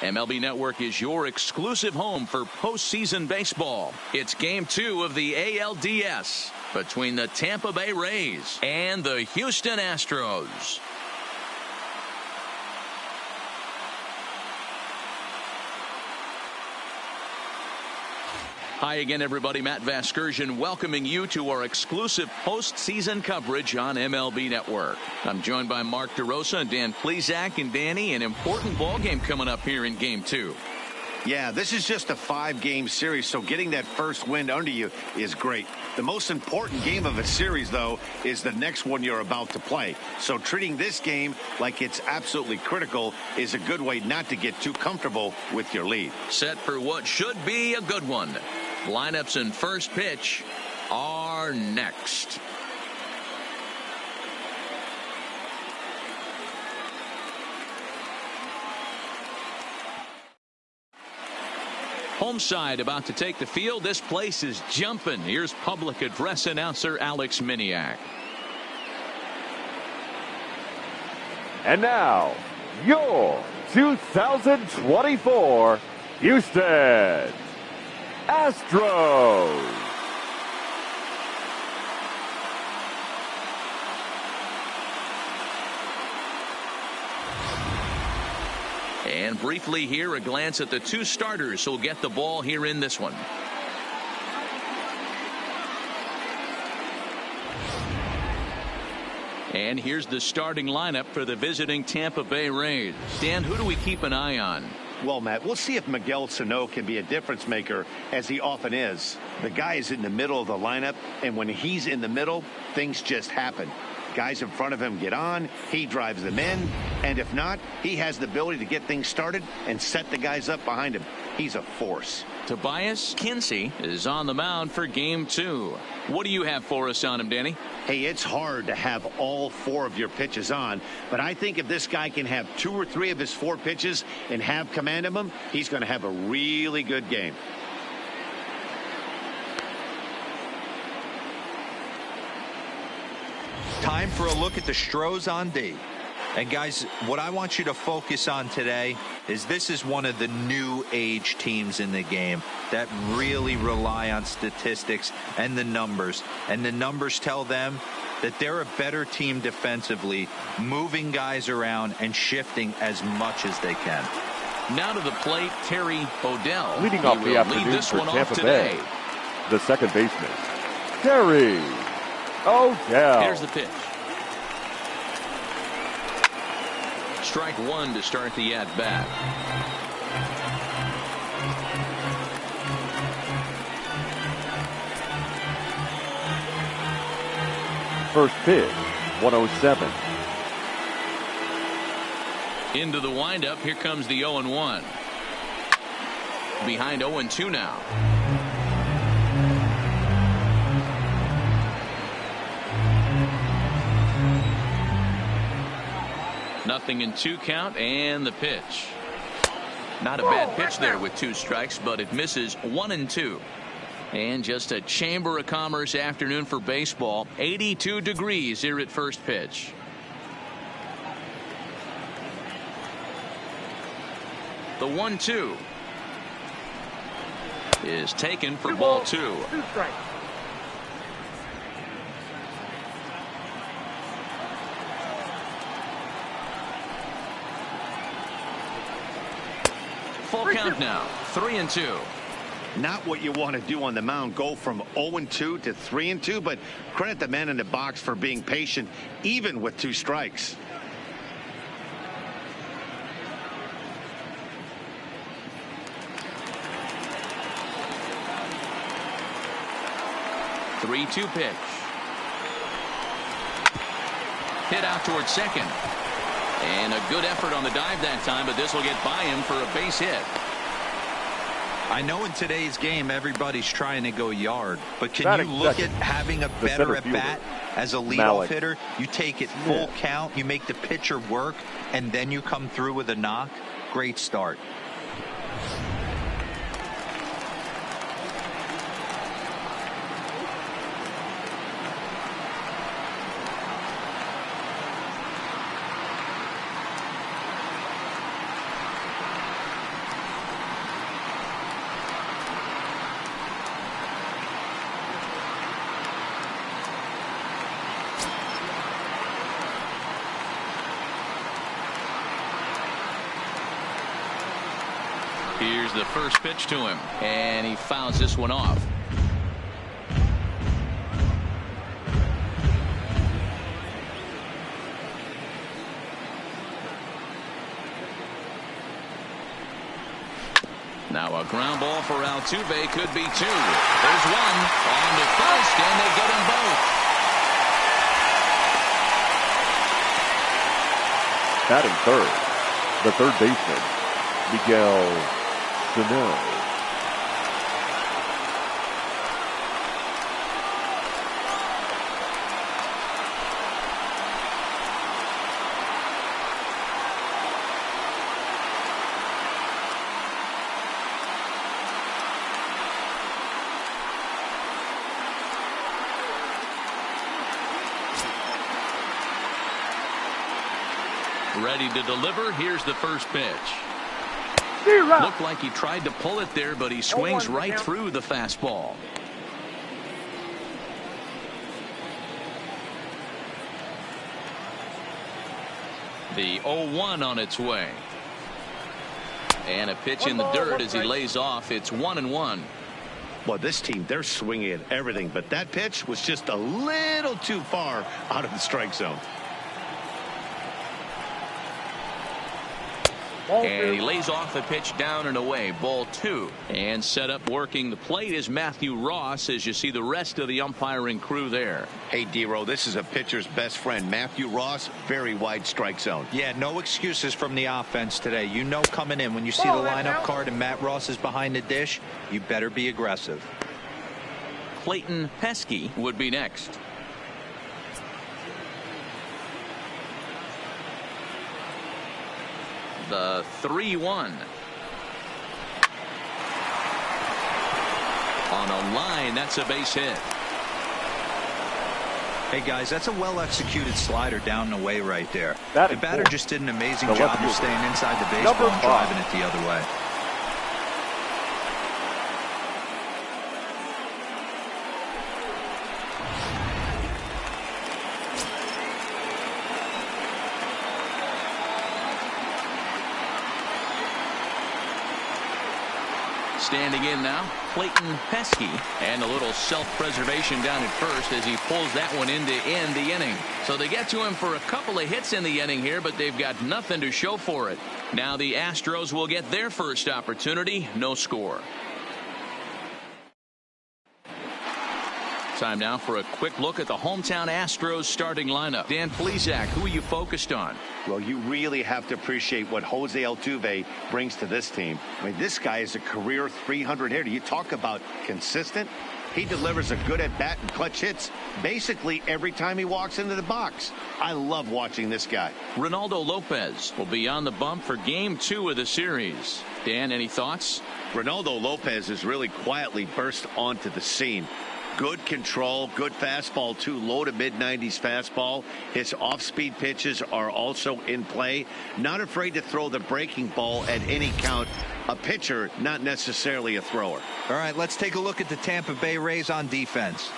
MLB Network is your exclusive home for postseason baseball. It's Game 2 of the ALDS between the Tampa Bay Rays and the Houston Astros. Hi again, everybody. Matt Vasgersian welcoming you to our exclusive postseason coverage on MLB Network. I'm joined by Mark DeRosa and Dan Plesac. And Danny, an important ball game coming up here in Game 2. Yeah, this is just a 5-game series, so getting that first win under you is great. The most important game of a series, though, is the next one you're about to play. So treating this game like it's absolutely critical is a good way not to get too comfortable with your lead. Set for what should be a good one. Lineups and first pitch are next. Home side about to take the field. This place is jumping. Here's public address announcer Alex Miniak. And now, your 2024 Houston Astros. And briefly here, a glance at the two starters who'll get the ball here in this one. And here's the starting lineup for the visiting Tampa Bay Rays. Dan, who do we keep an eye on? Well, Matt, we'll see if Miguel Sano can be a difference maker, as he often is. The guy is in the middle of the lineup, and when he's in the middle, things just happen. Guys in front of him get on, he drives them in, and if not, he has the ability to get things started and set the guys up behind him. He's a force. Tobias Kinsey is on the mound for Game 2. What do you have for us on him, Danny? Hey, it's hard to have all 4 of your pitches on, but I think if this guy can have 2 or 3 of his 4 pitches and have command of them, he's going to have a really good game. Time for a look at the Stros on D. And guys, what I want you to focus on today is this is one of the new age teams in the game that really rely on statistics and the numbers. And the numbers tell them that they're a better team defensively, moving guys around and shifting as much as they can. Now to the plate, Terry O'Dell. Leading off the afternoon for Tampa Bay, the second baseman, Terry O'Dell. Here's the pitch. Strike 1 to start the at-bat. First pitch, 107. Into the windup. Here comes the 0-1. Behind 0-2 now. Nothing in 2 count, and the pitch. Not a bad pitch there with 2 strikes, but it misses 1-2. And just a Chamber of Commerce afternoon for baseball. 82 degrees here at first pitch. The 1-2 is taken for ball 2. 2 strikes. Full count now. 3-2. Not what you want to do on the mound, go from 0-2 to 3-2, but credit the man in the box for being patient, even with 2 strikes. The 3-2 pitch. Hit out towards second. And a good effort on the dive that time, but this will get by him for a base hit. I know in today's game everybody's trying to go yard, but can you look at having a better at bat as a leadoff hitter? You take it full count, you make the pitcher work, and then you come through with a knock. Great start. Here's the first pitch to him, and he fouls this one off. Now a ground ball for Altuve could be two. There's one on to first, and they get them both. Batting third, the third baseman, Miguel Sano. Ready to deliver. Here's the first pitch. Looked like he tried to pull it there, but he swings right through the fastball. The 0-1 on its way. And a pitch in the dirt as he lays off. It's 1-1. Well, this team, they're swinging at everything, but that pitch was just a little too far out of the strike zone. And he lays off the pitch down and away. Ball two. And set up working the plate is Matthew Ross, as you see the rest of the umpiring crew there. Hey, D-Row, this is a pitcher's best friend. Matthew Ross, very wide strike zone. Yeah, no excuses from the offense today. You know coming in when you see the lineup card and Matt Ross is behind the dish, you better be aggressive. Clayton Pesky would be next. The 3-1. On a line, that's a base hit. Hey guys, that's a well executed slider down and away right there. The batter just did an amazing job of staying inside the baseball and driving it the other way. Standing in now, Clayton Pesky, and a little self-preservation down at first as he pulls that one in to end the inning. So they get to him for a couple of hits in the inning here, but they've got nothing to show for it. Now the Astros will get their first opportunity. No score. Time now for a quick look at the hometown Astros starting lineup. Dan Plesac, who are you focused on? Well, you really have to appreciate what Jose Altuve brings to this team. I mean, this guy is a career 300 hitter. You talk about consistent. He delivers a good at-bat and clutch hits basically every time he walks into the box. I love watching this guy. Ronaldo Lopez will be on the bump for game 2 of the series. Dan, any thoughts? Ronaldo Lopez has really quietly burst onto the scene. Good control, good fastball, too. Low to mid-90s fastball. His off-speed pitches are also in play. Not afraid to throw the breaking ball at any count. A pitcher, not necessarily a thrower. All right, let's take a look at the Tampa Bay Rays on defense.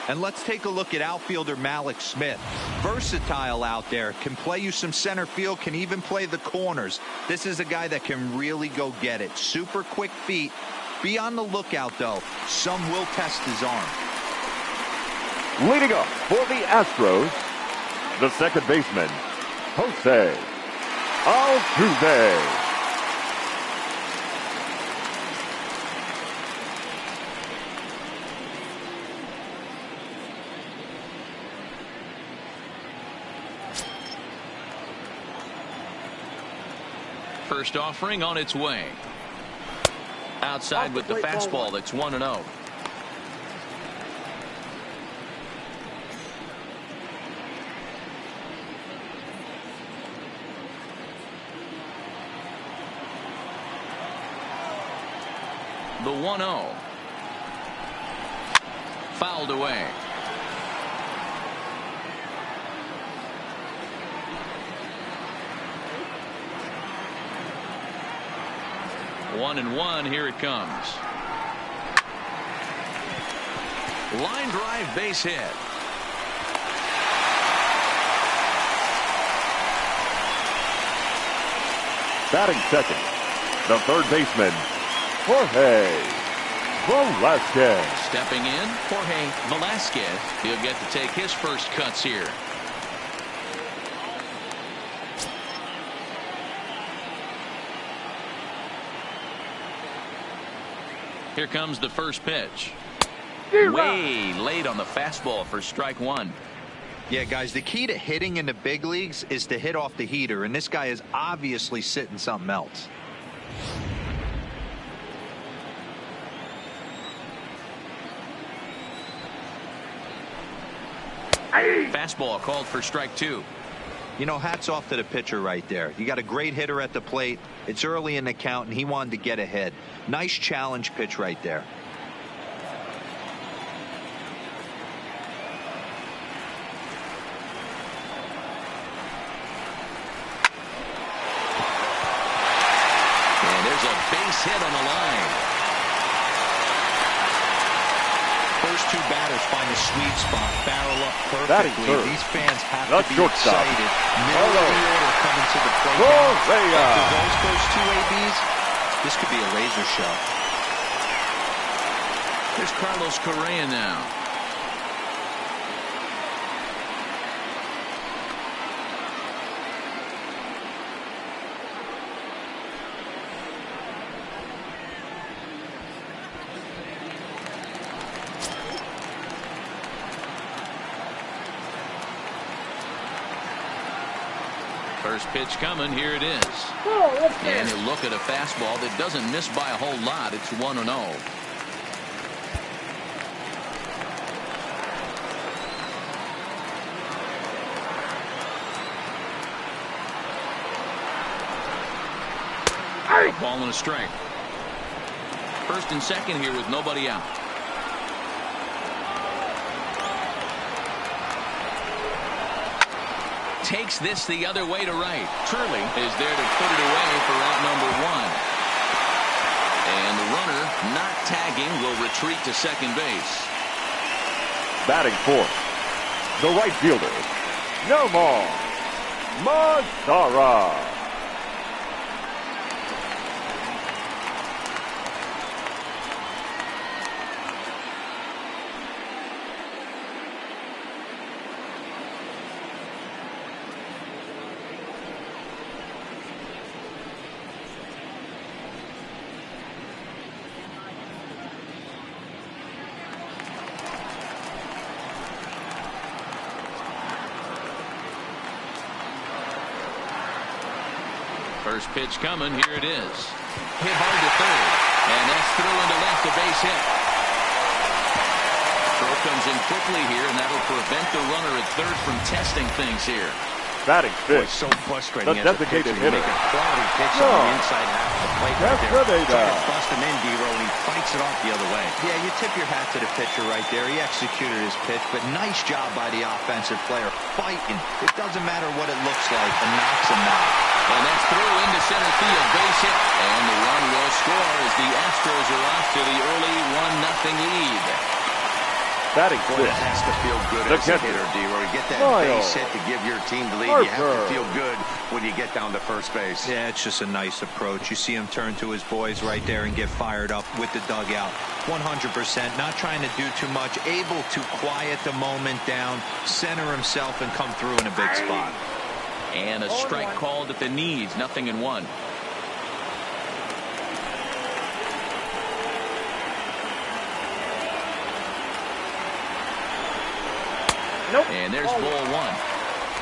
And let's take a look at outfielder Malik Smith. Versatile out there, can play you some center field, can even play the corners. This is a guy that can really go get it. Super quick feet. Be on the lookout, though. Some will test his arm. Leading up for the Astros, the second baseman, Jose Altuve. First offering on its way. Outside with the fastball. That's 1-0. The 1-0. Fouled away. One and one. Here it comes. Line drive, base hit. Batting second, the third baseman, Jorge Velasquez. Stepping in, Jorge Velasquez. He'll get to take his first cuts here. Here comes the first pitch. Way late on the fastball for strike one. Yeah, guys, the key to hitting in the big leagues is to hit off the heater, and this guy is obviously sitting something else. Fastball called for strike two. You know, hats off to the pitcher right there. You got a great hitter at the plate. It's early in the count, and he wanted to get ahead. Nice challenge pitch right there. And there's a base hit on the line. First two batters find a sweet spot, barrel up perfectly. These fans have to be excited. Middle of the order coming to the plate. After those first two ABs, this could be a laser show. There's Carlos Correa now. First pitch coming. Here it is. And you look at a fastball that doesn't miss by a whole lot. It's 1-0. A ball and a strike. First and second here with nobody out. Takes this the other way to right. Turley is there to put it away for out number one. And the runner not tagging will retreat to second base. Batting fourth, the right fielder, Nomar Mazara. First pitch coming. Here it is. Hit hard to third. And that's through into left, a base hit. Throw comes in quickly here, and that'll prevent the runner at third from testing things here. Batting fifth. So frustrating. The designated hitter. Make a quality pitch on the inside half of the plate right there. Try to bust him in, D-Roll, and he fights it off the other way. Yeah, you tip your hat to the pitcher right there. He executed his pitch, but nice job by the offensive player. Fighting. It doesn't matter what it looks like, and knocks him out. And that's through into center field. Base hit. And the run will score as the Astros are off to the early 1-0 lead. Batting Boy, that has to feel good as a hitter, D-Roll. You get that base hit to give your team the lead. You have to feel good when you get down to first base. Yeah, it's just a nice approach. You see him turn to his boys right there and get fired up with the dugout. 100%, not trying to do too much, able to quiet the moment down, center himself, and come through in a big spot. And a strike called at the knees. 0-1. Nope. And there's ball one.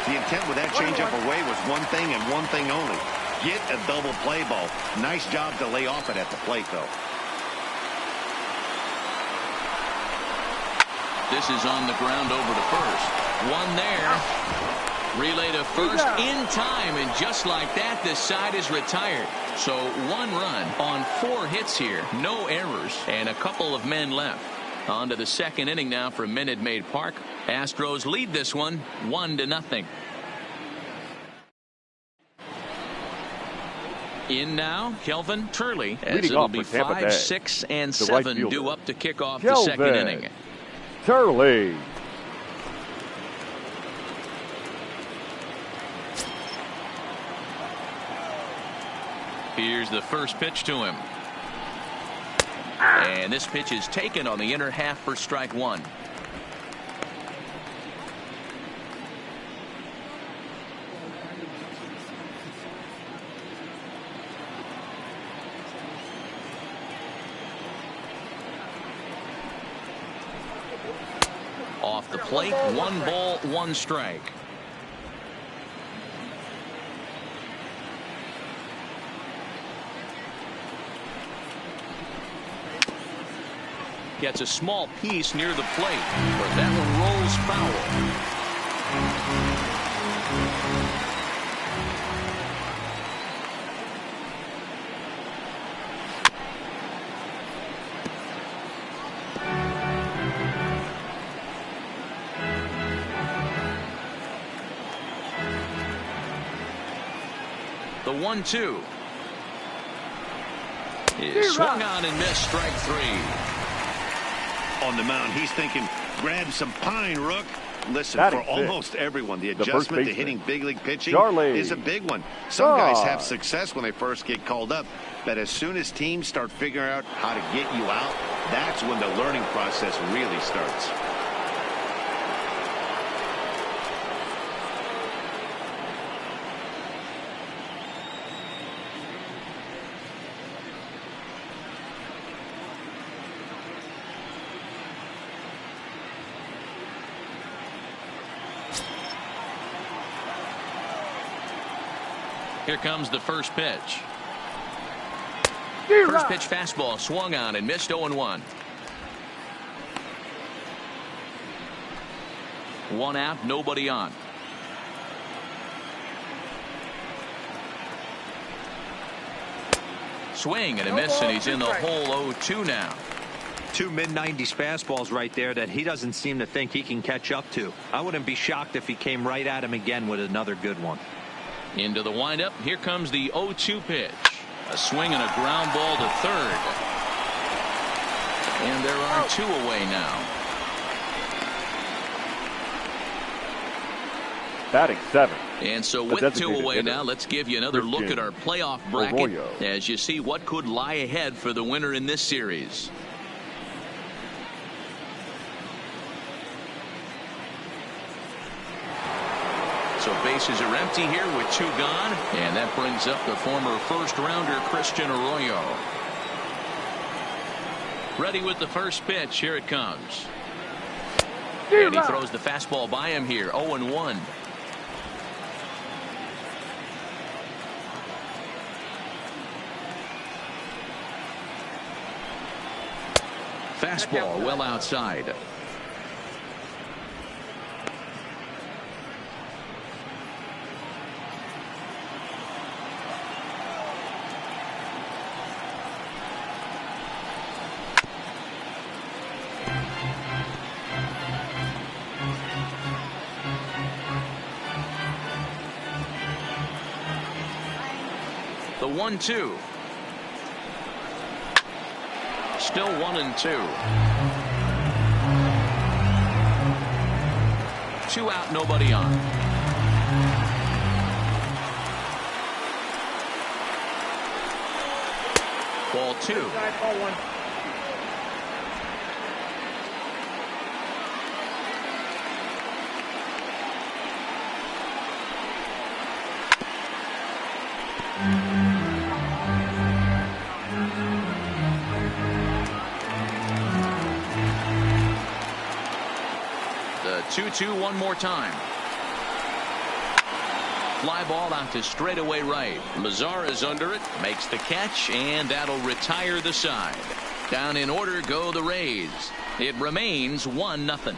The intent with that changeup away was one thing and one thing only. Get a double play ball. Nice job to lay off it at the plate, though. This is on the ground over to first. One there. Relay to first in time, and just like that, this side is retired. So 1 run on 4 hits here. No errors, and a couple of men left. On to the second inning now from Minute Maid Park. Astros lead this one 1-0. In now, Kelvin Turley, as it'll be 5, 6, and 7 due up to kick off the second inning. Turley. Here's the first pitch to him. And this pitch is taken on the inner half for strike one. Off the plate, 1 ball, 1 strike. Gets a small piece near the plate, but that one rolls foul. The 1-2 is swung on and missed, strike 3. On the mound, he's thinking, grab some pine, Rook. Listen, Batting for almost everyone, the first adjustment to baseman, hitting big league pitching Charlie is a big one. Some guys have Stark. success when they first get called up, but as soon as teams start figuring out how to get you out, that's when the learning process really starts. Here comes the first pitch. First pitch fastball swung on and missed, 0-1. 1 out, nobody on. Swing and a miss, and he's in the hole, 0-2 now. 2 mid-90s fastballs right there that he doesn't seem to think he can catch up to. I wouldn't be shocked if he came right at him again with another good one. Into the windup. Here comes the 0-2 pitch. A swing and a ground ball to third. And there are 2 away now. Batting 7. And so with 2 away now, let's give you another look at our playoff bracket Arroyo. as you see what could lie ahead for the winner in this series. So bases are empty here with 2 gone, and that brings up the former first-rounder Christian Arroyo. Ready with the first pitch. Here it comes. And he throws the fastball by him here, 0-1. Fastball well outside. The 1-2. Still 1-2. 2 out, nobody on. Ball 2. The 2-2 one more time. Fly ball out to straightaway right. Mazar is under it, makes the catch, and that'll retire the side. Down in order go the Rays. It remains 1-0.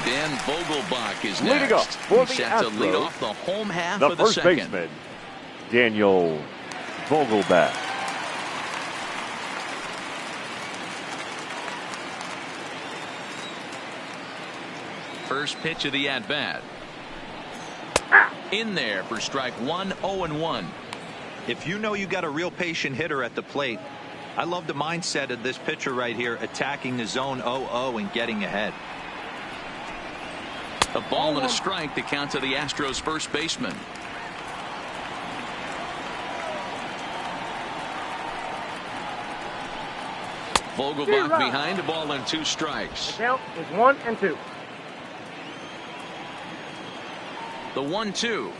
Dan Vogelbach is Leading up next. for He's the set to lead Astros, off the home half the of the first second. baseman, Daniel Vogelbach. First pitch of the at-bat. In there for strike 1, 0-1. If you know you got a real patient hitter at the plate, I love the mindset of this pitcher right here, attacking the zone 0-0 and getting ahead. A ball and a strike to count to the Astros first baseman. Vogelbach behind, a ball and 2 strikes. The count is 1-2. The 1-2.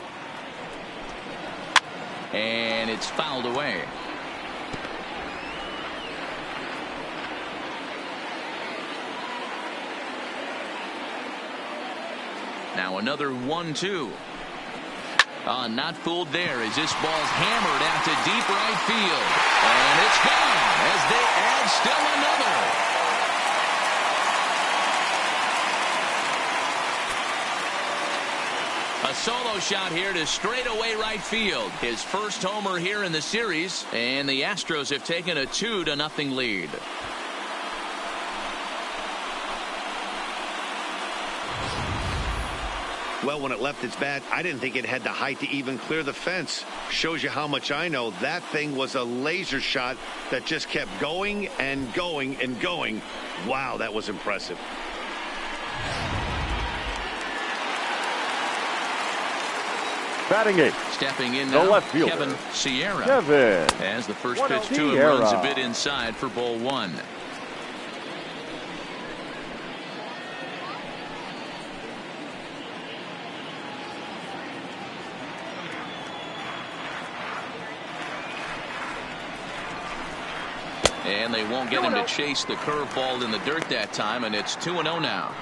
And it's fouled away. Now another 1-2. Not fooled there as this ball's hammered out to deep right field. And it's gone as they add still another. A solo shot here to straightaway right field. His first homer here in the series. And the Astros have taken a 2-0 lead. Well, when it left its bat, I didn't think it had the height to even clear the fence. Shows you how much I know. That thing was a laser shot that just kept going and going and going. Wow, that was impressive. Batting 8. Stepping in the now, left fielder, Kevin Sierra. Kevin. As the first pitch to him runs a bit inside for ball 1. And they won't get him to chase the curveball in the dirt that time, and it's 2-0 now.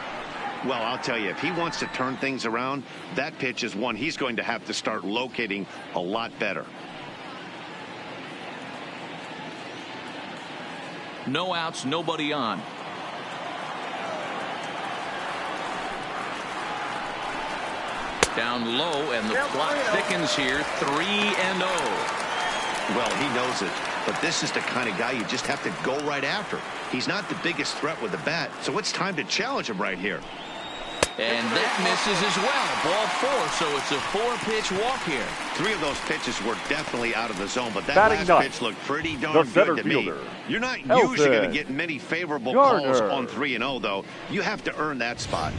Well, I'll tell you, if he wants to turn things around, that pitch is one he's going to have to start locating a lot better. No outs, nobody on. Down low, and the clock thickens here. 3-0. Well, he knows it. But this is the kind of guy you just have to go right after. He's not the biggest threat with the bat, so it's time to challenge him right here. And that misses as well. Ball 4, so it's a 4-pitch walk here. 3 of those pitches were definitely out of the zone, but that Batting last pitch looked pretty darn good to me. You're not usually going to get many favorable calls on 3-0, though. You have to earn that spot.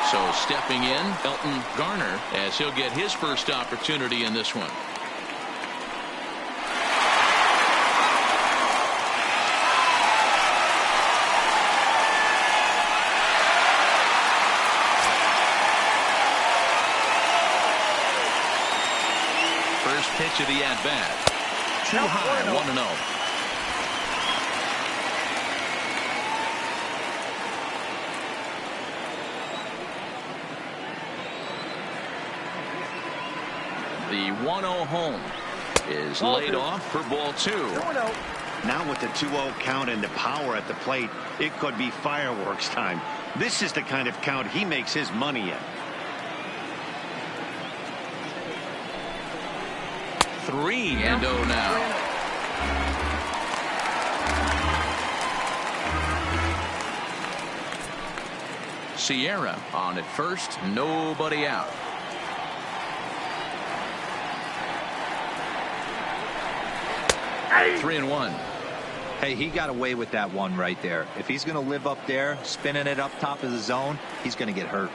So stepping in, Elton Garner, as he'll get his first opportunity in this one. Pitch of the at-bat. Too high, 1-0. The 1-0 home is laid off for ball 2. Now with the 2-0 count and the power at the plate, it could be fireworks time. This is the kind of count he makes his money in. 3-0 now. Sierra on at first, nobody out. Hey. 3-1. Hey, he got away with that one right there. If he's going to live up there, spinning it up top of the zone, he's going to get hurt.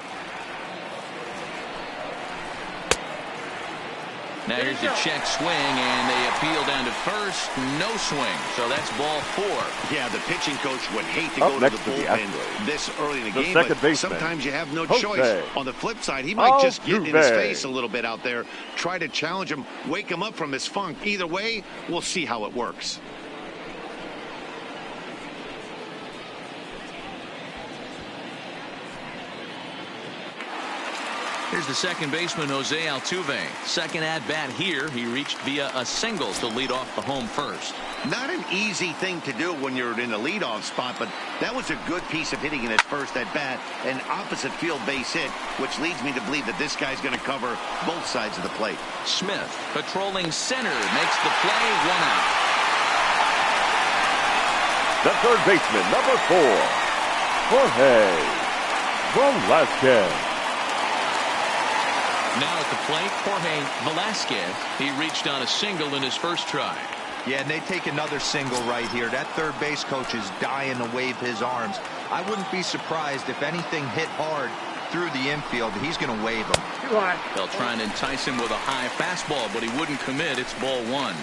Now here's a check swing, and they appeal down to first. No swing, so that's ball 4. Yeah, the pitching coach would hate to go to the bullpen this early in the game, but sometimes you have no choice. On the flip side, he might just get in his face a little bit out there, try to challenge him, wake him up from his funk. Either way, we'll see how it works. Here's the second baseman, Jose Altuve. Second at-bat here. He reached via a single to lead off the home first. Not an easy thing to do when you're in the leadoff spot, but that was a good piece of hitting in his first at-bat, an opposite field base hit, which leads me to believe that this guy's going to cover both sides of the plate. Smith, patrolling center, makes the play, 1 out. The third baseman, number 4, Jorge Velasquez. Now at the plate, Jorge Velasquez. He reached on a single in his first try. Yeah, and they take another single right here. That third base coach is dying to wave his arms. I wouldn't be surprised if anything hit hard through the infield. He's going to wave them. They'll try and entice him with a high fastball, but he wouldn't commit. It's ball one.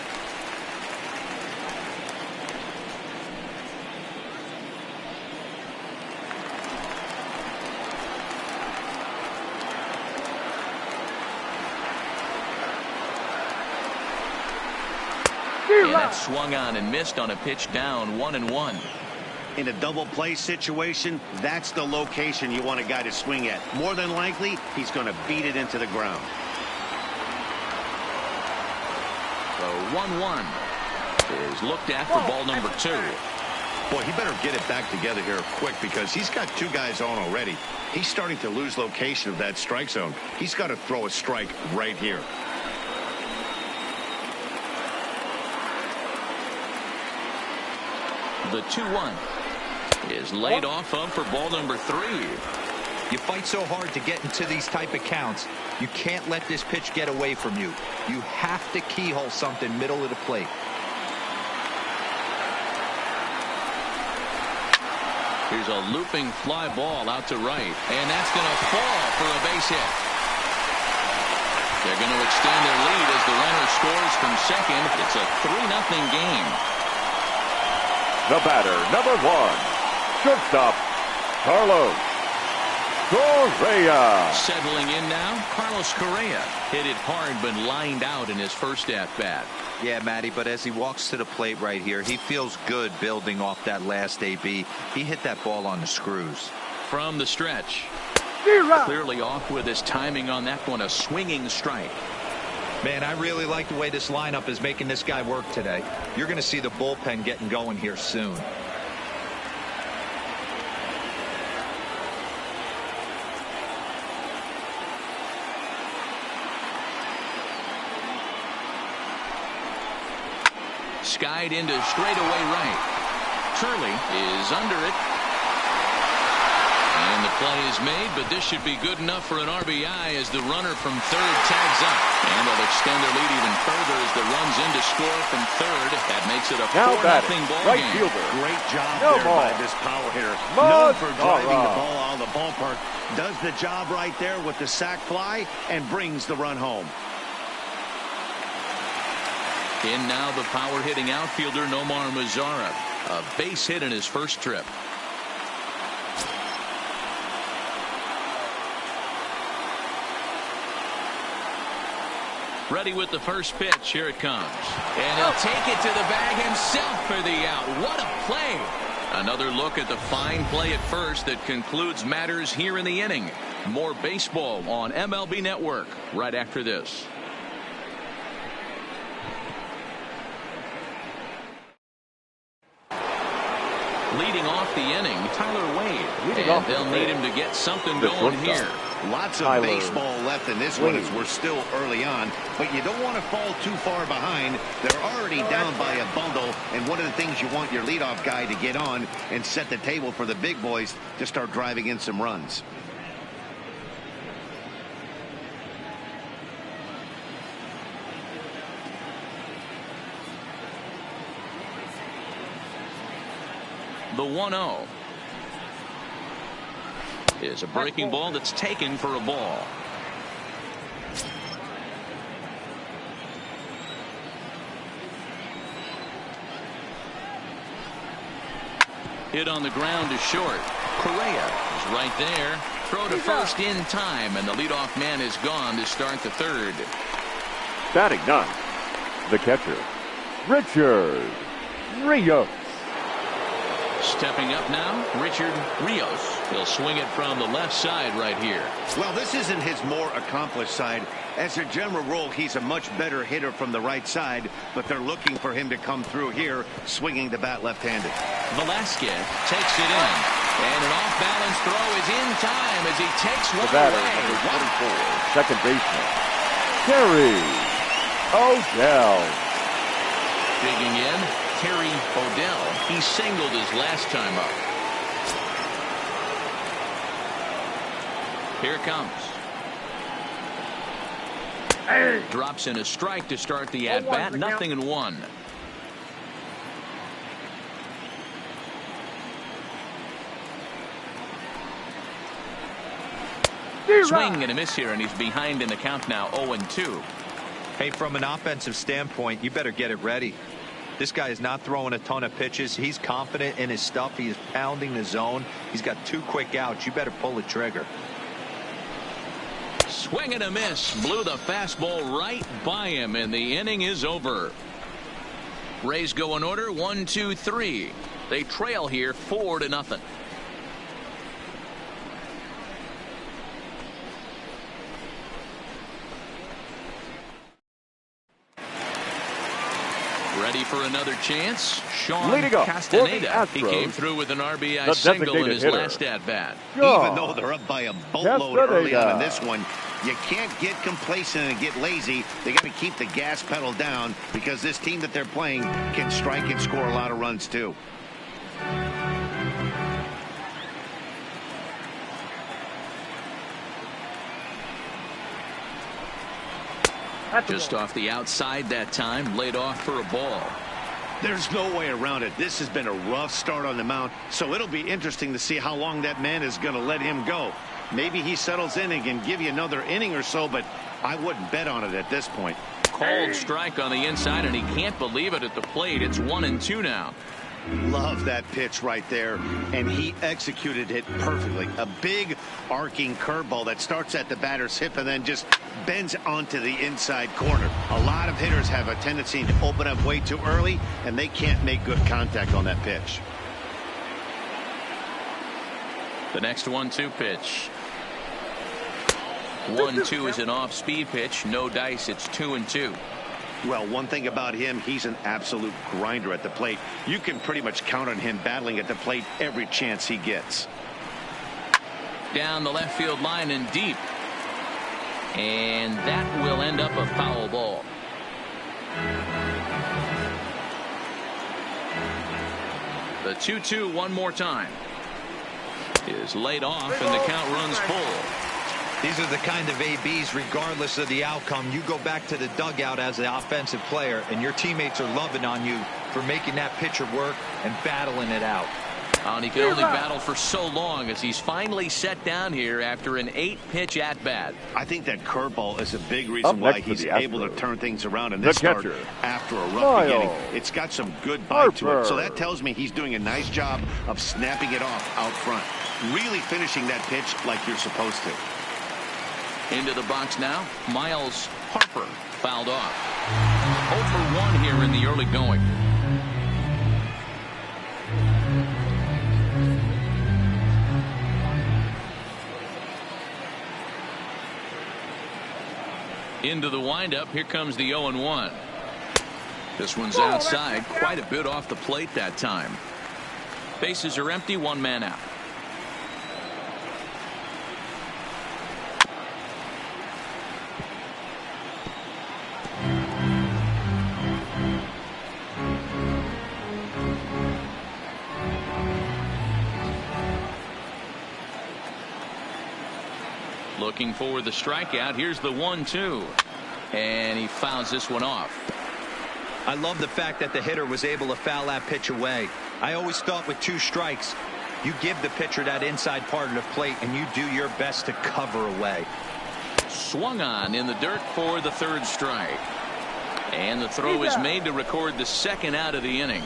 And that swung on and missed on a pitch down, 1-1. In a double play situation, that's the location you want a guy to swing at. More than likely, he's going to beat it into the ground. The 1-1 is looked at for ball number 2. Boy, he better get it back together here quick because he's got 2 guys on already. He's starting to lose location of that strike zone. He's got to throw a strike right here. The 2-1 is laid off of for ball number 3. You fight so hard to get into these type of counts. You can't let this pitch get away from you. You have to keyhole something middle of the plate. Here's a looping fly ball out to right, and that's going to fall for a base hit. They're going to extend their lead as the runner scores from second. It's a 3-0 game. The batter, number 1, shortstop, Carlos Correa. Settling in now, Carlos Correa hit it hard but lined out in his first at-bat. Yeah, Matty, but as he walks to the plate right here, he feels good building off that last AB. He hit that ball on the screws. From the stretch. Clearly off with his timing on that one, a swinging strike. Man, I really like the way this lineup is making this guy work today. You're going to see the bullpen getting going here soon. Skied into straightaway right. Turley is under it. And the play is made, but this should be good enough for an RBI as the runner from third tags up. And they'll extend their lead even further as the run's in to score from third. That makes it a 4-0 ball right game. fielder. Great job No there ball. by this power hitter. Mud. Known for driving the All right. ball out of the ballpark. Does the job right there with the sac fly and brings the run home. In now the power-hitting outfielder Nomar Mazara. A base hit in his first trip. Ready with the first pitch. Here it comes. And he'll take it to the bag himself for the out. What a play. Another look at the fine play at first that concludes matters here in the inning. More baseball on MLB Network right after this. Leading off the inning, Tyler Wade. And they'll need him to get something going here. Lots of baseball left in this one as we're still early on, but you don't want to fall too far behind. They're already down by a bundle, and one of the things you want your leadoff guy to get on and set the table for the big boys to start driving in some runs. The 1-0 is a breaking ball that's taken for a ball. Hit on the ground to short. Correa is right there. Throw to first in time, and the leadoff man is gone to start the third. Batting 9, the catcher, Richard Rios. Stepping up now, Richard Rios. He'll swing it from the left side right here. Well, this isn't his more accomplished side. As a general rule, he's a much better hitter from the right side, but they're looking for him to come through here, swinging the bat left-handed. Velasquez takes it in, and an off-balance throw is in time as he takes one The batter, away. number 24, second baseman, Terry O'Dell. Digging in, Terry O'Dell. He singled his last time up. Here it comes. Drops in a strike to start the at-bat. 0-1. Swing and a miss here, and he's behind in the count now, 0-2. Hey, from an offensive standpoint, you better get it ready. This guy is not throwing a ton of pitches. He's confident in his stuff. He is pounding the zone. He's got 2 quick outs. You better pull the trigger. Swing and a miss. Blew the fastball right by him, and the inning is over. Rays go in order, 1, 2, 3. They trail here 4-0. Ready for another chance? Sean Castaneda. He came through with an RBI single in his last at-bat. Even though they're up by a boatload early on in this one, you can't get complacent and get lazy. They got to keep the gas pedal down because this team that they're playing can strike and score a lot of runs too. Just off the outside that time, laid off for a ball. There's no way around it. This has been a rough start on the mound, so it'll be interesting to see how long that man is going to let him go. Maybe he settles in and can give you another inning or so, but I wouldn't bet on it at this point. Called strike on the inside, and he can't believe it at the plate. It's 1-2 now. Love that pitch right there, and he executed it perfectly. A big arcing curveball that starts at the batter's hip and then just bends onto the inside corner. A lot of hitters have a tendency to open up way too early, and they can't make good contact on that pitch. The next 1-2 pitch. 1-2 is an off-speed pitch. No dice. It's 2-2. Well, one thing about him, he's an absolute grinder at the plate. You can pretty much count on him battling at the plate every chance he gets. Down the left field line and deep. And that will end up a foul ball. The 2-2 one more time. Is laid off, and the count runs full. These are the kind of ABs, regardless of the outcome. You go back to the dugout as an offensive player, and your teammates are loving on you for making that pitcher work and battling it out. And he can only battle for so long as he's finally set down here after an 8-pitch at-bat. I think that curveball is a big reason why he's able to turn things around in this start after a rough beginning. It's got some good bite to it, so that tells me he's doing a nice job of snapping it off out front. Really finishing that pitch like you're supposed to. Into the box now, Miles Harper fouled off. 0 for 1 here in the early going. Into the windup, here comes the 0-1. This one's outside, quite a bit off the plate that time. Bases are empty, 1 man out. Looking for the strikeout. Here's the 1-2. And he fouls this one off. I love the fact that the hitter was able to foul that pitch away. I always thought with 2 strikes, you give the pitcher that inside part of the plate and you do your best to cover away. Swung on in the dirt for the 3rd strike. And the throw is made to record the 2nd out of the inning.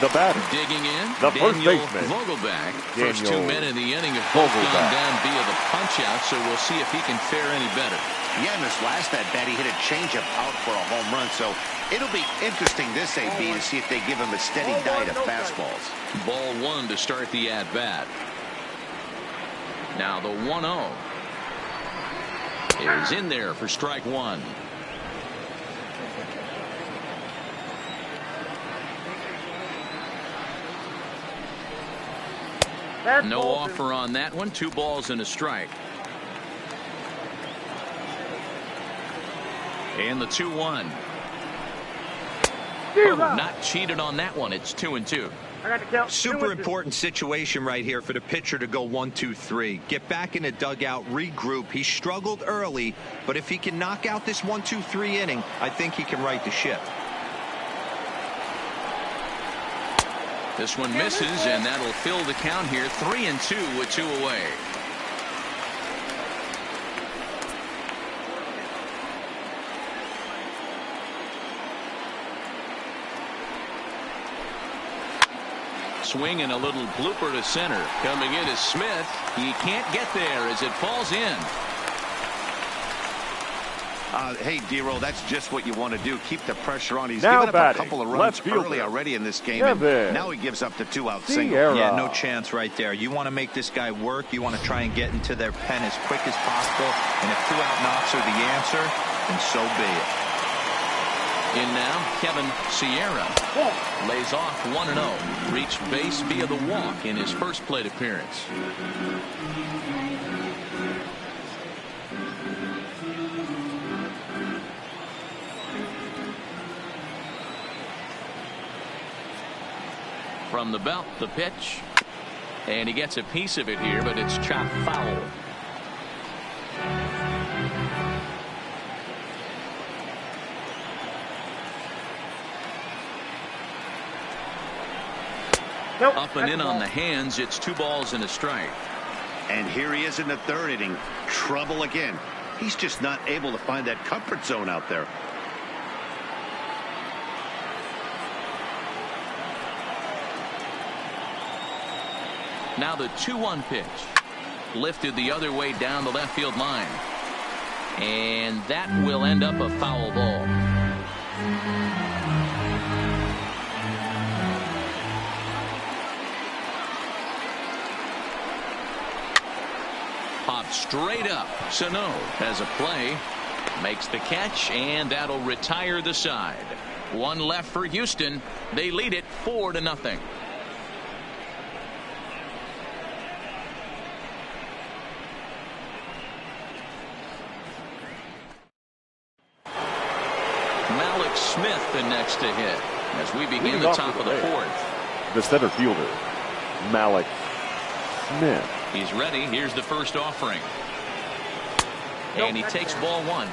The batter, digging in, the first baseman, Vogelbach. First 2 men in the inning have both gone down via the punch-out, so we'll see if he can fare any better. Yeah, in this last at-bat, he hit a changeup out for a home run, so it'll be interesting this AB to see if they give him a steady diet of fastballs. Ball 1 to start the at-bat. Now the 1-0 is in there for strike 1. No offer on that one. 2 balls and a strike. And the 2-1. Oh, not cheated on that one. It's 2-2. Super important situation right here for the pitcher to go 1-2-3. Get back in the dugout, regroup. He struggled early, but if he can knock out this 1-2-3 inning, I think he can right the ship. This one misses, and that'll fill the count here. 3-2 with 2 away. swing and a little blooper to center. Coming in is Smith. He can't get there as it falls in. Hey, D-Roll, that's just what you want to do. Keep the pressure on. He's now given up a couple of runs early fielder. Already in this game. And now he gives up the 2-out single. Yeah, no chance right there. You want to make this guy work. You want to try and get into their pen as quick as possible. And if 2-out knocks are the answer, then so be it. In now, Kevin Sierra lays off 1-0. Reached base via the walk in his first plate appearance. From the belt, the pitch. And he gets a piece of it here, but it's chopped foul. Nope. Up and in on the hands. It's 2 balls and a strike. And here he is in the third inning. Trouble again. He's just not able to find that comfort zone out there. Now the 2-1 pitch. Lifted the other way down the left field line. And that will end up a foul ball. Popped straight up. Sano has a play. Makes the catch, and that'll retire the side. 1 left for Houston. They lead it 4-0. Malik Smith the next to hit as we begin the top of the 4th. The center fielder, Malik Smith. He's ready. Here's the first offering. And he takes ball 1.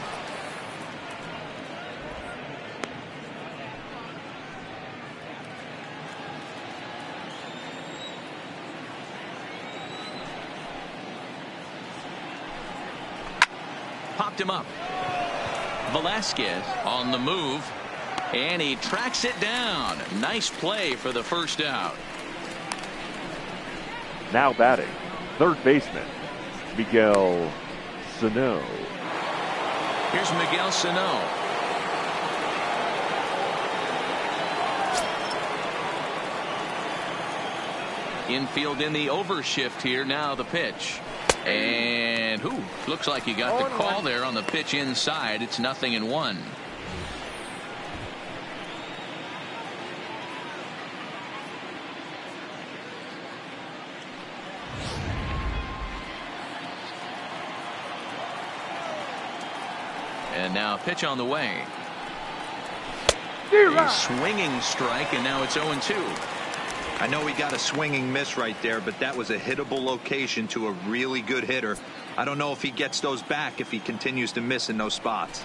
Popped him up. Velasquez on the move, and he tracks it down. Nice play for the first out. Now batting, third baseman, Miguel Sano. Here's Miguel Sano. Infield in the overshift here. Now the pitch. And looks like he got the call there on the pitch inside. It's 0-1. And now pitch on the way. A swinging strike, and now it's 0-2. I know he got a swinging miss right there, but that was a hittable location to a really good hitter. I don't know if he gets those back if he continues to miss in those spots.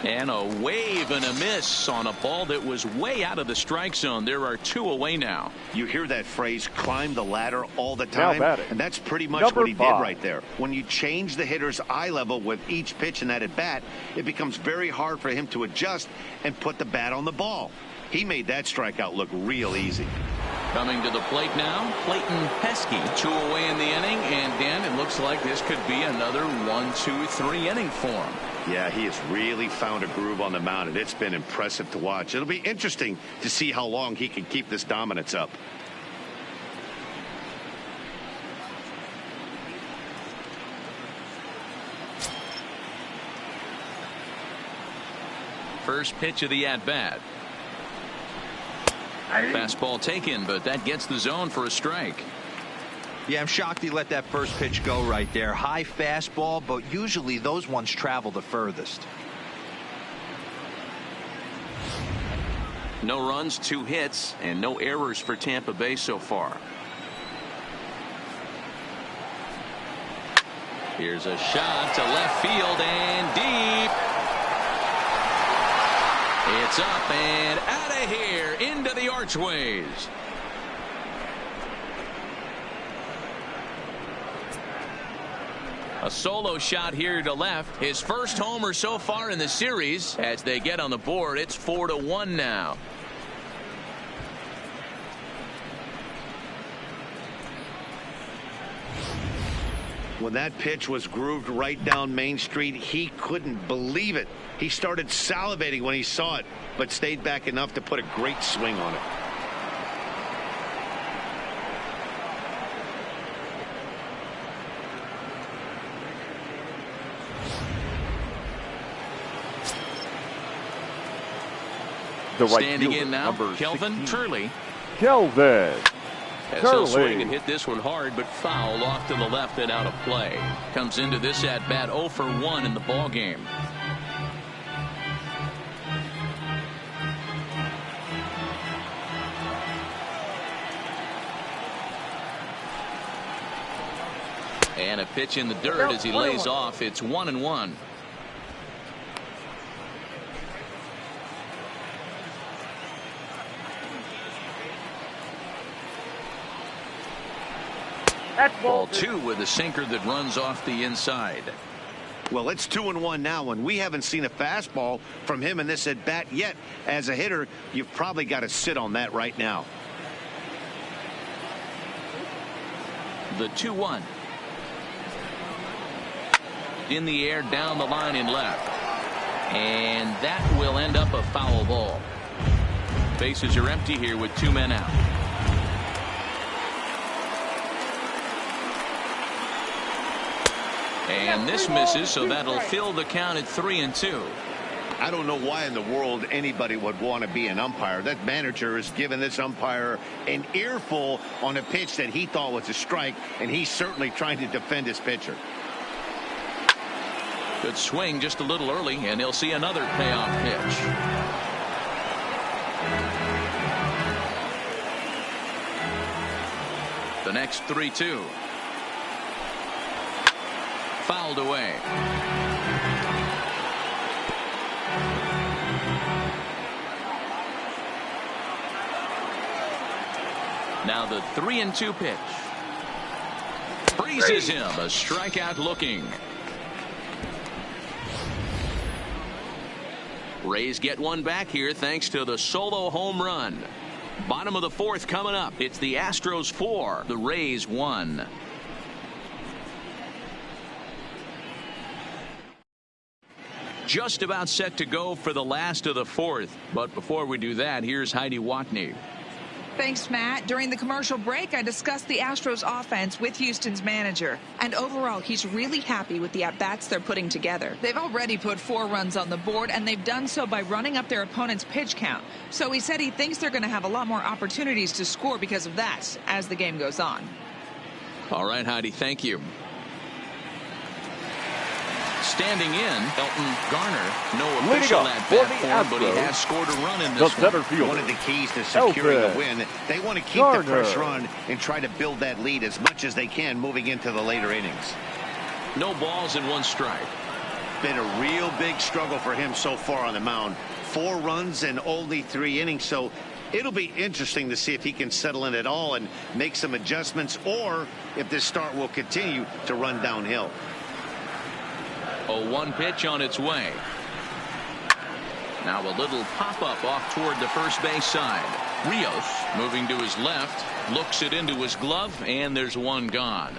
And a wave and a miss on a ball that was way out of the strike zone. There are 2 away now. You hear that phrase, climb the ladder, all the time, and that's pretty much what he did right there. When you change the hitter's eye level with each pitch in that at bat, it becomes very hard for him to adjust and put the bat on the ball. He made that strikeout look real easy. Coming to the plate now, Clayton Pesky. 2 away in the inning, and Dan, it looks like this could be another 1-2-3 inning for him. Yeah, he has really found a groove on the mound, and it's been impressive to watch. It'll be interesting to see how long he can keep this dominance up. First pitch of the at-bat. Fastball taken, but that gets the zone for a strike. Yeah, I'm shocked he let that first pitch go right there. High fastball, but usually those ones travel the furthest. No runs, 2 hits, and no errors for Tampa Bay so far. Here's a shot to left field and deep. It's up and out of here into the archways. A solo shot here to left. His first homer so far in the series. As they get on the board, it's 4-1 now. When that pitch was grooved right down Main Street, he couldn't believe it. He started salivating when he saw it, but stayed back enough to put a great swing on it. Standing in now, Kelvin Turley. Kelvin As he'll swing and hit this one hard, but foul off to the left and out of play. Comes into this at bat 0 for 1 in the ball game. And a pitch in the dirt as he lays off. It's 1-1. Ball 2 with a sinker that runs off the inside. Well, it's 2-1 now, and we haven't seen a fastball from him in this at bat yet. As a hitter, you've probably got to sit on that right now. The 2-1. In the air, down the line in left. And that will end up a foul ball. Bases are empty here with 2 men out. And this misses, so that'll fill the count at 3-2. I don't know why in the world anybody would want to be an umpire. That manager has given this umpire an earful on a pitch that he thought was a strike, and he's certainly trying to defend his pitcher. Good swing just a little early, and he'll see another payoff pitch. The next 3-2. Fouled away. Now the 3-2 pitch. Freezes him. A strikeout looking. Rays get one back here thanks to the solo home run. Bottom of the 4th coming up. It's the Astros 4, the Rays 1. Just about set to go for the last of the 4th. But before we do that, here's Heidi Watney. Thanks, Matt. During the commercial break, I discussed the Astros offense with Houston's manager. And overall, he's really happy with the at-bats they're putting together. They've already put 4 runs on the board, and they've done so by running up their opponent's pitch count. So he said he thinks they're going to have a lot more opportunities to score because of that as the game goes on. All right, Heidi, thank you. Standing in, Elton Garner. No official at bat for him, but he has scored a run in this one. One of the keys to securing a win. They want to keep the first run and try to build that lead as much as they can moving into the later innings. No balls and 1 strike. Been a real big struggle for him so far on the mound. 4 runs in only 3 innings, so it'll be interesting to see if he can settle in at all and make some adjustments, or if this start will continue to run downhill. A 1 pitch on its way. Now a little pop-up off toward the first base side. Rios moving to his left, looks it into his glove, and there's 1 gone.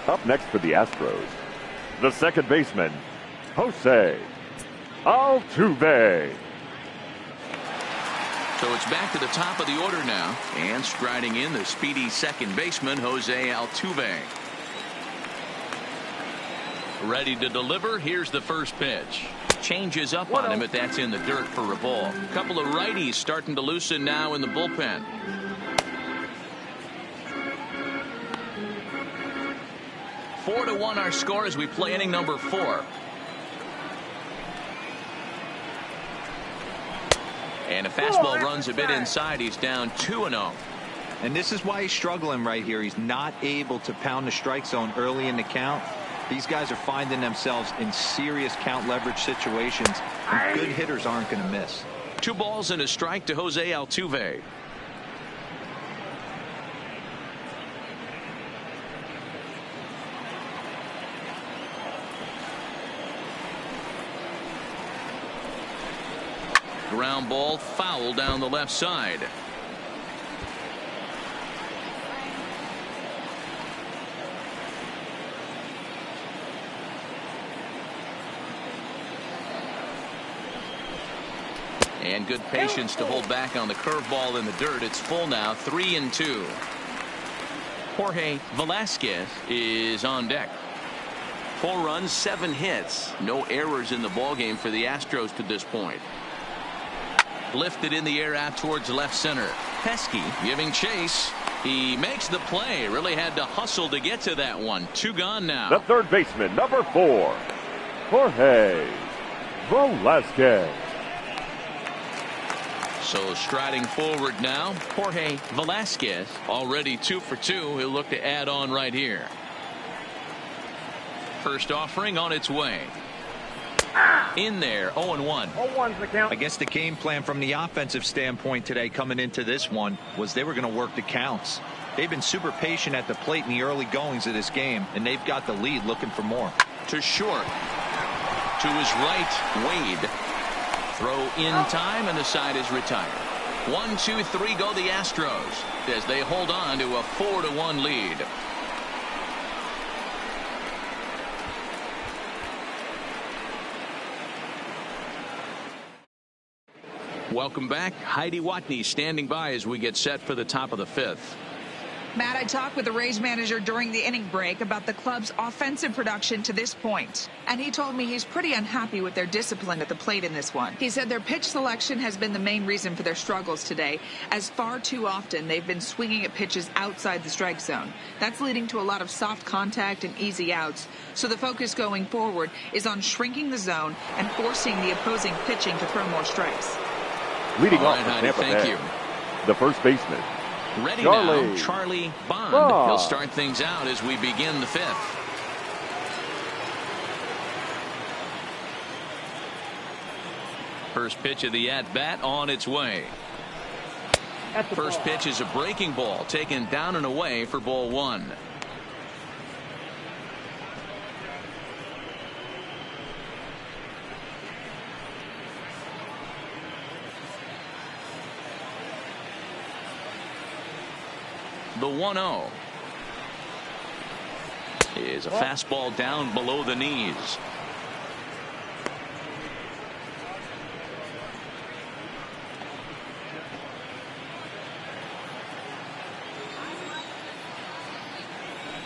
Up next for the Astros, the second baseman, Jose Altuve. So it's back to the top of the order now, and striding in the speedy second baseman, Jose Altuve. Ready to deliver. Here's the first pitch. Changes up on him, but that's in the dirt for a ball. Couple of righties starting to loosen now in the bullpen. Four to 1 our score as we play inning number 4. And a fastball runs a bit inside. He's down 2-0. And this is why he's struggling right here. He's not able to pound the strike zone early in the count. These guys are finding themselves in serious count leverage situations, and good hitters aren't going to miss. 2 balls and a strike to Jose Altuve. Ground ball foul down the left side. And good patience to hold back on the curveball in the dirt. It's full now, 3-2. Jorge Velasquez is on deck. 4 runs, 7 hits. No errors in the ballgame for the Astros to this point. Lifted in the air out towards left center. Pesky giving chase. He makes the play. Really had to hustle to get to that one. 2 gone now. The third baseman, number 4, Jorge Velasquez. So striding forward now, Jorge Velasquez, already 2 for 2. He'll look to add on right here. First offering on its way. In there, 0-1. 0-1's the count. I guess the game plan from the offensive standpoint today coming into this one was they were going to work the counts. They've been super patient at the plate in the early goings of this game, and they've got the lead looking for more. To short. To his right, Wade. Throw in time, and the side is retired. 1, 2, 3 go the Astros as they hold on to a 4-1 lead. Welcome back. Heidi Watney standing by as we get set for the top of the 5th. Matt, I talked with the Rays manager during the inning break about the club's offensive production to this point, and he told me he's pretty unhappy with their discipline at the plate in this one. He said their pitch selection has been the main reason for their struggles today, as far too often they've been swinging at pitches outside the strike zone. That's leading to a lot of soft contact and easy outs, so the focus going forward is on shrinking the zone and forcing the opposing pitching to throw more strikes. Leading All off right, for Heidi, Tampa thank Bay, you. The first baseman, Ready Charlie now, Charlie Bond. Bond. He'll start things out as we begin the 5th. First pitch of the at-bat on its way. First pitch is a breaking ball taken down and away for ball 1. The 1-0 is a fastball down below the knees.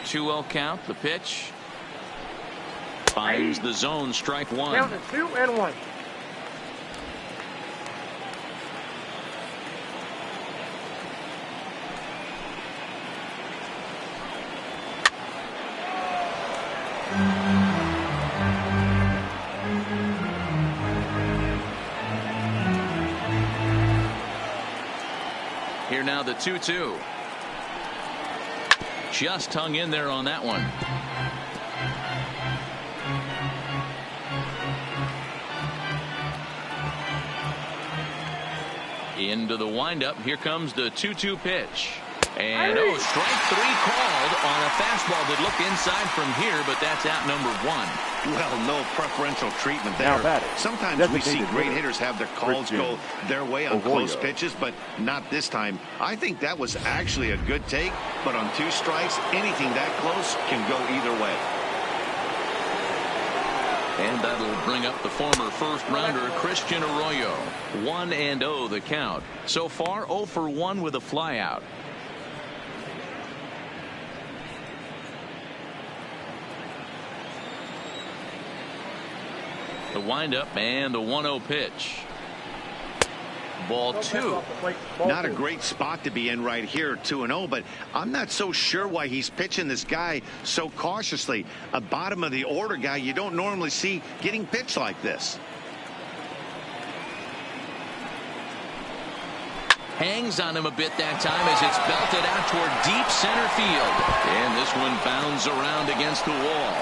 Two-0 count. The pitch finds the zone. Strike 1. Count is 2-1. Here now the 2-2. Just hung in there on that one. Into the windup. Here comes the 2-2 pitch. And strike 3 called on a fastball that looked inside from here, but that's out number 1. Well, no preferential treatment there. Sometimes we see great hitters have their calls go their way on close pitches, but not this time. I think that was actually a good take, but on 2 strikes, anything that close can go either way. And that'll bring up the former first-rounder Christian Arroyo. 1-0 the count. So far, 0 for 1 with a flyout. The windup and the 1-0 pitch. Ball 2. Not a great spot to be in right here, 2-0, but I'm not so sure why he's pitching this guy so cautiously. A bottom of the order guy you don't normally see getting pitched like this. Hangs on him a bit that time as it's belted out toward deep center field. And this one bounds around against the wall.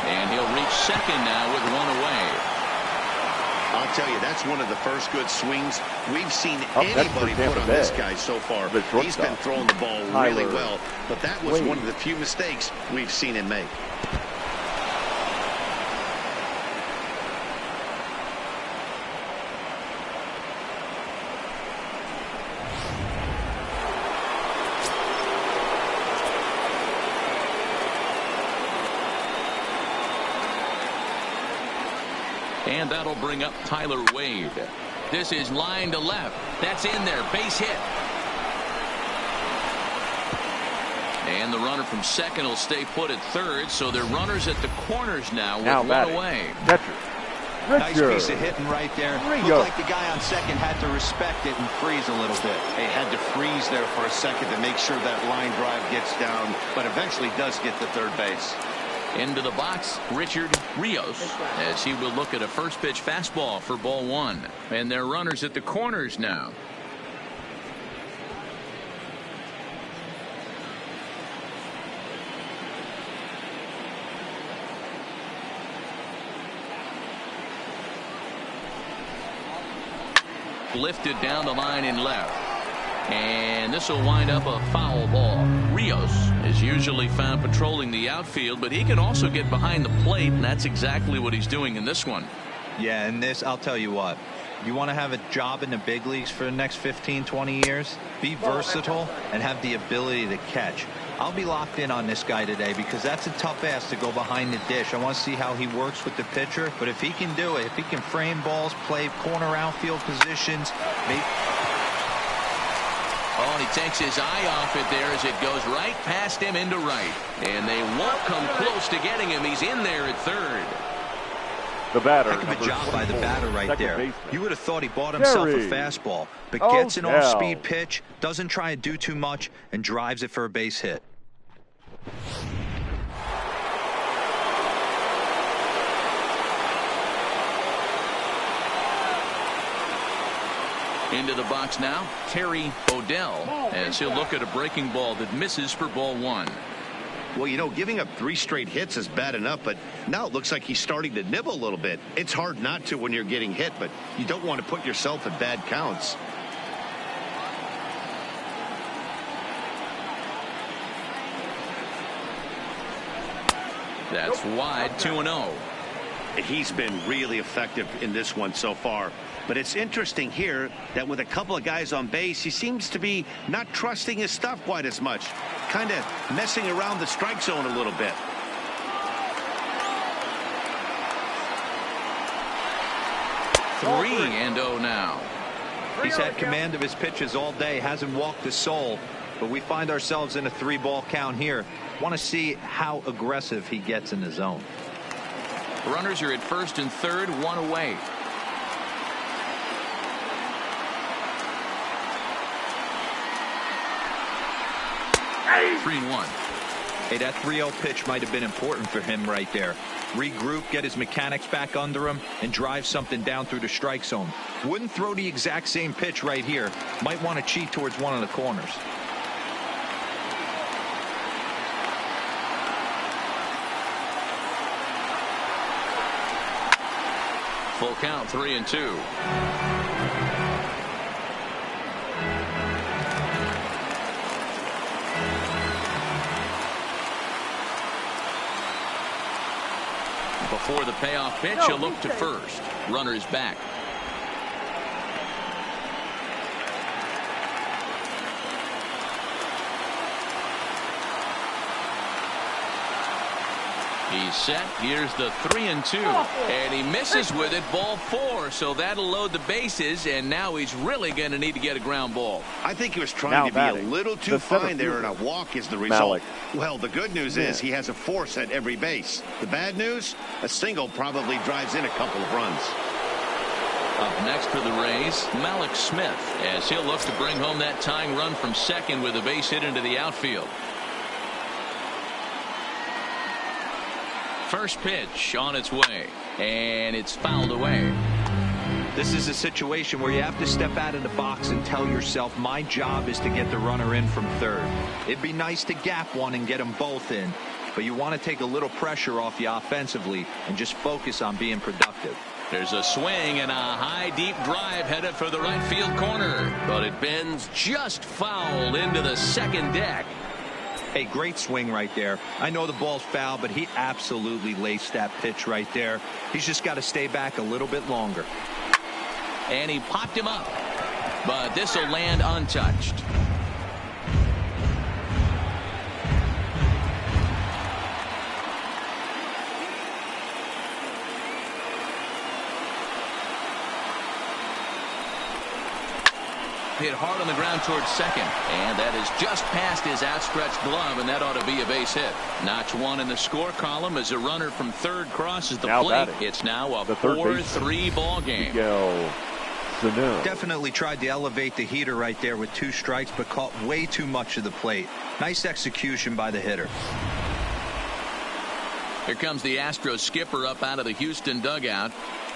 And he'll reach second now with 1 away. I'll tell you, that's one of the first good swings we've seen anybody put on this guy so far. He's been throwing the ball really well, but that was one of the few mistakes we've seen him make. And that'll bring up Tyler Wade. This is line to left. That's in there. Base hit. And the runner from second will stay put at third, so they're runners at the corners now with one away. Catcher. Nice piece of hitting right there. Looked like the guy on second had to respect it and freeze a little bit. He had to freeze there for a second to make sure that line drive gets down, but eventually does get to third base. Into the box, Richard Rios, as he will look at a first pitch fastball for ball one. And they're runners at the corners now. Lifted down the line in left. And this will wind up a foul ball. Rios is usually found patrolling the outfield, but he can also get behind the plate, and that's exactly what he's doing in this one. Yeah, and this, I'll tell you what. You want to have a job in the big leagues for the next 15, 20 years? Be versatile and have the ability to catch. I'll be locked in on this guy today because that's a tough ass to go behind the dish. I want to see how he works with the pitcher, but if he can do it, if he can frame balls, play corner outfield positions, maybe. Oh, and he takes his eye off it there as it goes right past him into right. And they won't come close to getting him. He's in there at third. The batter. Heck of a job by the batter right there. Baseman. You would have thought he bought himself a fastball, but gets an off-speed pitch, doesn't try to do too much, and drives it for a base hit. Into the box now, Terry O'Dell, as he'll look at a breaking ball that misses for ball one. Well, you know, giving up 3 straight hits is bad enough, but now it looks like he's starting to nibble a little bit. It's hard not to when you're getting hit, but you don't want to put yourself at bad counts. That's wide, 2-0. He's been really effective in this one so far. But it's interesting here that with a couple of guys on base, he seems to be not trusting his stuff quite as much. Kind of messing around the strike zone a little bit. Three and 0 now. He's had command of his pitches all day, hasn't walked a soul, but we find ourselves in a 3-ball count here. Want to see how aggressive he gets in the zone. Runners are at first and third, one away. Hey. 3-1. Hey, that 3-0 pitch might have been important for him right there. Regroup, get his mechanics back under him, and drive something down through the strike zone. Wouldn't throw the exact same pitch right here. Might want to cheat towards one of the corners. Full count, 3-2. Before the payoff pitch, he'll look to first. Runner's back. He's set. Here's the 3-2. And he misses with it. Ball 4. So that'll load the bases. And now he's really going to need to get a ground ball. I think he was trying to be a little too fine there, and a walk is the result. Well, the good news is he has a force at every base. The bad news, a single probably drives in a couple of runs. Up next for the Rays, Malik Smith, as he'll look to bring home that tying run from second with a base hit into the outfield. First pitch on its way, and it's fouled away. This is a situation where you have to step out of the box and tell yourself, my job is to get the runner in from third. It'd be nice to gap one and get them both in, but you want to take a little pressure off you offensively and just focus on being productive. There's a swing and a high deep drive headed for the right field corner, but it bends just foul into the second deck. Hey, great swing right there. I know the ball's foul, but he absolutely laced that pitch right there. He's just got to stay back a little bit longer. And he popped him up, but this will land untouched. hit hard on the ground towards second. And that is just past his outstretched glove, and that ought to be a base hit. Notch one in the score column as a runner from third crosses the plate. It's now a 4-3 ball game. Miguel Sano. Definitely tried to elevate the heater right there with 2 strikes, but caught way too much of the plate. Nice execution by the hitter. Here comes the Astros skipper up out of the Houston dugout.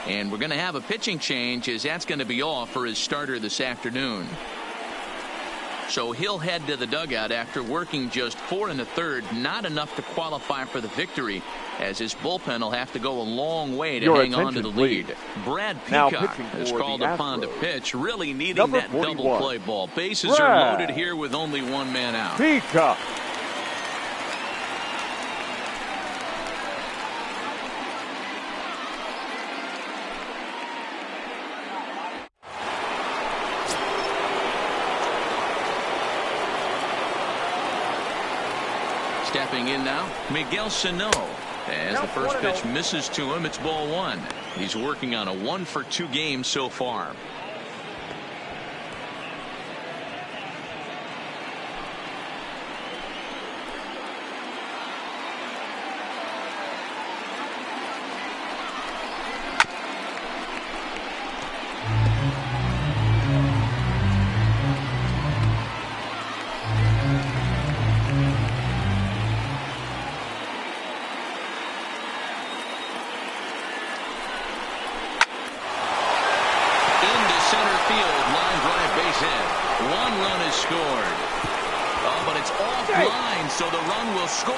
And we're going to have a pitching change, as that's going to be all for his starter this afternoon. So he'll head to the dugout after working just 4 1/3, not enough to qualify for the victory, as his bullpen will have to go a long way to hang on to the lead. Brad Peacock is called upon to pitch, really needing that double play ball. Bases are loaded here with only 1 man out. Peacock. Stepping in now, Miguel Sano. As the first pitch misses to him, it's ball 1. He's working on a 1-for-2 game so far. So the run will score.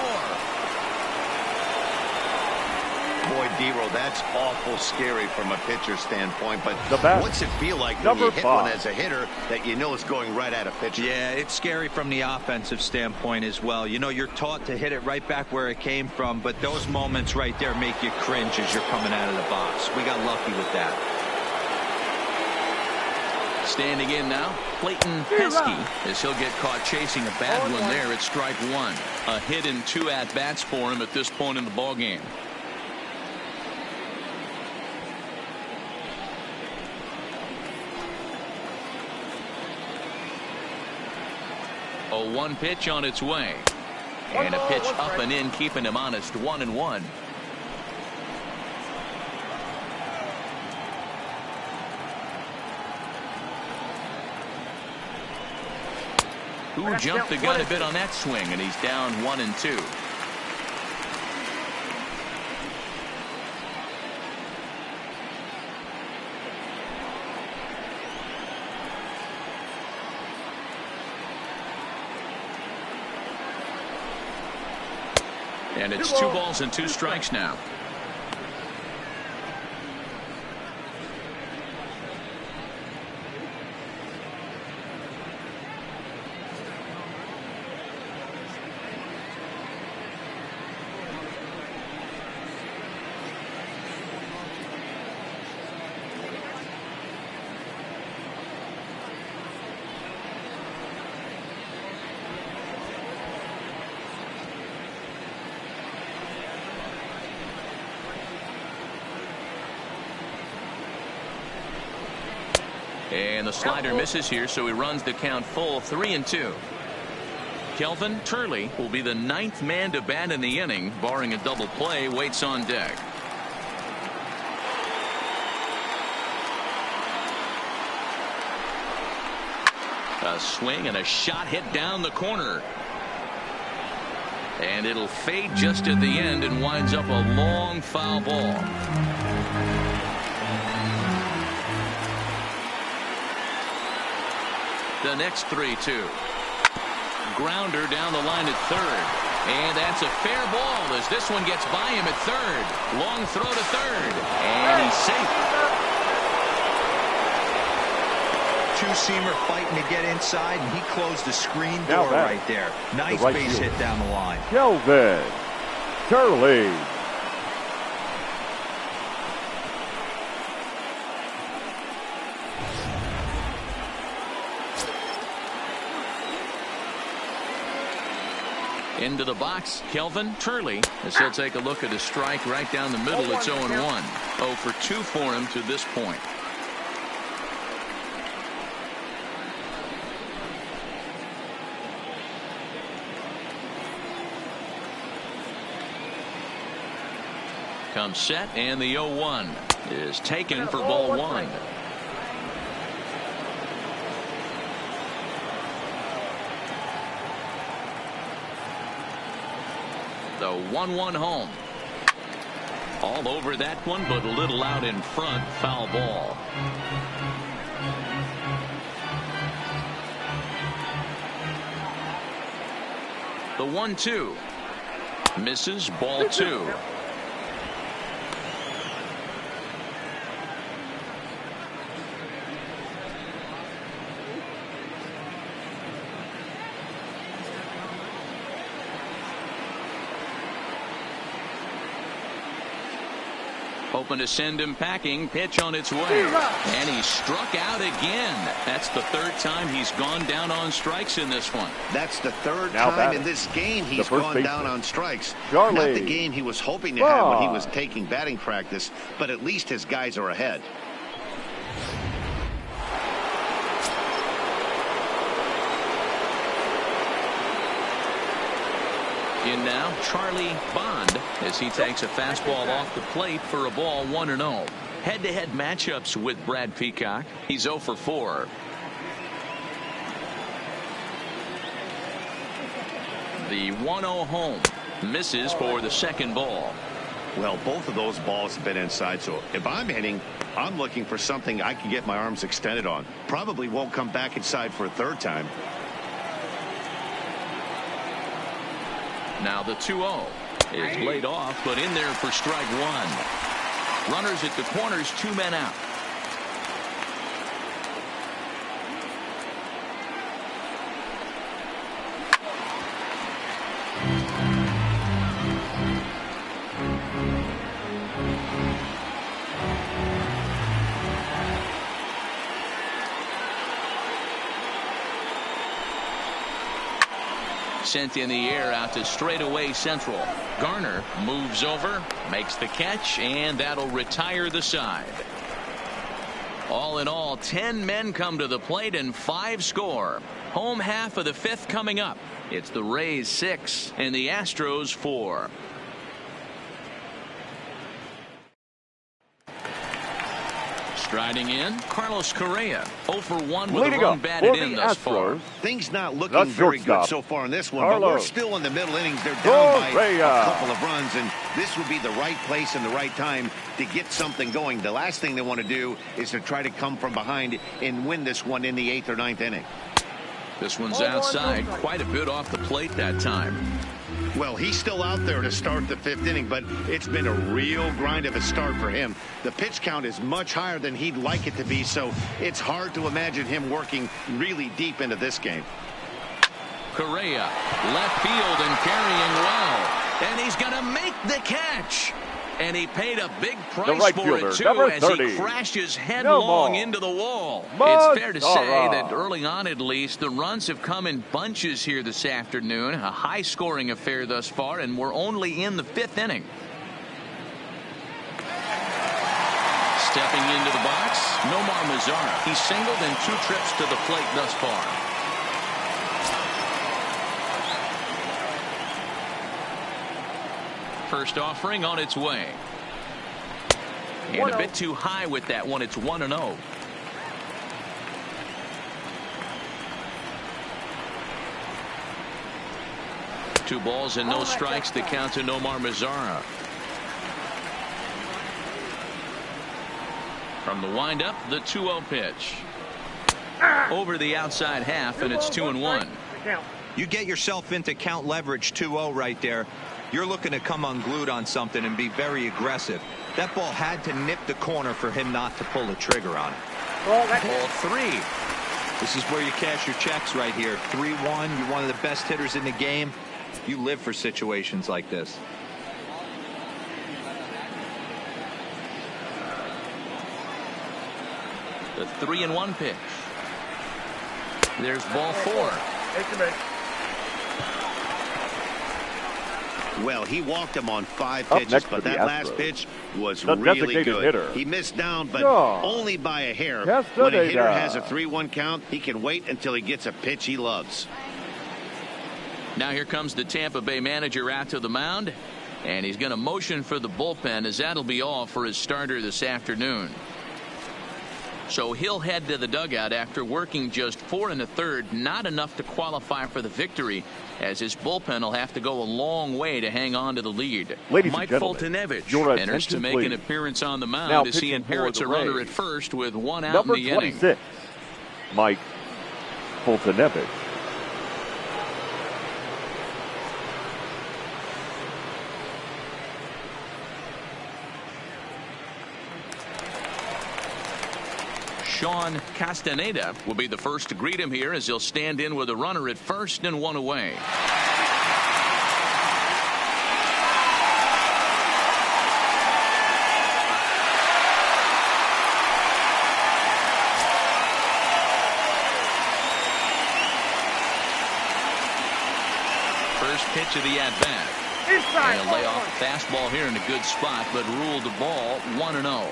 Boy, D-Roll, that's awful scary from a pitcher standpoint. But what's it feel like when you hit one as a hitter that you know is going right at a pitcher? Yeah, it's scary from the offensive standpoint as well. You know, you're taught to hit it right back where it came from, but those moments right there make you cringe as you're coming out of the box. We got lucky with that. Standing in now, Clayton Heskey, as he'll get caught chasing a bad one there at strike 1. A hit and 2 at-bats for him at this point in the ballgame. A 1 pitch on its way. And a pitch up and in, keeping him honest, 1-1. Who jumped the gun a bit on that swing, and he's down 1-2. And it's 2 balls and 2 strikes now. And the slider misses here, so he runs the count full, 3-2. Kelvin Turley will be the 9th man to bat in the inning, barring a double play, waits on deck. A swing and a shot hit down the corner. And it'll fade just at the end and winds up a long foul ball. The next 3-2. Grounder down the line at third. And that's a fair ball as this one gets by him at third. Long throw to third. And he's safe. 2-seamer fighting to get inside, and he closed the screen door right there. Nice base hit down the line. Kelvin Turley. Into the box, Kelvin Turley, as he'll take a look at a strike right down the middle. It's 0-1. 0 for 2 for him to this point. comes set, and the 0-1 is taken for ball one. The 1-1 home. All over that one, but a little out in front. Foul ball. The 1-2 misses, ball two. Hoping to send him packing. Pitch on its way. And he struck out again. That's the third time he's gone down on strikes in this one. That's the third time in this game he's gone down on strikes. Charlie. Not the game he was hoping to have when he was taking batting practice, but at least his guys are ahead. In now, Charlie Bond, as he takes a fastball off the plate for a ball 1-0. Head-to-head matchups with Brad Peacock. He's 0 for 4. The 1-0 home misses for the second ball. Well, both of those balls have been inside, so if I'm hitting, I'm looking for something I can get my arms extended on. Probably won't come back inside for a third time. Now the 2-0 is laid off, but in there for strike one. Runners at the corners, 2 men out. Sent in the air out to straightaway central. Garner moves over, makes the catch, and that'll retire the side. All in all, 10 men come to the plate and 5 score. Home half of the 5th coming up. It's the Rays 6 and the Astros 4. Striding in, Carlos Correa, 0 for 1 with a run batted in thus far. Things not looking very good so far in this one, but we're still in the middle innings. They're down by a couple of runs, and this would be the right place and the right time to get something going. The last thing they want to do is to try to come from behind and win this one in the 8th or 9th inning. This one's outside, quite a bit off the plate that time. Well, he's still out there to start the 5th inning, but it's been a real grind of a start for him. The pitch count is much higher than he'd like it to be, so it's hard to imagine him working really deep into this game. Correa, left field and carrying well, and he's going to make the catch. And he paid a big price for it, too, as he crashes headlong into the wall. It's fair to say that early on, at least, the runs have come in bunches here this afternoon. A high-scoring affair thus far, and we're only in the 5th inning. Stepping into the box, Nomar Mazara. He's singled in 2 trips to the plate thus far. First offering on its way. And a bit too high with that one. It's 1-0. Two balls and no strikes to count to Nomar Mazara. From the windup, the 2-0 pitch. Over the outside half, and it's 2-1. You get yourself into count leverage 2-0 right there. You're looking to come unglued on something and be very aggressive. That ball had to nip the corner for him not to pull the trigger on it. Ball 3. This is where you cash your checks right here. 3-1. You're one of the best hitters in the game. You live for situations like this. The 3-1 pitch. There's ball 4. Well, he walked him on 5 pitches, but that last pitch was really good. Hitter. He missed down, but only by a hair. When a hitter has a 3-1 count, he can wait until he gets a pitch he loves. Now here comes the Tampa Bay manager out to the mound. And he's going to motion for the bullpen, as that'll be all for his starter this afternoon. So he'll head to the dugout after working just 4 1/3, not enough to qualify for the victory, as his bullpen will have to go a long way to hang on to the lead. Mike Foltynewicz enters to make an appearance on the mound as he inherits a runner at first with 1 out in the inning. Number 26, Mike Foltynewicz. Sean Castaneda will be the first to greet him here, as he'll stand in with a runner at first and 1 away. First pitch of the at-bat. And a layoff fastball here in a good spot, but ruled the ball 1-0.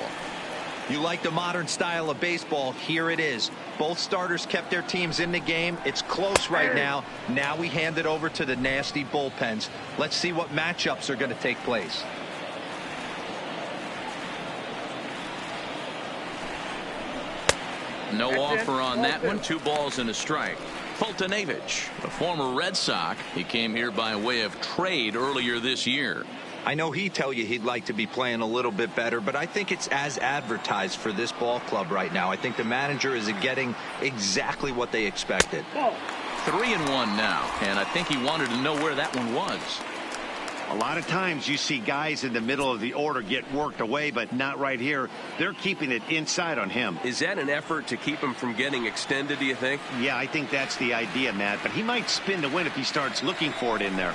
You like the modern style of baseball. Here it is. Both starters kept their teams in the game. It's close right now. Now we hand it over to the nasty bullpens. Let's see what matchups are going to take place. No offer on that one. 2 balls and a strike. Foltynewicz, a former Red Sox. He came here by way of trade earlier this year. I know he'd tell you he'd like to be playing a little bit better, but I think it's as advertised for this ball club right now. I think the manager is getting exactly what they expected. 3-1 now, and I think he wanted to know where that one was. A lot of times you see guys in the middle of the order get worked away, but not right here. They're keeping it inside on him. Is that an effort to keep him from getting extended, do you think? Yeah, I think that's the idea, Matt, but he might spin to win if he starts looking for it in there.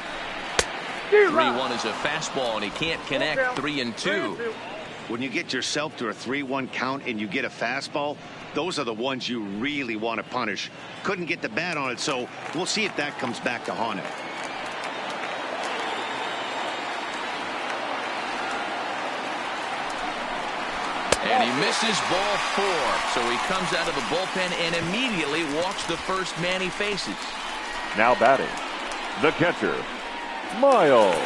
3-1 is a fastball, and he can't connect. 3-2. When you get yourself to a 3-1 count and you get a fastball, those are the ones you really want to punish. Couldn't get the bat on it, so we'll see if that comes back to haunt him. And he misses ball 4, so he comes out of the bullpen and immediately walks the first man he faces. Now batting, the catcher, Miles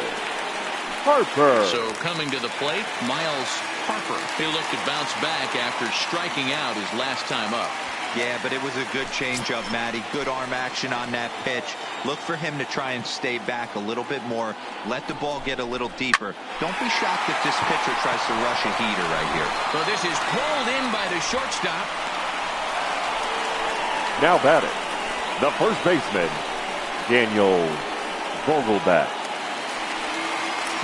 Harper. So coming to the plate, Miles Harper. He looked to bounce back after striking out his last time up. Yeah, but it was a good changeup, Matty. Good arm action on that pitch. Look for him to try and stay back a little bit more. Let the ball get a little deeper. Don't be shocked if this pitcher tries to rush a heater right here. So this is pulled in by the shortstop. Now batting, the first baseman, Daniel Vogelbach.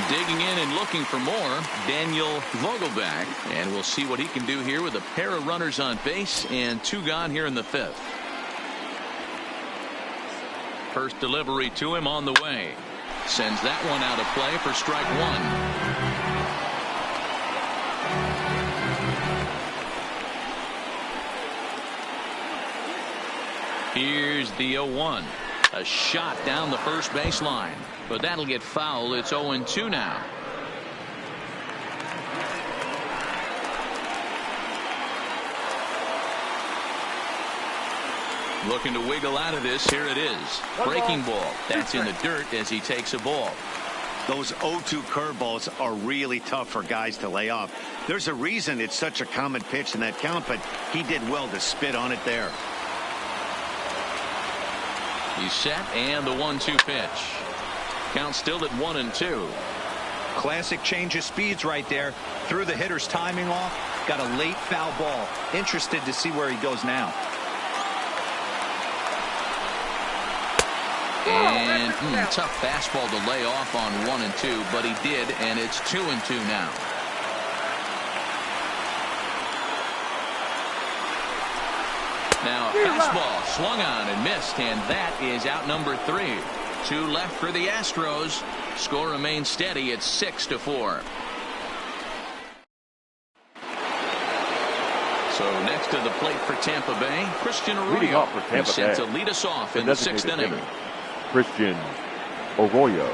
Digging in and looking for more, Daniel Vogelbach. And we'll see what he can do here with a pair of runners on base and 2 gone here in the 5th. First delivery to him on the way. Sends that one out of play for strike 1. Here's the 0-1. A shot down the first baseline, but that'll get foul. It's 0-2 now. Looking to wiggle out of this. Here it is. Breaking ball. That's in the dirt as he takes a ball. Those 0-2 curveballs are really tough for guys to lay off. There's a reason it's such a common pitch in that count, but he did well to spit on it there. He's set, and the 1-2 pitch. Count still at 1-2. Classic change of speeds right there. Threw the hitter's timing off. Got a late foul ball. Interested to see where he goes now. And tough fastball to lay off on 1-2, but he did, and it's 2-2 now. Now, fastball swung on and missed, and that is out number 3. 2 left for the Astros. Score remains steady at 6-4. So next to the plate for Tampa Bay, Christian Arroyo is set to lead us off in the 6th inning. Christian Arroyo.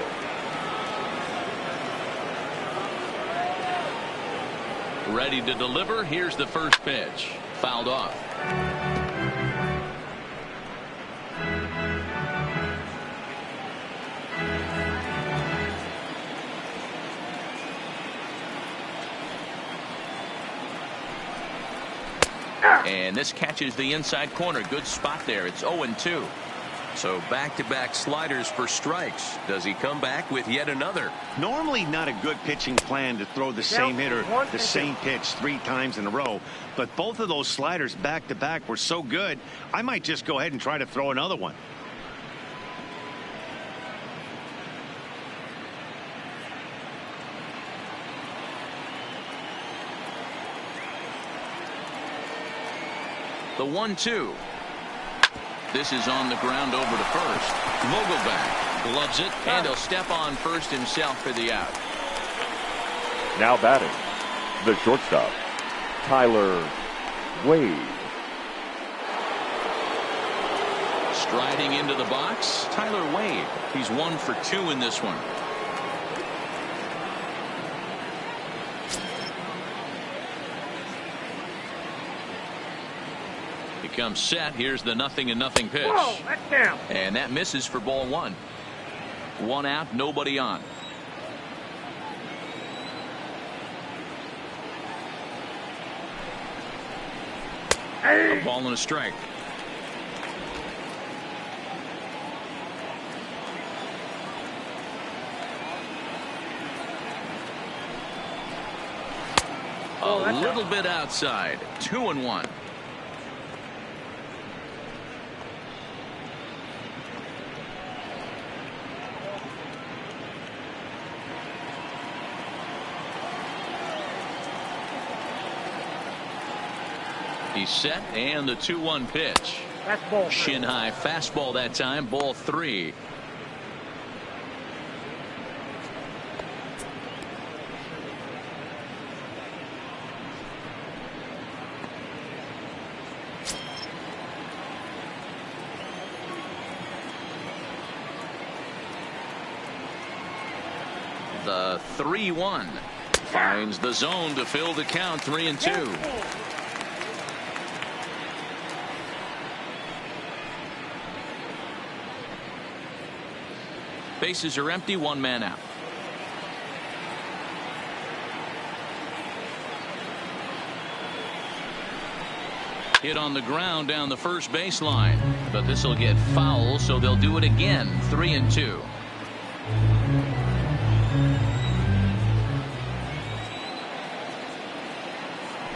Ready to deliver. Here's the first pitch. Fouled off. And this catches the inside corner. Good spot there. It's 0-2. So back-to-back sliders for strikes. Does he come back with yet another? Normally not a good pitching plan to throw the same hitter the same pitch 3 times in a row. But both of those sliders back-to-back were so good, I might just go ahead and try to throw another one. The 1-2. This is on the ground over to first. Vogelbach gloves it, and he'll step on first himself for the out. Now batting, the shortstop, Tyler Wade. Striding into the box, Tyler Wade. He's 1 for 2 in this one. Comes set. Here's the 0-0 pitch. Whoa, that's down. And that misses for ball 1. 1 out, nobody on. Hey. A ball and a strike. A little bit outside. 2-1. He's set, and the 2-1 pitch. That's ball. Shin high fastball that time, ball 3. The 3-1 finds the zone to fill the count. 3-2. Bases are empty, 1 man out. Hit on the ground down the first baseline, but this will get foul, so they'll do it again. 3-2.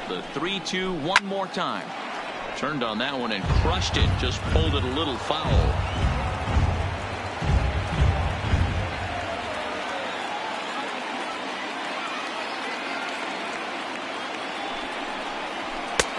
The 3-2 one more time. Turned on that one and crushed it. Just pulled it a little foul.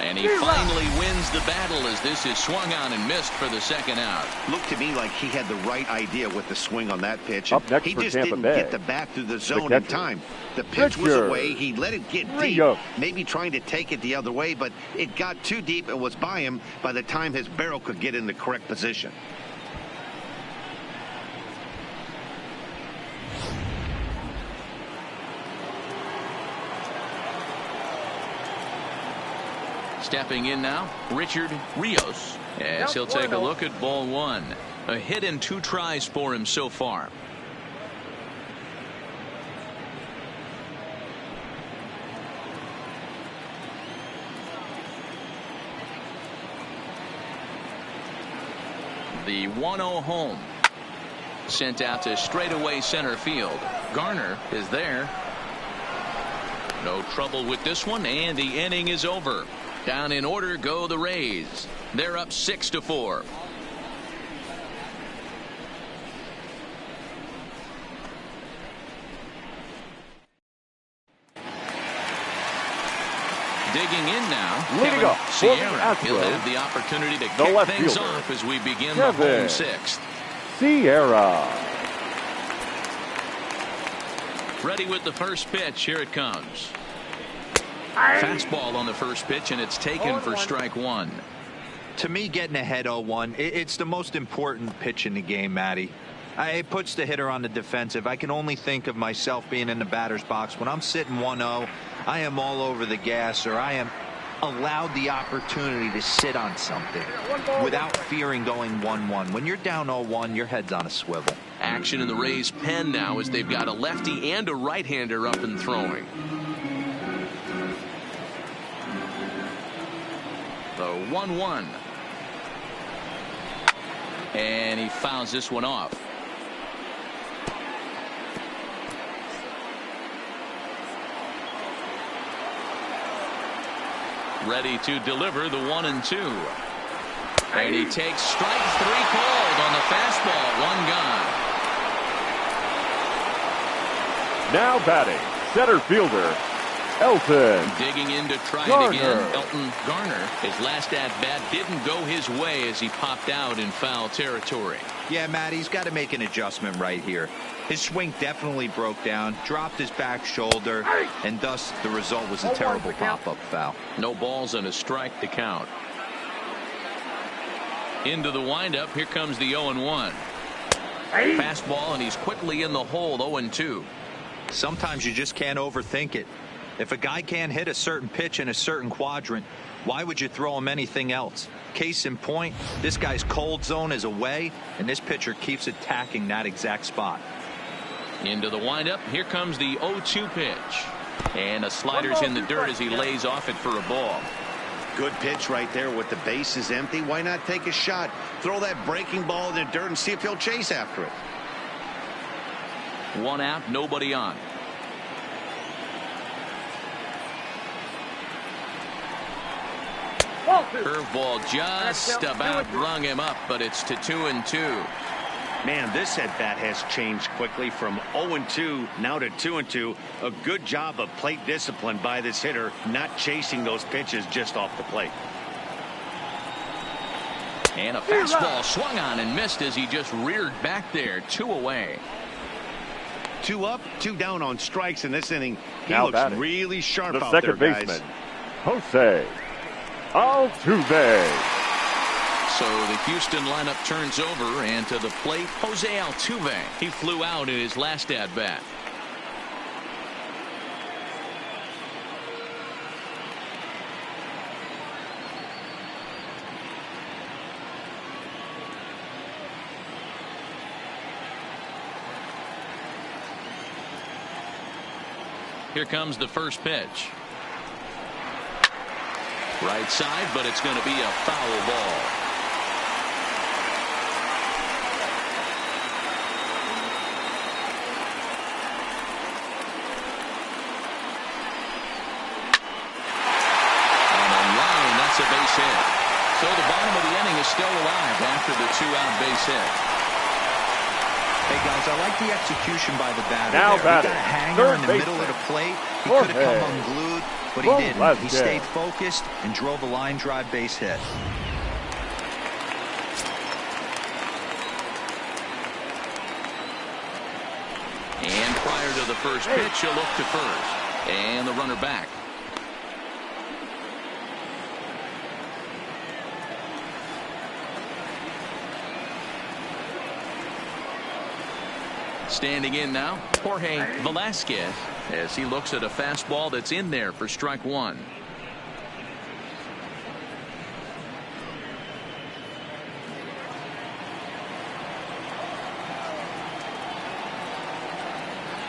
And he finally wins the battle as this is swung on and missed for the second out. Looked to me like he had the right idea with the swing on that pitch. Up next he for just Tampa didn't Bay, get the bat through the zone in time. The pitch was Richard away. He let it get deep, Rios. maybe trying to take it the other way, but it got too deep and was by him by the time his barrel could get in the correct position. Stepping in now, Richard Rios, as he'll take a look at ball 1. A hit and 2 tries for him so far. The 1-0 home. Sent out to straightaway center field. Garner is there. No trouble with this one, and the inning is over. Down in order go the Rays. They're up 6-4. Digging in now, leading up for the Sierra. He'll have the opportunity to kick things off as we begin the home 6th. Sierra. Ready with the first pitch. Here it comes. Fastball on the first pitch, and it's taken for strike 1. To me, getting ahead 0-1, it's the most important pitch in the game, Matty. It puts the hitter on the defensive. I can only think of myself being in the batter's box. When I'm sitting 1-0, I am all over the gas, or I am allowed the opportunity to sit on something without fearing going 1-1. When you're down 0-1, your head's on a swivel. Action in the Rays' pen now as they've got a lefty and a right-hander up and throwing. The 1-1. And he fouls this one off. Ready to deliver the 1-2. And he takes strike 3 called on the fastball. 1 gone. Now batting, center fielder, Elton. Digging in to try Garner. it again. Elton Garner. His last at-bat didn't go his way as he popped out in foul territory. Yeah, Matt, he's got to make an adjustment right here. His swing definitely broke down, dropped his back shoulder, and thus the result was a terrible pop-up foul. No balls and a strike to count. Into the windup. Here comes the 0-1. Fastball, and he's quickly in the hole. 0-2. Sometimes you just can't overthink it. If a guy can't hit a certain pitch in a certain quadrant, why would you throw him anything else? Case in point, this guy's cold zone is away, and this pitcher keeps attacking that exact spot. Into the windup. Here comes the 0-2 pitch. And a slider's in the dirt as he lays off it for a ball. Good pitch right there with the bases empty. Why not take a shot? Throw that breaking ball in the dirt and see if he'll chase after it. 1 out, nobody on. Curveball just about rung him up, but it's to 2-2. Man, this at-bat has changed quickly from 0-2 now to 2-2. A good job of plate discipline by this hitter, not chasing those pitches just off the plate. And a fastball swung on and missed as he just reared back there. 2 away. 2 up, 2 down on strikes in this inning. He Now looks batting, really sharp the out there, second guys. baseman, Jose Altuve. So the Houston lineup turns over, and to the plate, Jose Altuve. He flew out in his last at-bat. Here comes the first pitch. Right side, but it's going to be a foul ball. On a line, that's a base hit. So the bottom of the inning is still alive after the 2-out base hit. Hey, guys, I like the execution by the batter. Now He batting, got a hanger third in the baseman, middle of the plate. He Jorge could have come unglued, but he didn't. He Velasquez. stayed focused and drove a line drive base hit. And prior to the first pitch, he'll look to first. And the runner back. Standing in now, Jorge Velasquez, as he looks at a fastball that's in there for strike 1.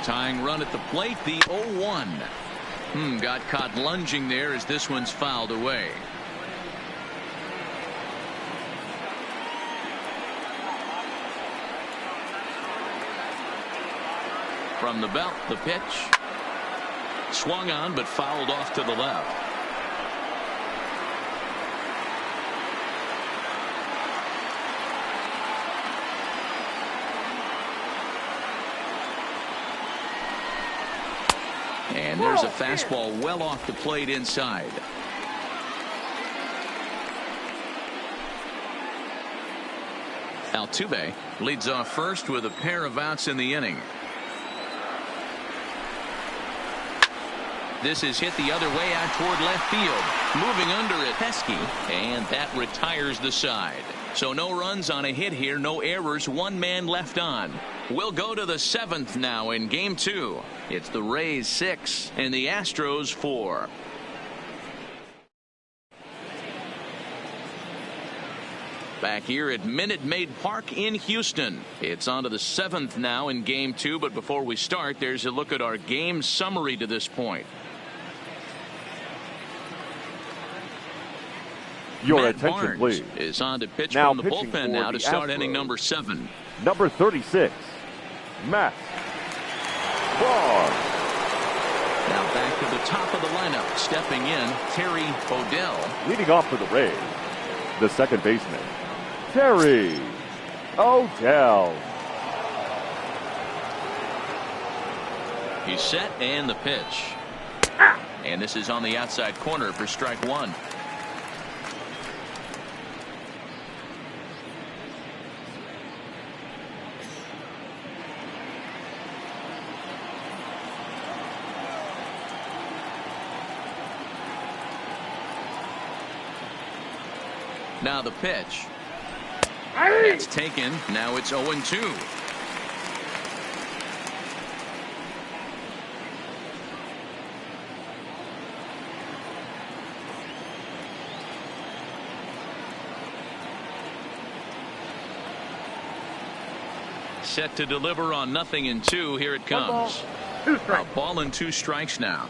Tying run at the plate, the 0-1. Got caught lunging there as this one's fouled away. From the belt, the pitch. Swung on, but fouled off to the left. And there's a fastball well off the plate inside. Altuve leads off first with a pair of outs in the inning. This is hit the other way out toward left field. Moving under it, Pesky, and that retires the side. So no runs on a hit here, no errors, 1 man left on. We'll go to the 7th now in Game 2. It's the Rays 6 and the Astros 4. Back here at Minute Maid Park in Houston. It's on to the 7th now in Game 2, but before we start, there's a look at our game summary to this point. Your Matt attention, Barnes please. is on to pitch Now from the pitching bullpen for now the to start Astros. inning number 7. Number 36, Matt Barnes. Now back to the top of the lineup, stepping in, Terry O'Dell. Leading off for the Rays, the second baseman, Terry O'Dell. He's set and the pitch. And this is on the outside corner for strike 1. Now the pitch. It's taken. Now it's 0-2. Set to deliver on 0-2. Here it comes. A ball and 2 strikes now.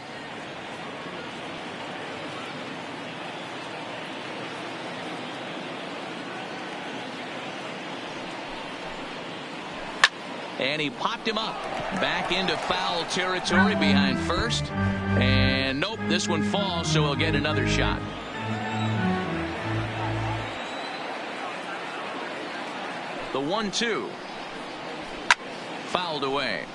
And he popped him up back into foul territory behind first. And nope, this one falls, so he'll get another shot. The 1-2. Fouled away.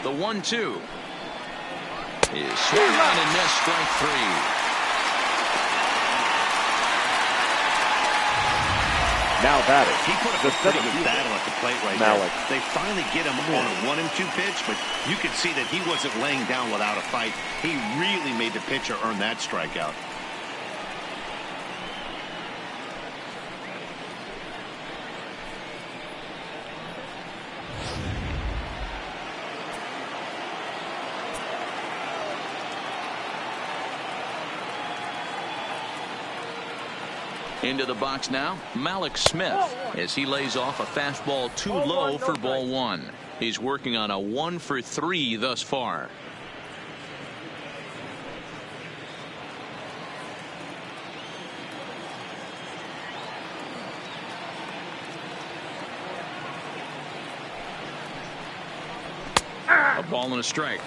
The 1-2 is swung on and missed, strike 3. Now batting. He put up a pretty good battle at the plate right Malik. there. They finally get him on a 1-2 pitch, but you could see that he wasn't laying down without a fight. He really made the pitcher earn that strikeout. Into the box now, Malik Smith, as he lays off a fastball too low for ball 1. He's working on a 1 for 3 thus far. A ball and a strike.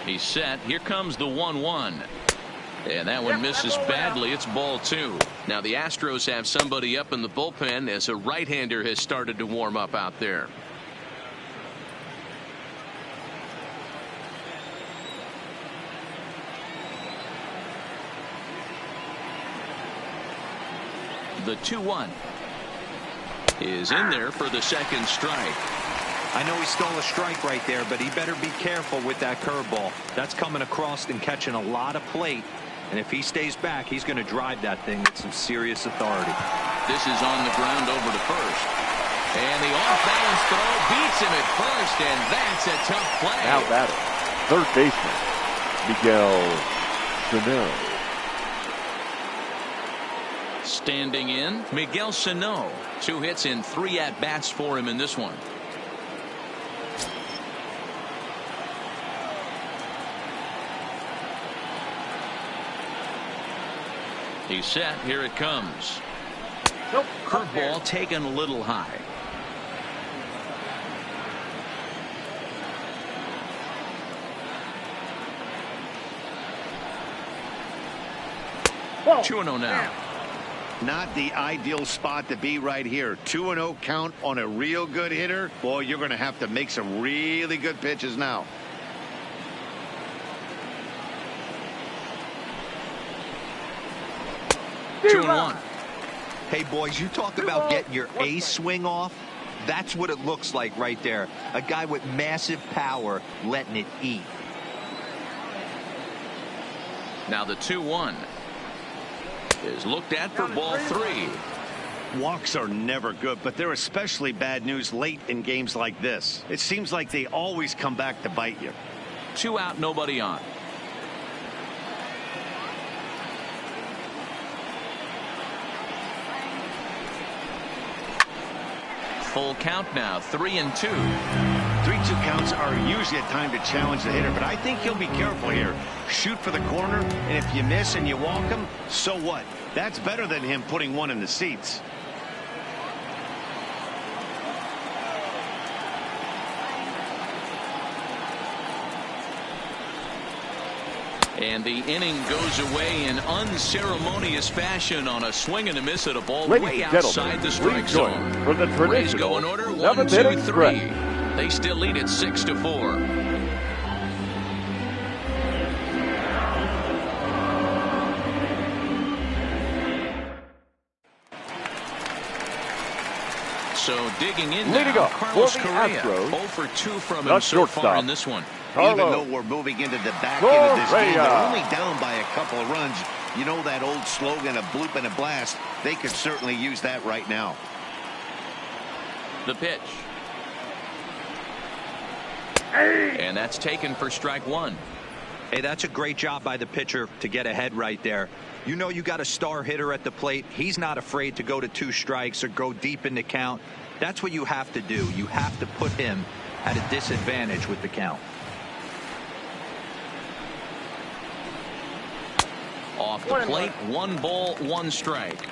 He's set. Here comes the 1-1. And that one misses badly. It's ball 2. Now the Astros have somebody up in the bullpen as a right-hander has started to warm up out there. The 2-1 is in there for the second strike. I know he stole a strike right there, but he better be careful with that curveball. That's coming across and catching a lot of plate. And if he stays back, he's going to drive that thing with some serious authority. This is on the ground over to first. And the off-balance throw beats him at first, and that's a tough play. Now batting, third baseman, Miguel Sano. Standing in, Miguel Sano. 2 hits and 3 at-bats for him in this one. He's set. Here it comes. Nope. Curveball taken a little high. Whoa. 2-0 now. Not the ideal spot to be right here. 2-0 count on a real good hitter. Boy, you're going to have to make some really good pitches now. Two and one. Hey, boys, you talk about getting your A swing off. That's what it looks like right there. A guy with massive power letting it eat. Now the 2-1 is looked at for ball 3. Walks are never good, but they're especially bad news late in games like this. It seems like they always come back to bite you. 2 out, nobody on. Full count now, 3-2. 3-2 counts are usually a time to challenge the hitter, but I think he'll be careful here. Shoot for the corner, and if you miss and you walk him, so what? That's better than him putting one in the seats. And the inning goes away in unceremonious fashion on a swing and a miss at a ball way outside the strike zone. For the Rays go in order, 1, 2, 3. They still lead it 6-4. So digging in now, Carlos Correa, 0 for 2 from him so far in this one. Even though we're moving into the back end of this game, they're only down by a couple of runs. You know that old slogan, a bloop and a blast. They could certainly use that right now. The pitch. And that's taken for strike 1. Hey, that's a great job by the pitcher to get ahead right there. You know you got a star hitter at the plate. He's not afraid to go to 2 strikes or go deep in the count. That's what you have to do. You have to put him at a disadvantage with the count. Off the plate, 1 ball, 1 strike.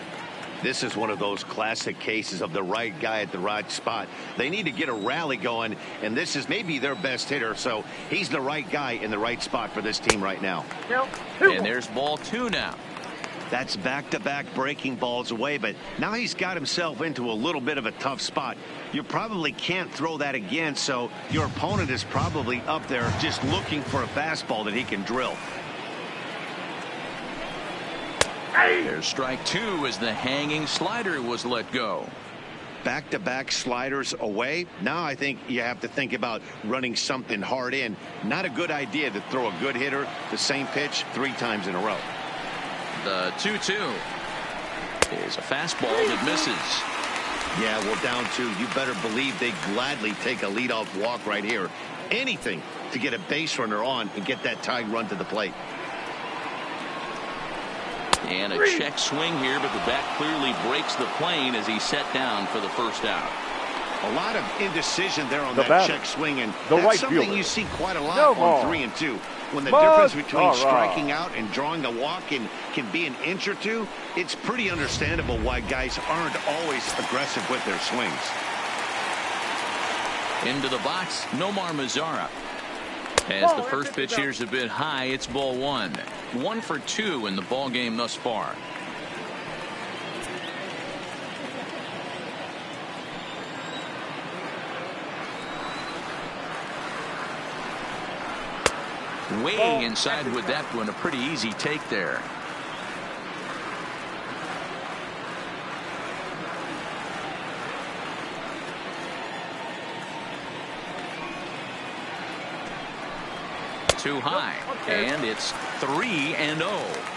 This is one of those classic cases of the right guy at the right spot. They need to get a rally going, and this is maybe their best hitter, so he's the right guy in the right spot for this team right now. And there's ball 2 now. That's back-to-back breaking balls away, but now he's got himself into a little bit of a tough spot. You probably can't throw that again, so your opponent is probably up there just looking for a fastball that he can drill. There's strike 2 as the hanging slider was let go. Back-to-back sliders away. Now I think you have to think about running something hard in. Not a good idea to throw a good hitter the same pitch 3 times in a row. The 2-2 is a fastball that misses. Yeah, well, down 2. You better believe they gladly take a leadoff walk right here. Anything to get a base runner on and get that tying run to the plate. And a check swing here, but the bat clearly breaks the plane as he's set down for the first out. A lot of indecision there on that check swing, and that's something you see quite a lot on 3 and 2. When the difference between striking out and drawing a walk can be an inch or 2, it's pretty understandable why guys aren't always aggressive with their swings. Into the box, Nomar Mazara. As the first pitch here is a bit high, it's ball 1. 1 for 2 in the ball game thus far. Way inside with that one, a pretty easy take there. Too high, and it's 3-0.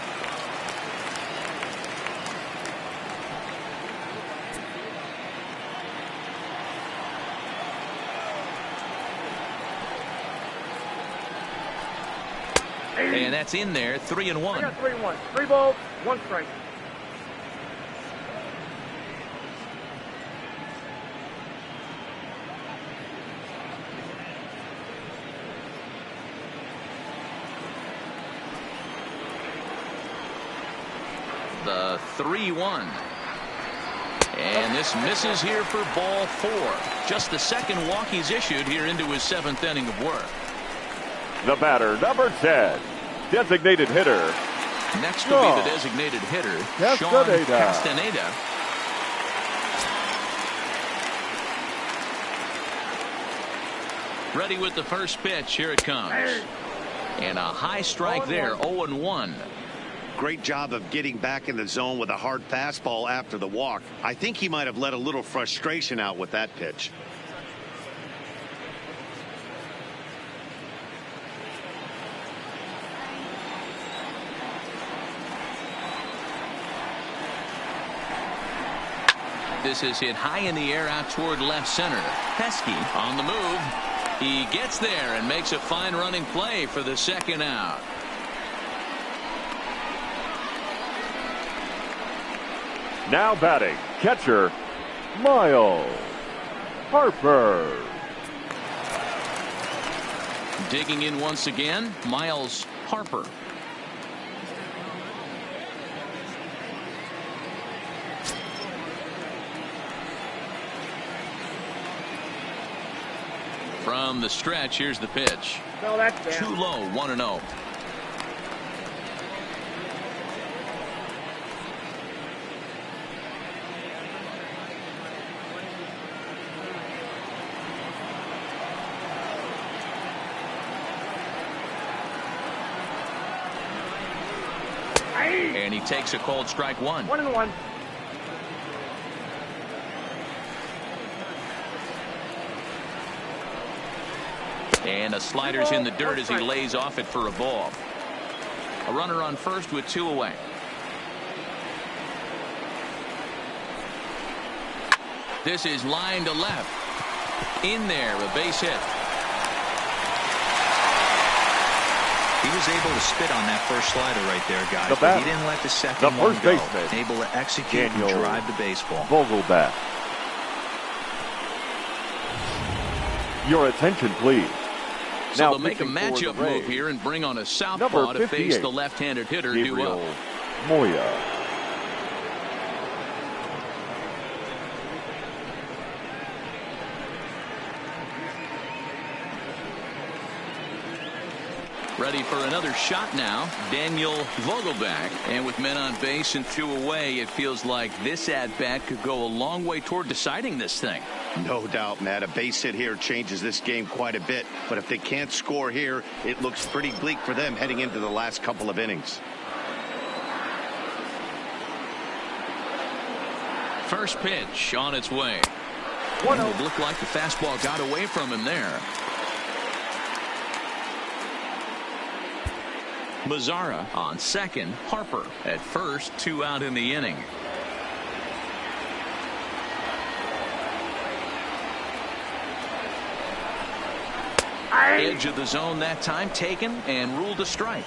And that's in there, 3-1. 3-1. 3 balls, 1 strike. The 3-1. And this misses here for ball 4. Just the second walk he's issued here into his 7th inning of work. The batter, number 10, designated hitter. Next will be the designated hitter, Sean Castaneda. Ready with the first pitch. Here it comes. And a high strike there, 0-1. Great job of getting back in the zone with a hard fastball after the walk. I think he might have let a little frustration out with that pitch. This is hit high in the air out toward left center. Pesky on the move. He gets there and makes a fine running play for the second out. Now batting, catcher, Miles Harper. Digging in once again, Miles Harper. From the stretch, here's the pitch. No, that's down. Too low, 1-0. And he takes a cold strike one. 1-1. And a slider's in the dirt as he lays off it for a ball. A runner on first with 2 away. This is line to left. In there, a base hit. He was able to spit on that first slider right there, guys. The but he didn't let the second one first go. baseman, Able to execute and drive the baseball. Vogelbach. Your attention, please. So Now they'll make a pitching for the matchup move Rays, here and bring on a southpaw number to face 58, the left-handed hitter due up. Gabriel Moya. Ready for another shot now, Daniel Vogelbach. And with men on base and 2 away, it feels like this at-bat could go a long way toward deciding this thing. No doubt, Matt. A base hit here changes this game quite a bit. But if they can't score here, it looks pretty bleak for them heading into the last couple of innings. First pitch on its way. 1-0. It looked like the fastball got away from him there. Mazzara on second. Harper at first. 2 out in the inning. Edge of the zone that time taken and ruled a strike.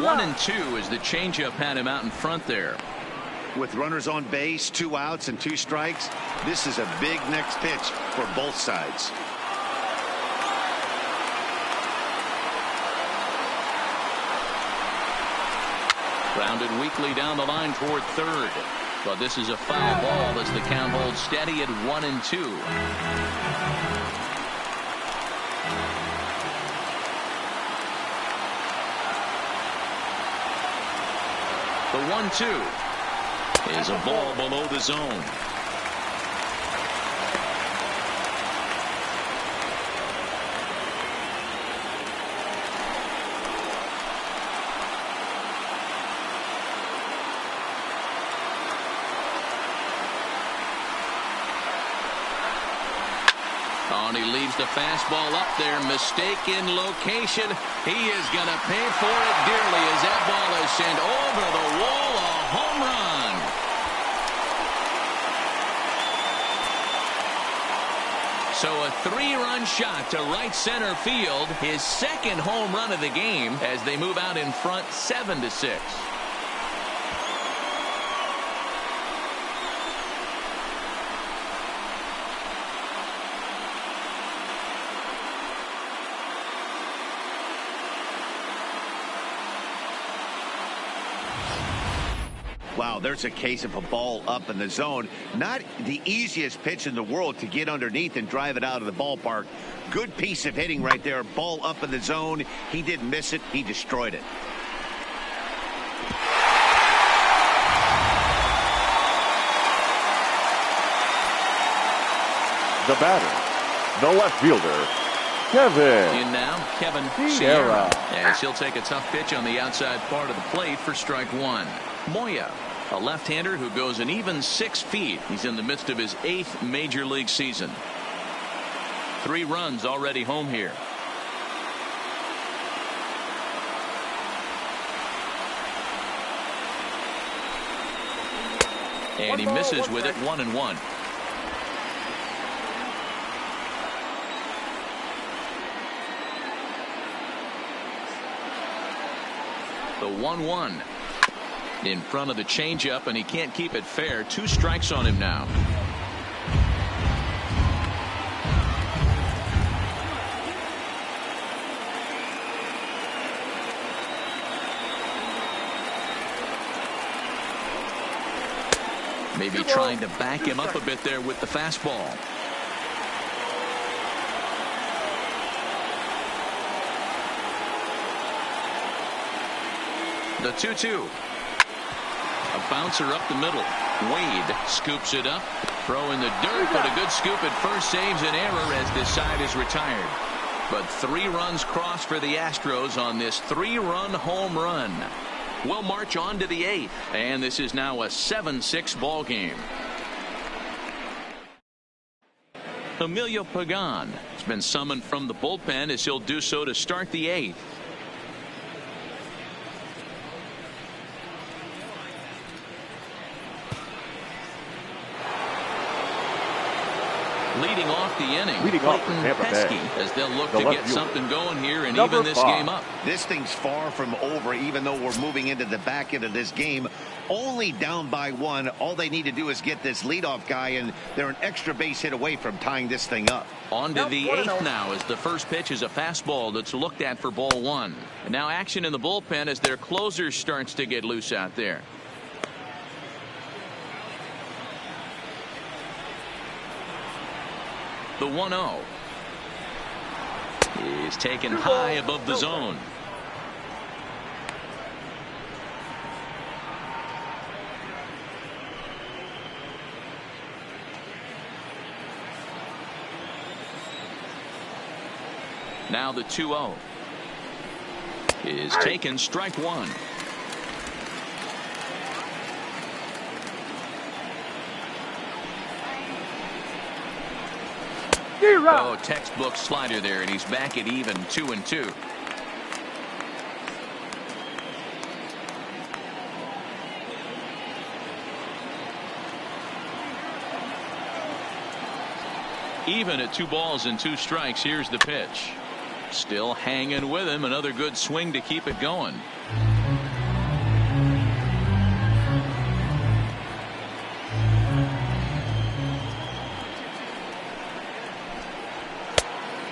One and 2 as the changeup had him out in front there. With runners on base, 2 outs and 2 strikes, this is a big next pitch for both sides. Grounded weakly down the line toward third. But this is a foul ball as the count holds steady at 1-2. The 1-2 is a ball below the zone. And he leaves the fastball up there. Mistaken location. He is going to pay for it dearly as that ball is sent over the wall. A home run. So a 3-run shot to right center field. His second home run of the game as they move out in front 7-6. Wow, there's a case of a ball up in the zone. Not the easiest pitch in the world to get underneath and drive it out of the ballpark. Good piece of hitting right there. Ball up in the zone. He didn't miss it. He destroyed it. The batter, the left fielder, Kevin. In now, Kevin Sierra. As he'll take a tough pitch on the outside part of the plate for strike one. Moya, a left-hander who goes an even 6 feet. He's in the midst of his 8th major league season. 3 runs already home here. And he misses with it, 1-1. The 1-1 in front of the changeup, and he can't keep it fair. 2 strikes on him now. Maybe trying to back him up a bit there with the fastball. The 2-2. A bouncer up the middle. Wade scoops it up. Throw in the dirt, but a good scoop at first saves an error as this side is retired. But 3 runs crossed for the Astros on this 3-run home run. We'll march on to the 8th, and this is now a 7-6 ball game. Emilio Pagan has been summoned from the bullpen as he'll do so to start the 8th. Leading off the inning, Clayton Pesky, as they'll look to get something going here and even this game up. This thing's far from over, even though we're moving into the back end of this game. Only down by 1. All they need to do is get this leadoff guy, and they're an extra base hit away from tying this thing up. On to the 8th now, as the first pitch is a fastball that's looked at for ball 1. And now action in the bullpen as their closer starts to get loose out there. The 1-0 is taken high above the zone. Now the 2-0 is taken, strike 1. Oh, textbook slider there, and he's back at even 2-2. Even at 2 balls and 2 strikes. Here's the pitch. Still hanging with him. Another good swing to keep it going.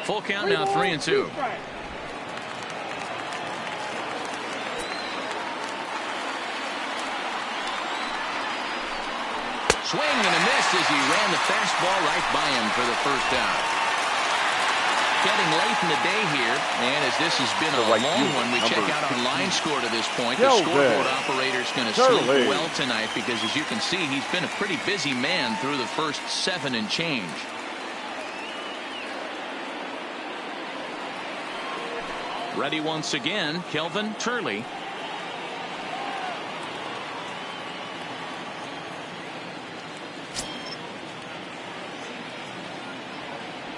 Full count now, 3-2. Swing and a miss as he ran the fastball right by him for the first out. Getting late in the day here, and as this has been a long one, we check out our line score to this point. The scoreboard operator is going to sleep well tonight because, as you can see, he's been a pretty busy man through the first 7 and change. Ready once again, Kelvin Turley.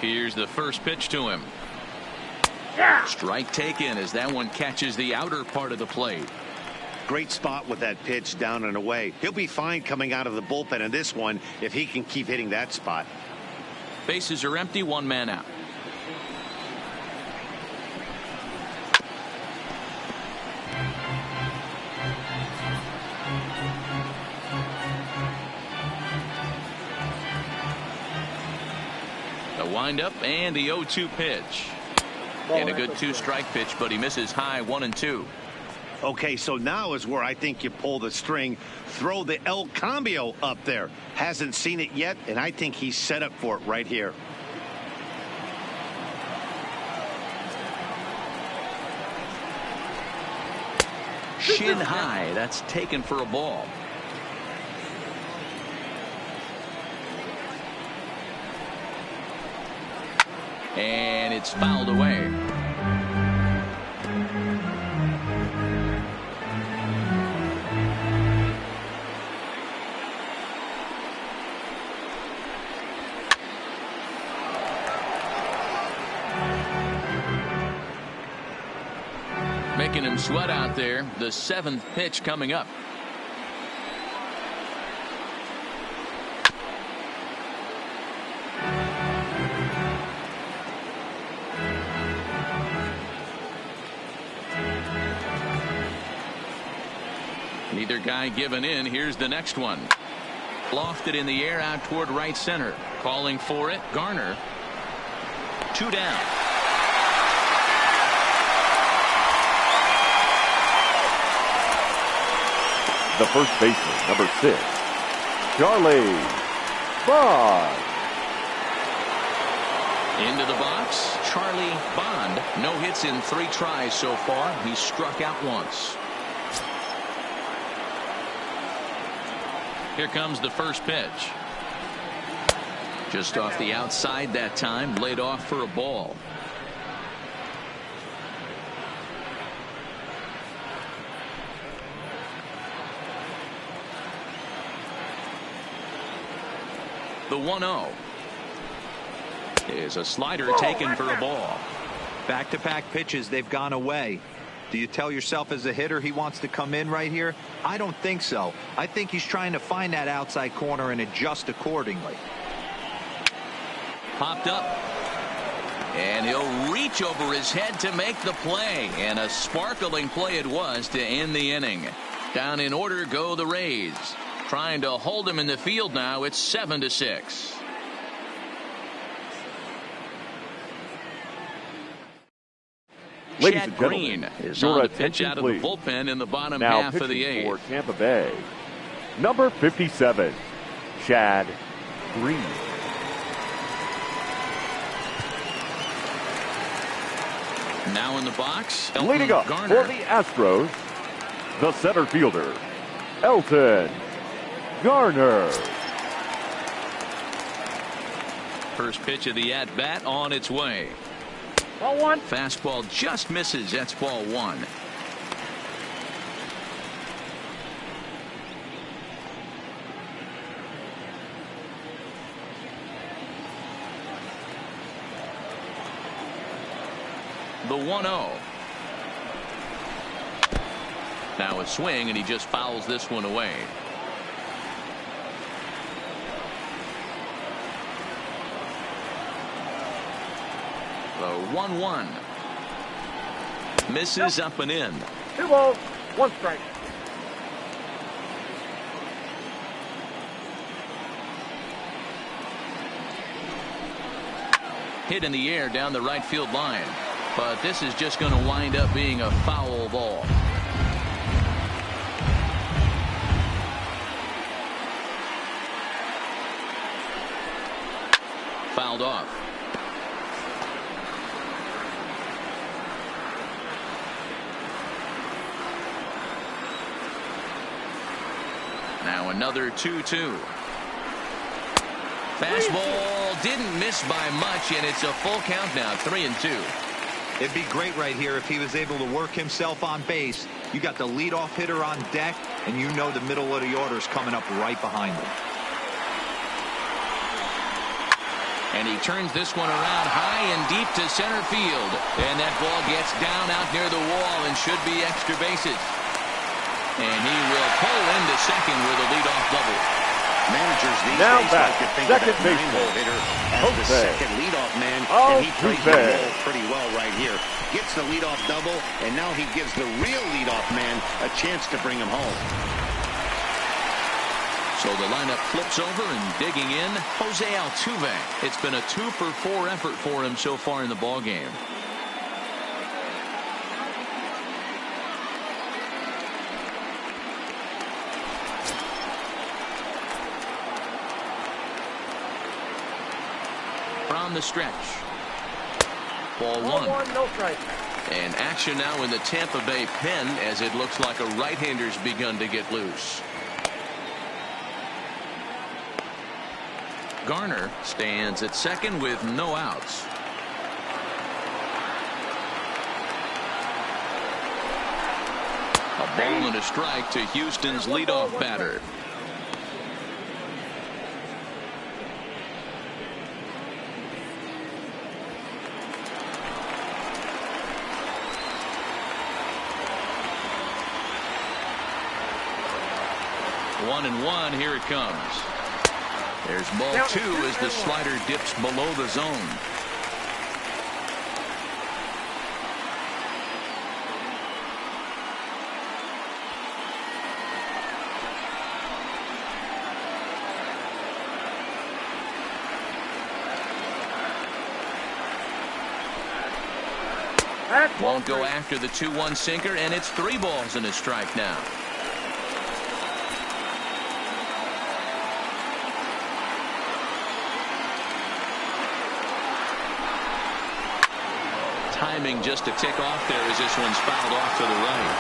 Here's the first pitch to him. Strike taken as that one catches the outer part of the plate. Great spot with that pitch down and away. He'll be fine coming out of the bullpen in this one if he can keep hitting that spot. Bases are empty, 1 man out. Windup and the 0-2 pitch. And a good 2-strike pitch, but he misses high, 1-2. Okay, so now is where I think you pull the string. Throw the El Cambio up there. Hasn't seen it yet, and I think he's set up for it right here. Shin high. That's taken for a ball. And it's fouled away. making him sweat out there. The 7th pitch coming up. Neither guy giving in. Here's the next one. Lofted in the air out toward right center. Calling for it, Garner. 2 down. The first baseman, number 6, Charlie Bond. Into the box, Charlie Bond. No hits in 3 tries so far. He struck out once. Here comes the first pitch. Just off the outside that time, laid off for a ball. The 1-0 is a slider taken for a ball. Back-to-back pitches, they've gone away. Do you tell yourself as a hitter he wants to come in right here? I don't think so. I think he's trying to find that outside corner and adjust accordingly. Popped up. And he'll reach over his head to make the play. And a sparkling play it was to end the inning. Down in order go the Rays. Trying to hold him in the field now. It's 7-6. Ladies Chad and Green gentlemen, is your on the pitch attention, out of the please. bullpen in the bottom Now half of the pitching 8th. for Tampa Bay, number 57, Chad Green. Now in the box, Leading up Garner. for the Astros, the center fielder, Elton Garner. First pitch of the at-bat on its way. Ball 1. Fastball just misses. That's ball 1. The 1-0. Now a swing, and he just fouls this one away. The 1-1. Misses up and in. 2 balls, 1 strike. Hit in the air down the right field line. But this is just going to wind up being a foul ball. Fouled off. Now another 2-2. Fastball didn't miss by much, and it's a full count now, 3-2. It'd be great right here if he was able to work himself on base. You got the leadoff hitter on deck, and you know the middle of the order is coming up right behind him. And he turns this one around high and deep to center field. And that ball gets down out near the wall and should be extra bases. And he will pull into second with a leadoff double. Managers these Now days back, like to think second of that baseman, 9-hole hitter as the Jose second leadoff man, and he plays the Altuve. role pretty well right here. Gets the leadoff double, and now he gives the real leadoff man a chance to bring him home. So the lineup flips over, and digging in, Jose Altuve. It's been a 2-for-4 effort for him so far in the ballgame. From the stretch. Ball 1. 1, no strike. And action now in the Tampa Bay pen as it looks like a right-hander's begun to get loose. Garner stands at second with no outs. A ball and a strike to Houston's leadoff batter. 1-1. Here it comes. There's ball 2 as the slider dips below the zone. Won't go after the 2-1 sinker, and it's 3 balls and a strike now. Timing just to tick off there as this one's fouled off to the right.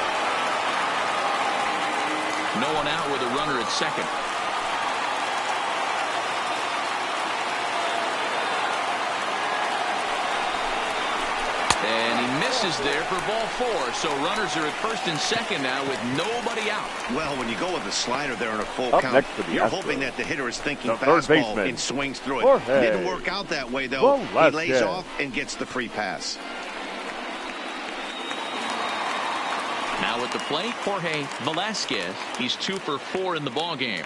No one out with a runner at second. And he misses there for ball 4. So runners are at first and second now with nobody out. Well, when you go with a slider there in a full Up count, next to the you're Astros, hoping that the hitter is thinking the third fastball baseman, and swings through it. Jorge Didn't work out that way, though. He lays Velasquez. off and gets the free pass. Now at the plate, Jorge Velasquez. He's 2 for 4 in the ball game.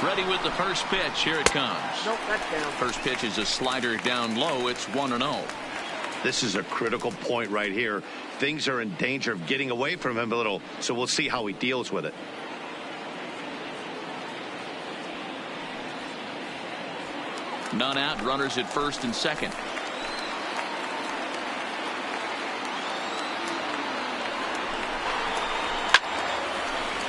Ready with the first pitch. Here it comes. Nope, that's down. First pitch is a slider down low. It's 1-0. This is a critical point right here. Things are in danger of getting away from him a little, so we'll see how he deals with it. None out. Runners at first and second.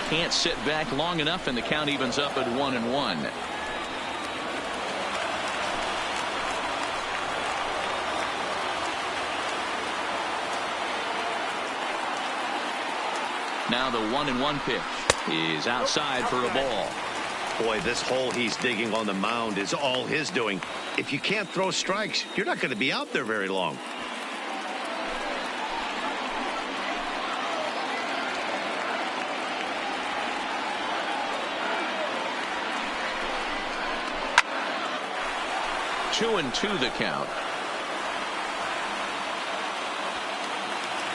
Can't sit back long enough, and the count evens up at 1-1. Now the 1-1 pitch is outside for a ball. Boy, this hole he's digging on the mound is all his doing. If you can't throw strikes, you're not going to be out there very long. 2-2 the count.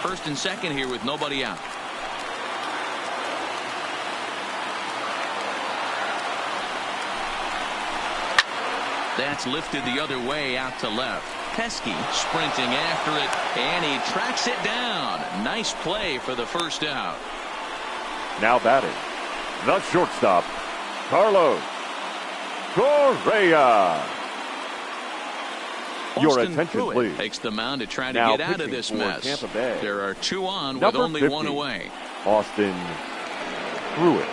First and second here with nobody out. That's lifted the other way out to left. Pesky sprinting after it, and he tracks it down. Nice play for the first out. Now batting, the shortstop, Carlos Correa. Your Austin attention, Pruitt please. takes the mound to try to Now get out of pitching this for mess. Tampa Bay, There are 2 on with number only 50, 1 away. Austin Pruitt.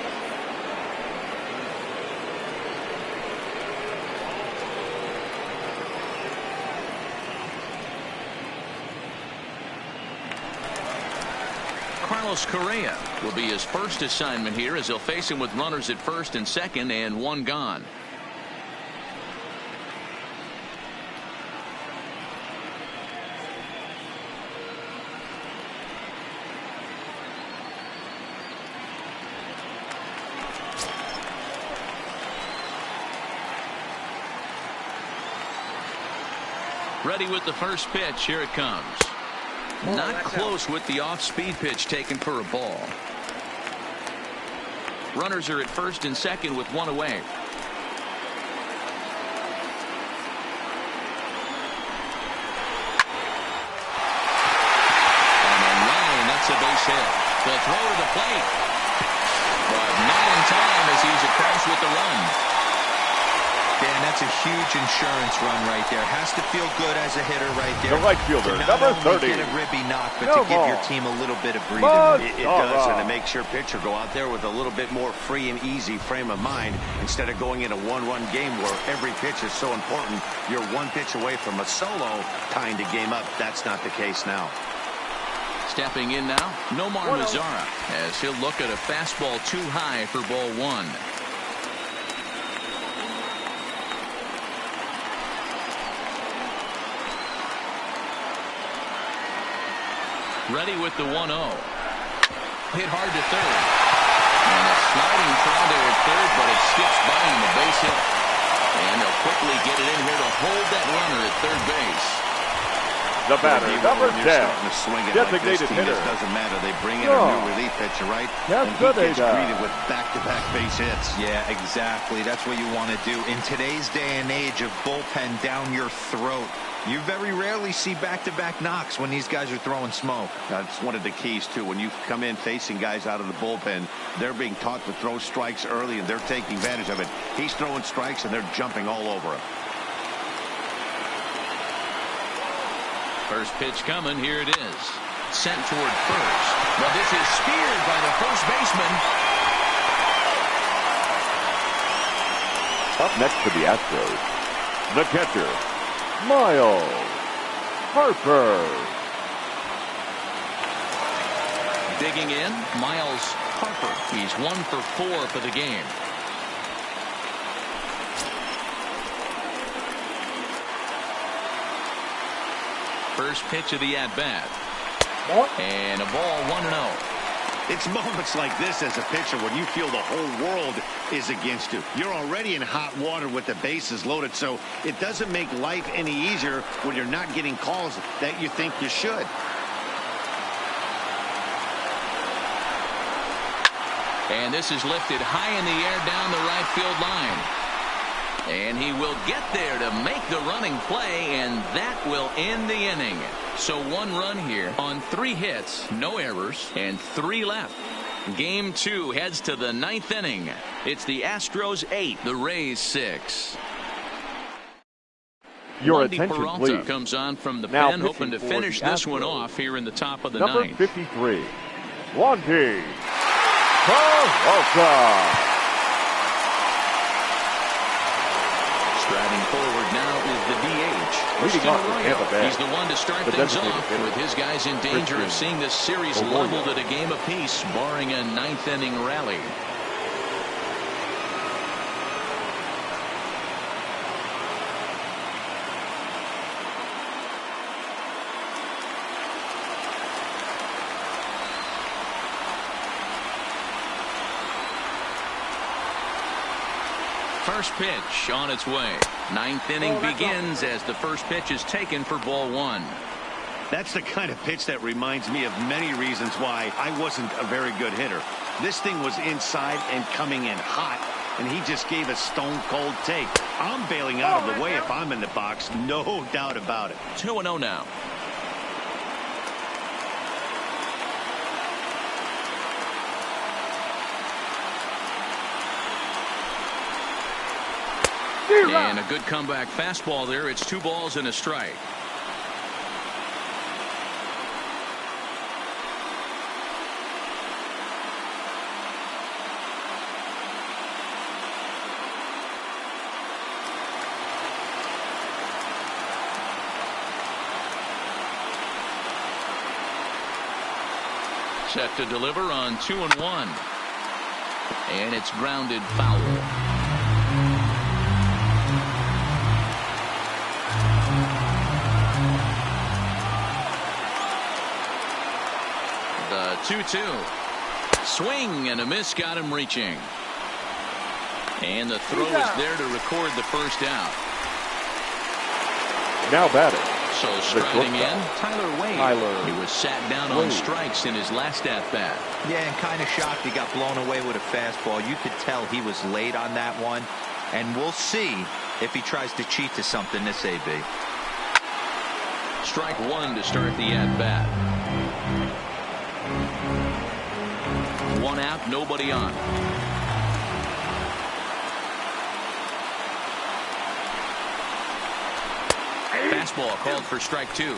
Carlos Correa will be his first assignment here as he'll face him with runners at first and second and 1 gone. Ready with the first pitch. Here it comes. Not close with the off-speed pitch taken for a ball. Runners are at first and second with 1 away. On the line, that's a base hit. The throw to the plate. But not in time as he's across with the run. Dan, that's a huge insurance run right there. Has to feel good as a hitter right there. The right fielder, to not number only 30. get a ribby knock, but No to give your ball. team a little bit of breathing room. It does, and it makes your pitcher go out there with a little bit more free and easy frame of mind instead of going in a one-run game where every pitch is so important. You're 1 pitch away from a solo tying the game up. That's not the case now. Stepping in now, Nomar Mazara, as he'll look at a fastball too high for ball 1. Ready with the 1-0. Hit hard to third. And a sliding throw there at third, but it skips by him, a base hit. And they'll quickly get it in here to hold that runner at third base. The batter, number 10, designated hitter. It doesn't matter. They bring in a new relief pitcher, right? And he gets greeted with back-to-back base hits. Yeah, exactly. That's what you want to do. In today's day and age of bullpen down your throat, you very rarely see back-to-back knocks when these guys are throwing smoke. That's one of the keys, too. When you come in facing guys out of the bullpen, they're being taught to throw strikes early, and they're taking advantage of it. He's throwing strikes, and they're jumping all over him. First pitch coming. Here it is. Sent toward first. Well, this is speared by the first baseman. Up next for the Astros, the catcher, Miles Harper. Digging in, Miles Harper. He's 1 for 4 for the game. First pitch of the at-bat. And a ball 1-0. It's moments like this as a pitcher when you feel the whole world is against you. You're already in hot water with the bases loaded, so it doesn't make life any easier when you're not getting calls that you think you should. And this is lifted high in the air down the right field line. And he will get there to make the running play, and that will end the inning. So 1 run here on 3 hits, no errors, and 3 left. Game 2 heads to the 9th inning. It's the Astros 8, the Rays 6. Your Wendy attention, Peralta please. comes on from the Now pen, hoping to pitching for finish the this one Astros. off here in the top of the Number 9th. 53, Wandy Peralta. Striding forward now is the DH. Leading off with Arroyo. Tampa Bay, He's the one to start the things designated off hitter, with his guys in danger of seeing this series Arroyo. leveled at a game apiece, barring a 9th inning rally. First pitch on its way. 9th inning begins as the first pitch is taken for ball 1. That's the kind of pitch that reminds me of many reasons why I wasn't a very good hitter. This thing was inside and coming in hot, and he just gave a stone-cold take. I'm bailing out of the way if I'm in the box, no doubt about it. 2-0 now. And a good comeback fastball there. It's 2 balls and a strike. Set to deliver on 2-1. And it's grounded foul. The 2-2. Swing and a miss got him reaching. And the throw is there to record the first out. Now batting. So striding in, Tyler Wade. Tyler He was sat down on strikes in his last at-bat. Yeah, and kind of shocked he got blown away with a fastball. You could tell he was late on that one. And we'll see if he tries to cheat to something this AB. Strike 1 to start the at-bat. 1 out, nobody on. Fastball called for strike 2.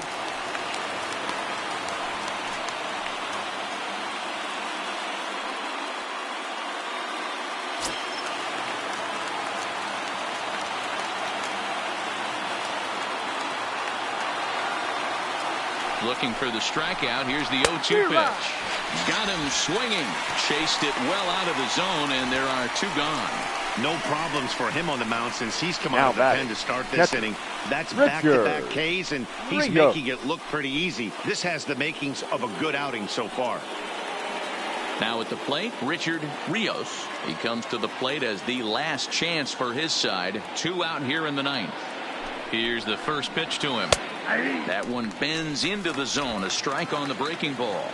Looking for the strikeout. Here's the 0-2 pitch. Got him swinging. Chased it well out of the zone, and there are 2 gone. No problems for him on the mound since he's come out of the pen to start this inning. That's Richard back-to-back Ks, and he's making it look pretty easy. This has the makings of a good outing so far. Now at the plate, Richard Rios. He comes to the plate as the last chance for his side. 2 out here in the 9th. Here's the first pitch to him. That one bends into the zone. A strike on the breaking ball.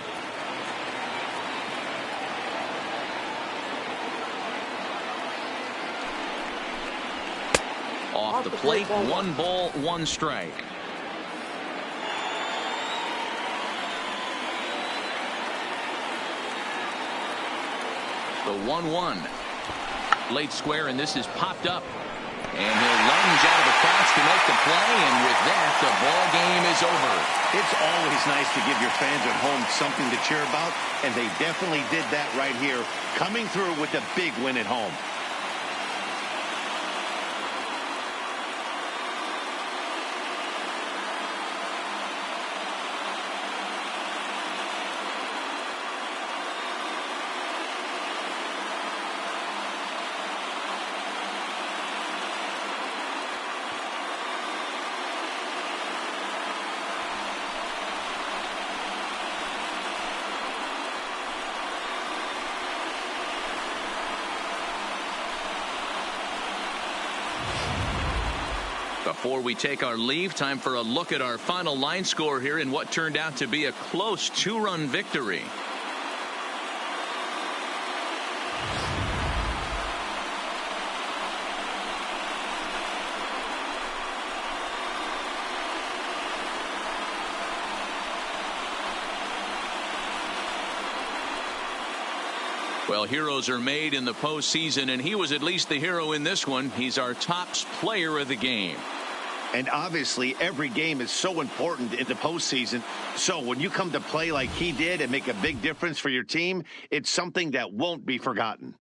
Off the plate, 1 ball, 1 strike. The 1-1. Late square, and this is popped up. And he'll lunge out of the cross to make the play, and with that, the ball game is over. It's always nice to give your fans at home something to cheer about, and they definitely did that right here, coming through with a big win at home. Before we take our leave, time for a look at our final line score here in what turned out to be a close 2-run victory. Well, heroes are made in the postseason, and he was at least the hero in this one. He's our top player of the game. And obviously, every game is so important in the postseason. So when you come to play like he did and make a big difference for your team, it's something that won't be forgotten.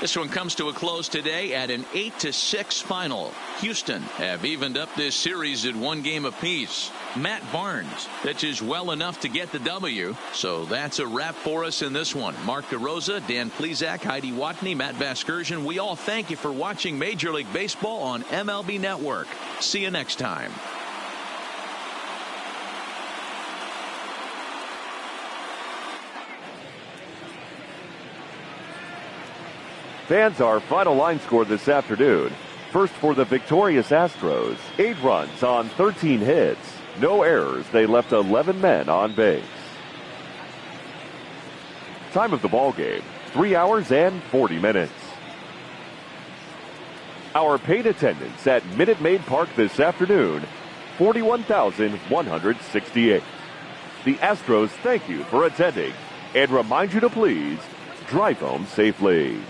This one comes to a close today at an 8-6 final. Houston have evened up this series at 1 game apiece. Matt Barnes pitches well enough to get the W. So that's a wrap for us in this one. Mark DeRosa, Dan Plesac, Heidi Watney, Matt Vasgersian. We all thank you for watching Major League Baseball on MLB Network. See you next time. Fans, our final line score this afternoon. First for the victorious Astros, 8 runs on 13 hits. No errors. They left 11 men on base. Time of the ball game, 3 hours and 40 minutes. Our paid attendance at Minute Maid Park this afternoon, 41,168. The Astros thank you for attending and remind you to please drive home safely.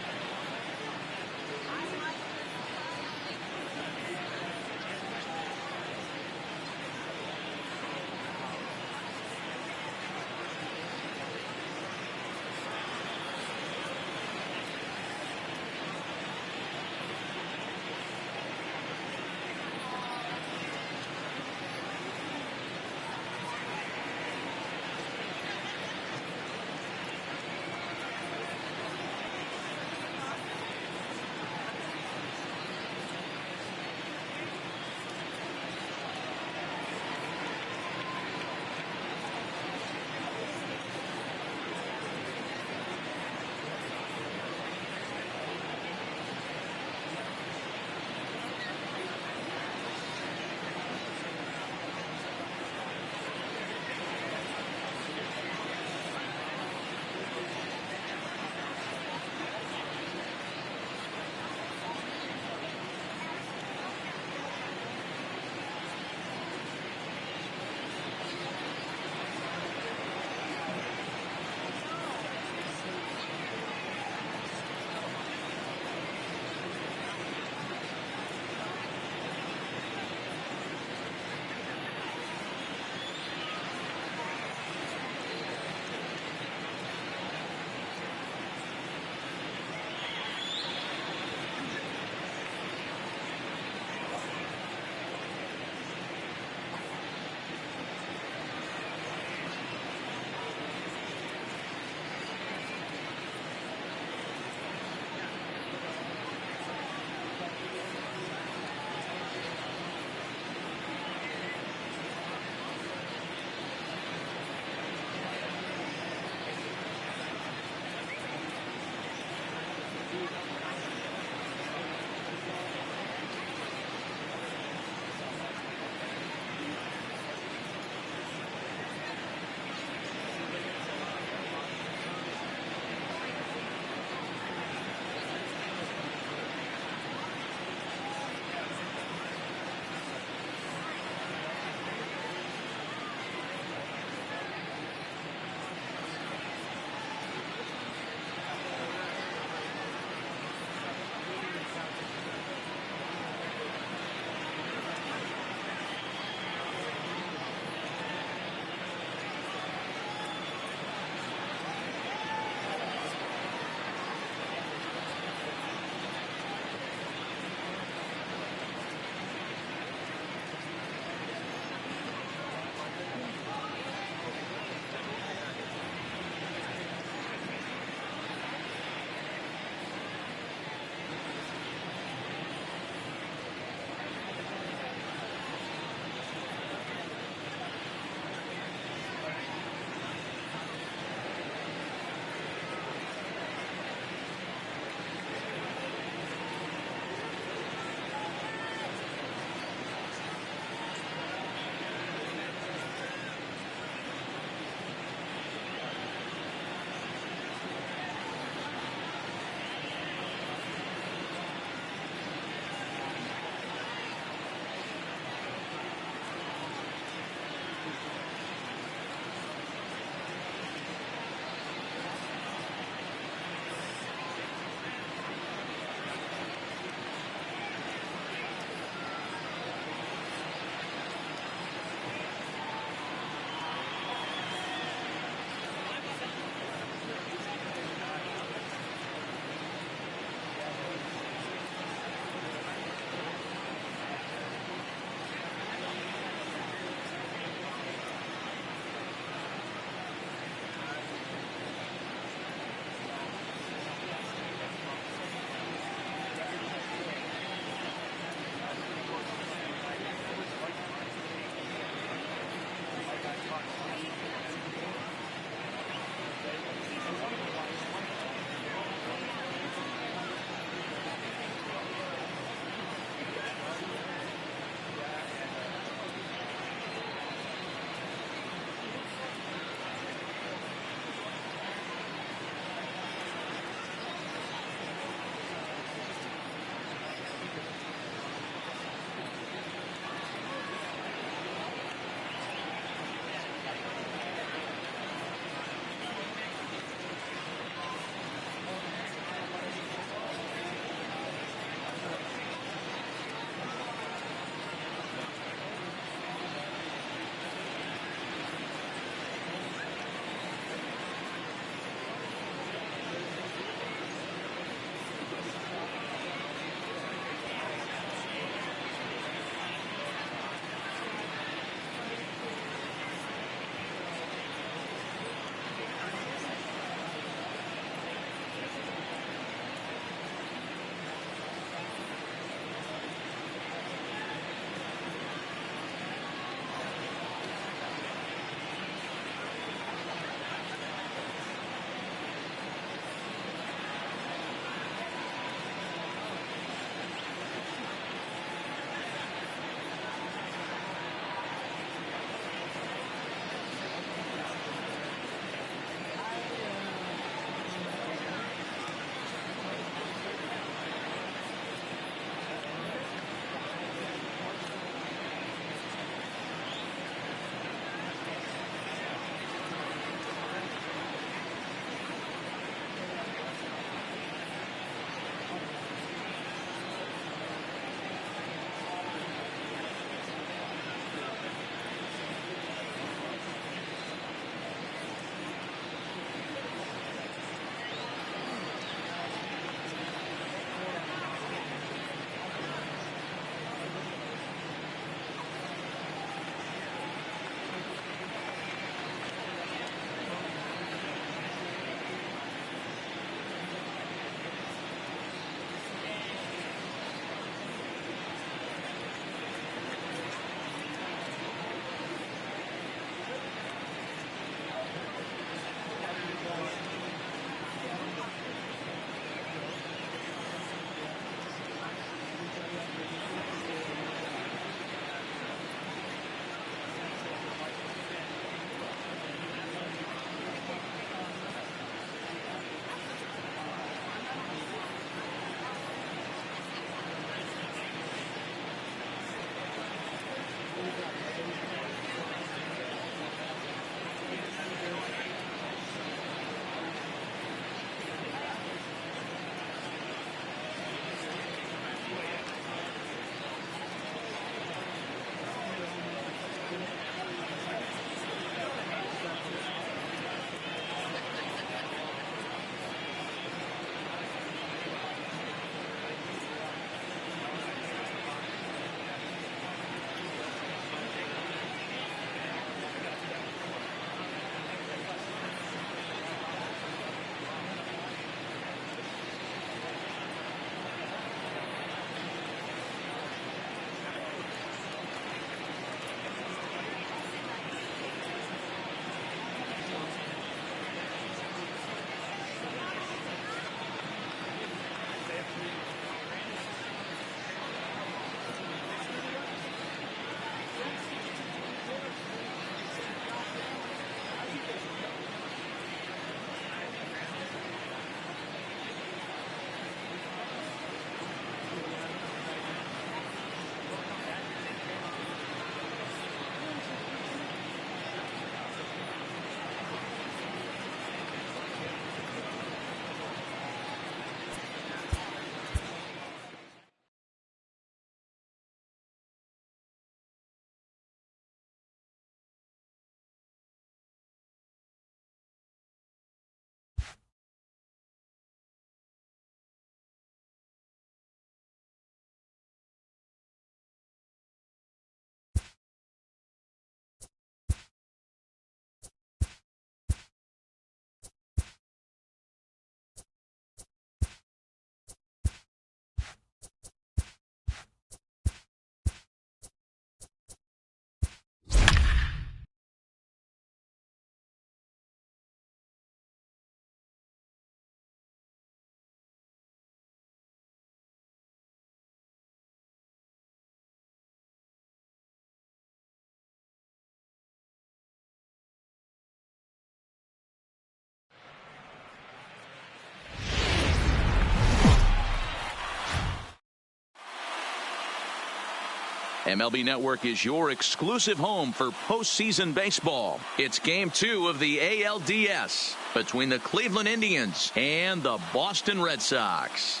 MLB Network is your exclusive home for postseason baseball. It's Game 2 of the ALDS between the Cleveland Indians and the Boston Red Sox.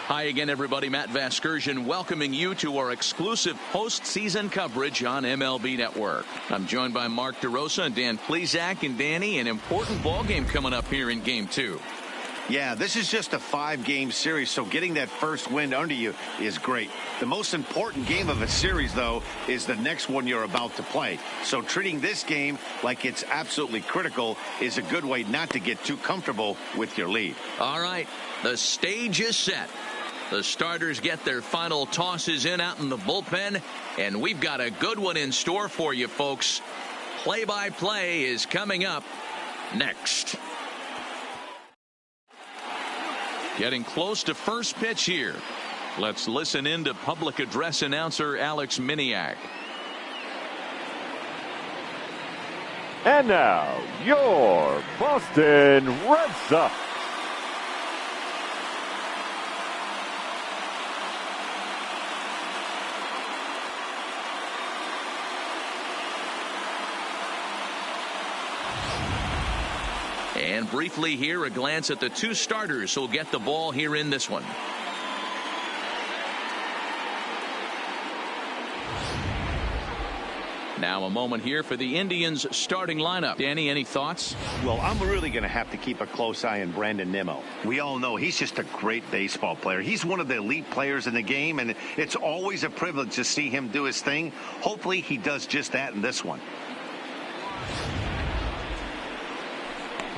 Hi again, everybody. Matt Vasgersian welcoming you to our exclusive postseason coverage on MLB Network. I'm joined by Mark DeRosa and Dan Plesac. And Danny, an important ball game coming up here in Game 2. Yeah, this is just a 5-game series, so getting that first win under you is great. The most important game of a series, though, is the next one you're about to play. So treating this game like it's absolutely critical is a good way not to get too comfortable with your lead. All right, the stage is set. The starters get their final tosses in out in the bullpen, and we've got a good one in store for you, folks. Play-by-play is coming up next. Getting close to first pitch here. Let's listen in to public address announcer Alex Miniak. And now, your Boston Red Sox. And briefly here, a glance at the two starters who'll get the ball here in this one. Now a moment here for the Indians starting lineup. Danny, any thoughts? Well, I'm really going to have to keep a close eye on Brandon Nimmo. We all know he's just a great baseball player. He's one of the elite players in the game, and it's always a privilege to see him do his thing. Hopefully he does just that in this one.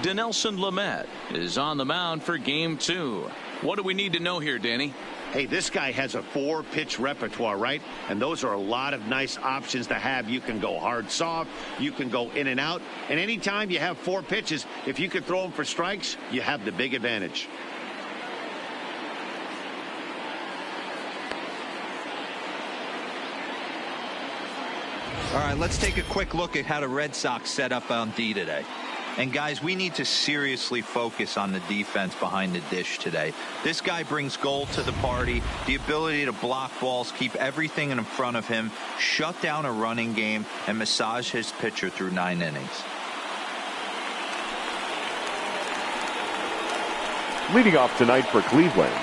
Dinelson Lamet is on the mound for Game 2. What do we need to know here, Danny? Hey, this guy has a 4-pitch repertoire, right? And those are a lot of nice options to have. You can go hard, soft. You can go in and out. And anytime you have 4 pitches, if you can throw them for strikes, you have the big advantage. All right, let's take a quick look at how the Red Sox set up on D today. And guys, we need to seriously focus on the defense behind the dish today. This guy brings gold to the party, the ability to block balls, keep everything in front of him, shut down a running game, and massage his pitcher through 9 innings. Leading off tonight for Cleveland,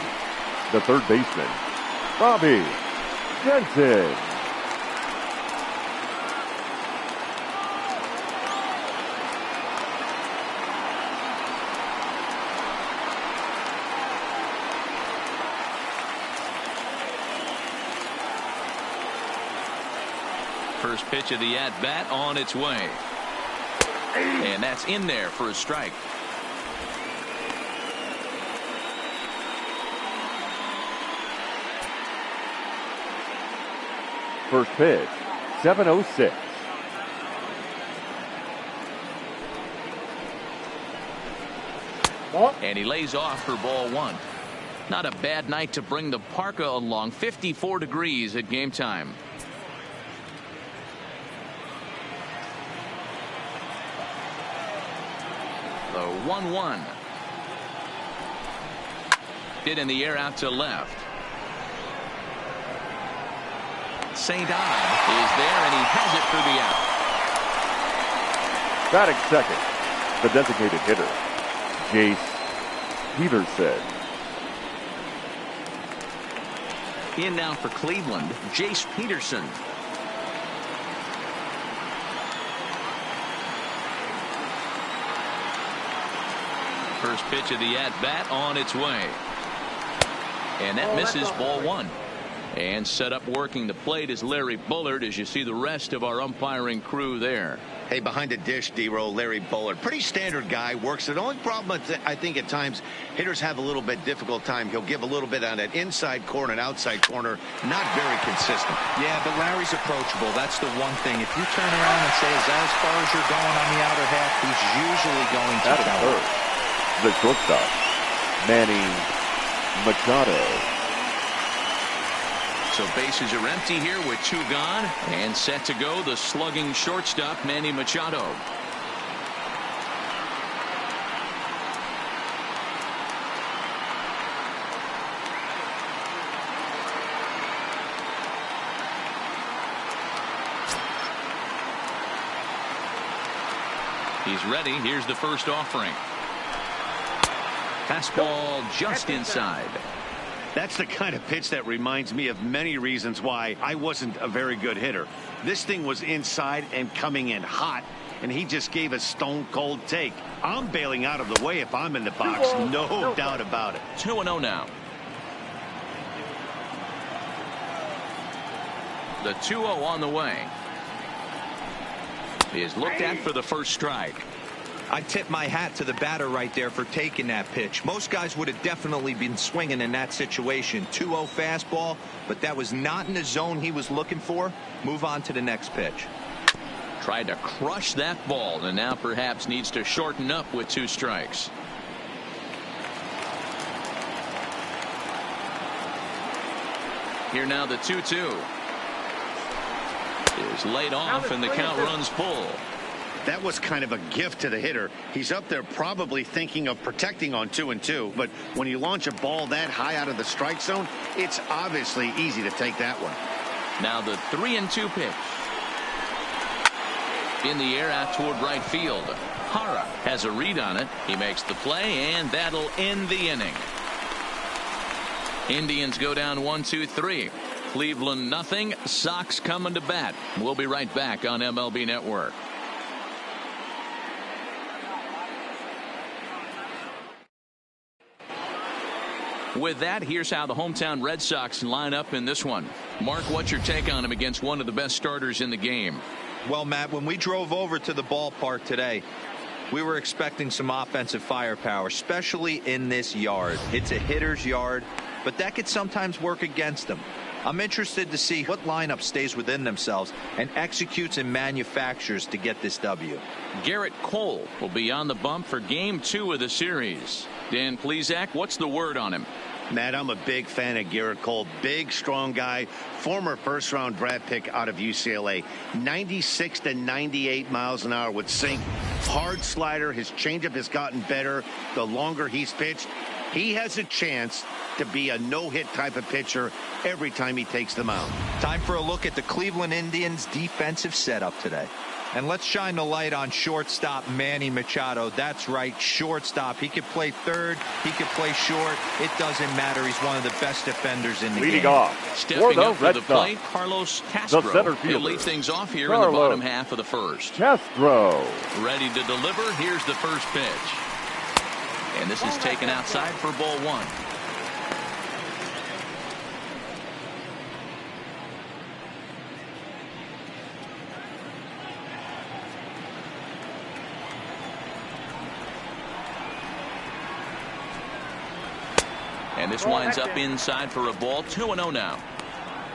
the third baseman, Bobby Jensen. First pitch of the at-bat on its way. And that's in there for a strike. First pitch, 7:06. And he lays off for ball 1. Not a bad night to bring the parka along. 54 degrees at game time. The 1-1. Hit in the air out to left. St. Ange is there, and he has it for the out. Batting second, the designated hitter, Jace Peterson. In now for Cleveland, Jace Peterson. First pitch of the at-bat on its way. And that misses ball 1. And set up working the plate is Larry Bullard, as you see the rest of our umpiring crew there. Hey, behind the dish, D-Row, Larry Bullard. Pretty standard guy, works it. The only problem, I think, at times, hitters have a little bit difficult time. He'll give a little bit on that inside corner and outside corner. Not very consistent. Yeah, but Larry's approachable. That's the one thing. If you turn around and say, is that as far as you're going on the outer half, he's usually going to cover. The shortstop, Manny Machado. So bases are empty here with 2 gone, and set to go the slugging shortstop Manny Machado. He's ready. Here's the first offering. Fastball just inside. That's the kind of pitch that reminds me of many reasons why I wasn't a very good hitter. This thing was inside and coming in hot, and he just gave a stone-cold take. I'm bailing out of the way if I'm in the box, no doubt about it. 2-0 now. The 2-0 on the way. He is looked at for the first strike. I tip my hat to the batter right there for taking that pitch. Most guys would have definitely been swinging in that situation. 2-0 fastball, but that was not in the zone he was looking for. Move on to the next pitch. Tried to crush that ball, and now perhaps needs to shorten up with 2 strikes. Here now the 2-2. Is laid off, and the count runs full. That was kind of a gift to the hitter. He's up there probably thinking of protecting on 2-2, but when you launch a ball that high out of the strike zone, it's obviously easy to take that one. Now the 3-2 pitch. In the air out toward right field. Hara has a read on it. He makes the play, and that'll end the inning. Indians go down 1-2-3. Cleveland nothing. Sox coming to bat. We'll be right back on MLB Network. With that, here's how the hometown Red Sox line up in this one. Mark, what's your take on him against one of the best starters in the game? Well, Matt, when we drove over to the ballpark today, we were expecting some offensive firepower, especially in this yard. It's a hitter's yard, but that could sometimes work against them. I'm interested to see what lineup stays within themselves and executes and manufactures to get this W. Garrett Cole will be on the bump for Game 2 of the series. Dan Plesac, what's the word on him? Matt, I'm a big fan of Garrett Cole. Big, strong guy. Former first-round draft pick out of UCLA. 96 to 98 miles an hour with sink. Hard slider. His changeup has gotten better the longer he's pitched. He has a chance to be a no-hit type of pitcher every time he takes the mound. Time for a look at the Cleveland Indians defensive setup today. And let's shine the light on shortstop Manny Machado. That's right, shortstop. He could play third. He could play short. It doesn't matter. He's one of the best defenders in the game. Leading off Stepping up for the plate, Carlos Castro. The center fielder. He'll lead things off here in the bottom half of the first. Castro. Ready to deliver. Here's the first pitch. And this is taken outside for ball 1. And this winds up inside for a ball. 2-0 now.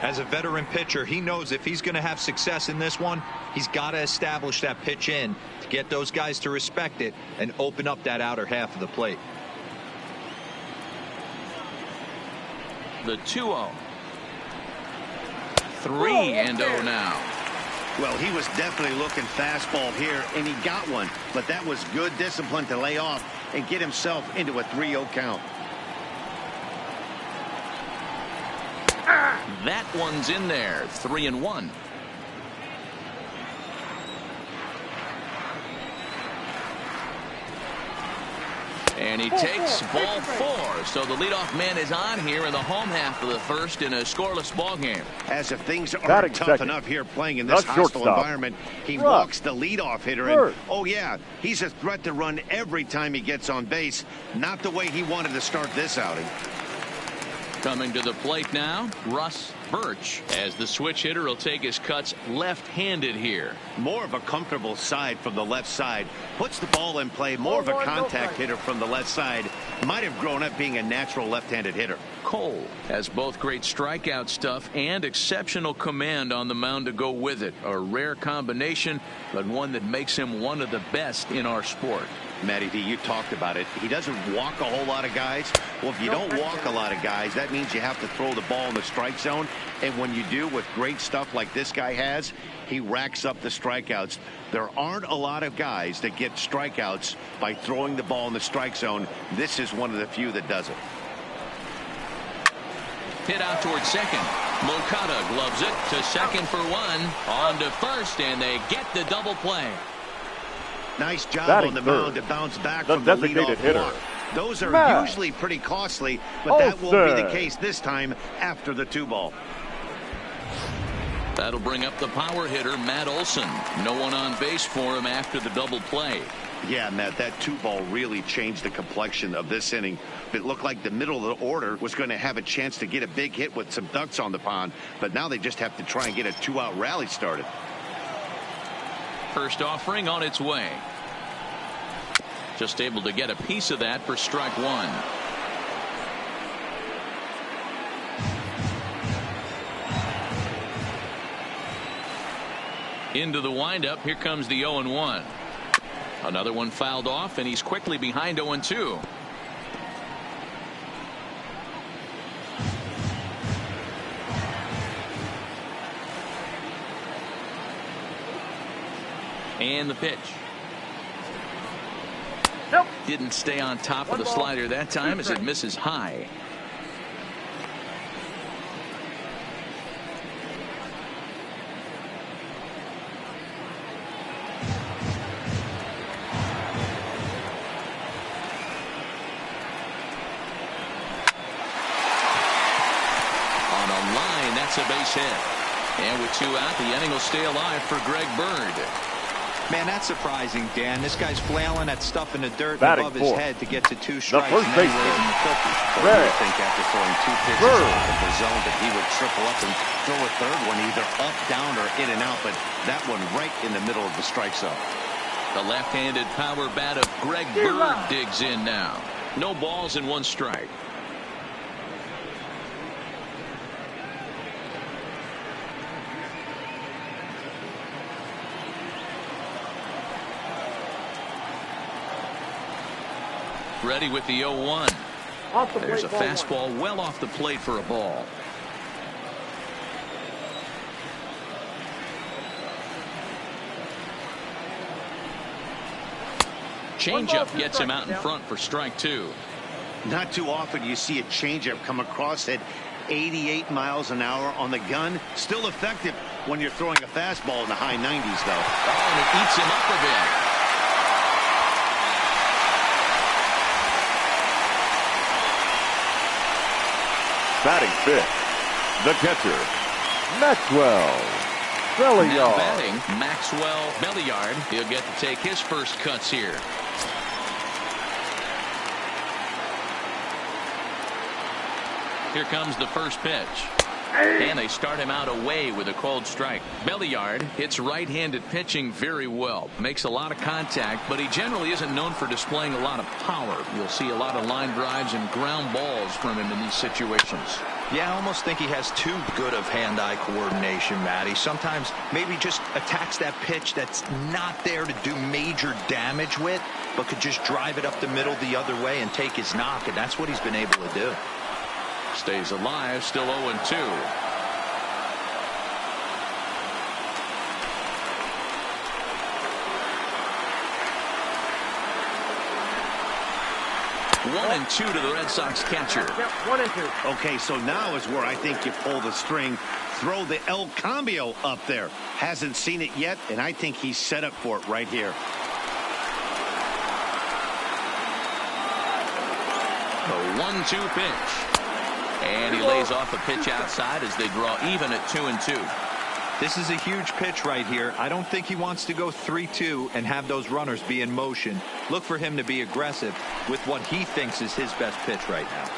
As a veteran pitcher, he knows if he's going to have success in this one, he's got to establish that pitch in to get those guys to respect it and open up that outer half of the plate. The 2-0. 3-0 now. Well, he was definitely looking fastball here, and he got one. But that was good discipline to lay off and get himself into a 3-0 count. That one's in there. 3-1. And he takes ball 4. So the leadoff man is on here in the home half of the first in a scoreless ball game. As if things aren't tough enough here playing in this hostile environment, he walks the leadoff hitter. And, oh, yeah, he's a threat to run every time he gets on base. Not the way he wanted to start this outing. Coming to the plate now, Russ Birch, as the switch hitter will take his cuts left-handed here. More of a comfortable side from the left side. Puts the ball in play. More of a contact hitter from the left side. Might have grown up being a natural left-handed hitter. Cole has both great strikeout stuff and exceptional command on the mound to go with it. A rare combination, but one that makes him one of the best in our sport. Matty D, you talked about it. He doesn't walk a whole lot of guys. Well, if you don't walk a lot of guys, that means you have to throw the ball in the strike zone. And when you do, with great stuff like this guy has, he racks up the strikeouts. There aren't a lot of guys that get strikeouts by throwing the ball in the strike zone. This is one of the few that does it. Hit out towards second. Moncada gloves it to second for 1. On to first, and they get the double play. Nice job Batting on the third, mound to bounce back the from the designated leadoff hitter, walk. Those are Matt usually pretty costly, but that won't be the Olson. case this time after the 2-ball. That'll bring up the power hitter, Matt Olson. No one on base for him after the double play. Yeah, Matt, that 2-ball really changed the complexion of this inning. It looked like the middle of the order was going to have a chance to get a big hit with some ducks on the pond, but now they just have to try and get a 2-out rally started. First offering on its way. Just able to get a piece of that for strike one. Into the windup. Here comes the 0-1. Another one fouled off, and he's quickly behind 0-2. And the pitch. Nope. Didn't stay on top of the slider that time as it misses high. On a line, that's a base hit. And with 2 out, the inning will stay alive for Greg Bird. Man, that's surprising, Dan. This guy's flailing at stuff in the dirt Batting above his fourth, head to get to 2 strikes. first and then he baseman, lays in the cookie. Well, you would think after throwing 2 pitches Bird. out of the zone that he would triple up and throw a third one either up, down, or in and out, but that one right in the middle of the strike zone. The left-handed power bat of Greg Bird digs in now. No balls and 1 strike. Ready with the 0-1. Off the There's a plate, ball one. fastball well off the plate for a ball. Changeup gets him out in front for strike 2. Not too often you see a changeup come across at 88 miles an hour on the gun. Still effective when you're throwing a fastball in the high 90s, though. Oh, and it eats him up a bit. Batting fifth, the catcher, Maxwell Now Belliard. batting, Maxwell Belliard. He'll get to take his first cuts here. Here comes the first pitch. And they start him out away with a cold strike. Belliard hits right-handed pitching very well. Makes a lot of contact, but he generally isn't known for displaying a lot of power. You'll see a lot of line drives and ground balls from him in these situations. Yeah, I almost think he has too good of hand-eye coordination, Matty. Sometimes maybe just attacks that pitch that's not there to do major damage with, but could just drive it up the middle the other way and take his knock, and that's what he's been able to do. Stays alive, still 0-2. One and 2 to the Red Sox catcher. Yep, 1 and 2. Okay, so now is where I think you pull the string. Throw the El Cambio up there. Hasn't seen it yet, and I think he's set up for it right here. The 1-2 pitch. And he lays off a pitch outside as they draw even at 2-2. This is a huge pitch right here. I don't think he wants to go 3-2 and have those runners be in motion. Look for him to be aggressive with what he thinks is his best pitch right now.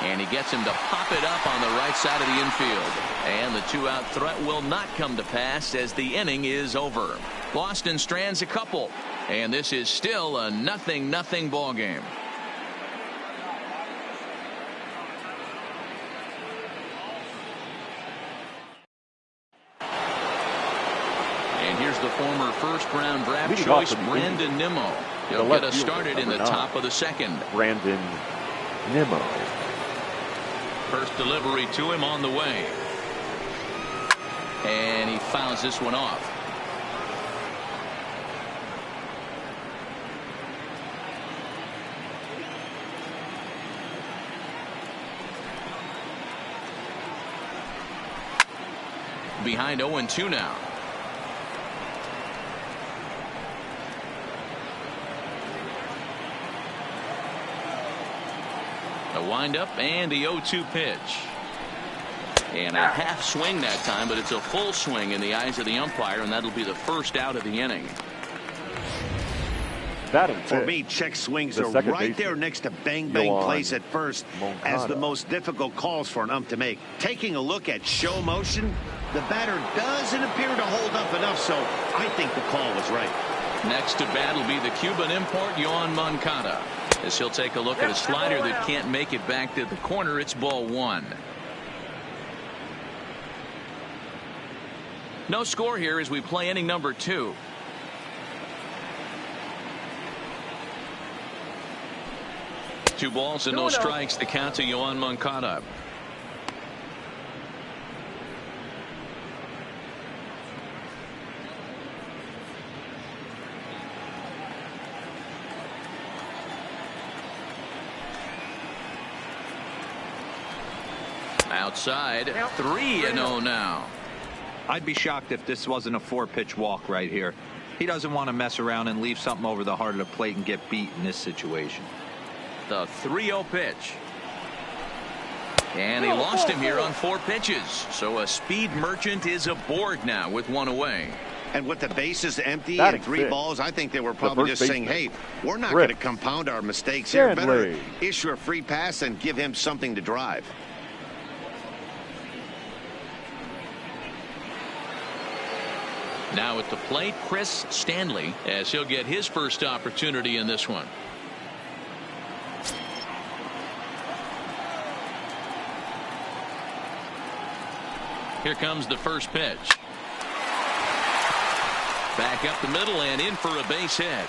And he gets him to pop it up on the right side of the infield. And the 2-out threat will not come to pass as the inning is over. Boston strands a couple. And this is still a 0-0 ball game. And here's the former first-round draft Leading choice, off for the Brandon Nimmo. He'll The get left us fielder, started in the number 9. top of the second. Brandon Nimmo. First delivery to him on the way. And he fouls this one off. Behind 0-2 now. windup and the 0-2 pitch. And a half swing that time, but it's a full swing in the eyes of the umpire, and that'll be the first out of the inning. For me, check swings are right there next to bang plays at first as the most difficult calls for an ump to make. Taking a look at show motion, the batter doesn't appear to hold up enough, so I think the call was right. Next to bat will be the Cuban import, Yoan Moncada. As he'll take a look at a slider that can't make it back to the corner. It's ball 1. No score here as we play inning number 2. Two balls and no strikes. The count to Yoan Moncada. Outside, 3-0 now. I'd be shocked if this wasn't a 4-pitch walk right here. He doesn't want to mess around and leave something over the heart of the plate and get beat in this situation. The 3-0 pitch. And he lost him here on 4 pitches. So a speed merchant is aboard now with 1 away. And with the bases empty and 3 balls, I think they were probably just saying, hey, we're not going to compound our mistakes here. Better issue a free pass and give him something to drive. Now at the plate, Chris Stanley, as he'll get his first opportunity in this one. Here comes the first pitch. Back up the middle and in for a base hit.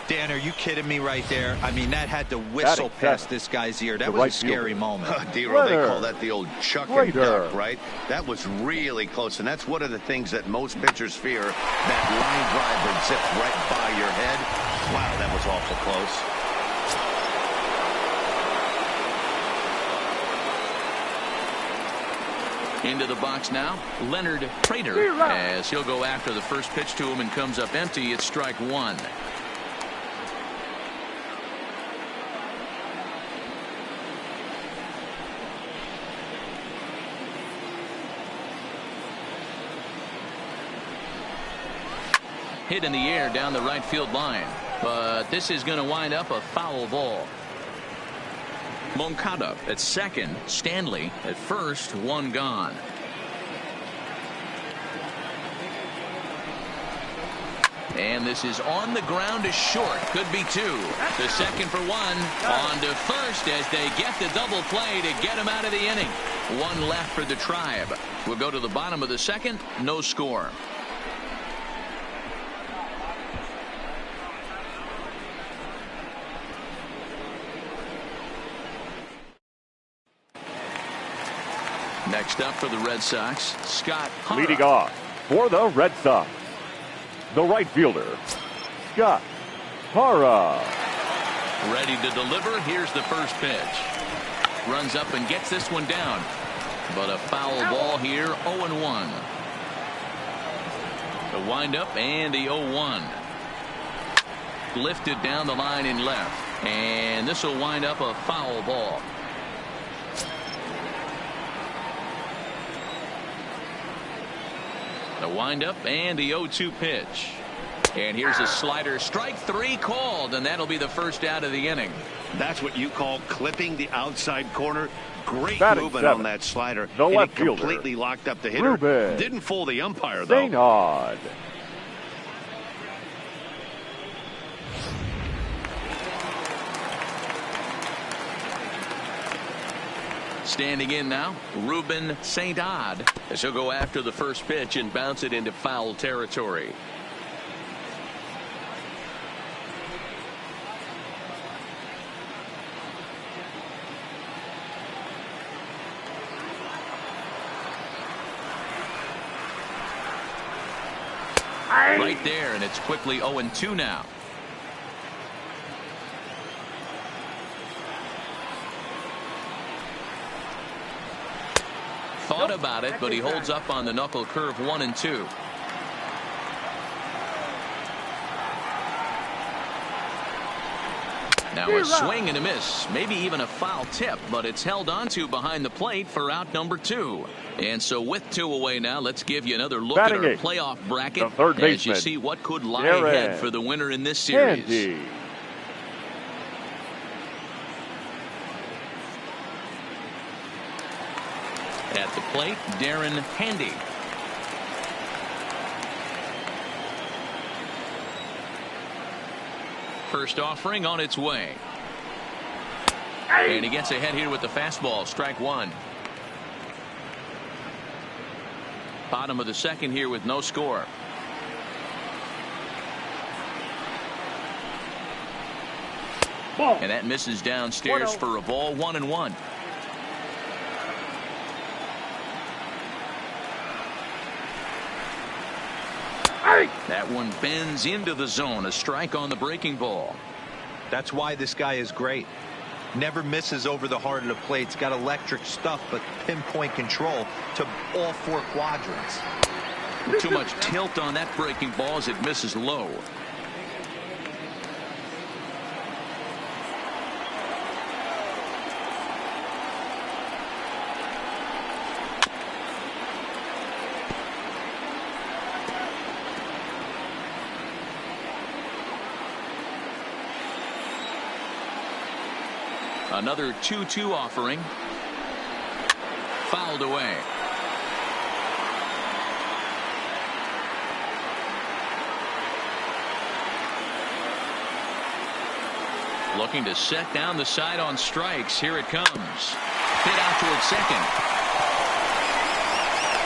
Dan, are you kidding me right there? I mean, that had to whistle past this guy's ear. That was a scary moment. D-Roll, they call that the old chuck and duck, right? That was really close, and that's one of the things that most pitchers fear, that line drive that zips right by your head. Wow, that was awful close. Into the box now, Leonard Prater, as he'll go after the first pitch to him and comes up empty. It's strike 1. Hit in the air down the right field line, but this is going to wind up a foul ball. Moncada at second, Stanley at first, 1 gone. And this is on the ground to short, could be 2. The second for 1, on to first as they get the double play to get him out of the inning. 1 left for the Tribe. We'll go to the bottom of the second, no score. Next up for the Red Sox, Scott Hara. Leading off for the Red Sox, the right fielder, Scott Hara. Ready to deliver. Here's the first pitch. Runs up and gets this one down. But a foul ball here, 0-1. The windup and the 0-1. Lifted down the line in left. And this will wind up a foul ball. The windup and the 0-2 pitch. And here's a slider. Strike 3 called, and that'll be the first out of the inning. That's what you call clipping the outside corner. Great movement on that slider. The left fielder completely locked up the hitter. Ruben. Didn't fool the umpire, though. Zaynard. Standing in now, Ruben Zaynard, as he'll go after the first pitch and bounce it into foul territory. Right there, and it's quickly 0-2 now. Thought about it, but he holds up on the knuckle curve. 1-2. Now a swing and a miss, maybe even a foul tip, but it's held onto behind the plate for out number 2. And so with 2 away now, let's give you another look at our playoff bracket as you see what could lie ahead for the winner in this series. Handy. At the plate, Darren Handy. First offering on its way. And he gets ahead here with the fastball. Strike 1. Bottom of the second here with no score. Ball. And that misses downstairs for a ball. 1-1. That one bends into the zone. A strike on the breaking ball. That's why this guy is great. Never misses over the heart of the plate. He's got electric stuff, but pinpoint control to all 4 quadrants. Too much tilt on that breaking ball as it misses low. Another 2-2 offering. Fouled away. Looking to set down the side on strikes. Here it comes. Hit out towards second.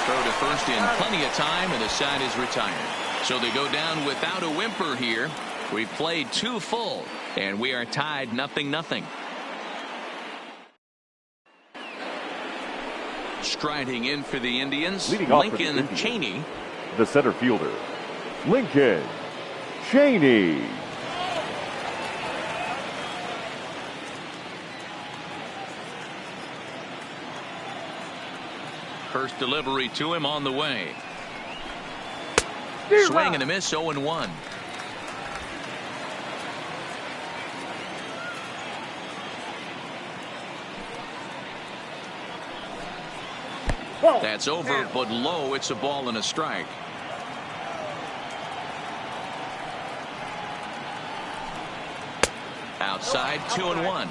Throw to first in plenty of time, and the side is retired. So they go down without a whimper here. We've played 2 full, and we are tied 0-0. Striding in for the Indians, Lincoln Cheney. The center fielder, Lincoln Cheney. First delivery to him on the way. Swing and a miss, 0-1. That's over, but low. It's a ball and a strike. Outside, 2-1.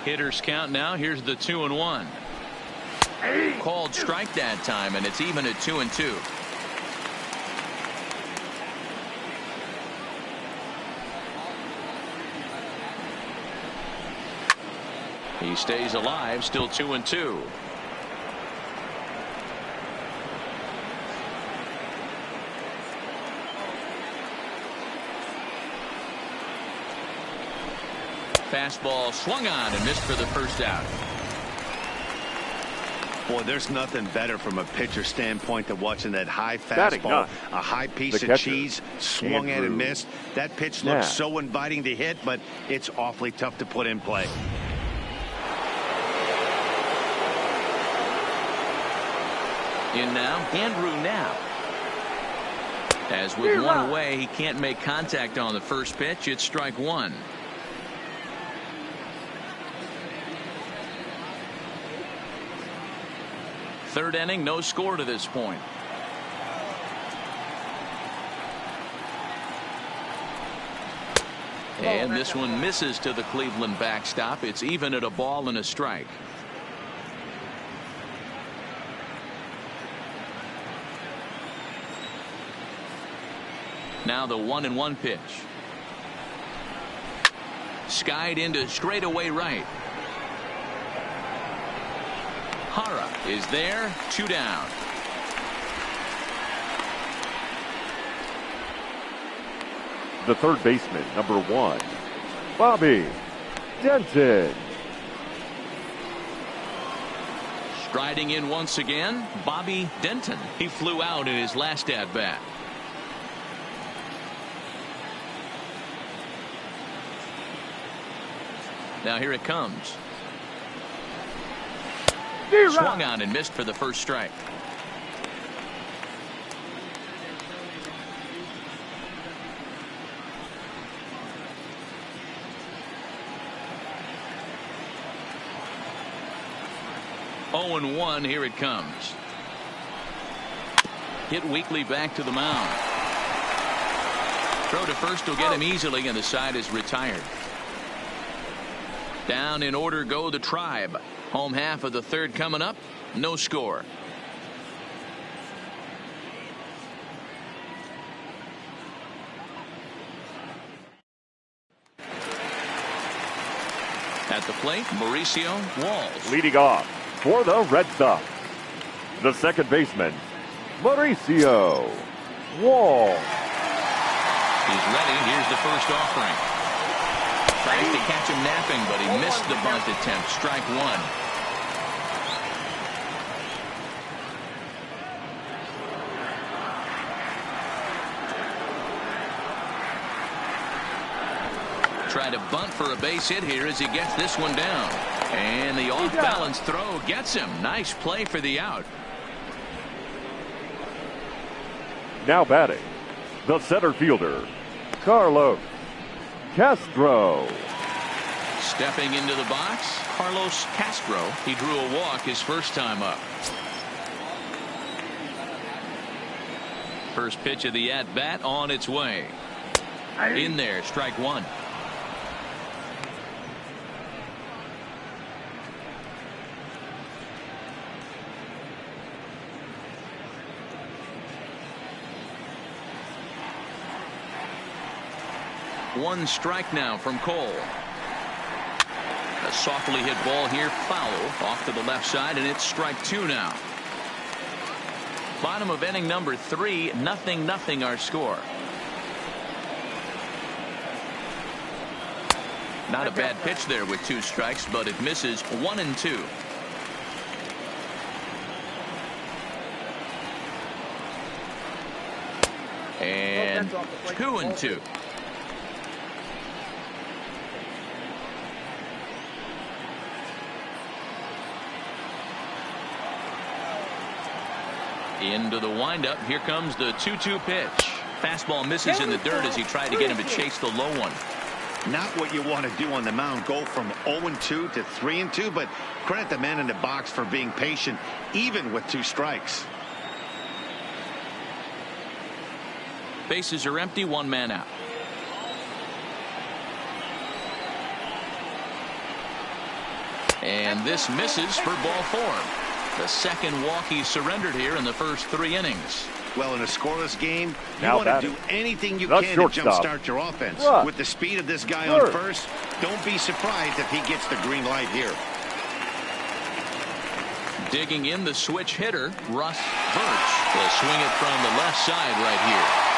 Hitters count now. Here's the 2-1. Called strike that time, and it's even at 2-2. He stays alive, still 2-2. Fastball swung on and missed for the first out. Boy, there's nothing better from a pitcher standpoint than watching that high fastball, a high piece of cheese swung at and missed. That pitch looks so inviting to hit, but it's awfully tough to put in play. In now, Andrew Knapp. As with one away, he can't make contact on the first pitch. It's strike 1. Third inning, no score to this point. And this one misses to the Cleveland backstop. It's even at a ball and a strike. Now the 1-1 pitch. Skied into straightaway right. Hara is there, 2 down. The third baseman, number 1, Bobby Denton. Striding in once again, Bobby Denton. He flew out in his last at bat. Now here it comes. Swung on and missed for the first strike. Oh and 1, here it comes. Hit weakly back to the mound. Throw to first will get him easily, and the side is retired. Down in order go the Tribe. Home half of the third coming up. No score. At the plate, Mauricio Walls. Leading off for the Red Sox, the second baseman, Mauricio Walls. He's ready. Here's the first offering. Tries to catch him napping, but he missed the bunt attempt. Strike one. Try to bunt for a base hit here as he gets this one down. And the off-balance throw gets him. Nice play for the out. Now batting, the center fielder, Carlos Castro. Stepping into the box, Carlos Castro. He drew a walk his first time up. First pitch of the at-bat on its way. In there, strike one. One strike now from Cole. A softly hit ball here, foul off to the left side, and it's strike two now. Bottom of inning number 3, 0-0 our score. Not a bad pitch there with 2 strikes, but it misses 1 and 2. And 2 and 2. Into the windup. Here comes the 2-2 pitch. Fastball misses in the dirt as he tried to get him to chase the low one. Not what you want to do on the mound. Go from 0-2 to 3-2, but credit the man in the box for being patient, even with 2 strikes. Bases are empty, 1 man out. And this misses for ball 4. The second walk he surrendered here in the first 3 innings. Well, in a scoreless game, you Now want to batting, do anything you the can to shortstop, jumpstart your offense. Russ With the speed of this guy on Birch. first, don't be surprised if he gets the green light here. Digging in the switch hitter, Russ Birch. Will swing it from the left side right here.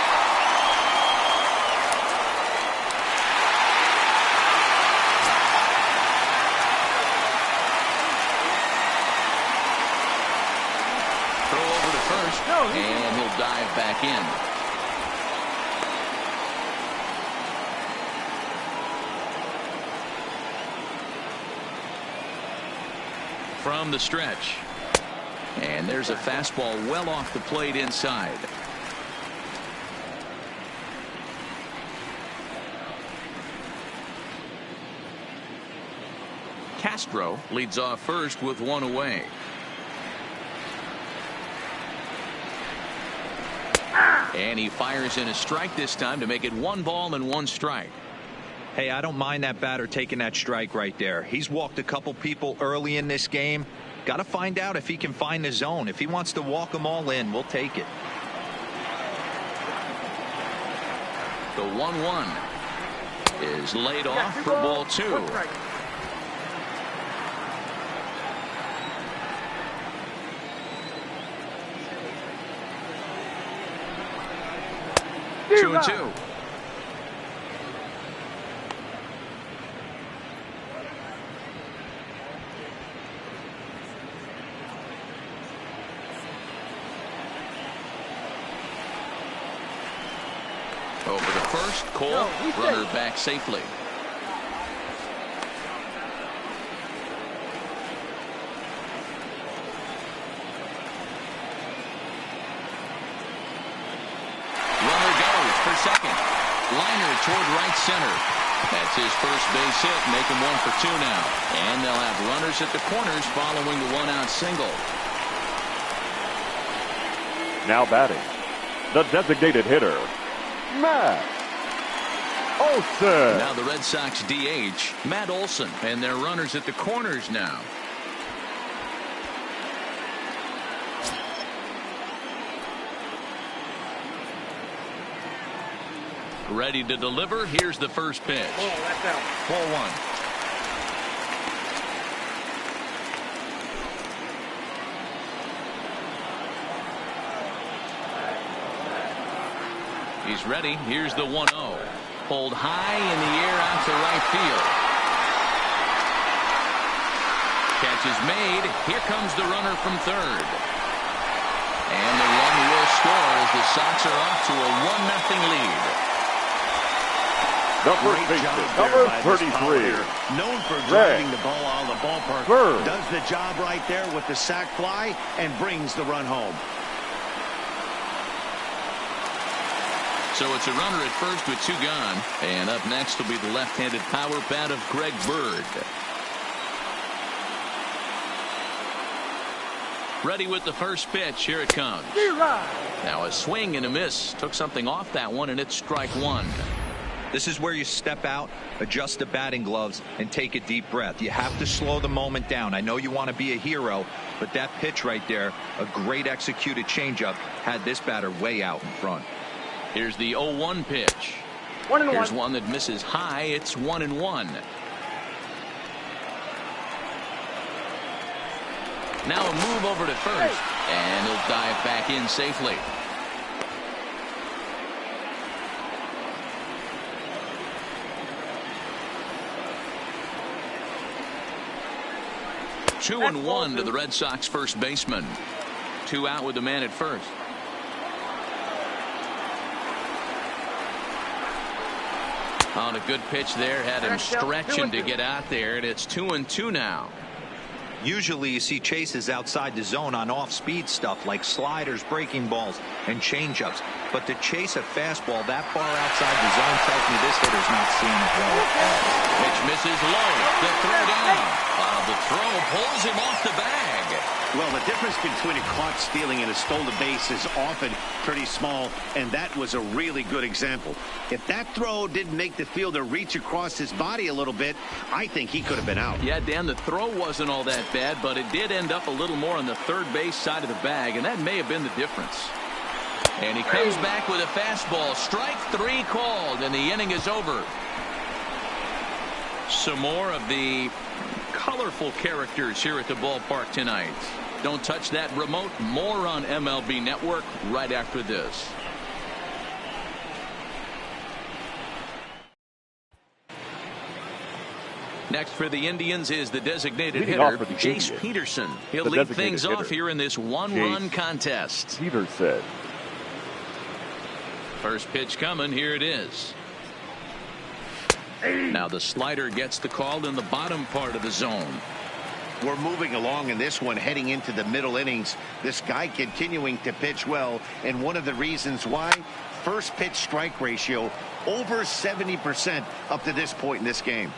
And he'll dive back in. From the stretch. And there's a fastball well off the plate inside. Castro leads off first with 1 away. And he fires in a strike this time to make it 1 ball and 1 strike. Hey, I don't mind that batter taking that strike right there. He's walked a couple people early in this game. Got to find out if he can find the zone. If he wants to walk them all in, we'll take it. The 1-1 is laid off for ball 2. Two and 2. Over the first, Cole, runner back safely. second. Liner toward right center. That's his first base hit, making 1 for 2 now. And they'll have runners at the corners following the 1-out single. Now batting, the designated hitter, Matt Olson. Now the Red Sox DH, Matt Olson, and their runners at the corners now. Ready to deliver. Here's the first pitch. Ball 1. He's ready. Here's the 1-0. Pulled high in the air out to right field. Catch is made. Here comes the runner from third. And the run will score as the Sox are off to a 1-0 lead. Number 33. Known for driving the ball out of the ballpark. Bird does the job right there with the sac fly and brings the run home. So it's a runner at first with 2 gone. And up next will be the left-handed power bat of Greg Bird. Ready with the first pitch. Here it comes. Now a swing and a miss. Took something off that one, and it's strike 1. This is where you step out, adjust the batting gloves, and take a deep breath. You have to slow the moment down. I know you want to be a hero, but that pitch right there, a great executed changeup, had this batter way out in front. Here's the 0-1 pitch. Here's one that misses high. It's 1-1. Now a move over to first, and he'll dive back in safely. Two and 1 to the Red Sox first baseman. 2 out with the man at first. On a good pitch there, had him stretching to get out there, and it's 2-2 now. Usually you see chases outside the zone on off-speed stuff like sliders, breaking balls, and changeups. But to chase a fastball that far outside the zone tells me this hitter's not seeing it well. Pitch misses low. The throw down. The throw pulls him off the bag. Well, the difference between a caught stealing and a stolen base is often pretty small, and that was a really good example. If that throw didn't make the fielder reach across his body a little bit, I think he could have been out. Yeah, Dan, the throw wasn't all that bad, but it did end up a little more on the third base side of the bag, and that may have been the difference. And he comes back with a fastball. Strike 3 called, and the inning is over. Some more of the colorful characters here at the ballpark tonight. Don't touch that remote. More on MLB Network right after this. Next for the Indians is the designated hitter, Jace Peterson. He'll lead things off here in this 1-run contest. Peterson. First pitch coming. Here it is. Now the slider gets the call in the bottom part of the zone. We're moving along in this one, heading into the middle innings. This guy continuing to pitch well, and one of the reasons why, first pitch strike ratio over 70% up to this point in this game.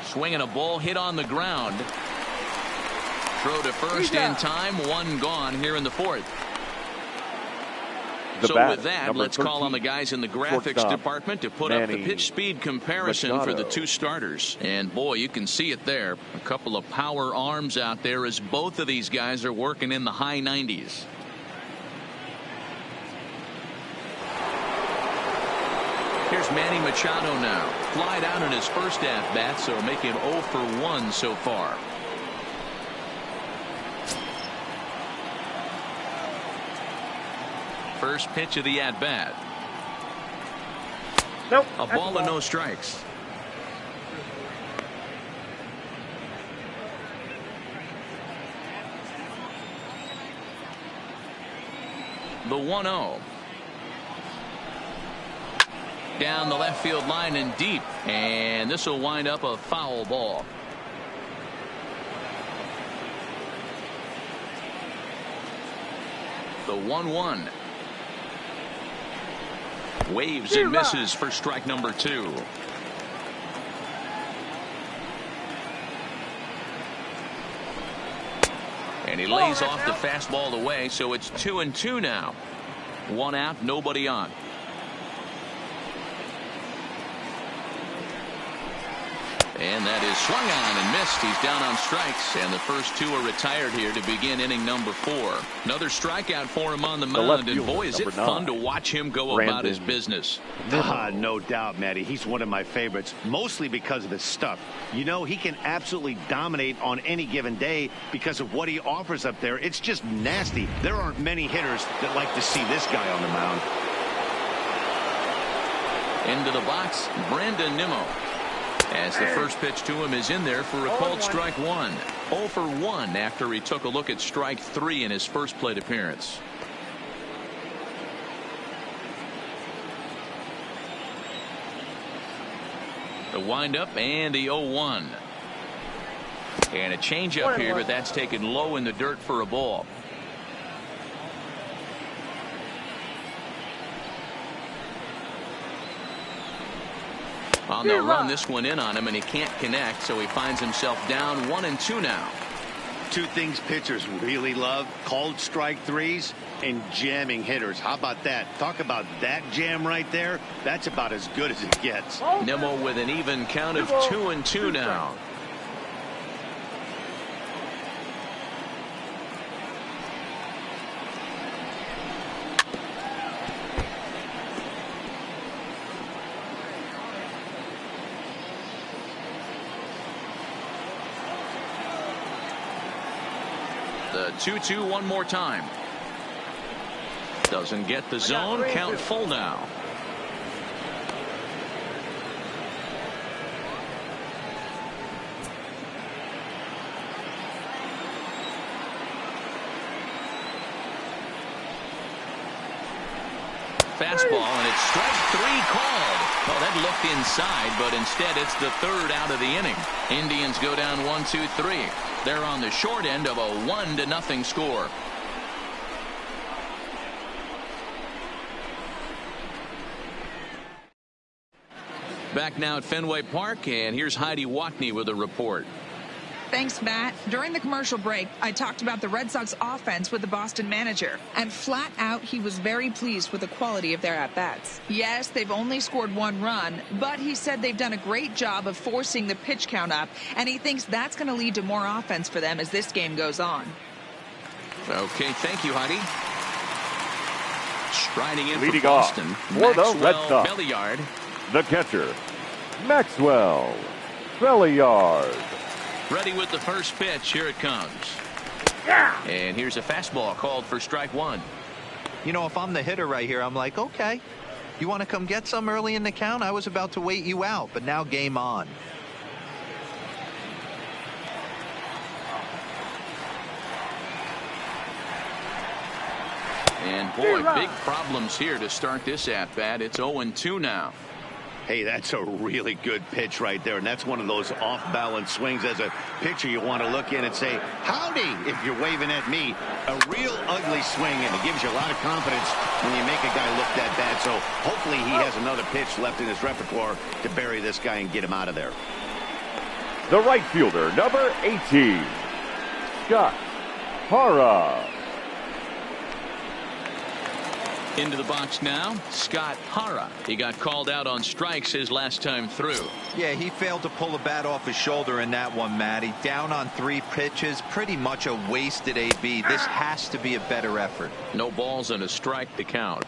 Swinging a ball hit on the ground. Throw to first in time. 1 gone here in the 4th. So with that, let's call on the guys in the graphics department to put up the pitch speed comparison for the 2 starters. And boy, you can see it there. A couple of power arms out there as both of these guys are working in the high 90s. Here's Manny Machado now. Flied out in his first at-bat, so making 0 for 1 so far. First pitch of the at-bat. Nope. A ball and no strikes. The 1-0. Down the left field line and deep, and this will wind up a foul ball. The 1-1. Waves and misses for strike number 2. And he lays off the fastball away, so it's 2-2 now. 1 out, nobody on. And that is swung on and missed. He's down on strikes, and the first 2 are retired here to begin inning number 4. Another strikeout for him on the mound, and boy, is it fun to watch him go about his business. No doubt, Matty. He's one of my favorites, mostly because of his stuff. You know, he can absolutely dominate on any given day because of what he offers up there. It's just nasty. There aren't many hitters that like to see this guy on the mound. Into the box, Brandon Nimmo. As the first pitch to him is in there for a called strike 1. 0 for 1 after he took a look at strike 3 in his first plate appearance. The windup and the 0-1. And a changeup here, but that's taken low in the dirt for a ball. On the run, this one in on him, and he can't connect, so he finds himself down 1-2 now. 2 things pitchers really love: called strike 3s and jamming hitters. How about that? Talk about that jam right there. That's about as good as it gets. Nimmo with an even count of 2-2 now. The 2-2 one more time. Doesn't get the zone. Count full now. Fastball, and it's strike 3 called. Well, that looked inside, but instead it's the 3rd out of the inning. Indians go down 1-2-3. They're on the short end of a 1-0 score. Back now at Fenway Park, and here's Heidi Watney with a report. Thanks, Matt. During the commercial break, I talked about the Red Sox offense with the Boston manager, and flat out, he was very pleased with the quality of their at-bats. Yes, they've only scored 1 run, but he said they've done a great job of forcing the pitch count up, and he thinks that's going to lead to more offense for them as this game goes on. Okay, thank you, Heidi. Striding in Leading for Boston, for the Red Sox, Belliard. the catcher, Maxwell Belliard. Ready with the first pitch. Here it comes. And here's a fastball called for strike 1. You know, if I'm the hitter right here, I'm like, okay, you want to come get some early in the count? I was about to wait you out, but now game on. And boy, big problems here to start this at-bat. It's 0-2 now. Hey, that's a really good pitch right there, and that's one of those off-balance swings. As a pitcher, you want to look in and say, howdy, if you're waving at me. A real ugly swing, and it gives you a lot of confidence when you make a guy look that bad. So hopefully he has another pitch left in his repertoire to bury this guy and get him out of there. The right fielder, number 18, Scott Hara. Into the box now, Scott Hara. He got called out on strikes his last time through. Yeah, he failed to pull the bat off his shoulder in that one, Matty. Down on 3 pitches, pretty much a wasted AB. This has to be a better effort. No balls and a strike to count.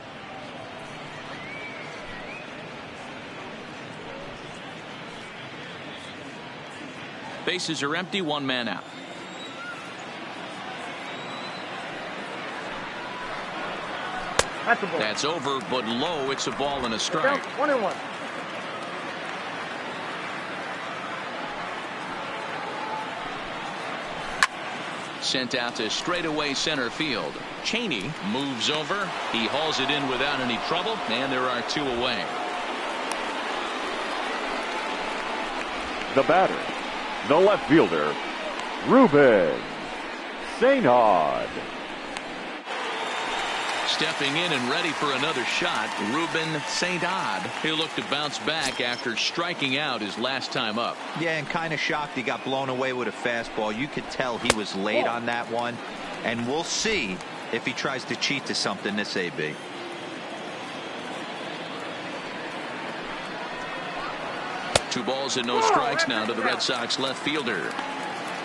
Bases are empty, 1 man out. That's over, but low. It's a ball and a strike. 1-1. Sent out to straightaway center field. Cheney moves over. He hauls it in without any trouble, and there are 2 away. The batter, the left fielder, Ruben Sainhard. Stepping in and ready for another shot, Ruben Saint-Odd. He'll look to bounce back after striking out his last time up. Yeah, and kind of shocked he got blown away with a fastball. You could tell he was late on that one. And we'll see if he tries to cheat to something this AB. Two balls and no strikes now to the Red Sox left fielder.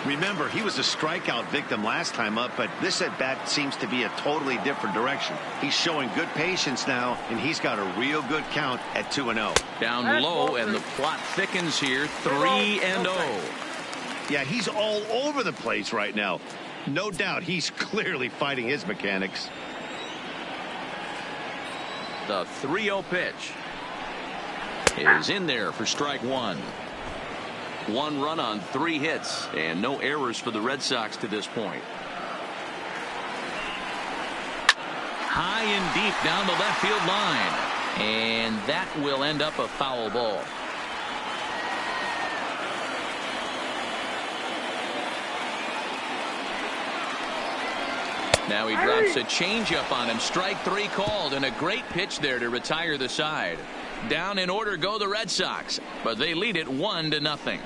Remember, he was a strikeout victim last time up, but this at-bat seems to be a totally different direction. He's showing good patience now, and he's got a real good count at 2-0. Down low, and the plot thickens here, 3-0. Yeah, he's all over the place right now. No doubt he's clearly fighting his mechanics. The 3-0 pitch is in there for strike one. One run on 3 hits and no errors for the Red Sox to this point. High and deep down the left field line, and that will end up a foul ball. Now he drops a changeup on him. Strike 3 called, and a great pitch there to retire the side. Down in order go the Red Sox, but they lead it 1-0.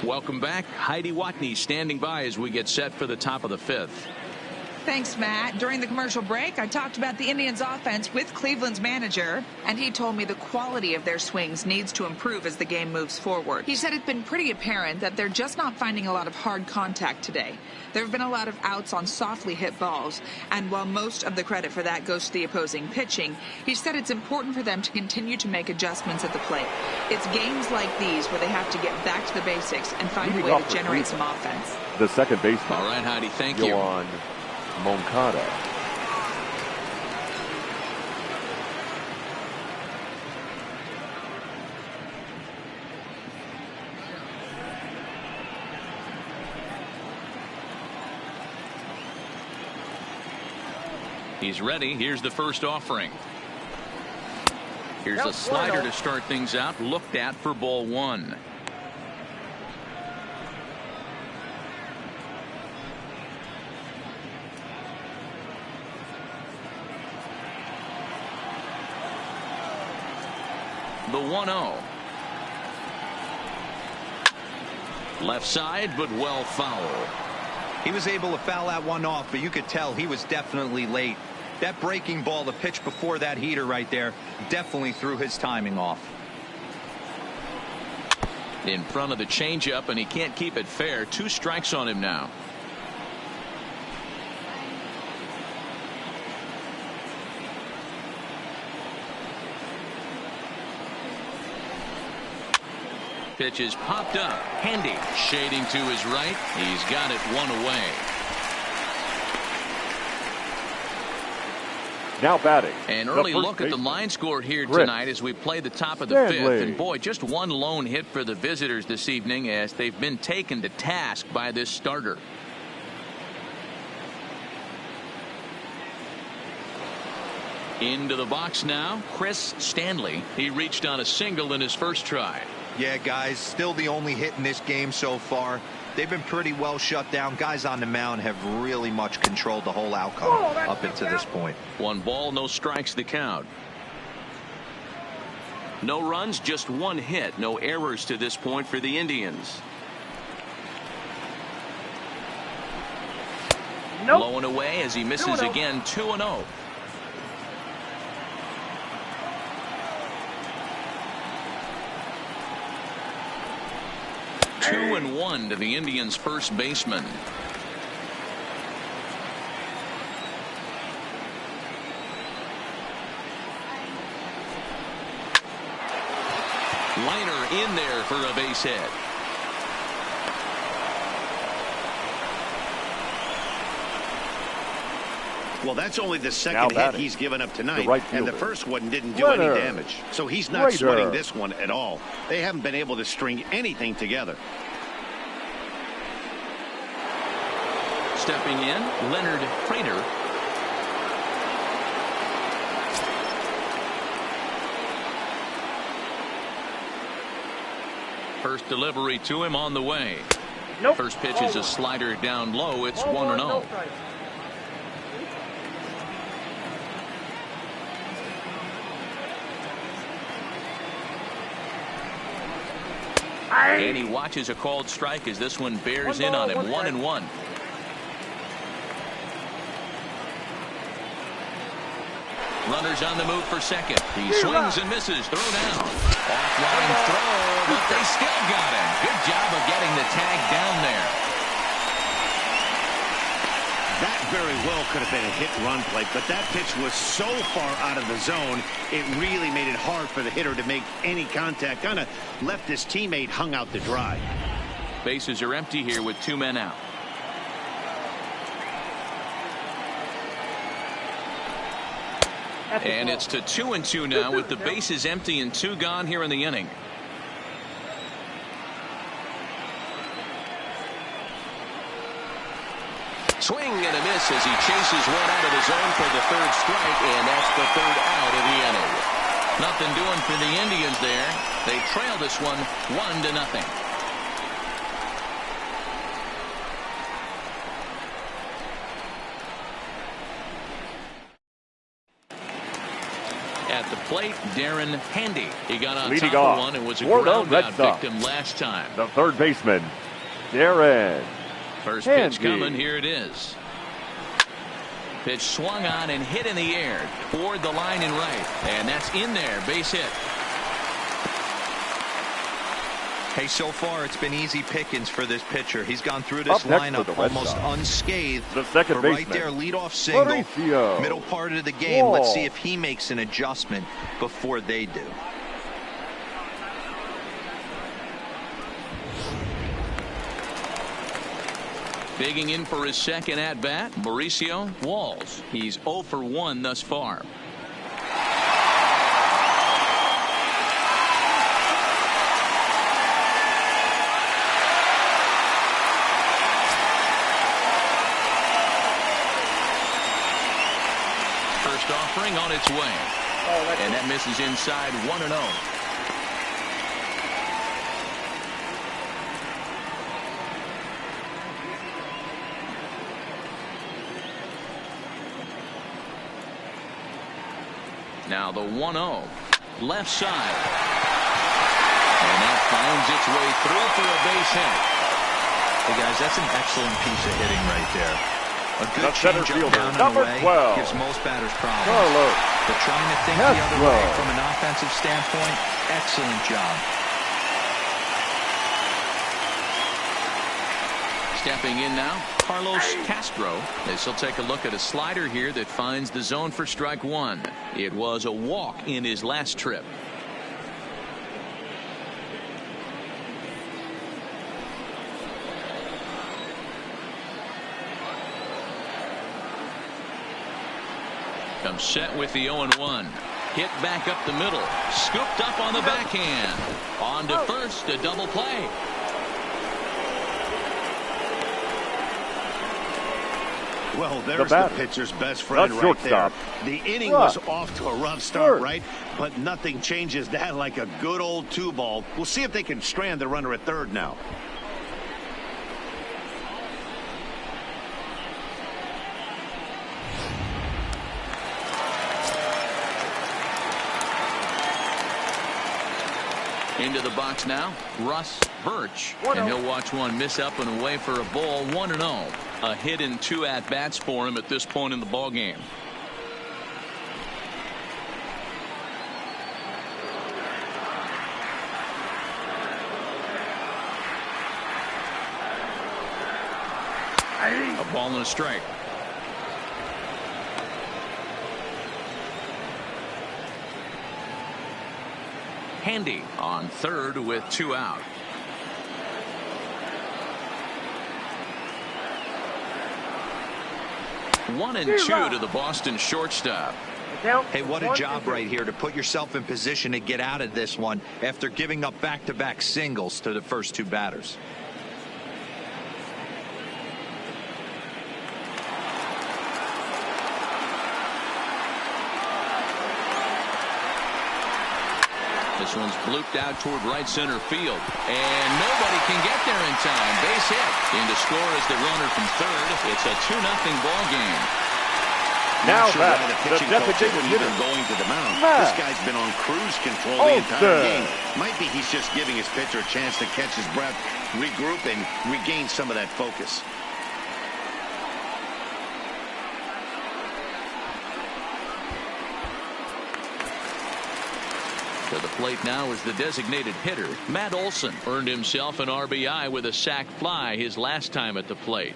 Welcome back. Heidi Watney standing by as we get set for the top of the 5th. Thanks, Matt. During the commercial break, I talked about the Indians offense with Cleveland's manager, and he told me the quality of their swings needs to improve as the game moves forward. He said it's been pretty apparent that they're just not finding a lot of hard contact today. There have been a lot of outs on softly hit balls, and while most of the credit for that goes to the opposing pitching, he said it's important for them to continue to make adjustments at the plate. It's games like these where they have to get back to the basics and find a way to generate some offense. The second baseman. All right, Heidi, thank you. Yoan Moncada. He's ready. Here's the first offering. Here's a slider to start things out. Looked at for ball 1. The 1-0. Left side, but well foul. He was able to foul that one off, but you could tell he was definitely late. That breaking ball, the pitch before that heater right there, definitely threw his timing off. In front of the changeup, and he can't keep it fair. 2 strikes on him now. Pitch is popped up. Handy shading to his right. He's got it 1 away. Now batting. An early look at the line score here tonight as we play the top of the 5th. And boy, just one lone hit for the visitors this evening as they've been taken to task by this starter. Into the box now, Chris Stanley. He reached on a single in his first try. Yeah, guys, still the only hit in this game so far. They've been pretty well shut down. Guys on the mound have really much controlled the whole outcome up until this point. 1 ball, no strikes the count. No runs, just 1 hit. No errors to this point for the Indians. Blowing away as he misses again. 2-0. Two and 1 to the Indians' first baseman. Liner in there for a base hit. Well, that's only the second hit he's given up tonight, and the first one didn't do any damage. So he's not sweating this one at all. They haven't been able to string anything together. Stepping in, Leonard Prater. First delivery to him on the way. Nope. First pitch is a slider down low. It's 1-0. No strikes. And he watches a called strike as this one bears in on him. 1-1. Runners on the move for second. He swings and misses. Throw down. Off-line throw, but they still got him. Good job of getting the tag down there. That very well could have been a hit-run play, but that pitch was so far out of the zone, it really made it hard for the hitter to make any contact. Kind of left his teammate hung out to dry. Bases are empty here with 2 men out. And it's to 2-2 now with the bases empty and 2 gone here in the inning. Swing and a miss as he chases one out of the zone for the 3rd strike, and that's the 3rd out of the inning. Nothing doing for the Indians there. They trail this one 1-0. At the plate, Darren Handy. He got on Leading top off, of one and was a Florida ground Red out Sox. victim last time. The third baseman, Darren First Handy. pitch coming. Here it is. Pitch swung on and hit in the air toward the line and right. And that's in there. Base hit. Hey, so far it's been easy pickings for this pitcher. He's gone through this Up next for lineup the Red almost Sox, unscathed. the second But right baseman, there, leadoff single. Mauricio Middle part of the game. Wall. Let's see if he makes an adjustment before they do. Digging in for his second at-bat, Mauricio Walls. He's 0 for 1 thus far. First offering on its way. And that misses inside. 1-0. Now the 1-0 left side. And that finds its way through for a base hit. Hey guys, that's an excellent piece of hitting right there. A good The center changeup fielder, down and number away 12, gives most batters problems. Carlos But trying to think the other Castro. way from an offensive standpoint, excellent job. Stepping in now, Carlos Castro, as he'll take a look at a slider here that finds the zone for strike 1. It was a walk in his last trip. Comes set with the 0-1. Hit back up the middle. Scooped up on the backhand. On to first, a double play. Well, there's the the pitcher's best friend the right there. shortstop. The inning Russ. was off to a rough start, Third. right? But nothing changes that like a good old 2-ball. We'll see if they can strand the runner at third now. Into the box now, Russ Birch. And he'll watch one miss up and away for a ball. 1-0. A hit in 2 at-bats for him at this point in the ballgame. A ball and a strike. Handy on third with 2 out. One and 2 to the Boston shortstop. Hey, what a job right here to put yourself in position to get out of this one after giving up back-to-back singles to the first 2 batters. This one's blooped out toward right center field. And nobody can get there in time. Base hit. In to score is the runner from third. It's a 2-0 ball game. Now sure back, why the the pitching coach designated isn't hitter. even going to the mound. Matt This guy's been on cruise control the entire Olson. game. Might be he's just giving his pitcher a chance to catch his breath, regroup, and regain some of that focus. To the plate now is the designated hitter, Matt Olson. Earned himself an RBI with a sac fly his last time at the plate.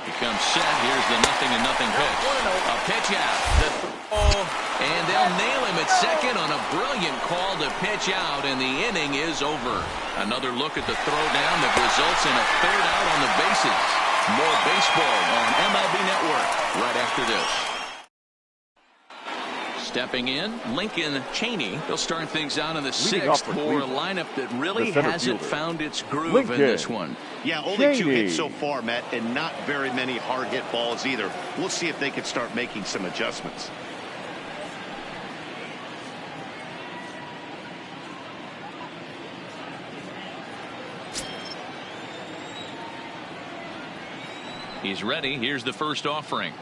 He comes set. Here's the 0-0 pitch. A pitch out. The throw, and they'll nail him at second on a brilliant call to pitch out, and the inning is over. Another look at the throwdown that results in a third out on the bases. More baseball on MLB Network right after this. Stepping in, Lincoln Cheney. He'll start things out in the sixth for a lineup that really hasn't found its groove in this one. Yeah, only 2 hits so far, Matt, and not very many hard hit balls either. We'll see if they can start making some adjustments. He's ready. Here's the first offering.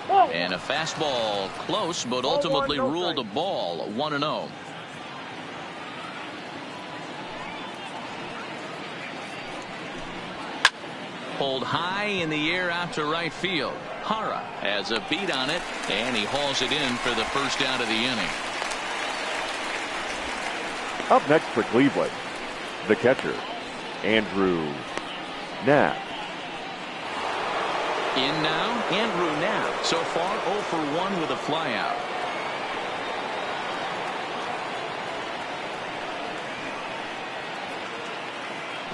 And a fastball close, but ultimately ruled a ball. 1-0. Pulled high in the air out to right field. Hara has a beat on it, and he hauls it in for the first out of the inning. Up next for Cleveland, the catcher, Andrew Knapp. In now, Andrew Knapp. So far, 0 for 1 with a flyout.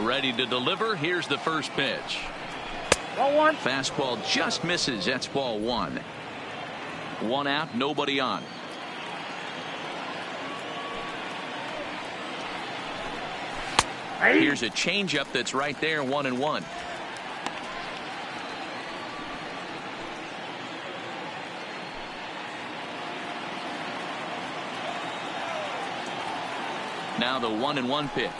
Ready to deliver. Here's the first pitch. Ball 1. Fastball just misses. That's ball 1. 1 out, nobody on. Here's a changeup that's right there, 1-1. Now the 1-1 pitch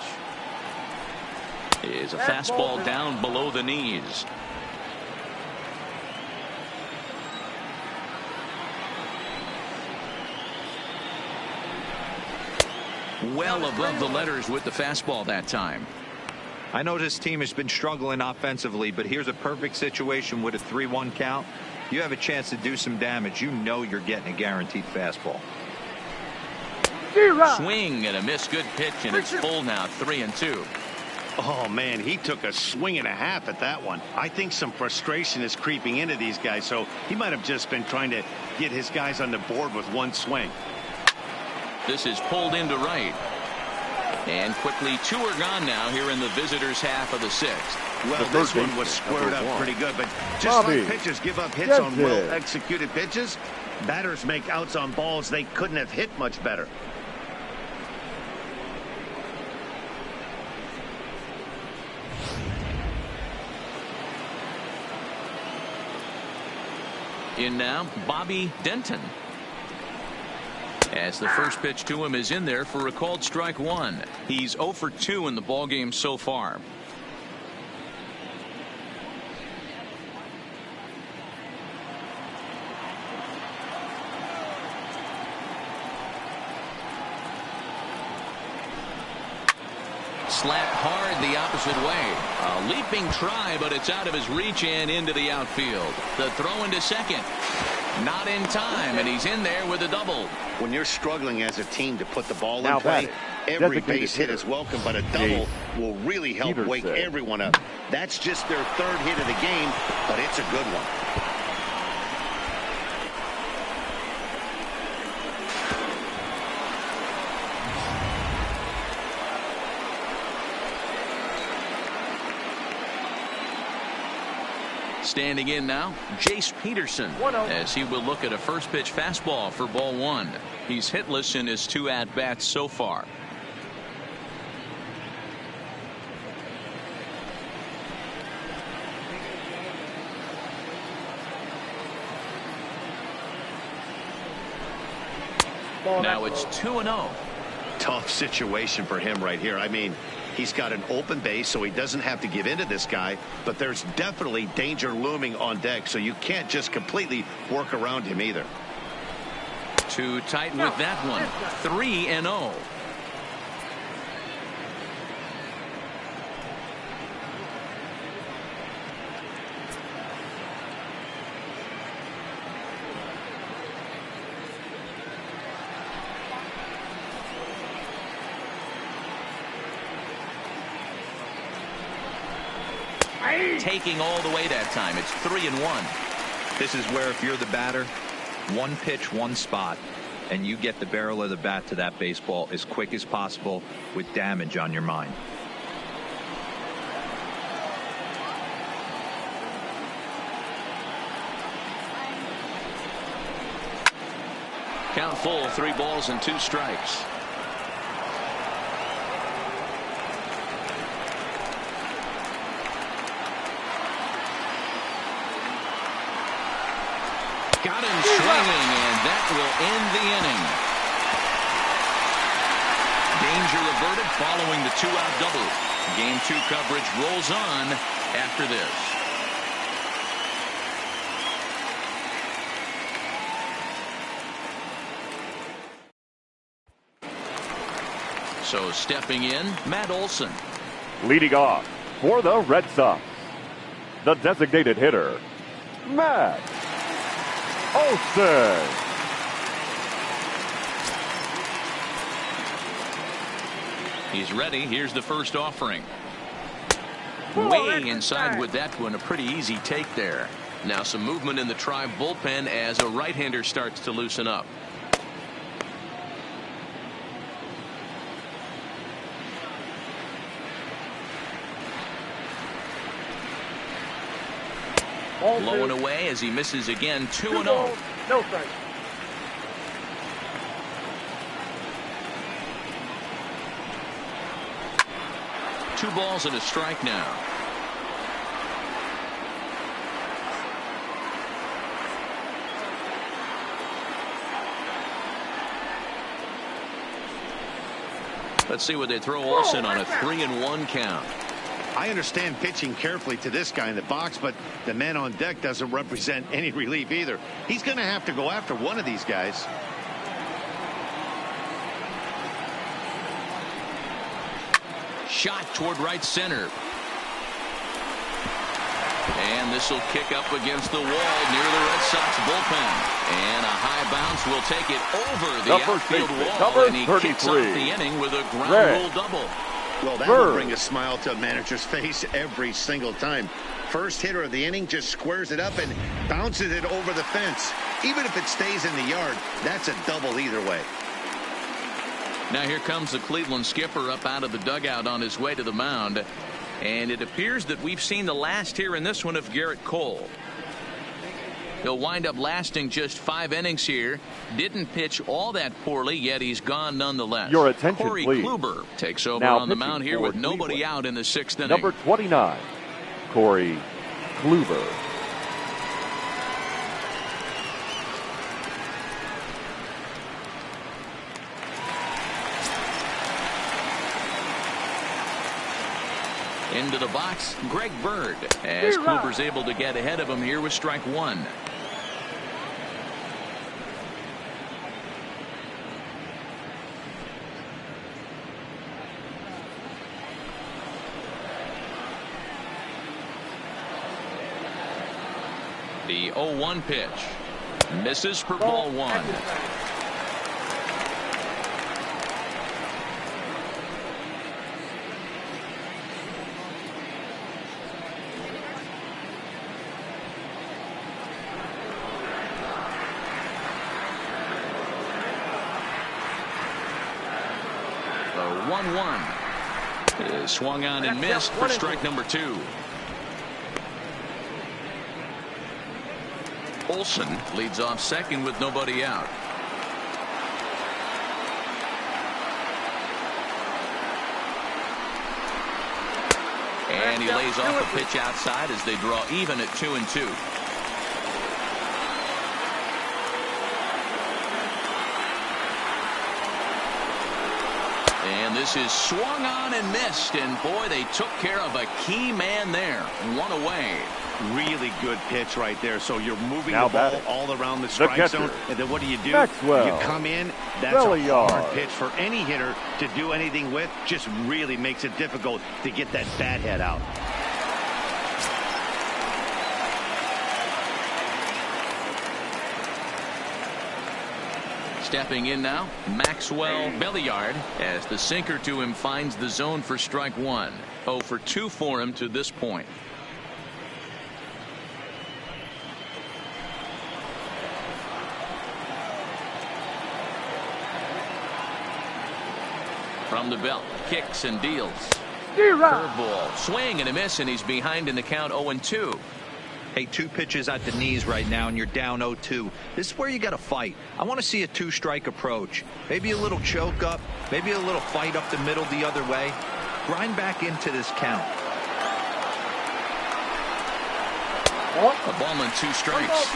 is a fastball down below the knees. Well above the letters with the fastball that time. I know this team has been struggling offensively, but here's a perfect situation with a 3-1 count. You have a chance to do some damage. You know you're getting a guaranteed fastball. Swing and a miss. Good pitch, and it's full now. 3-2. Oh, man, he took a swing and a half at that one. I think some frustration is creeping into these guys, so he might have just been trying to get his guys on the board with one swing. This is pulled into right. And quickly 2 are gone now here in the visitors' half of the 6th. Well, this one was squared up pretty good, but just like pitchers give up hits on well-executed pitches, batters make outs on balls they couldn't have hit much better. In now, Bobby Denton. As the first pitch to him is in there for a called strike 1. He's 0 for 2 in the ballgame so far. Slapped hard the opposite way. A leaping try, but it's out of his reach and into the outfield. The throw into second. Not in time, and he's in there with a double. When you're struggling as a team to put the ball in play, every base hit is welcome, but a double will really help wake everyone up. That's just their 3rd hit of the game, but it's a good one. Standing in now, Jace Peterson, as he will look at a first pitch fastball for ball 1. He's hitless in his 2 at-bats so far. Now it's 2-0. Tough situation for him right here. I mean, he's got an open base, so he doesn't have to give in to this guy, but there's definitely danger looming on deck, so you can't just completely work around him either. Too tight with that one. 3-0. Taking all the way that time. It's 3-1. This is where if you're the batter, one pitch, one spot, and you get the barrel of the bat to that baseball as quick as possible with damage on your mind. Count full, 3 balls and 2 strikes. Got him swinging, and that will end the inning. Danger averted following the 2-out double. Game 2 coverage rolls on after this. So stepping in, Matt Olson. Leading off for the Red Sox, the designated hitter, Matt Olson. He's ready. Here's the first offering. Way inside with that one. A pretty easy take there. Now some movement in the Tribe bullpen as a right-hander starts to loosen up. Low and away as he misses again. 2-0. No strike. Two balls and a strike now. Let's see what they throw Olson on a 3-1 count. I understand pitching carefully to this guy in the box, but the man on deck doesn't represent any relief either. He's going to have to go after one of these guys. Shot toward right center. And this will kick up against the wall near the Red Sox bullpen. And a high bounce will take it over the outfield wall. And he kicks off the inning with a ground rule double. Well, that will bring a smile to a manager's face every single time. First hitter of the inning just squares it up and bounces it over the fence. Even if it stays in the yard, that's a double either way. Now here comes the Cleveland skipper up out of the dugout on his way to the mound. And it appears that we've seen the last here in this one of Garrett Cole. He'll wind up lasting just 5 innings here. Didn't pitch all that poorly, yet he's gone nonetheless. Your attention, Corey please. Kluber takes over Now on the mound here with nobody Cleveland. out in the 6th inning. Number 29, Corey Kluber. Into the box, Greg Bird, as Kluber's able to get ahead of him here with strike 1. The 0-1 pitch misses for ball 1. The 1-1 is swung on and missed for strike number 2. Olson leads off second with nobody out. And he lays off a pitch outside as they draw even at 2-2. And this is swung on and missed. And, boy, they took care of a key man there. One away. Really good pitch right there. So you're moving Now the ball batting, all around the strike zone. And then what do? Maxwell. You come in. That's Belliard. a hard pitch for any hitter to do anything with. Just really makes it difficult to get that bat head out. Stepping in now, Maxwell Belliard, as the sinker to him finds the zone for strike one. 0 for 2 for him to this point. From the belt, kicks and deals. Curveball, swing and a miss, and he's behind in the count 0-2. Hey, 2 pitches at the knees right now, and you're down 0-2. This is where you got to fight. I want to see a 2-strike approach. Maybe a little choke up, maybe a little fight up the middle the other way. Grind back into this count. A ball and 2 strikes.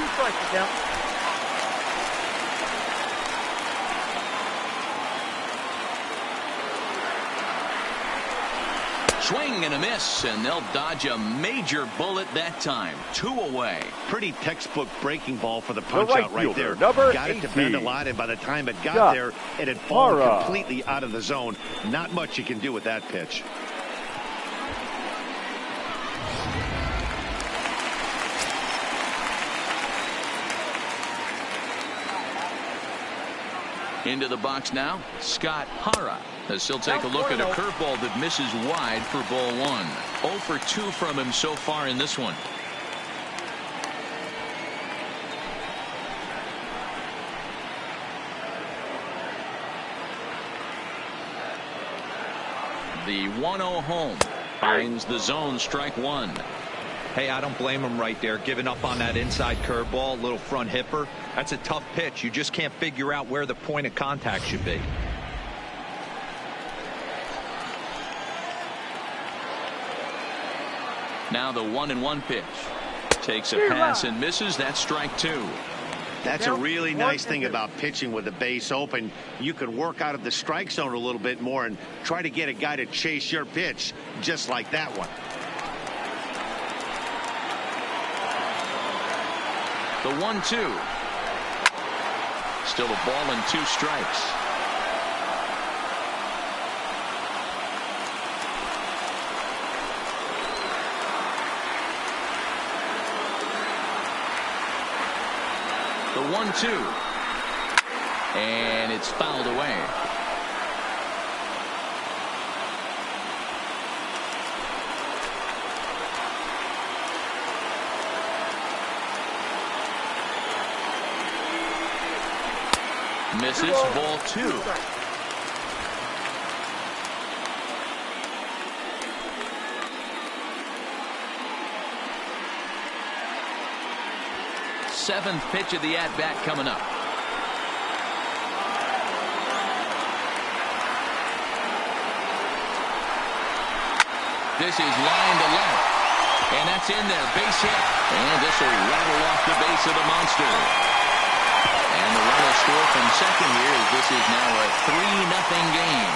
Swing and a miss, and they'll dodge a major bullet that time. 2 away. Pretty textbook breaking ball for the punch right out right fielder, there. number Got it to 18. bend a lot, and by the time it got there, it had fallen Hara. completely out of the zone. Not much you can do with that pitch. Into the box now, Scott Hara, as he'll take a look at a curveball that misses wide for ball 1. 0 for 2 from him so far in this one. The 1-0 home finds the zone, strike 1. Hey, I don't blame him right there, giving up on that inside curveball, little front hipper. That's a tough pitch. You just can't figure out where the point of contact should be. Now the 1-1 pitch. Takes a pass and misses. That's strike 2. That's a really nice thing about pitching with the base open. You can work out of the strike zone a little bit more and try to get a guy to chase your pitch just like that one. The 1-2. Still a ball and 2 strikes. The 1-2. And it's fouled away. Misses, ball 2. Seventh pitch of the at-bat coming up. This is line to left. And that's in there, base hit. And this will rattle off the base of the monster. And the run will score from second here as this is now a 3-0 game.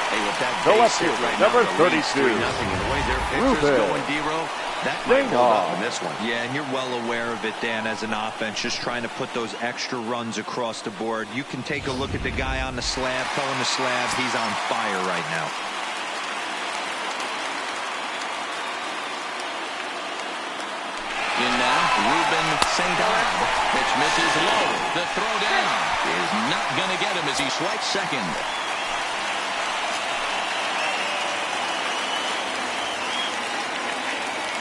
Hey, with that The base left hit fielder, right number now, the lead's 32. 3-0, and the way their pitcher's Ruben. going, D-Row, that might hold up in this one. Yeah, and you're well aware of it, Dan, as an offense, just trying to put those extra runs across the board. You can take a look at the guy on the slab, towing the slab. He's on fire right now. In now, Ruben St. Arb. Pitch misses low. The throw down is not going to get him as he swipes second.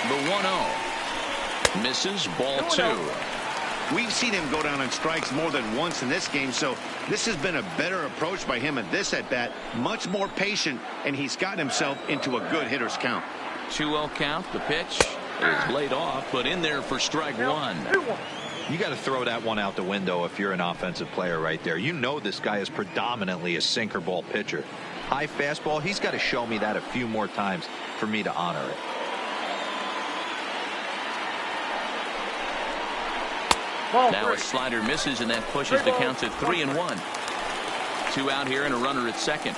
The 1-0. Misses, ball 2. We've seen him go down on strikes more than once in this game, so this has been a better approach by him at this at-bat. Much more patient, and he's gotten himself into a good hitter's count. 2-0 count. The pitch is laid off, but in there for strike 1. You got to throw that one out the window if you're an offensive player right there. You know this guy is predominantly a sinker ball pitcher. High fastball, he's got to show me that a few more times for me to honor it. Now a slider misses, and that pushes the count to 3-1. 2 out here and a runner at second.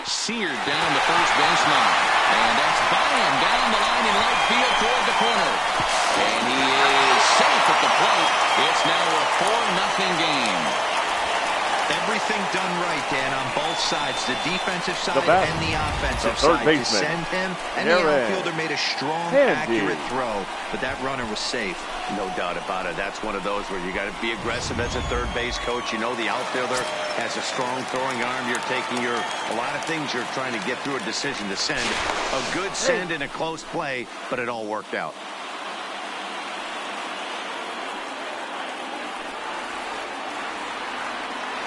seared down the first baseline. And that's by him down the line in right field toward the corner. And he is safe at the plate. It's now a 4-0 game. Everything done right, Dan, on both sides, the defensive side and the offensive side. To send him, and the outfielder made a strong, accurate throw, but that runner was safe. No doubt about it. That's one of those where you got to be aggressive as a third base coach. You know the outfielder has a strong throwing arm. You're taking a lot of things you're trying to get through a decision to send. A good send in a close play, but it all worked out.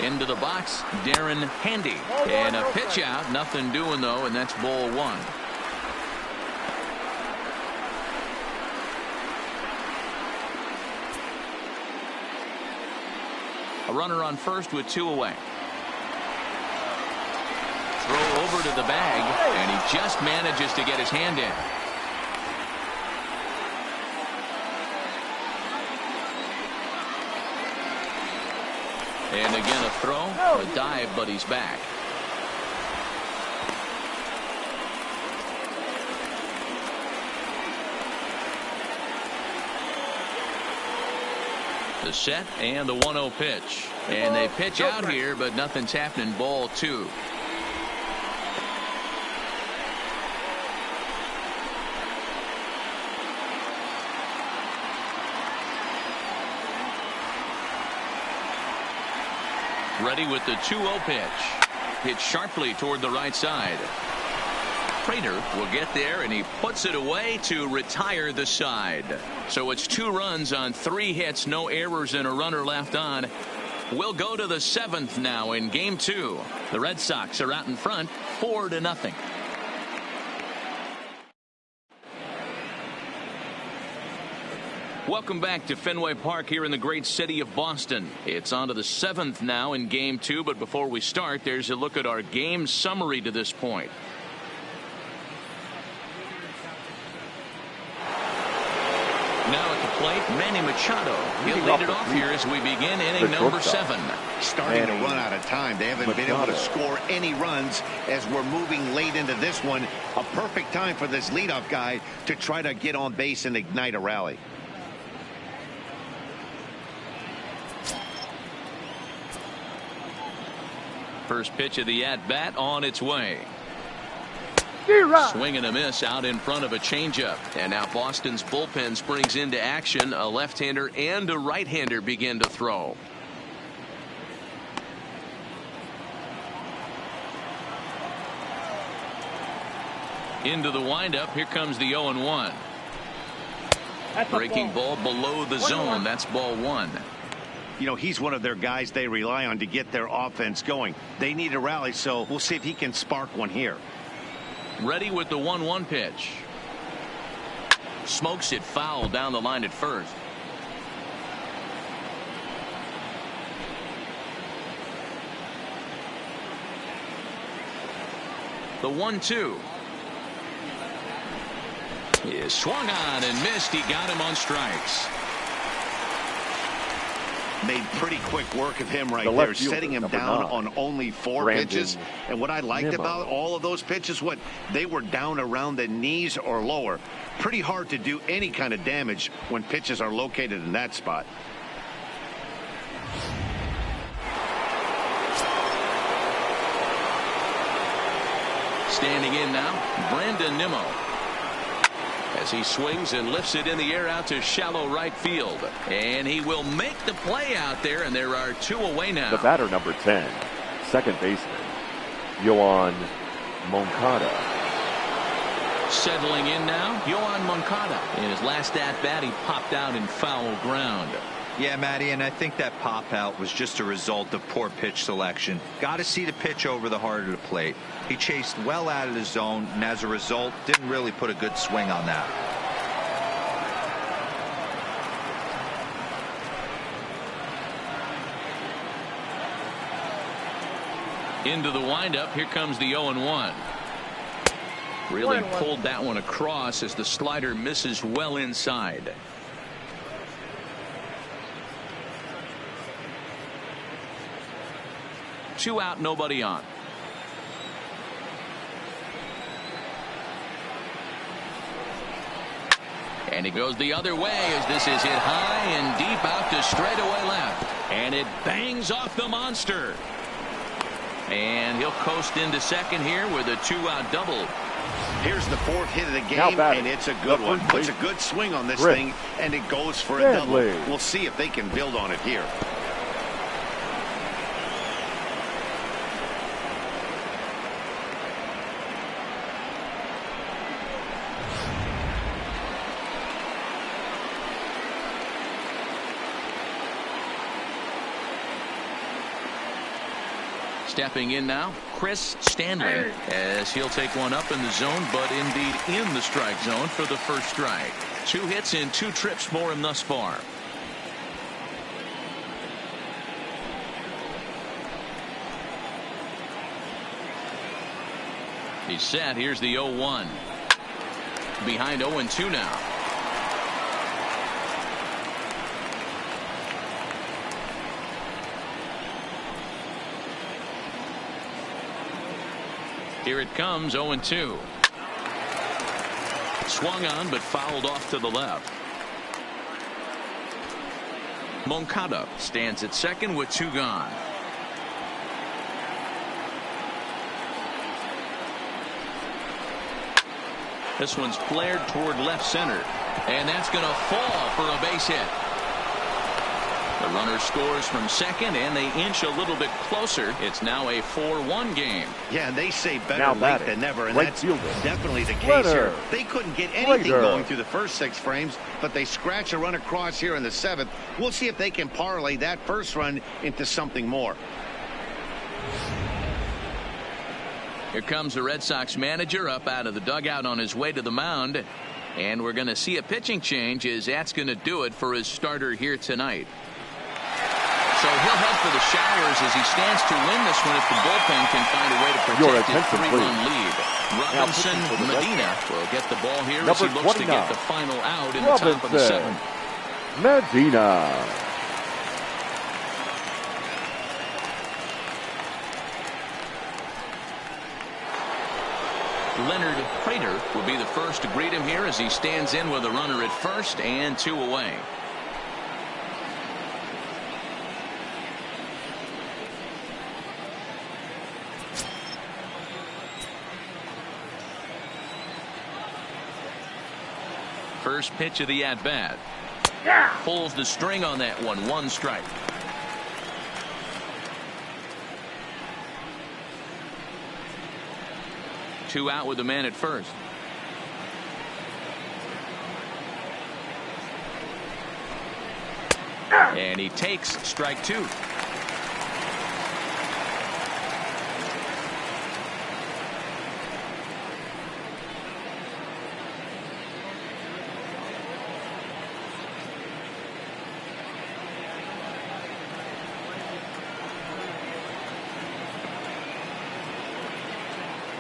Into the box, Darren Handy. And a pitch out. Nothing doing, though, and that's ball one. A runner on first with 2 away. Throw over to the bag, and he just manages to get his hand in. And again a throw, a dive, but he's back. The set and the 1-0 pitch. And they pitch out here, but nothing's happening. Ball 2. Ready with the 2-0 pitch. Hit sharply toward the right side. Prater will get there, and he puts it away to retire the side. So it's 2 runs on 3 hits, no errors, and a runner left on. We'll go to the 7th now in game 2. The Red Sox are out in front, 4-0. Welcome back to Fenway Park here in the great city of Boston. It's on to the 7th now in game 2, but before we start, there's a look at our game summary to this point. Now at the plate, Manny Machado. He'll lead it off here as we begin inning number 7. Starting to run out of time. They haven't been able to score any runs as we're moving late into this one. A perfect time for this leadoff guy to try to get on base and ignite a rally. First pitch of the at-bat on its way. Swing and a miss out in front of a changeup. And now Boston's bullpen springs into action. A left-hander and a right-hander begin to throw. Into the windup. Here comes the 0-1. Breaking ball below the zone. That's ball 1. You know, he's one of their guys they rely on to get their offense going. They need a rally, so we'll see if he can spark one here. Ready with the 1-1 pitch. Smokes it foul down the line at first. The 1-2 is swung on and missed. He got him on strikes. Made pretty quick work of him right there, setting him down 9. On only 4 pitches. And what I liked about all of those pitches, they were down around the knees or lower. Pretty hard to do any kind of damage when pitches are located in that spot. Standing in now, Brandon Nimmo. As he swings and lifts it in the air out to shallow right field. And he will make the play out there, and there are 2 away now. The batter number 10, second baseman, Yoan Moncada. Settling in now, Yoan Moncada. In his last at-bat, he popped out in foul ground. Yeah, Matty, and I think that pop out was just a result of poor pitch selection. Got to see the pitch over the heart of the plate. He chased well out of the zone, and as a result, didn't really put a good swing on that. Into the windup, here comes the 0-1. Really pulled that one across as the slider misses well inside. Two out, nobody on. And it goes the other way as this is hit high and deep out to straightaway left. And it bangs off the monster. And he'll coast into second here with a 2-out double. Here's the 4th hit of the game, and it's a good one. Puts a good swing on this thing, and it goes for a double. We'll see if they can build on it here. Stepping in now, Chris Stanley, as he'll take one up in the zone, but indeed in the strike zone for the first strike. 2 hits in 2 trips for him thus far. He's set. Here's the 0-1. Behind 0-2 now. Here it comes, 0-2. Swung on, but fouled off to the left. Moncada stands at second with 2 gone. This one's flared toward left center, and that's going to fall for a base hit. The runner scores from second, and they inch a little bit closer. It's now a 4-1 game. Yeah, and they say better late than never, and that's definitely the case here. They couldn't get anything going through the first 6 frames, but they scratch a run across here in the 7th. We'll see if they can parlay that first run into something more. Here comes the Red Sox manager up out of the dugout on his way to the mound, and we're going to see a pitching change as that's going to do it for his starter here tonight. So he'll head for the showers as he stands to win this one if the bullpen can find a way to protect his 3-run lead. Robinson Medina will get the ball here as he looks to get the final out in the top of the 7th. Medina. Leonard Prater will be the first to greet him here as he stands in with a runner at first and 2 away. First pitch of the at-bat. Pulls the string on that one. 1 strike. Two out with the man at first. And he takes strike 2.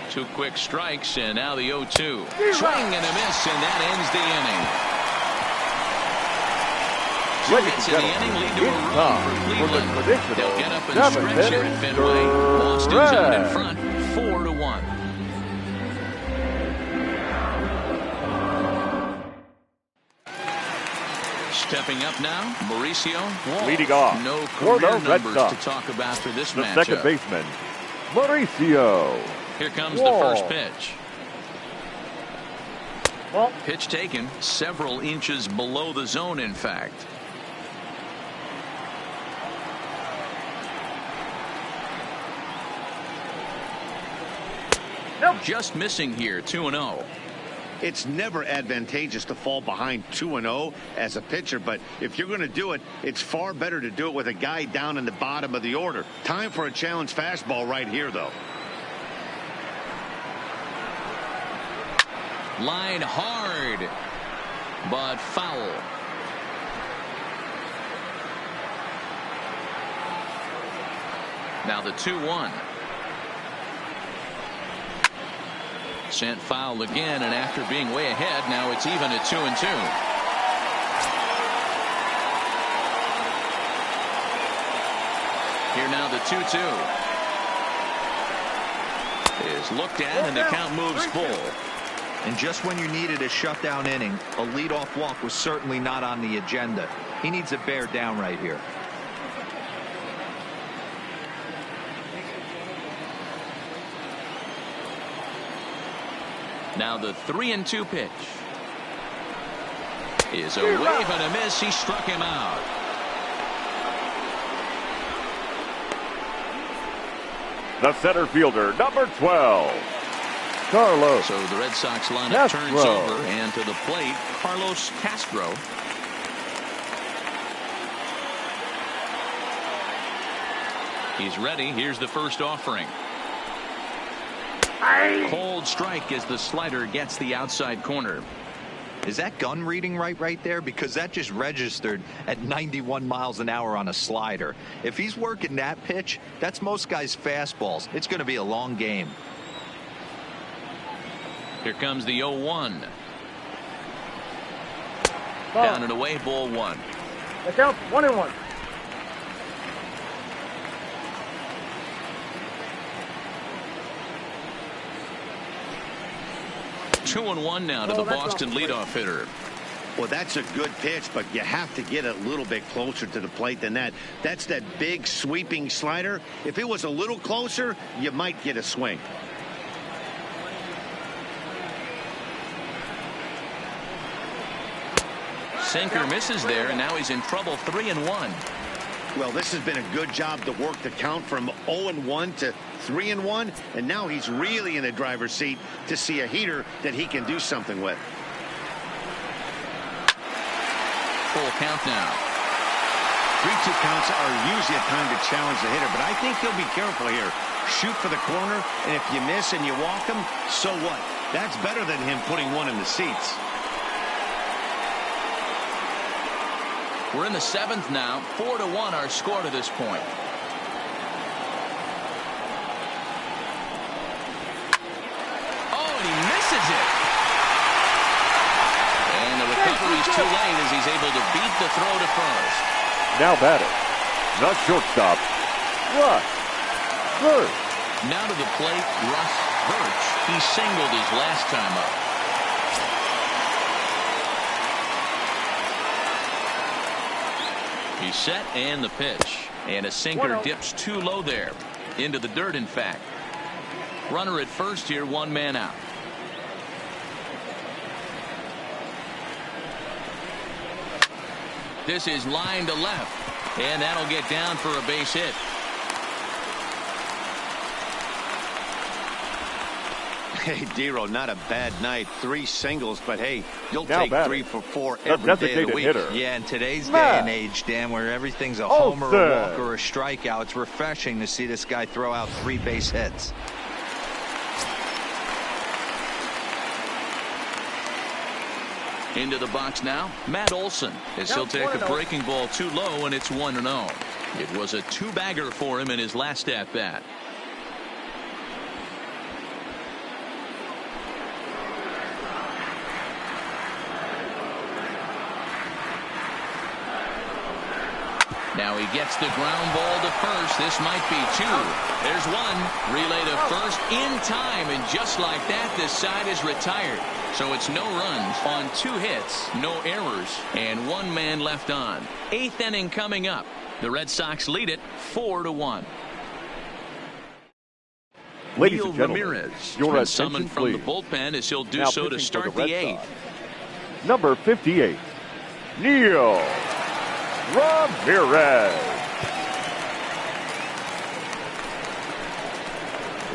Two quick strikes, and now the 0-2. Swing and a miss, and that ends the inning. 2 hits in the inning lead to a run for Cleveland. They'll get up and stretch here at Fenway. Boston's out in front, 4-1. Stepping up now, Mauricio Wall. Leading off no career numbers to talk about for this matchup. The second baseman, Mauricio. Here comes the first pitch. Pitch taken several inches below the zone, in fact. Just missing here, 2-0. It's never advantageous to fall behind 2-0 as a pitcher, but if you're going to do it, it's far better to do it with a guy down in the bottom of the order. Time for a challenge fastball right here, though. Line hard, but foul. Now the 2-1. Sent foul again, and after being way ahead, now it's even at 2-2. Here now the 2-2 is looked at, and the count moves full. And just when you needed a shutdown inning, a leadoff walk was certainly not on the agenda. He needs to bear down right here. Now the 3-2 pitch is a wave and a miss. He struck him out. The center fielder, number 12, Carlos. So the Red Sox lineup turns over, and to the plate, Carlos Castro. He's ready. Here's the first offering. Cold strike as the slider gets the outside corner. Is that gun reading right there? Because that just registered at 91 miles an hour on a slider. If he's working that pitch, that's most guys' fastballs. It's going to be a long game. Here comes the 0-1. Down and away, ball one. The count 1-1. 2-1 now to the Boston leadoff hitter. Well, that's a good pitch, but you have to get a little bit closer to the plate than that. That's that big sweeping slider. If it was a little closer, you might get a swing. Sinker misses there, and now he's in trouble. 3-1. Well, this has been a good job to work the count from 0-1 to 3-1, and now he's really in the driver's seat to see a heater that he can do something with. Full count now. 3-2 counts are usually a time to challenge the hitter, but I think he'll be careful here. Shoot for the corner, and if you miss and you walk him, so what? That's better than him putting one in the seats. We're in the 7th now. 4-1 our score to this point. Oh, and he misses it. And the recovery's too late as he's able to beat the throw to first. Now batting, the shortstop, Russ Birch. Now to the plate, Russ Birch. He singled his last time up. He's set, and the pitch. And a sinker dips too low there. Into the dirt, in fact. Runner at first here, one man out. This is line to left. And that'll get down for a base hit. Hey, Dero, not a bad night. 3 singles, but hey, you'll now take batting, 3 for 4 every day of the week. Hitter. Yeah, in today's day and age, Dan, where everything's a homer, a walk, or a strikeout, it's refreshing to see this guy throw out 3 base hits. Into the box now, Matt Olson, as he'll take a breaking ball too low, and it's 1-0. It was a 2-bagger for him in his last at-bat. Now he gets the ground ball to first. This might be 2. There's 1. Relay to first in time, and just like that, this side is retired. So it's no runs on 2 hits, no errors, and 1 man left on. 8th inning coming up. The Red Sox lead it 4-1. Ladies Neil and gentlemen, Ramirez your been summoned attention, from the please. bullpen as he'll do Now so to pitching for start the the Red 8th. Sox, number 58, Neil Ramirez.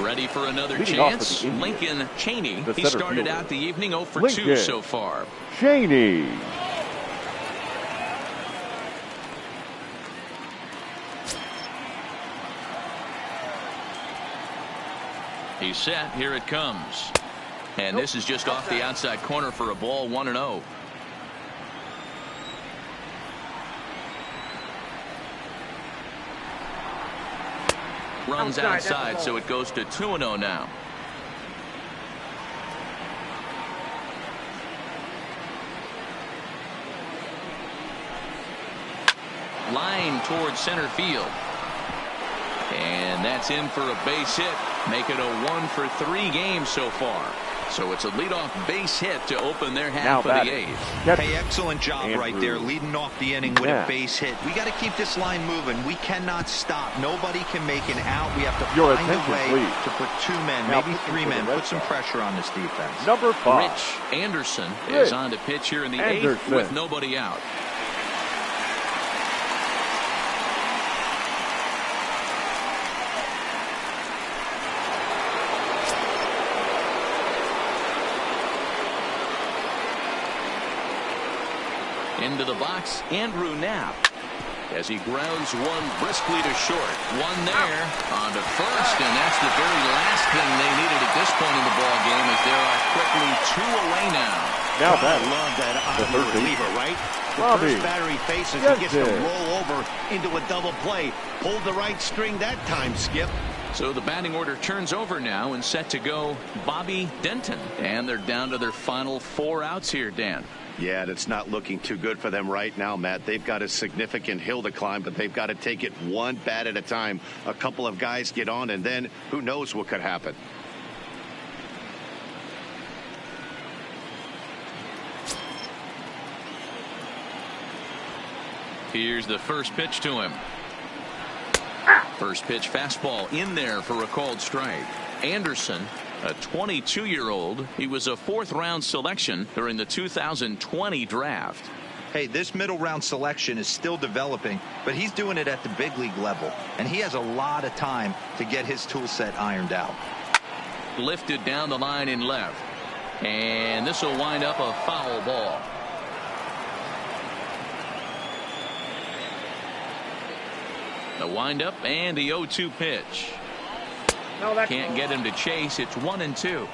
Ready for another Leading off chance. for the Lincoln Cheney. the He center started fielder. out the evening 0 for 2 Lincoln so far. Cheney. He's set. Here it comes. And this is just off the outside corner for a ball. 1-0. Runs outside, so it goes to 2-0 now. Line towards center field. And that's in for a base hit. Make it a 1 for 3 game so far. So it's a leadoff base hit to open their half of the eighth. Hey, excellent job right there, leading off the inning with a base hit. We got to keep this line moving. We cannot stop. Nobody can make an out. We have to find a way to put 2 men, maybe 3 men, put some pressure on this defense. Number 5. Rich Anderson is on to pitch here in the eighth with nobody out. Into the box, Andrew Knapp, as he grounds one briskly to short. One there on to first, and that's the very last thing they needed at this point in the ball game, as there are quickly 2 away now. Now I love that out reliever, right? The first batter he faces, he gets to roll over into a double play. Pulled the right string that time, Skip. So the batting order turns over now, and set to go Bobby Denton. And they're down to their final 4 outs here, Dan. Yeah, that's not looking too good for them right now, Matt. They've got a significant hill to climb, but they've got to take it one bat at a time. A couple of guys get on, and then who knows what could happen. Here's the first pitch to him. First pitch fastball in there for a called strike. Anderson, a 22-year-old. He was a 4th-round selection during the 2020 draft. Hey, this middle-round selection is still developing, but he's doing it at the big league level, and he has a lot of time to get his tool set ironed out. Lifted down the line in left, and this will wind up a foul ball. The windup and the 0-2 pitch. Can't get him to chase. It's 1-2.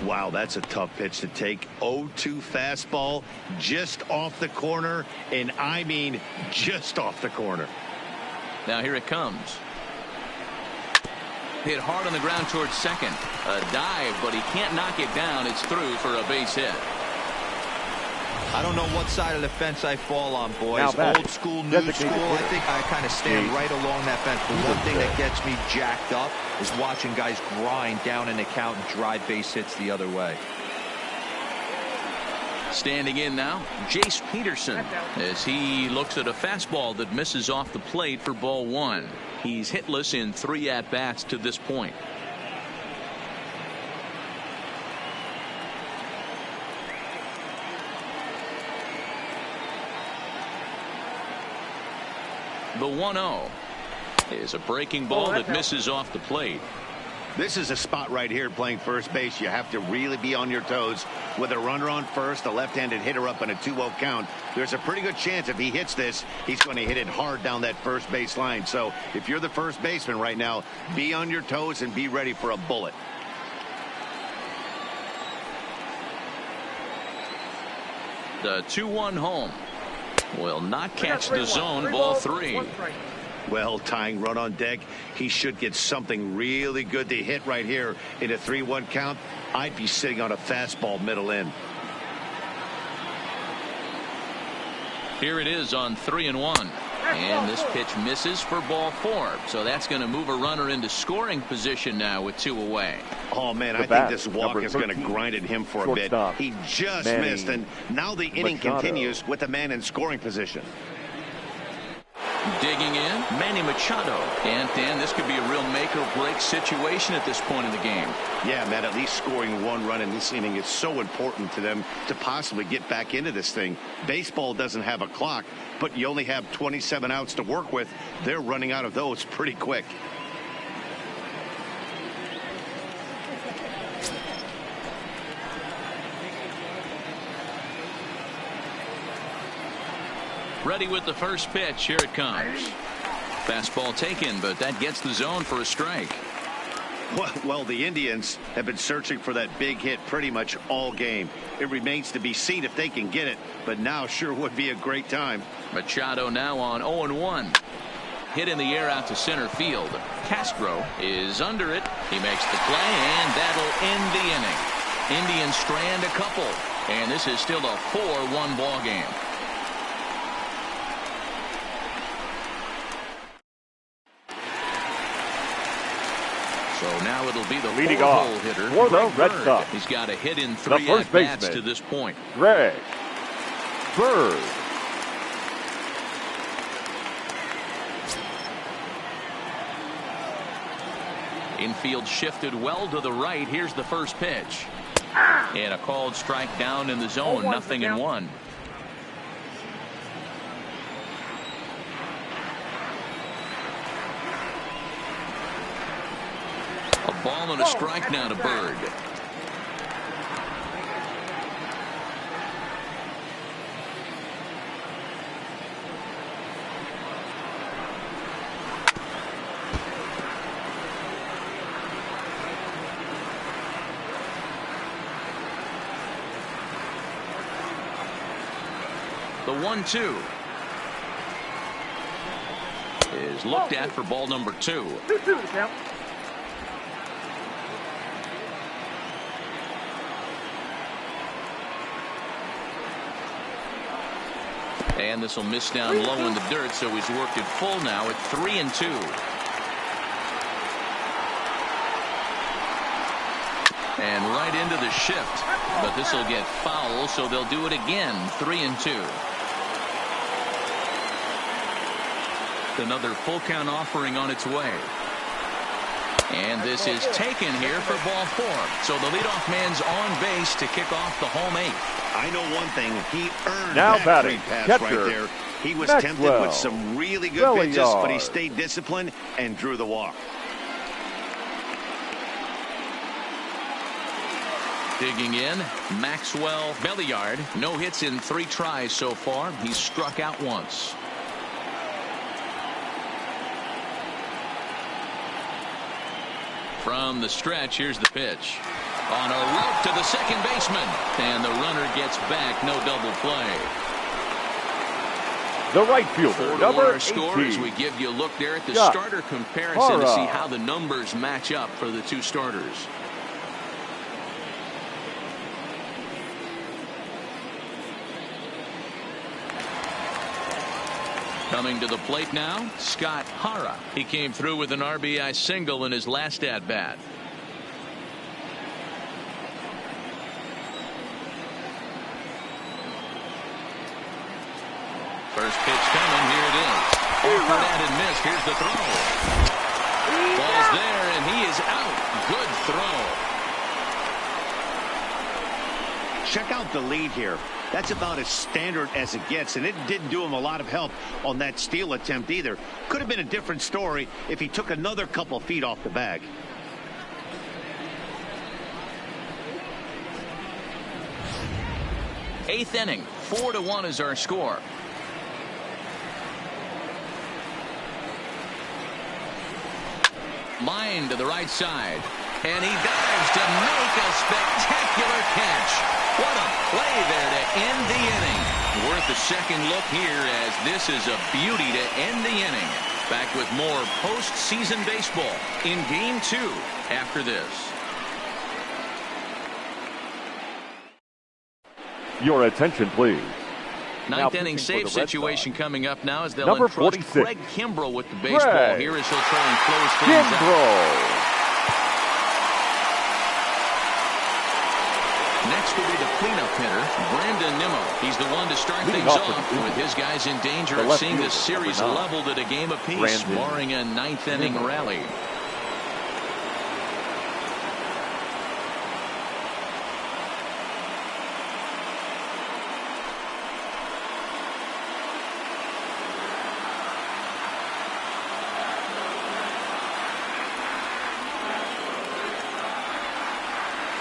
Wow, that's a tough pitch to take. 0-2 fastball just off the corner, and I mean just off the corner. Now here it comes. Hit hard on the ground towards second. A dive, but he can't knock it down. It's through for a base hit. I don't know what side of the fence I fall on, boys. Old school, new school. I think I kind of stand right along that fence. The one thing that gets me jacked up is watching guys grind down in the count and drive base hits the other way. Standing in now, Jace Peterson, as he looks at a fastball that misses off the plate for ball 1. He's hitless in 3 at-bats to this point. The 1-0 is a breaking ball that misses off the plate. This is a spot right here playing first base. You have to really be on your toes. With a runner on first, a left-handed hitter up on a 2-0 count, there's a pretty good chance if he hits this, he's going to hit it hard down that first base line. So if you're the first baseman right now, be on your toes and be ready for a bullet. The 2-1 home will not catch the zone. Ball 3. Well, tying run on deck. He should get something really good to hit right here in a 3-1 count. I'd be sitting on a fastball middle in. Here it is on 3-1. And this pitch misses for ball 4. So that's going to move a runner into scoring position now with 2 away. Oh, man, I think this walk is going to grind at him for a bit. He just missed, and now the inning continues with a man in scoring position. Digging in, Manny Machado. And, Dan, this could be a real make-or-break situation at this point in the game. Yeah, man, at least scoring 1 run in this inning is so important to them to possibly get back into this thing. Baseball doesn't have a clock, but you only have 27 outs to work with. They're running out of those pretty quick. Ready with the first pitch. Here it comes. Fastball taken, but that gets the zone for a strike. Well, the Indians have been searching for that big hit pretty much all game. It remains to be seen if they can get it, but now sure would be a great time. Machado now on 0-1. Hit in the air out to center field. Castro is under it. He makes the play, and that'll end the inning. Indians strand a couple, and this is still a 4-1 ball game. So now it'll be the leading four-hole off hitter for the Greg Red Bird. Sox. He's got a hit in The 3 first at-bats baseman, to this point. Greg Bird. Infield shifted well to the right. Here's the first pitch. And a called strike down in the zone. 0-1 Nothing in one. A ball and a strike now to Bird. The 1-2 is looked at for ball number 2. 2-2 the count. And this will miss down low in the dirt, so he's worked it full now at 3-2. And right into the shift, but this will get foul, so they'll do it again. 3-2. Another full count offering on its way. And this is taken here for ball 4. So the leadoff man's on base to kick off the home 8th. I know one thing. He earned Now that batting, free pass catcher, right there. He was Maxwell tempted with some really good pitches, Belliard. but he stayed disciplined and drew the walk. Digging in, Maxwell Belliard. No hits in 3 tries so far. He's struck out once. From the stretch, here's the pitch. On a rope to the second baseman. And the runner gets back. No double play. The right fielder, number 18. Score as we give you a look there at the Scott starter comparison to see Hara. how the numbers match up for the 2 starters. Coming to the plate now, Scott Hara. He came through with an RBI single in his last at-bat. First pitch coming. Here it is. Offered and missed. Here's the throw. Ball's there, and he is out. Good throw. Check out the lead here. That's about as standard as it gets, and it didn't do him a lot of help on that steal attempt either. Could have been a different story if he took another couple feet off the bag. Eighth inning, 4-1 is our score. Line to the right side, and he dives to make a spectacular catch. What a play there to end the inning. Worth a second look here, as this is a beauty to end the inning. Back with more postseason baseball in Game 2 after this. Your attention, please. Ninth Now inning pitching for save the Red situation Sox. coming up now as they'll Number entrust 46. Craig Kimbrell with the baseball Craig here as he'll try and close things out. Kimbrell. Next will be the cleanup hitter, Brandon Nimmo. He's the one to start Leading things off off with with his guys in danger the of left seeing the fielder, series number 9. leveled at a game apiece, Brandon barring a ninth inning Nimmo. rally.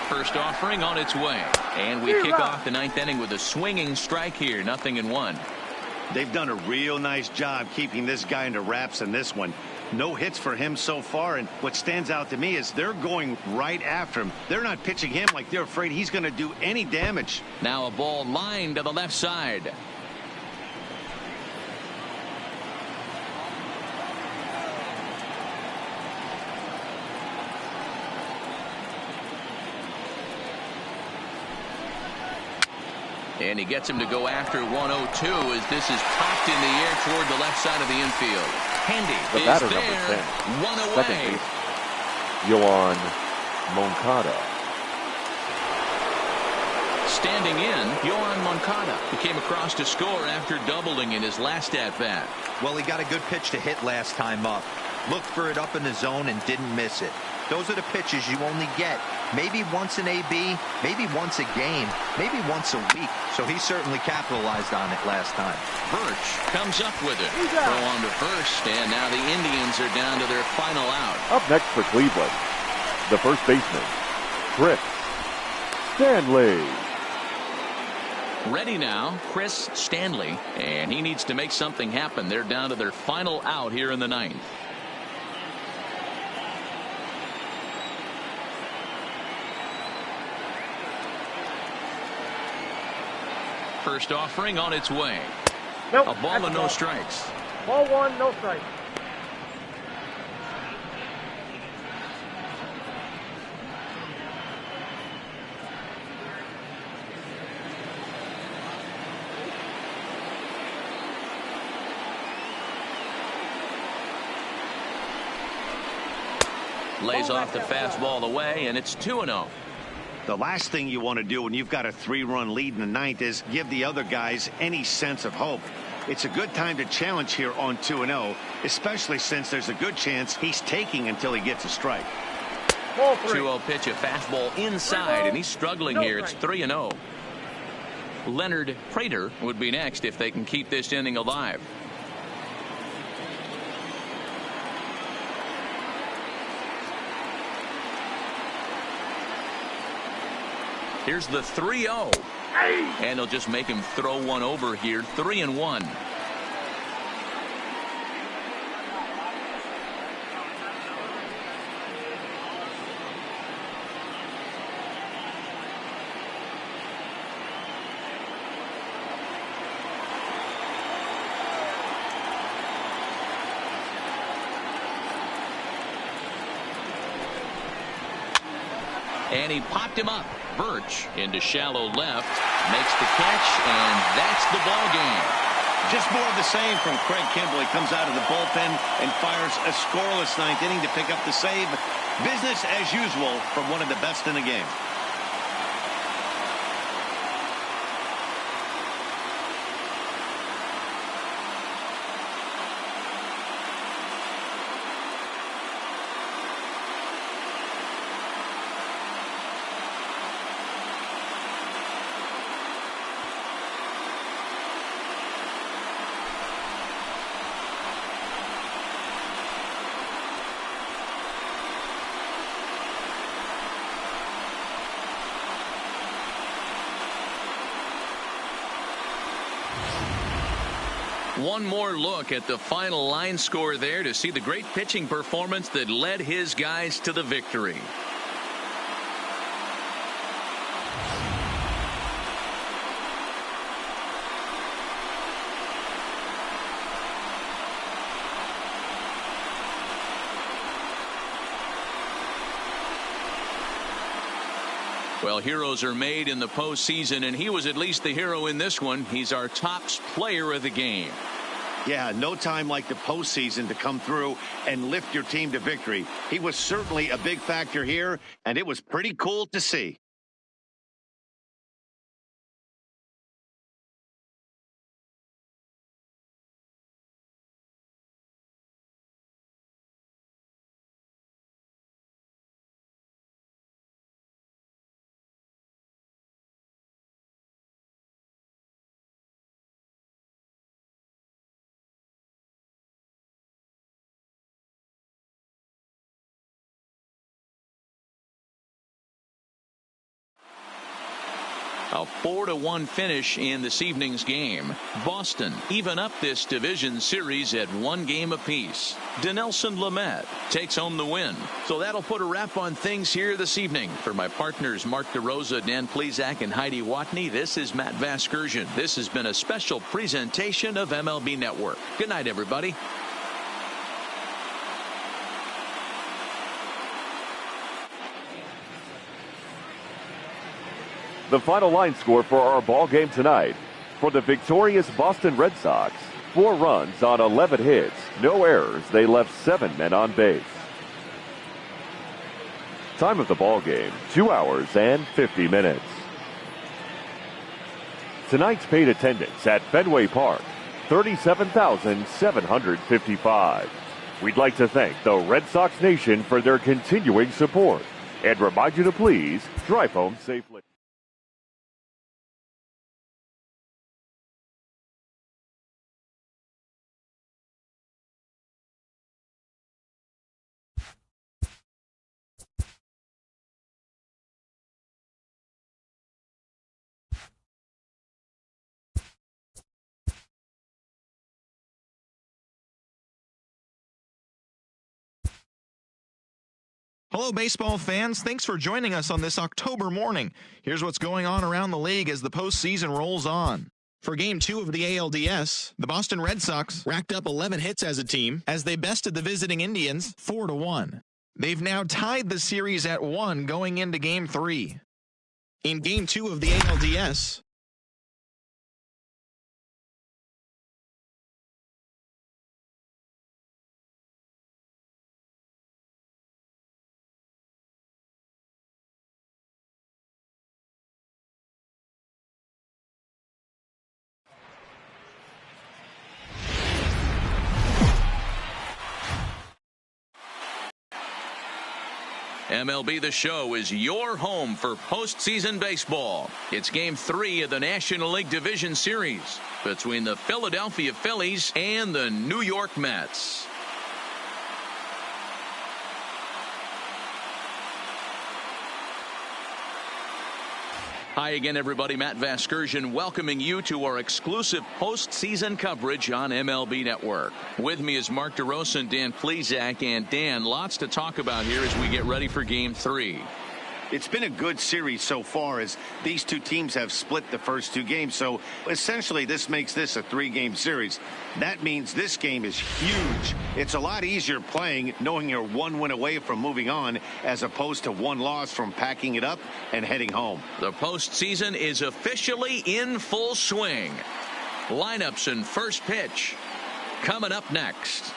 First offering on its way. And we kick off the ninth inning with a swinging strike here. 0-1. They've done a real nice job keeping this guy into wraps in this one. No hits for him so far, and what stands out to me is they're going right after him. They're not pitching him like they're afraid he's going to do any damage. Now a ball lined to the left side. And he gets him to go after 1-0-2 as this is popped in the air toward the left side of the infield. Handy The is batter, there. number 10. One Second away. base, Yoan Moncada. Standing in, Yoan Moncada, who came across to score after doubling in his last at-bat. Well, he got a good pitch to hit last time up. Looked for it up in the zone and didn't miss it. Those are the pitches you only get maybe once in AB, maybe once a game, maybe once a week. So he certainly capitalized on it last time. Birch comes up with it. Throw on to first, and now the Indians are down to their final out. Up next for Cleveland, the first baseman, Chris Stanley. Ready now, Chris Stanley, and he needs to make something happen. They're down to their final out here in the ninth. First offering on its way. Nope. A ball and no strikes. Ball one, no strike. Lays off the fastball away, and it's 2-0. The last thing you want to do when you've got a 3-run lead in the ninth is give the other guys any sense of hope. It's a good time to challenge here on 2-0, especially since there's a good chance he's taking until he gets a strike. 2-0 pitch, a fastball inside, and he's struggling here. It's 3-0. Leonard Prater would be next if they can keep this inning alive. Here's the 3-0. And they'll just make him throw one over here. 3-1. And he popped him up. Birch into shallow left, makes the catch, and that's the ball game. Just more of the same from Craig Kimbrel. He comes out of the bullpen and fires a scoreless ninth inning to pick up the save. Business as usual from one of the best in the game. One more look at the final line score there to see the great pitching performance that led his guys to the victory. Well, heroes are made in the postseason, and he was at least the hero in this one. He's our top player of the game. Yeah, no time like the postseason to come through and lift your team to victory. He was certainly a big factor here, and it was pretty cool to see. A 4-1 finish in this evening's game. Boston even up this division series at 1 game apiece. Dinelson Lamet takes home the win. So that'll put a wrap on things here this evening. For my partners Mark DeRosa, Dan Plesac, and Heidi Watney, this is Matt Vasgersian. This has been a special presentation of MLB Network. Good night, everybody. The final line score for our ball game tonight. For the victorious Boston Red Sox, 4 runs on 11 hits, no errors. They left 7 men on base. Time of the ball game, 2 hours and 50 minutes. Tonight's paid attendance at Fenway Park, 37,755. We'd like to thank the Red Sox Nation for their continuing support and remind you to please drive home safely. Hello, baseball fans. Thanks for joining us on this October morning. Here's what's going on around the league as the postseason rolls on. For Game 2 of the ALDS, the Boston Red Sox racked up 11 hits as a team as they bested the visiting Indians 4-1. They've now tied the series at 1 going into Game 3. In Game 2 of the ALDS, MLB The Show is your home for postseason baseball. It's Game 3 of the National League Division Series between the Philadelphia Phillies and the New York Mets. Hi again, everybody. Matt Vasgersian welcoming you to our exclusive postseason coverage on MLB Network. With me is Mark DeRosa and Dan Plesac. And Dan, lots to talk about here as we get ready for Game 3. It's been a good series so far as these two teams have split the first two games. So essentially this makes this a 3-game series. That means this game is huge. It's a lot easier playing knowing you're 1 win away from moving on as opposed to 1 loss from packing it up and heading home. The postseason is officially in full swing. Lineups and first pitch coming up next.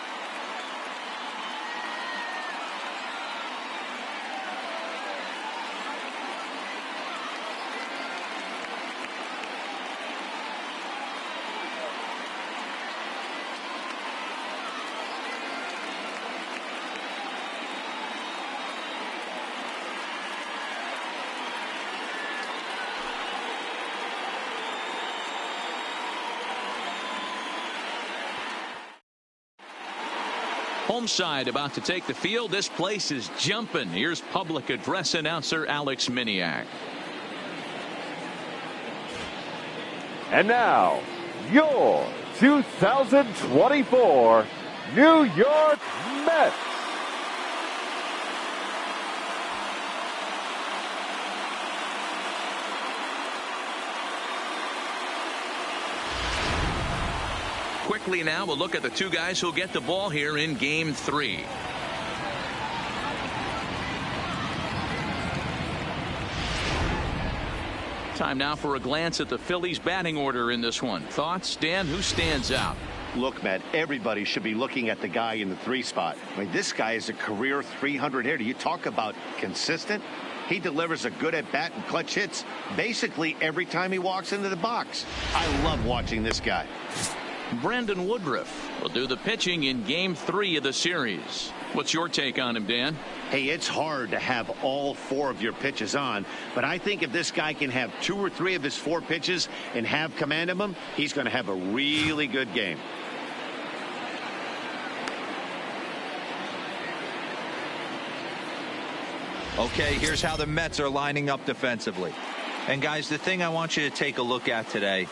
Home side about to take the field. This place is jumping. Here's public address announcer Alex Miniak. And now, your 2024 New York Mets. Quickly now, we'll look at the two guys who'll get the ball here in Game 3. Time now for a glance at the Phillies batting order in this one. Thoughts, Dan? Who stands out? Look, Matt, everybody should be looking at the guy in the 3 spot. I mean, this guy is a career 300 hitter. You talk about consistent. He delivers a good at-bat and clutch hits basically every time he walks into the box. I love watching this guy. Brandon Woodruff will do the pitching in Game 3 of the series. What's your take on him, Dan? Hey, it's hard to have all 4 of your pitches on, but I think if this guy can have 2 or 3 of his 4 pitches and have command of them, he's going to have a really good game. Okay, here's how the Mets are lining up defensively. And guys, the thing I want you to take a look at today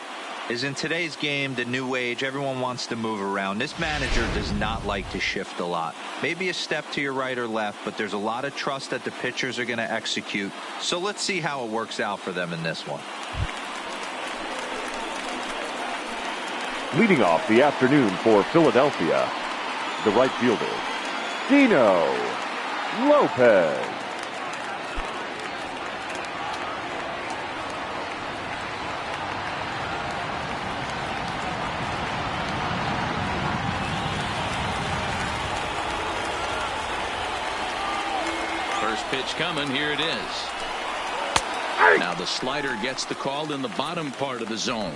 is in today's game, the new age, everyone wants to move around. This manager does not like to shift a lot. Maybe a step to your right or left, but there's a lot of trust that the pitchers are going to execute. So let's see how it works out for them in this one. Leading off the afternoon for Philadelphia, the right fielder, Dino Lopez. Pitch coming. Here it is. Now the slider gets the call in the bottom part of the zone.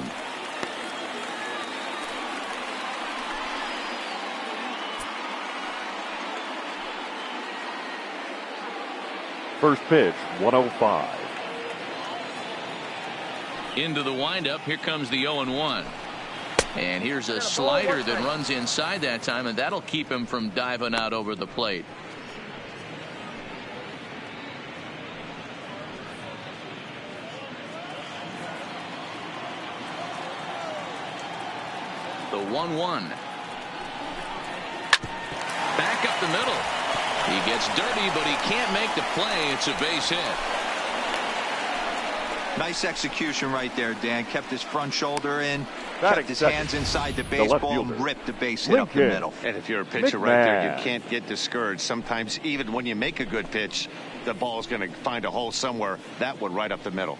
First pitch, 105. Into the windup. Here comes the 0-1. And here's a slider that runs inside that time, and that'll keep him from diving out over the plate. The 1-1. Back up the middle. He gets dirty, but he can't make the play. It's a base hit. Nice execution right there, Dan. Kept his front shoulder in, Batting kept his second. hands inside the baseball, fielder. ripped the base hit up the Lincoln. middle. And if you're a pitcher right there, McMahon. you can't get discouraged. Sometimes even when you make a good pitch, the ball's going to find a hole somewhere. That one right up the middle.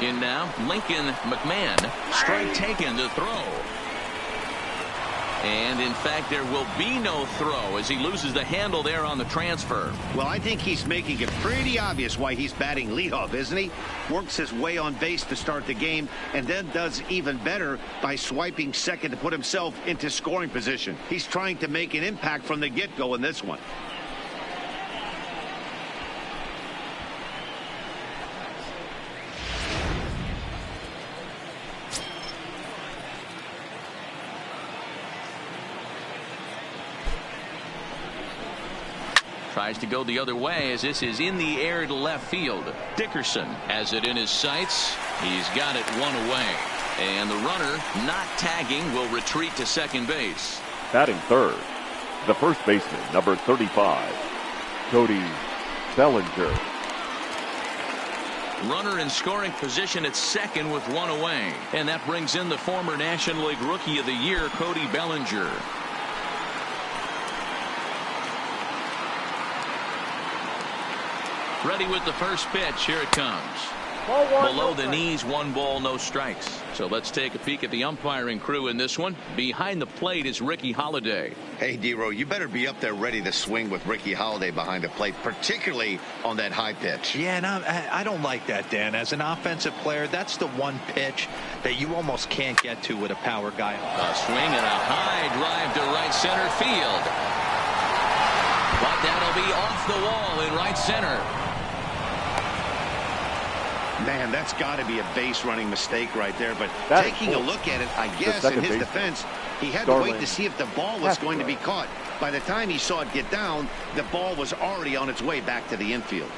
In now, Lincoln McMahon. Strike taken to throw. And in fact, there will be no throw as he loses the handle there on the transfer. Well, I think he's making it pretty obvious why he's batting leadoff, isn't he? Works his way on base to start the game and then does even better by swiping second to put himself into scoring position. He's trying to make an impact from the get-go in this one. Tries to go the other way as this is in the air to left field. Dickerson has it in his sights. He's got it one away. And the runner, not tagging, will retreat to second base. Batting third, the first baseman, number 35, Cody Bellinger. Runner in scoring position at second with one away. And that brings in the former National League Rookie of the Year, Cody Bellinger. Ready with the first pitch. Here it comes. Ball one, Below no the strike. knees, 1 ball, no strikes. So let's take a peek at the umpiring crew in this one. Behind the plate is Ricky Holiday. Hey, D-Row, you better be up there ready to swing with Ricky Holiday behind the plate, particularly on that high pitch. Yeah, and I don't like that, Dan. As an offensive player, that's the one pitch that you almost can't get to with a power guy. A swing and a high drive to right center field. But that'll be off the wall in right center. Man, that's got to be a base running mistake right there. But That taking a fourth. look at it, I guess second in his baseman, defense, he had to wait Starlin to see if the ball was going to be Castro. caught. By the time he saw it get down, the ball was already on its way back to the infield.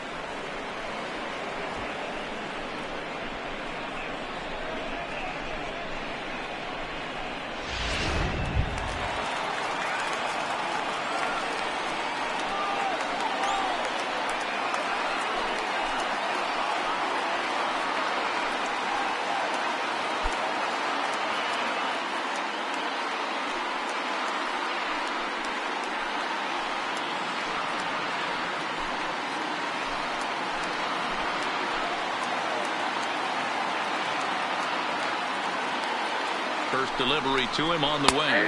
First delivery to him on the way.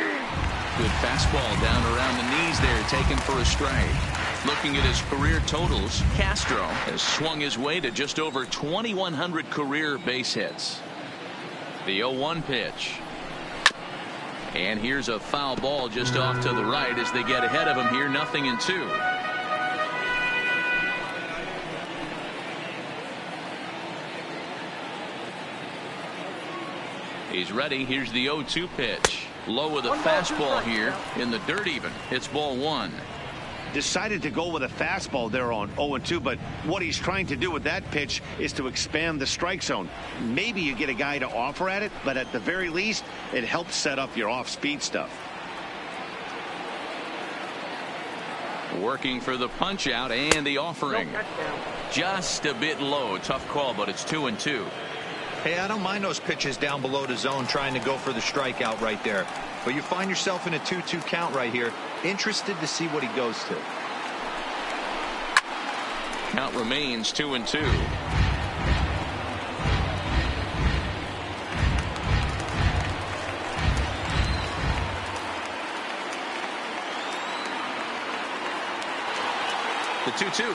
Good fastball down around the knees there, taken for a strike. Looking at his career totals, Castro has swung his way to just over 2,100 career base hits. The 0-1 pitch. And here's a foul ball just off to the right as they get ahead of him here, 0-2. He's ready. Here's the 0-2 pitch. Low with a fastball here in the dirt even. It's ball one. Decided to go with a fastball there on 0-2, but what he's trying to do with that pitch is to expand the strike zone. Maybe you get a guy to offer at it, but at the very least, it helps set up your off-speed stuff. Working for the punch out and the offering. Just a bit low. Tough call, but it's 2-2. Hey, I don't mind those pitches down below the zone trying to go for the strikeout right there. But you find yourself in a 2-2 count right here. Interested to see what he goes to. Count remains 2-2. The 2-2.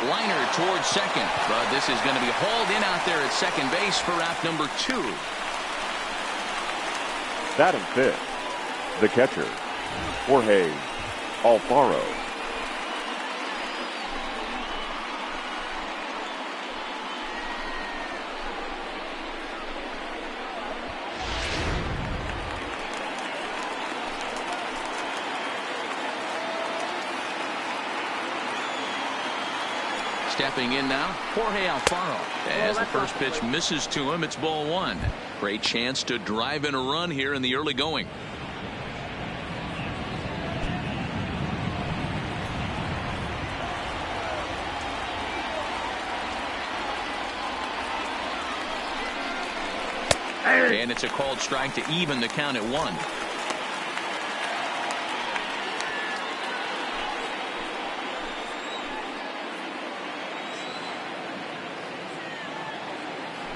Liner towards second, but this is going to be hauled in out there at second base for out number 2. Batting fifth, the catcher, Jorge Alfaro. Stepping in now, Jorge Alfaro. As the first pitch misses to him, it's ball 1. Great chance to drive in a run here in the early going. And it's a called strike to even the count at 1.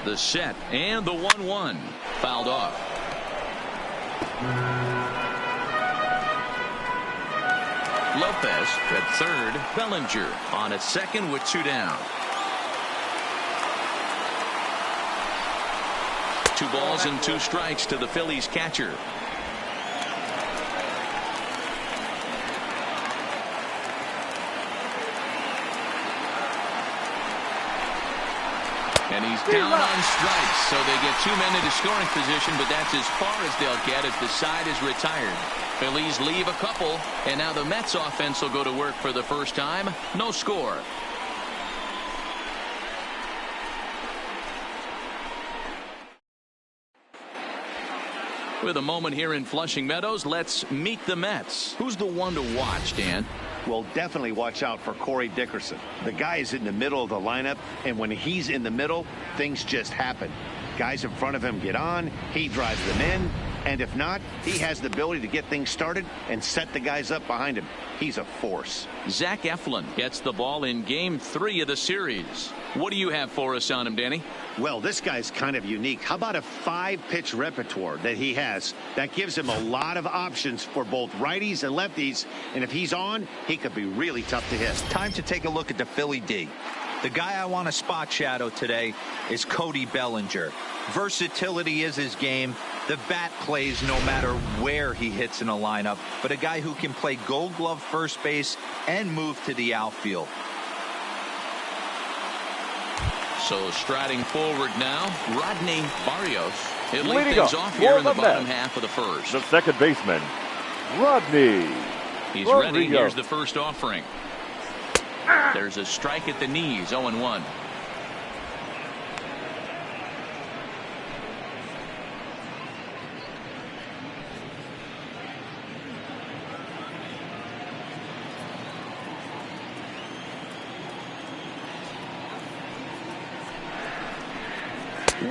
The set and the 1-1 fouled off. Lopez at third. Bellinger on at second with 2 down. 2 balls and 2 strikes to the Phillies catcher. And he's down on strikes, so they get 2 men into scoring position, but that's as far as they'll get as the side is retired. Phillies leave a couple, and now the Mets offense will go to work for the first time. No score. With a moment here in Flushing Meadows, let's meet the Mets. Who's the one to watch, Dan? Well, definitely watch out for Corey Dickerson. The guy is in the middle of the lineup, and when he's in the middle, things just happen. Guys in front of him get on, he drives them in, and if not, he has the ability to get things started and set the guys up behind him. He's a force. Zach Eflin gets the ball in Game 3 of the series. What do you have for us on him, Danny? Well, this guy's kind of unique. How about a 5-pitch repertoire that he has? That gives him a lot of options for both righties and lefties, and if he's on, he could be really tough to hit. Time to take a look at the Philly D. The guy I want to spot shadow today is Cody Bellinger. Versatility is his game. The bat plays no matter where he hits in a lineup, but a guy who can play Gold Glove first base and move to the outfield. So striding forward now, Rodney Barrios. He'll lead Leading things up off here in the for the bottom Mets, half of the first. the second baseman, Rodney He's Rodriguez. ready. Here's the first offering. There's a strike at the knees, 0-1.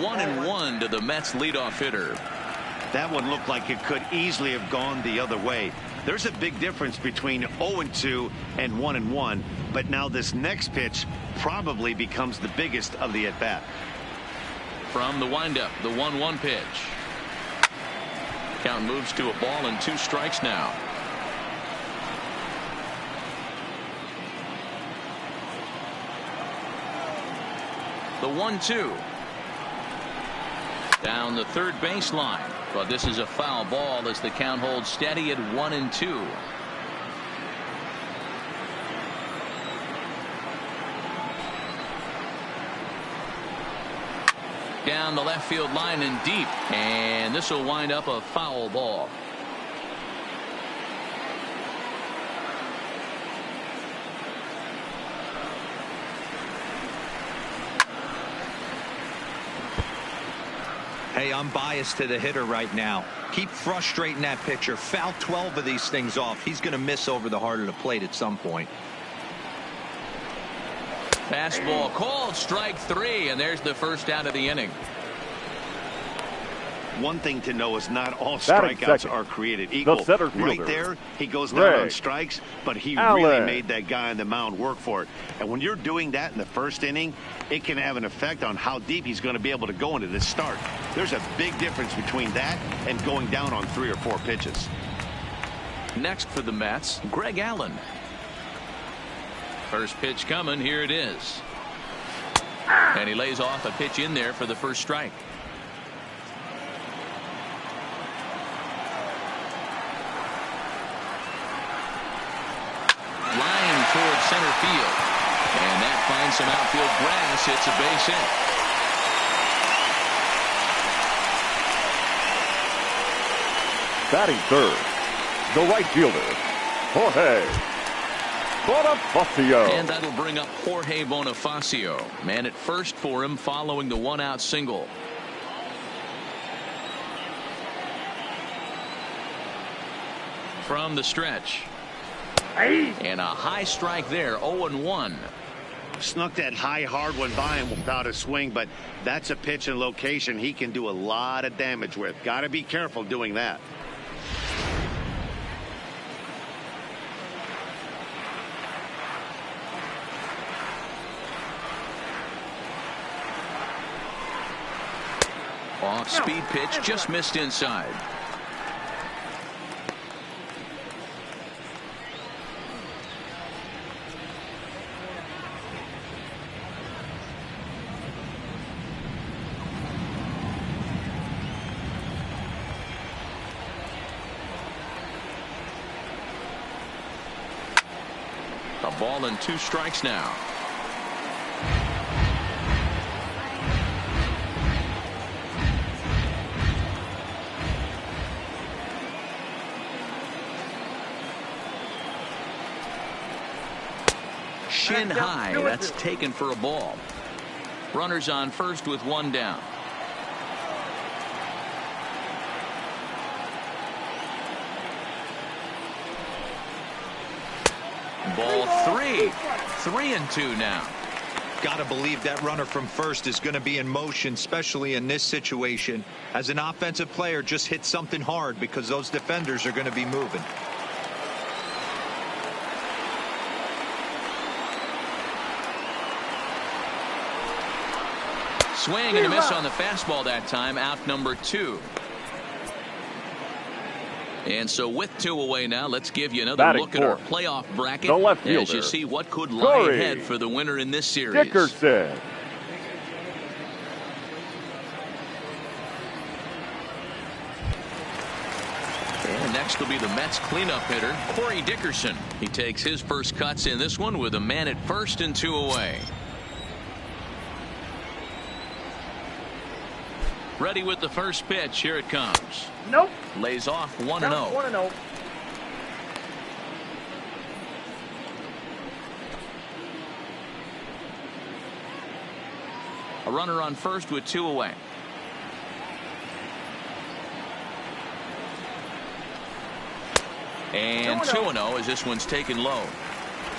One and one to the Mets leadoff hitter. That one looked like it could easily have gone the other way. There's a big difference between 0-2 and 1-1, but now this next pitch probably becomes the biggest of the at-bat. From the windup, the 1-1 pitch. Count moves to a ball and 2 strikes now. The 1-2. Down the third baseline, but this is a foul ball as the count holds steady at 1-2. Down the left field line and deep, and this will wind up a foul ball. Hey, I'm biased to the hitter right now. Keep frustrating that pitcher. Foul 12 of these things off. He's going to miss over the heart of the plate at some point. Fastball called, strike 3, and there's the first out of the inning. One thing to know is not all Batting strikeouts second, are created the equal. center Right fielder, there, he goes down Greg on strikes, but he Allen. really made that guy on the mound work for it. And when you're doing that in the first inning, it can have an effect on how deep he's going to be able to go into this start. There's a big difference between that and going down on 3 or 4 pitches. Next for the Mets, Greg Allen. First pitch coming. Here it is. And he lays off a pitch in there for the first strike. Line towards center field. And that finds some outfield grass. It's a base hit. Batting third, the right fielder, Jorge Bonifacio. And that'll bring up Jorge Bonifacio. Man at first for him following the one-out single. From the stretch. And a high strike there, 0-1. Snuck that high hard one by him without a swing, but that's a pitch and location he can do a lot of damage with. Got to be careful doing that. Off-speed pitch, just missed inside. A ball and 2 strikes now. Shin high. That's taken for a ball. Runners on first with 1 down. Ball 3. 3-2 now. Gotta believe that runner from first is going to be in motion, especially in this situation. As an offensive player, just hit something hard because those defenders are going to be moving. Swing and a miss on the fastball that time. Out number 2. And so with 2 away now, let's give you another Batting look at our fourth, playoff bracket the left as you fielder, see what could lie Corey ahead for the winner in this series. Dickerson. And next will be the Mets cleanup hitter, Corey Dickerson. He takes his first cuts in this one with a man at first and 2 away. Ready with the first pitch. Here it comes. Nope. Lays off 1-0. 1-0. A runner on first with 2 away. And 2-0 as this one's taken low.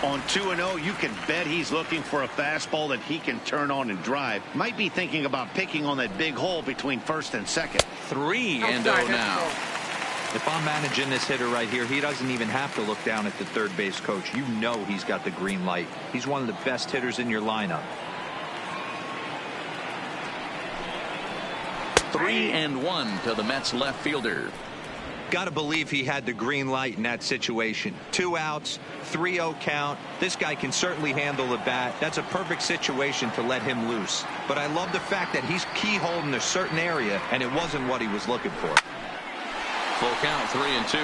On 2-0, you can bet he's looking for a fastball that he can turn on and drive. Might be thinking about picking on that big hole between first and second. 3-0 now. If I'm managing this hitter right here, he doesn't even have to look down at the third base coach. You know he's got the green light. He's one of the best hitters in your lineup. 3-1 to the Mets left fielder. Got to believe he had the green light in that situation. 2 outs, 3-0 count. This guy can certainly handle the bat. That's a perfect situation to let him loose. But I love the fact that he's keyholed in a certain area, and it wasn't what he was looking for. Full count, 3-2.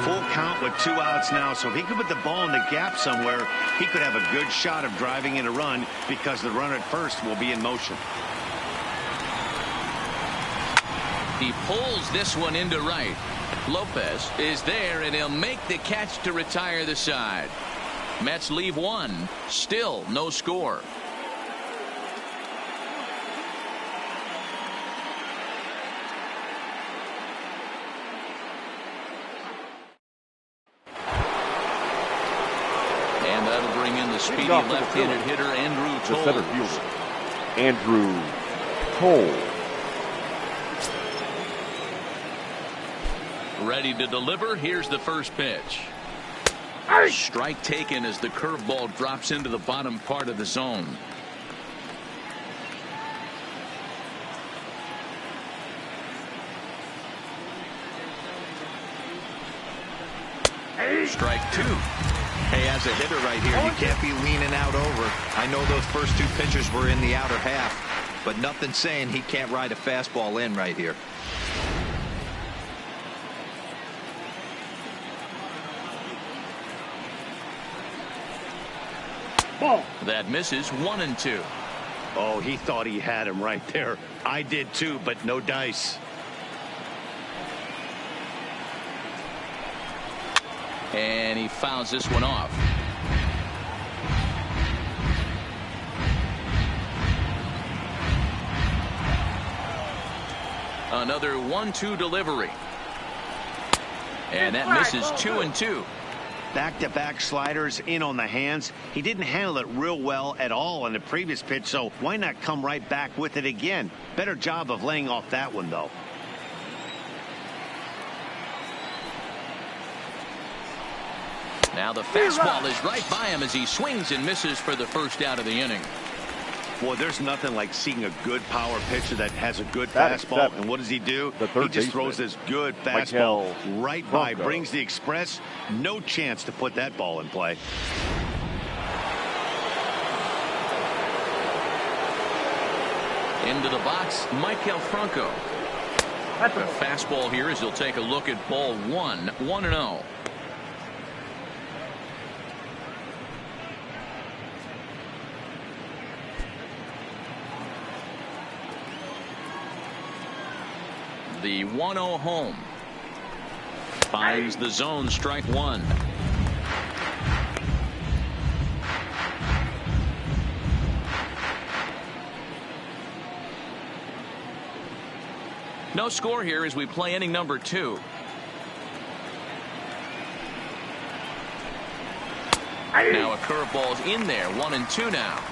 Full count with 2 outs now, so if he could put the ball in the gap somewhere, he could have a good shot of driving in a run because the runner at first will be in motion. He pulls this one into right. Lopez is there, and he'll make the catch to retire the side. Mets leave 1. Still no score. And that'll bring in the speedy left-handed hitter, Andrew Toles. The center fielder, Andrew Toles. Ready to deliver. Here's the first pitch. Strike taken as the curveball drops into the bottom part of the zone. Strike 2. Hey, as a hitter right here, you can't be leaning out over. I know those first two pitchers were in the outer half, but nothing saying he can't ride a fastball in right here. Ball. That misses 1-2. Oh, he thought he had him right there. I did too, but no dice. And he fouls this one off. Another 1-2 delivery. And that misses 2-2. Back-to-back sliders in on the hands. He didn't handle it real well at all in the previous pitch, so why not come right back with it again? Better job of laying off that one, though. Now the fastball is right by him as he swings and misses for the first out of the inning. Boy, there's nothing like seeing a good power pitcher that has a good fastball. And what does he do? He just throws this good fastball right by, brings the express. No chance to put that ball in play. Into the box, Maikel Franco. The fastball here as he'll take a look at ball one, 1-0. The 1-0 home. Finds the zone, strike one. No score here as we play inning number 2. Now a curveball's in there, 1-2 now.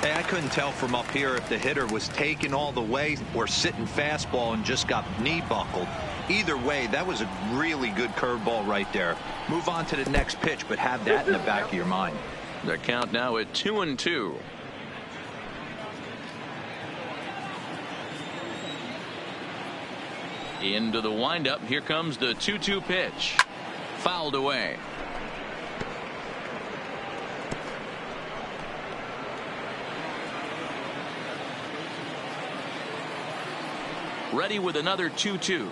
Hey, I couldn't tell from up here if the hitter was taking all the way or sitting fastball and just got knee buckled. Either way, that was a really good curveball right there. Move on to the next pitch, but have that in the back of your mind. The count now at 2-2. Into the windup. Here comes the 2-2 pitch. Fouled away. Ready with another 2-2.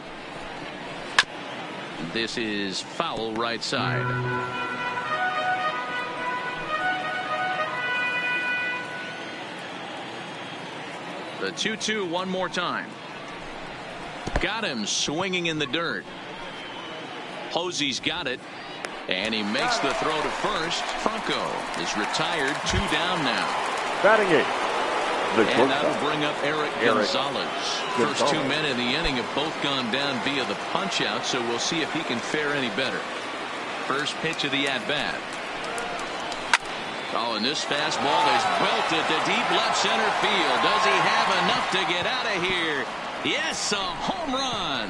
This is foul right side. The 2-2 one more time. Got him swinging in the dirt. Posey's got it. And he makes the throw to first. Franco is retired. 2 down now. Batting eighth. And that'll bring up Eric Gonzalez. First 2 men in the inning have both gone down via the punch out, so we'll see if he can fare any better. First pitch of the at-bat. Oh, and this fastball is belted to deep left center field. Does he have enough to get out of here? Yes, a home run.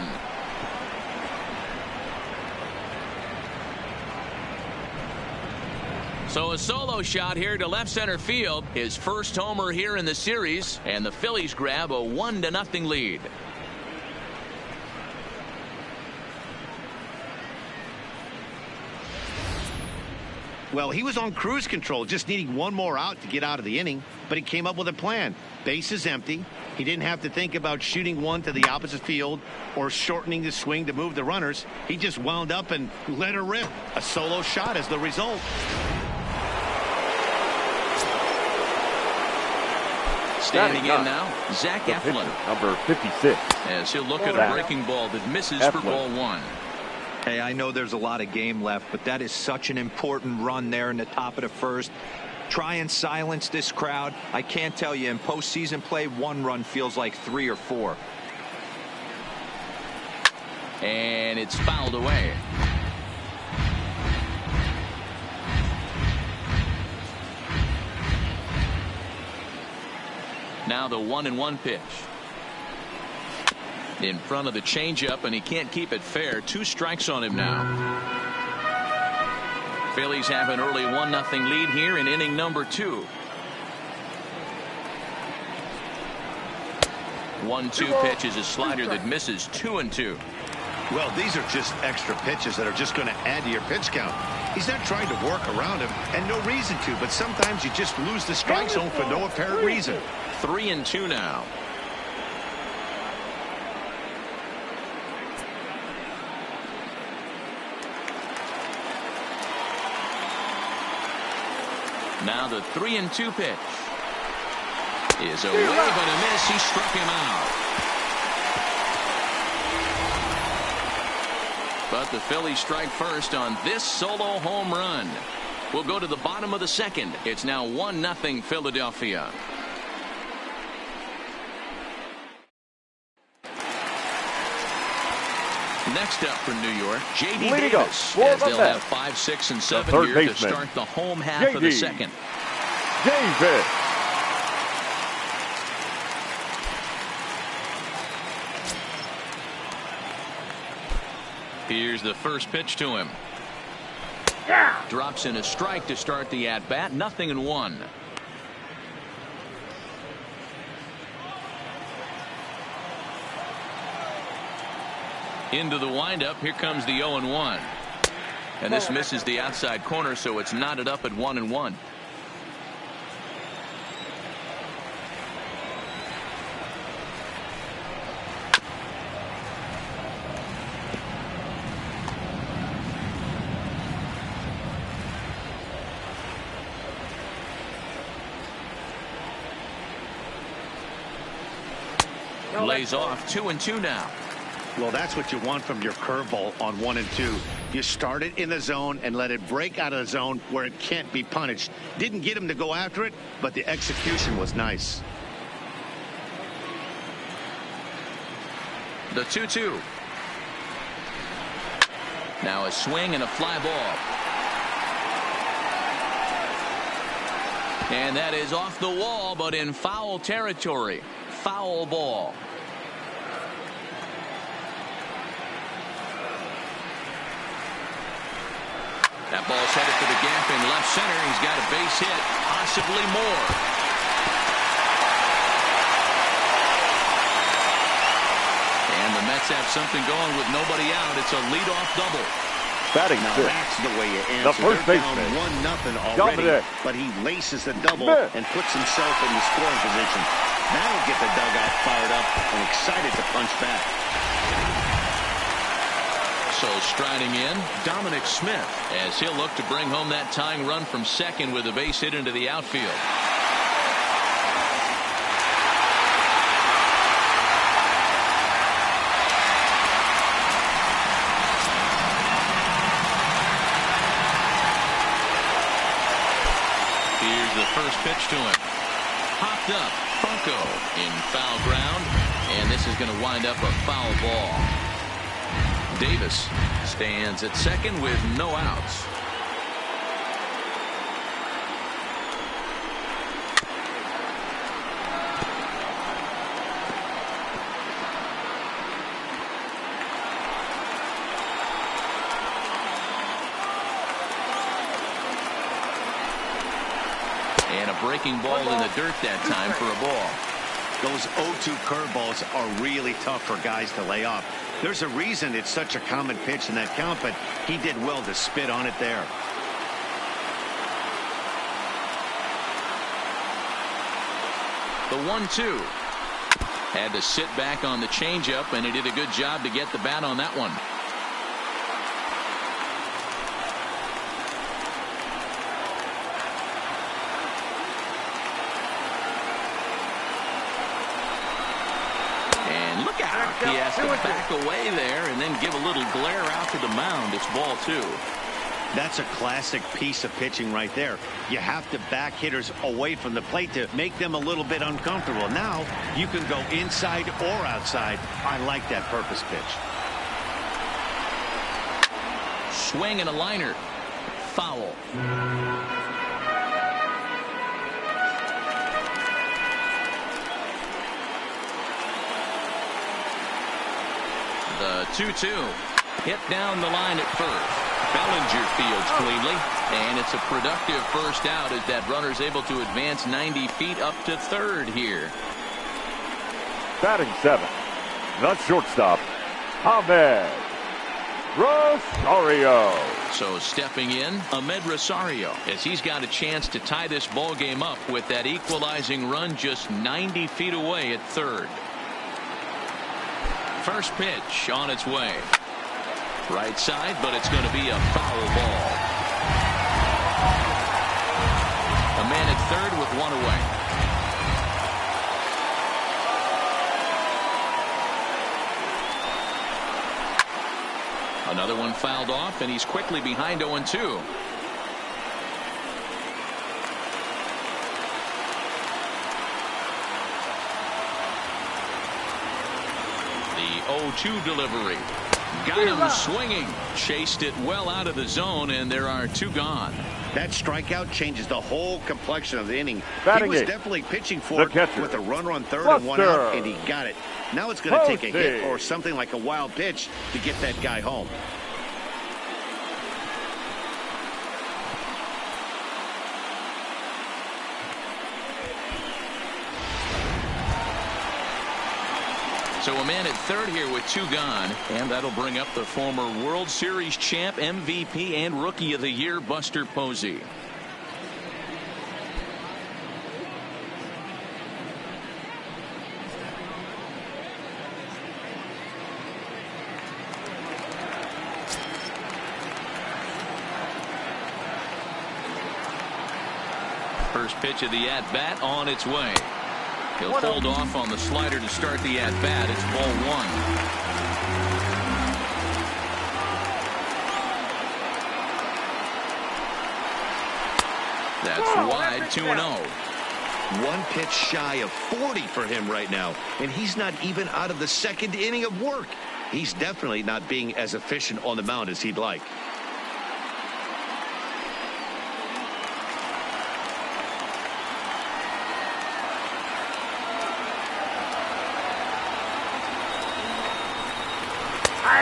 So a solo shot here to left center field. His first homer here in the series, and the Phillies grab a 1-0 lead. Well, he was on cruise control, just needing one more out to get out of the inning, but he came up with a plan. Base is empty. He didn't have to think about shooting one to the opposite field or shortening the swing to move the runners. He just wound up and let her rip. A solo shot as the result. Standing in now, Zach Eflin. Number 56. As he'll look at a breaking ball that misses for ball one. Hey, I know there's a lot of game left, but that is such an important run there in the top of the first. Try and silence this crowd. I can't tell you, in postseason play, 1 run feels like 3 or 4. And it's fouled away. Now the 1-1 pitch. In front of the changeup, and he can't keep it fair. 2 strikes on him now. Phillies have an early 1-0 lead here in inning number 2. 1-2 pitch is a slider that misses 2-2. Well, these are just extra pitches that are just going to add to your pitch count. He's not trying to work around him, and no reason to, but sometimes you just lose the strike zone for no apparent reason. 3-2 now. Now the 3-2 pitch is away, but a miss. He struck him out. But the Phillies strike first on this solo home run. We'll go to the bottom of the second. It's now 1-0 Philadelphia. Next up for New York, J.D. Davis, as they'll have 5, 6, and 7 here to start the home half of the second. Davis. Here's the first pitch to him. Drops in a strike to start the at-bat. 0-1. Into the windup. Here comes the 0-1. And this misses the outside corner, so it's knotted up at 1-1. Lays off. 2-2 now. Well, that's what you want from your curveball on 1 and 2. You start it in the zone and let it break out of the zone where it can't be punished. Didn't get him to go after it, but the execution was nice. The 2-2. Now a swing and a fly ball. And that is off the wall, but in foul territory. Foul ball. That ball's headed for the gap in left center. He's got a base hit, possibly more. And the Mets have something going with nobody out. It's a leadoff double. Batting now six. That's the way you answer. The first baseman. 1-0 already, but he laces the double and puts himself in the scoring position. That'll get the dugout fired up and excited to punch back. So striding in, Dominic Smith, as he'll look to bring home that tying run from second with a base hit into the outfield. Here's the first pitch to him. Popped up, Funko in foul ground, and this is going to wind up a foul ball. Davis stands at second with no outs. And a breaking ball in the dirt that time for a ball. Those 0-2 curveballs are really tough for guys to lay off. There's a reason it's such a common pitch in that count, but he did well to spit on it there. The 1-2. Had to sit back on the changeup, and he did a good job to get the bat on that one. He has to back away there and then give a little glare out to the mound. It's ball 2. That's a classic piece of pitching right there. You have to back hitters away from the plate to make them a little bit uncomfortable. Now you can go inside or outside. I like that purpose pitch. Swing and a liner. Foul. The 2-2 hit down the line at first. Bellinger fields cleanly, and it's a productive first out as that runner's able to advance 90 feet up to third here. Batting 7, the shortstop, Ahmed. Rosario. So stepping in, Ahmed Rosario, as he's got a chance to tie this ball game up with that equalizing run just 90 feet away at third. First pitch on its way. Right side, but it's going to be a foul ball. A man at third with one away. Another one fouled off, and he's quickly behind 0-2. The 0-2 delivery. Got him swinging. Chased it well out of the zone, and there are two gone. That strikeout changes the whole complexion of the inning. Batting he was eight. Definitely pitching for it with a runner on third and one Buster. out, and he got it. Now it's going to take a hit or something like a wild pitch to get that guy home. So a man at third here with two gone, and that'll bring up the former World Series champ, MVP, and Rookie of the Year, Buster Posey. First pitch of the at-bat on its way. He'll hold off on the slider to start the at-bat. It's ball one. That's wide, 2-0. One pitch shy of 40 for him right now, and he's not even out of the second inning of work. He's definitely not being as efficient on the mound as he'd like.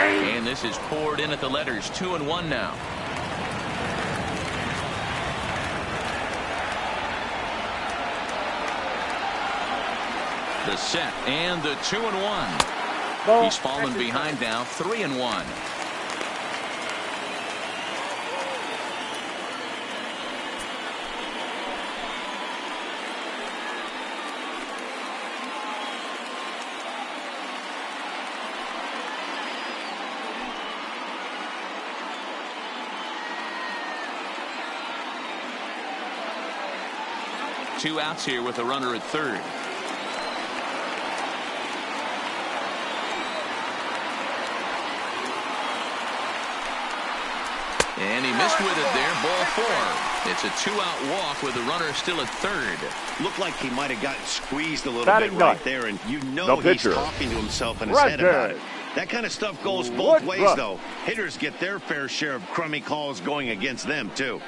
And this is poured in at the letters. 2-1 now. The set and the 2-1. He's fallen behind now. 3-1. Two outs here with a runner at third. And he missed with it there. Ball four. It's a two-out walk with the runner still at third. Looked like he might have gotten squeezed a little Batting bit right ninth. there, and you know he's talking to himself in his Right head there. about it. That kind of stuff goes both ways, Woodruff. though. Hitters get their fair share of crummy calls going against them, too.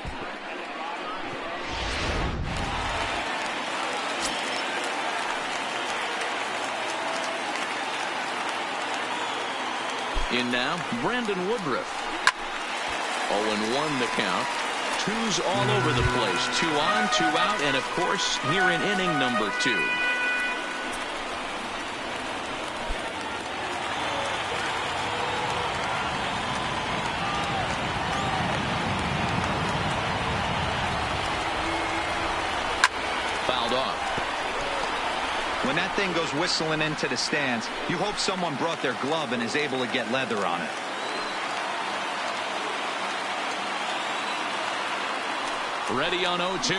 In now, Brandon Woodruff. 0-1 the count. Twos all over the place. 2 on, 2 out, and of course, here in inning number 2. Fouled off. When that thing goes whistling into the stands, you hope someone brought their glove and is able to get leather on it. Ready on 0-2.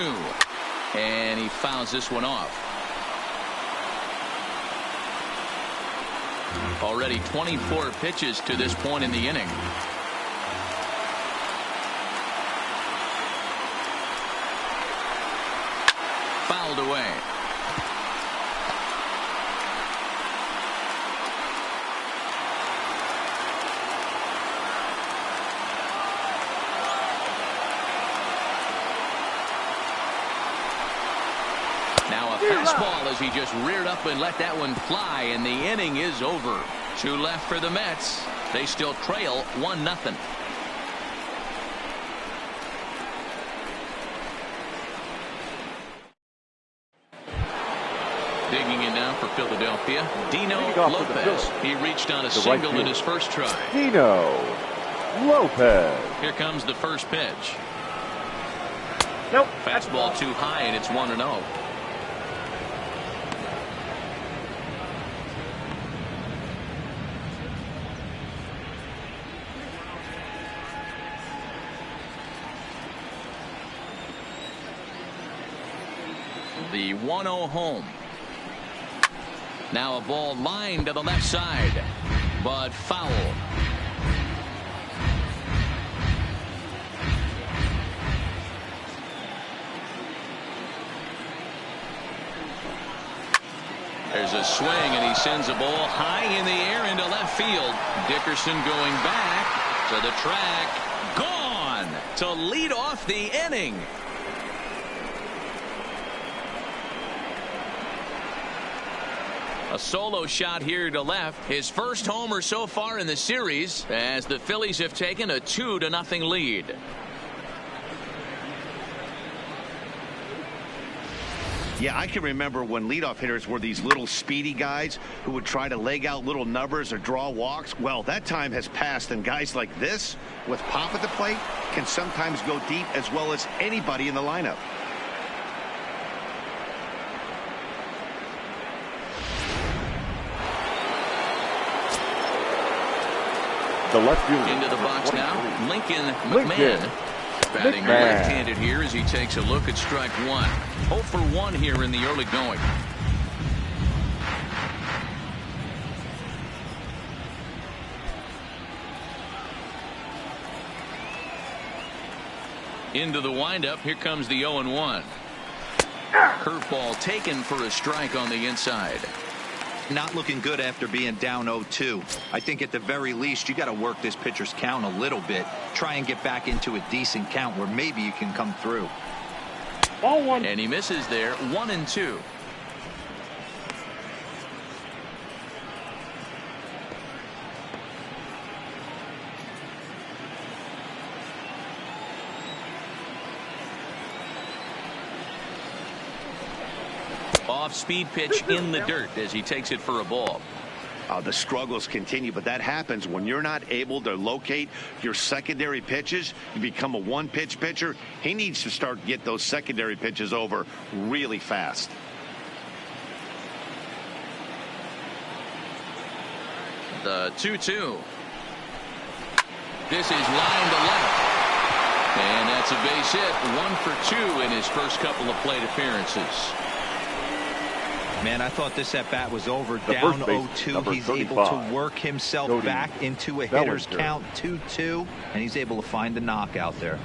And he fouls this one off. Already 24 pitches to this point in the inning. Fouled away. Now a fastball as he just reared up and let that one fly, and the inning is over. 2 left for the Mets. They still trail 1-0. Digging in now for Philadelphia, Dino Lopez. He reached on a single in his first try. Dino. Lopez. Here comes the first pitch. Nope. Fastball too high, and it's 1-0. The 1-0 home. Now a ball lined to the left side, but foul. There's a swing, and he sends a ball high in the air into left field. Dickerson going back to the track. Gone to lead off the inning. A solo shot here to left. His first homer so far in the series as the Phillies have taken a 2-0 lead. Yeah, I can remember when leadoff hitters were these little speedy guys who would try to leg out little numbers or draw walks. Well, that time has passed, and guys like this with pop at the plate can sometimes go deep as well as anybody in the lineup. The left field into the box now. Lincoln McMahon batting left-handed here as he takes a look at strike one. 0 for 1 here in the early going. Into the windup. Here comes the 0-1. Curveball taken for a strike on the inside. Not looking good after being down 0-2. I think at the very least you got to work this pitcher's count a little bit. Try and get back into a decent count where maybe you can come through. Ball one. And he misses there. 1-2. Off-speed pitch in the dirt as he takes it for a ball. The struggles continue, but that happens when you're not able to locate your secondary pitches. You become a one-pitch pitcher. He needs to start get those secondary pitches over really fast. The 2-2. This is line to left. And that's a base hit. 1 for 2 in his first couple of plate appearances. Man, I thought this at-bat was over. Down 0-2. He's able to work himself back into a hitter's count 2-2, and he's able to find the knockout there.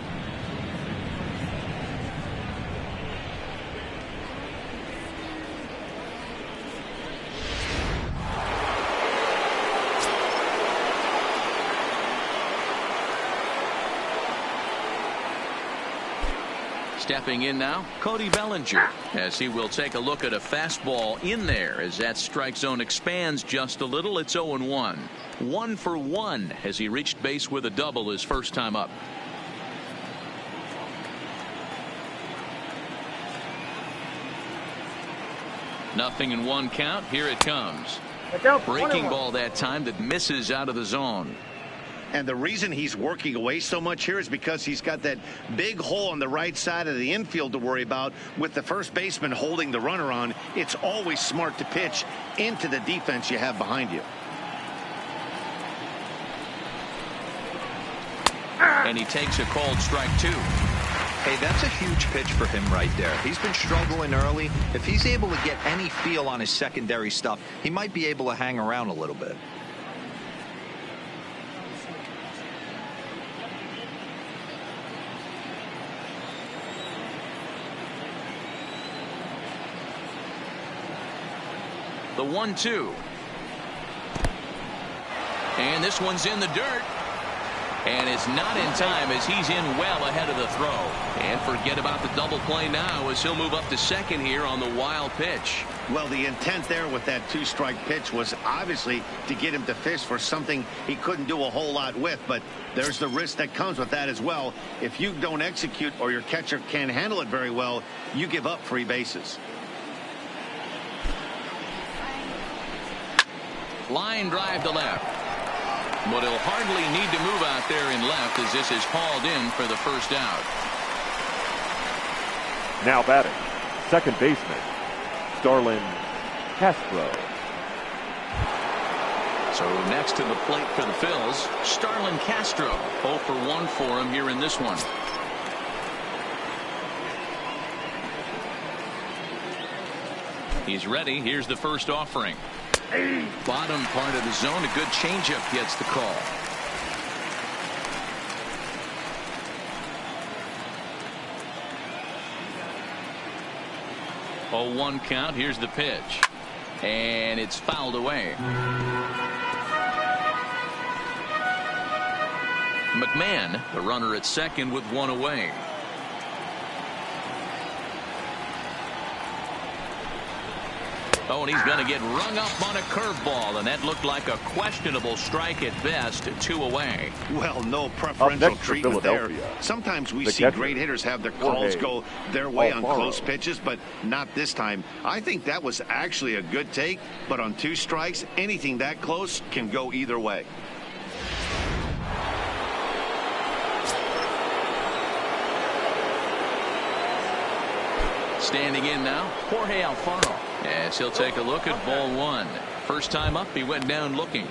Stepping in now, Cody Bellinger, as he will take a look at a fastball in there as that strike zone expands just a little. It's 0-1. 1 for 1 as he reached base with a double his first time up. Nothing in 1 count. Here it comes. Breaking ball that time that misses out of the zone. And the reason he's working away so much here is because he's got that big hole on the right side of the infield to worry about. With the first baseman holding the runner on, it's always smart to pitch into the defense you have behind you. And he takes a called strike 2. Hey, that's a huge pitch for him right there. He's been struggling early. If he's able to get any feel on his secondary stuff, he might be able to hang around a little bit. The 1-2. And this one's in the dirt. And it's not in time as he's in well ahead of the throw. And forget about the double play now as he'll move up to second here on the wild pitch. Well, the intent there with that 2-strike pitch was obviously to get him to fish for something he couldn't do a whole lot with. But there's the risk that comes with that as well. If you don't execute or your catcher can't handle it very well, you give up free bases. Line drive to left. But he'll hardly need to move out there in left as this is hauled in for the first out. Now batting, second baseman, Starlin Castro. So next to the plate for the Phils, Starlin Castro. 0 for 1 for him here in this one. He's ready. Here's the first offering. Bottom part of the zone. A good changeup gets the call. 0-1 count. Here's the pitch. And it's fouled away. McMahon, the runner at second with one away. Oh, and he's going to get rung up on a curveball, and that looked like a questionable strike at best. 2 away. Well, no preferential treatment there. Sometimes we see great hitters have their calls go their way on close pitches, but not this time. I think that was actually a good take, but on 2 strikes, anything that close can go either way. Standing in now, Jorge Alfaro. As he'll take a look at ball 1. First time up, he went down looking.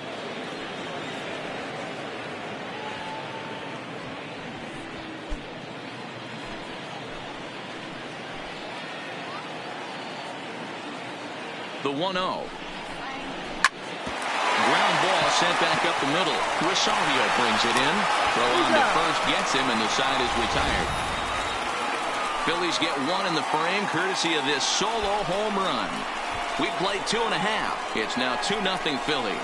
The 1-0. Ground ball sent back up the middle. Rosario brings it in. Throw on to first gets him, and the side is retired. Phillies get 1 in the frame courtesy of this solo home run. We played 2.5. It's now 2-0 Philly.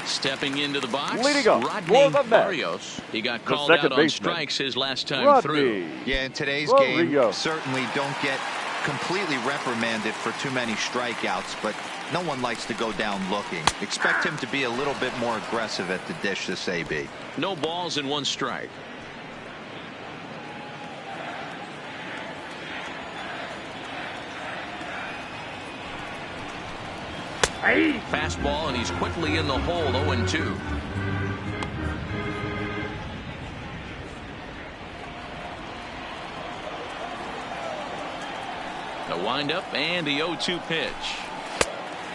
Stepping into the box, leading up Rodney Barrios. He got called out on strikes his last time through. Yeah, in today's game, certainly don't get completely reprimanded for too many strikeouts, but no one likes to go down looking. Expect him to be a little bit more aggressive at the dish this AB. No balls and 1 strike. Fastball, and he's quickly in the hole. 0-2. The windup and the 0-2 pitch.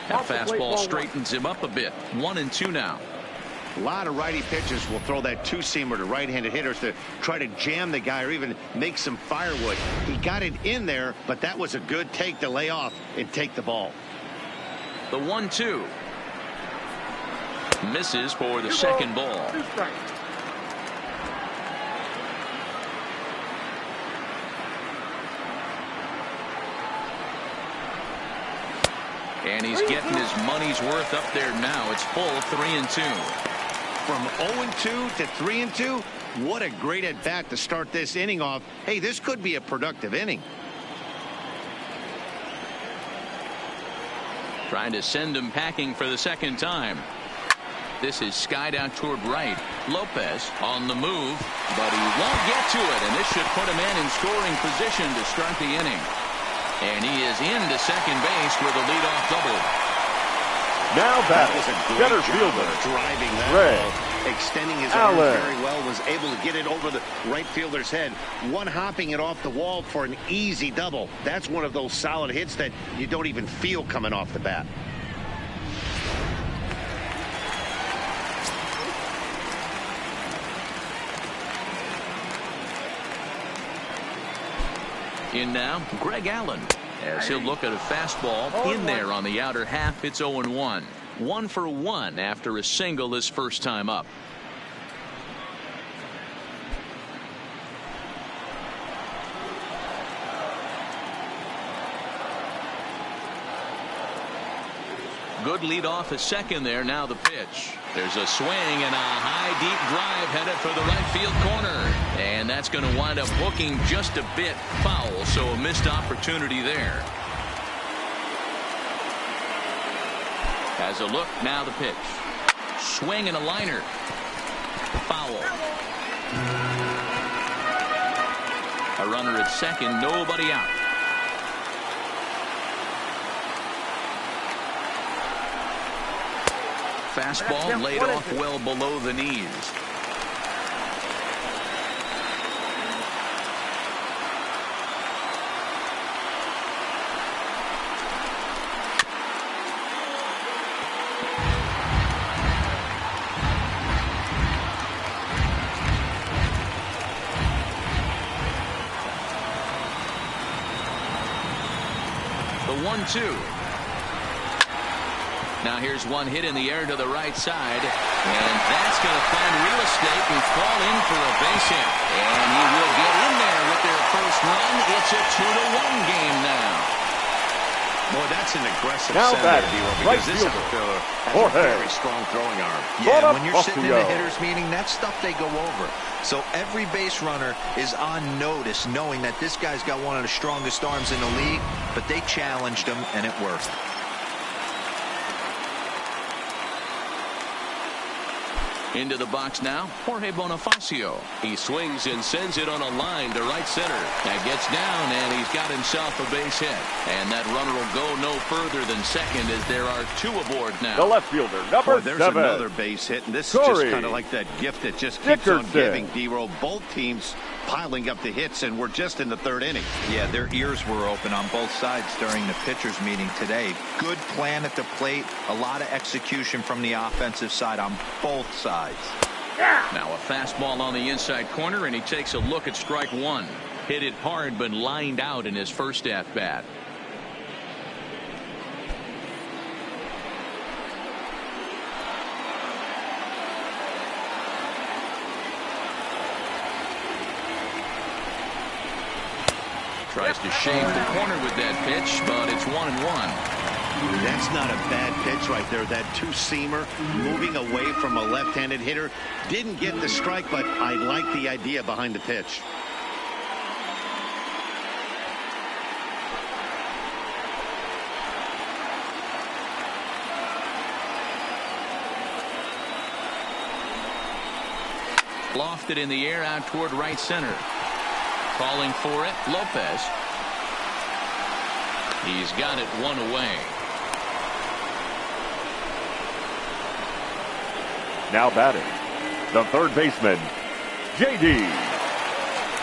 That fastball straightens him up a bit. 1-2 now. A lot of righty pitchers will throw that 2-seamer to right-handed hitters to try to jam the guy or even make some firewood. He got it in there, but that was a good take to lay off and take the ball. The 1-2. Misses for the second ball. And he's getting his money's worth up there now. It's full 3-2. From 0-2 to 3-2, what a great at-bat to start this inning off. Hey, this could be a productive inning. Trying to send him packing for the second time. This is skied out toward right. Lopez on the move, but he won't get to it, and this should put him in scoring position to start the inning. And he is into second base with a leadoff double. Now batting, center fielder, driving that ball, extending his arm very well, was able to get it over the right fielder's head. One hopping it off the wall for an easy double. That's one of those solid hits that you don't even feel coming off the bat. In now, Greg Allen, as he'll look at a fastball in there on the outer half. It's 0-1. 1 for 1 after a single his first time up. Good lead off a second there. Now the pitch. There's a swing and a high deep drive headed for the right field corner. And that's going to wind up hooking just a bit foul. So a missed opportunity there. Has a look. Now the pitch. Swing and a liner. Foul. A runner at second, nobody out. Fastball laid off well below the knees. The 1-2. Now here's one hit in the air to the right side, and that's going to find real estate and fall in for a base hit. And he will get in there with their first run. It's a 2-1 game now. Boy, that's an aggressive now center, because right this outfielder has Jorge. a very strong throwing arm. Yeah, when you're sitting in the hitters meeting, that's stuff they go over. So every base runner is on notice, knowing that this guy's got one of the strongest arms in the league, but they challenged him, and it worked. Into the box now, Jorge Bonifacio. He swings and sends it on a line to right center. That gets down, and he's got himself a base hit. And that runner will go no further than second, as there are two aboard now. The left fielder, number there's 7. another base hit, and this is just kind of like that gift that just keeps on giving, D-Roll. Both teams piling up the hits, and we're just in the third inning. Yeah, their ears were open on both sides during the pitchers meeting today. Good plan at the plate, a lot of execution from the offensive side on both sides. Now a fastball on the inside corner, and he takes a look at strike one. Hit it hard, but lined out in his first at-bat. Tries to shave the corner with that pitch, but it's 1-1. That's not a bad pitch right there. That two-seamer moving away from a left-handed hitter. Didn't get the strike, but I like the idea behind the pitch. Lofted in the air out toward right center. Calling for it, Lopez. He's got it one away. Now batting, the third baseman, J.D.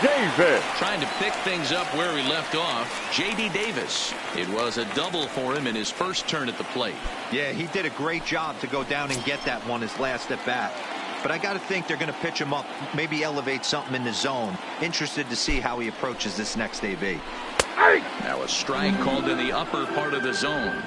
Davis. Trying to pick things up where he left off, J.D. Davis. It was a double for him in his first turn at the plate. Yeah, he did a great job to go down and get that one his last at bat. But I got to think they're going to pitch him up, maybe elevate something in the zone. Interested to see how he approaches this next AB. Now a strike called in the upper part of the zone.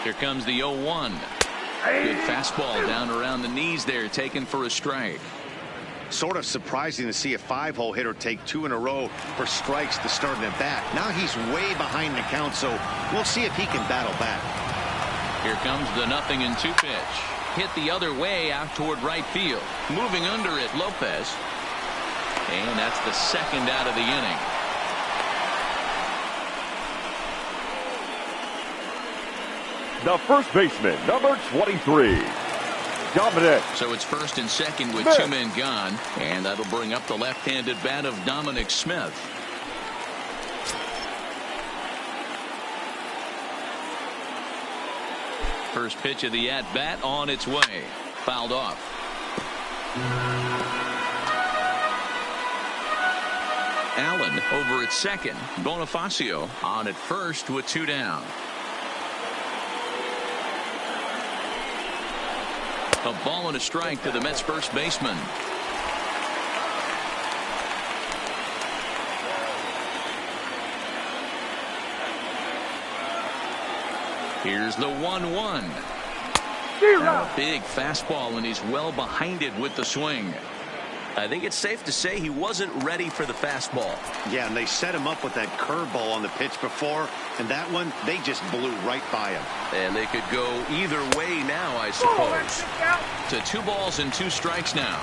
Here comes the 0-1. Good fastball down around the knees there, taken for a strike. Sort of surprising to see a 5-hole hitter take 2 in a row for strikes to start an at-bat. Now he's way behind the count, so we'll see if he can battle back. Here comes the 0-2 pitch. Hit the other way out toward right field. Moving under it, Lopez. And that's the second out of the inning. The first baseman, number 23, Dominic. So it's first and second with Smith. 2 men gone, and that'll bring up the left-handed bat of Dominic Smith. First pitch of the at-bat on its way. Fouled off. Allen over at second. Bonifacio on at first with 2 down. A ball and a strike to the Mets first baseman. Here's the 1-1. Now a big fastball, and he's well behind it with the swing. I think it's safe to say he wasn't ready for the fastball. Yeah, and they set him up with that curveball on the pitch before, and that one, they just blew right by him. And they could go either way now, I suppose. To 2 balls and 2 strikes now.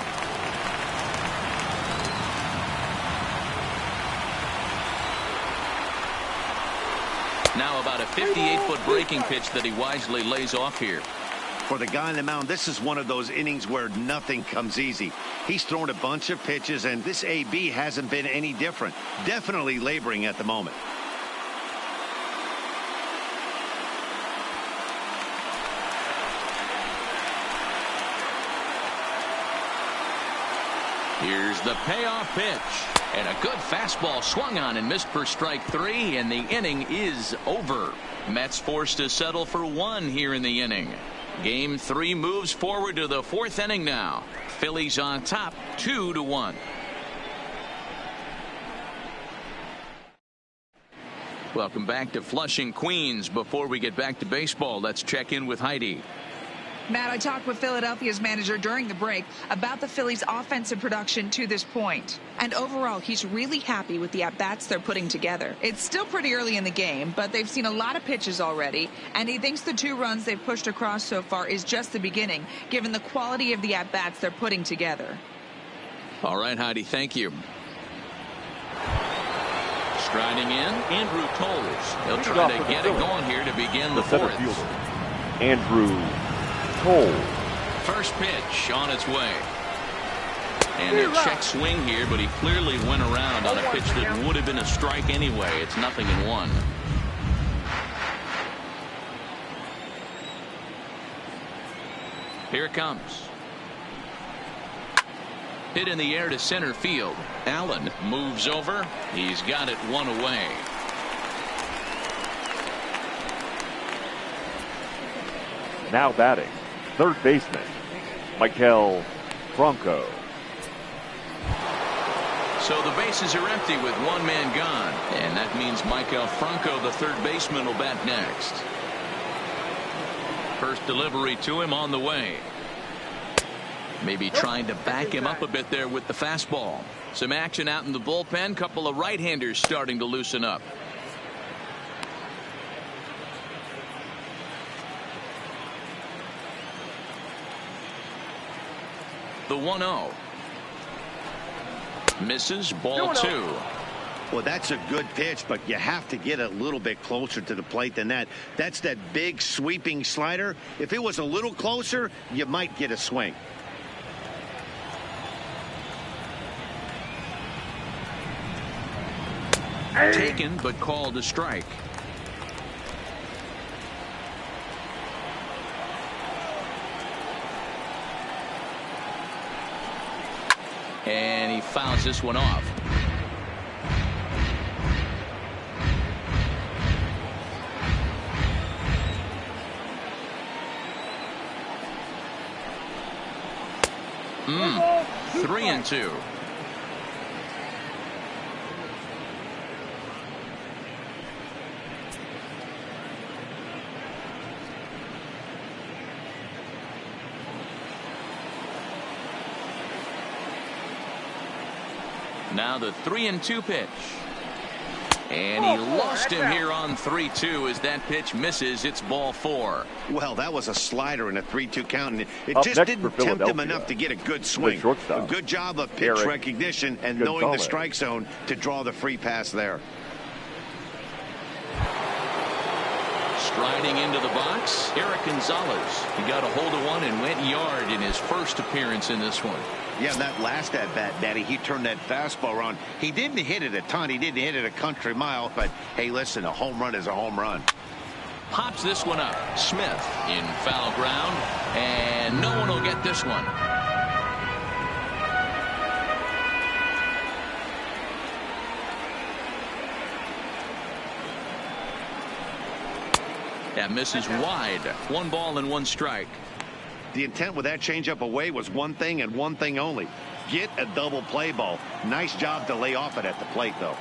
Now about a 58-foot breaking pitch that he wisely lays off here. For the guy on the mound, this is one of those innings where nothing comes easy. He's thrown a bunch of pitches, and this AB hasn't been any different. Definitely laboring at the moment. Here's the payoff pitch. And a good fastball swung on and missed for strike 3, and the inning is over. Mets forced to settle for 1 here in the inning. Game 3 moves forward to the 4th inning now. Phillies on top 2-1. Welcome back to Flushing, Queens. Before we get back to baseball, let's check in with Heidi. Matt, I talked with Philadelphia's manager during the break about the Phillies' offensive production to this point. And overall, he's really happy with the at-bats they're putting together. It's still pretty early in the game, but they've seen a lot of pitches already, and he thinks the 2 runs they've pushed across so far is just the beginning, given the quality of the at-bats they're putting together. All right, Heidi, thank you. Striding in, Andrew Toles. He'll try to get it going here to begin the 4th. Andrew Toles. First pitch on its way. And a check swing here, but he clearly went around on a pitch that would have been a strike anyway. It's 0-1. Here it comes. Hit in the air to center field. Allen moves over. He's got it 1 away. Now batting, third baseman, Maikel Franco. So the bases are empty with 1 man gone. And that means Maikel Franco, the third baseman, will bat next. First delivery to him on the way. Maybe trying to back him up a bit there with the fastball. Some action out in the bullpen. Couple of right-handers starting to loosen up. The 1-0. Misses, ball 2. Well, that's a good pitch, but you have to get a little bit closer to the plate than that. That's that big sweeping slider. If it was a little closer, you might get a swing. Taken, but called a strike. And he fouls this one off. Mm. 3-2. Now the 3-2 pitch. And he lost him here on 3-2 as that pitch misses. It's ball 4. Well, that was a slider in a 3-2 count, and it Up just next didn't for tempt him enough to get a good swing. A good job of pitch Eric recognition and Gonzalez. knowing the strike zone to draw the free pass there. Striding into the box, Eric Gonzalez. He got a hold of one and went yard in his first appearance in this one. Yeah, that last at-bat, Daddy, he turned that fastball around. He didn't hit it a ton. He didn't hit it a country mile. But, hey, listen, a home run is a home run. Pops this one up. Smith in foul ground. And no one will get this one. That misses wide. 1 ball and 1 strike. The intent with that changeup away was one thing and one thing only. Get a double play ball. Nice job to lay off it at the plate, though.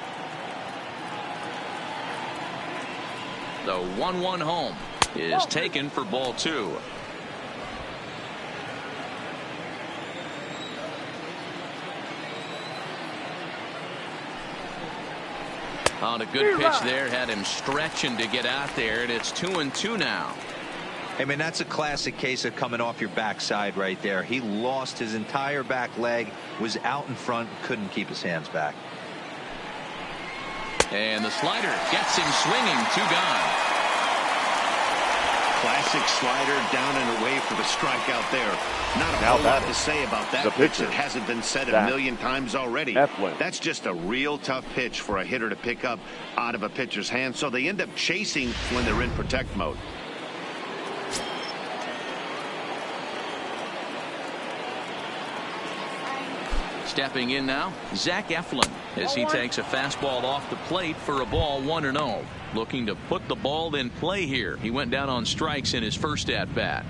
The 1-1 home is taken for ball 2. On a good pitch there, had him stretching to get out there, and it's 2-2 now. I mean, that's a classic case of coming off your backside right there. He lost his entire back leg, was out in front, couldn't keep his hands back. And the slider gets him swinging. 2 gone. Classic slider down and away for the strikeout there. Not a whole lot to say about that pitch that hasn't been said a million times already. That's just a real tough pitch for a hitter to pick up out of a pitcher's hand, so they end up chasing when they're in protect mode. Stepping in now, Zach Eflin, as he takes a fastball off the plate for a ball, 1-0. Looking to put the ball in play here. He went down on strikes in his first at bat.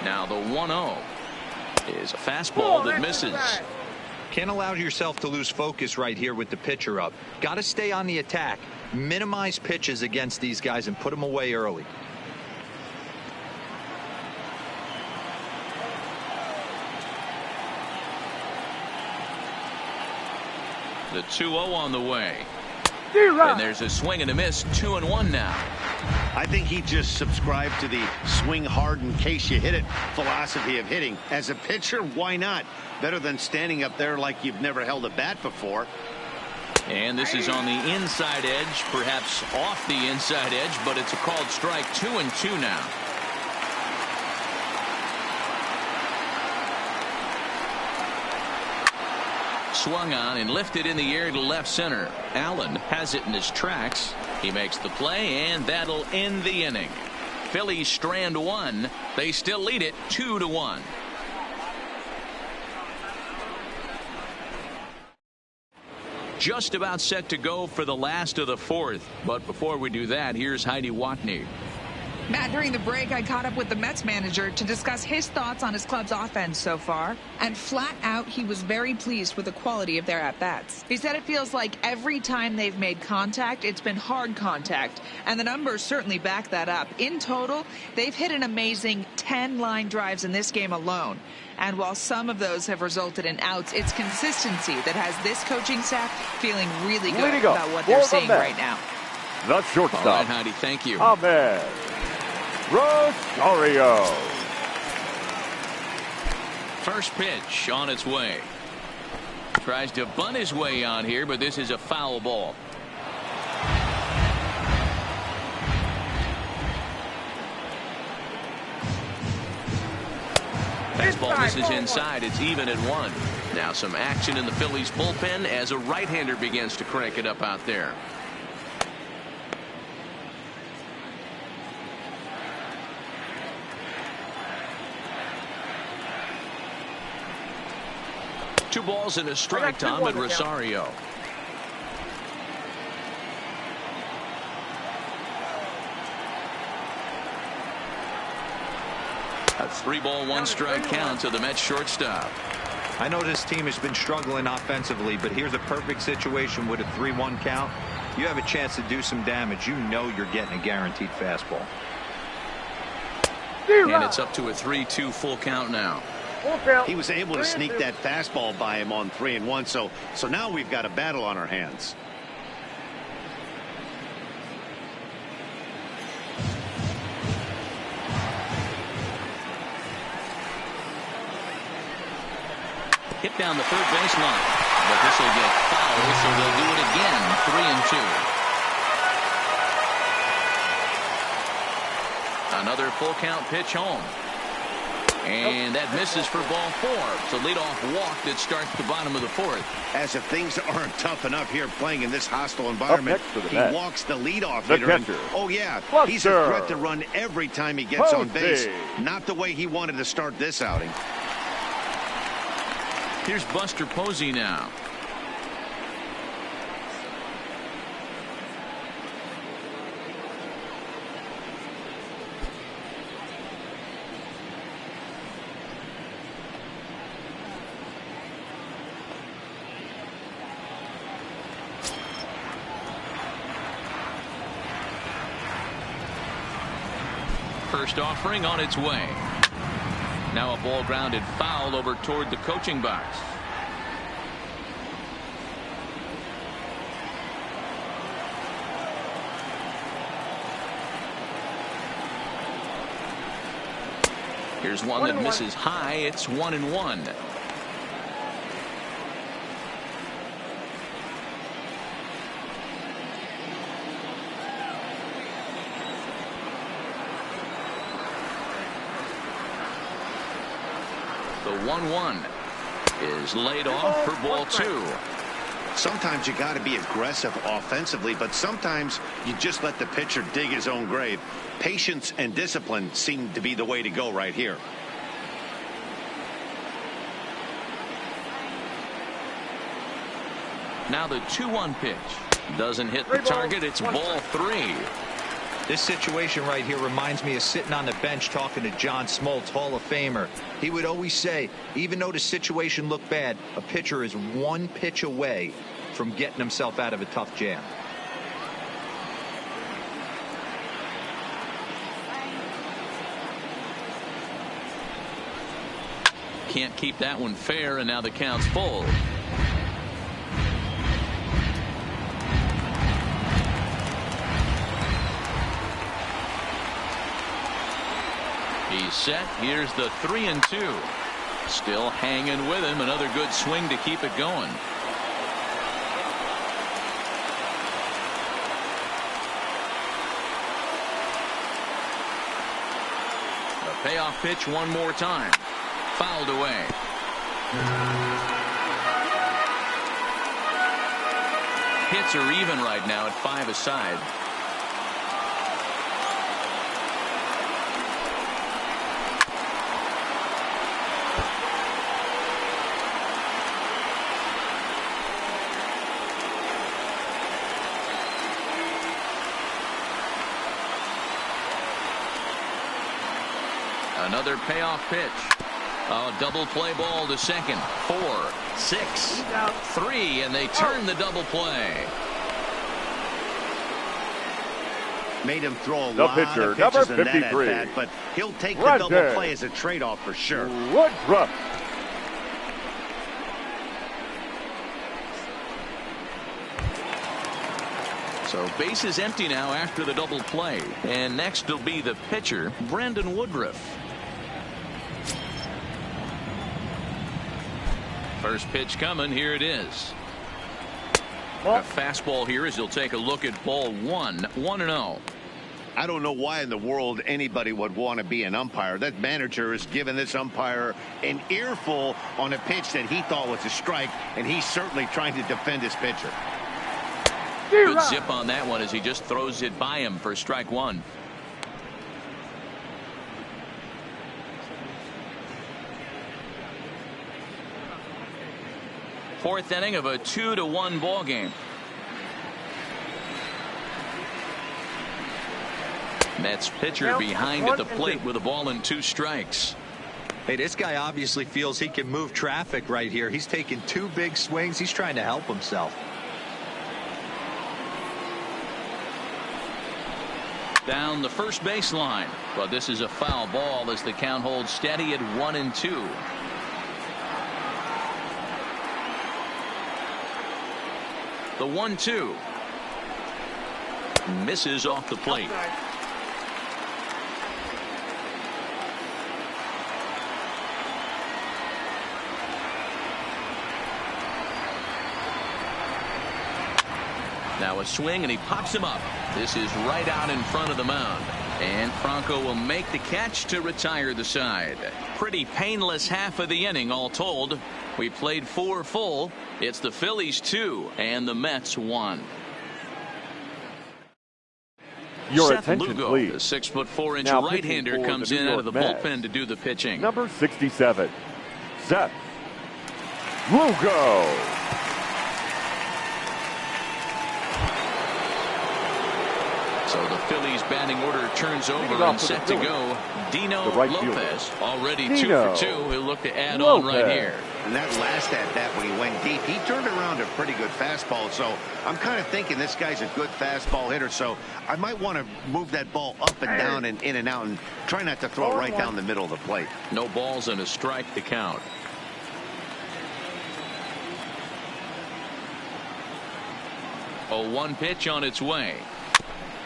Now the 1-0 is a fastball that misses. Can't allow yourself to lose focus right here with the pitcher up. Got to stay on the attack. Minimize pitches against these guys and put them away early. The 2-0 on the way. And there's a swing and a miss. 2-1 now. I think he just subscribed to the swing hard in case you hit it philosophy of hitting. As a pitcher, why not? Better than standing up there like you've never held a bat before. And this is on the inside edge, perhaps off the inside edge, but it's a called strike. 2-2 now. Swung on and lifted in the air to left center. Allen has it in his tracks. He makes the play, and that'll end the inning. Phillies strand 1. They still lead it 2-1. Just about set to go for the last of the 4th. But before we do that, here's Heidi Watney. Matt, during the break, I caught up with the Mets manager to discuss his thoughts on his club's offense so far. And flat out, he was very pleased with the quality of their at-bats. He said it feels like every time they've made contact, it's been hard contact. And the numbers certainly back that up. In total, they've hit an amazing 10 line drives in this game alone. And while some of those have resulted in outs, it's consistency that has this coaching staff feeling really good about what they're seeing right now. The shortstop. All right, Heidi, thank you. Amed Rosario. First pitch on its way. Tries to bunt his way on here, but this is a foul ball. Fastball misses inside. It's even at 1. Now some action in the Phillies bullpen as a right-hander begins to crank it up out there. Two balls and a strike to Amed Rosario. A 3-ball, 1-strike count to the Mets shortstop. I know this team has been struggling offensively, but here's a perfect situation with a 3-1 count. You have a chance to do some damage. You know you're getting a guaranteed fastball. And it's up to a 3-2 full count now. He was able to sneak that fastball by him on 3-1, so now we've got a battle on our hands. Hit down the third baseline, but this will get foul, so they'll do it again. 3-2. Another full count pitch home. And that misses for ball 4. It's a leadoff walk that starts the bottom of the 4th. As if things aren't tough enough here playing in this hostile environment, he walks the leadoff hitter. Oh, yeah, he's a threat to run every time he gets on base. Not the way he wanted to start this outing. Here's Buster Posey now. First offering on its way. Now a ball grounded foul over toward the coaching box. Here's one that misses high. It's 1-1. The 1-1 is laid off for ball 2. Sometimes you got to be aggressive offensively, but sometimes you just let the pitcher dig his own grave. Patience and discipline seem to be the way to go right here. Now the 2-1 pitch doesn't hit the target. It's ball 3. This situation right here reminds me of sitting on the bench talking to John Smoltz, Hall of Famer. He would always say, even though the situation looked bad, a pitcher is one pitch away from getting himself out of a tough jam. Can't keep that one fair, and now the count's full. He's set. Here's the 3-2. Still hanging with him. Another good swing to keep it going. A payoff pitch one more time. Fouled away. Hits are even right now at 5 aside. Another payoff pitch. A double play ball to second. 4, 6, 3, and they turn the double play. Made him throw a The lot pitcher, of pitches number in that 53. at bat, but he'll take the Rogers. double play as a trade-off for sure. Woodruff. So base is empty now after the double play. And next will be the pitcher, Brandon Woodruff. First pitch coming. Here it is. A fastball here as he'll take a look at ball 1. 1-0. I don't know why in the world anybody would want to be an umpire. That manager has given this umpire an earful on a pitch that he thought was a strike, and he's certainly trying to defend his pitcher. Good zip on that one as he just throws it by him for strike 1. Fourth inning of a 2-1 ball game. Mets pitcher behind at the plate with a ball and 2 strikes. Hey, this guy obviously feels he can move traffic right here. He's taking 2 big swings. He's trying to help himself. Down the first baseline, but this is a foul ball as the count holds steady at 1-2. The 1-2 misses off the plate. Now a swing and he pops him up. This is right out in front of the mound. And Franco will make the catch to retire the side. Pretty painless half of the inning all told. We played 4 full. It's the Phillies 2 and the Mets 1. Your Seth attention, Lugo, please. the 6'4" Now right-hander, pitching for comes the New in out of the York Mets. bullpen to do the pitching. Number 67, Seth Lugo. So the Phillies batting order turns over Leading off and for the set to Phillies, go. Dino the right Lopez fielder. already Dino 2 for 2. He'll look to add on right Lopez. here. And that last at bat when he went deep, he turned around a pretty good fastball. So I'm kind of thinking this guy's a good fastball hitter. So I might want to move that ball up and down and in and out and try not to throw it right down the middle of the plate. No balls and a strike to count. A 1 pitch on its way.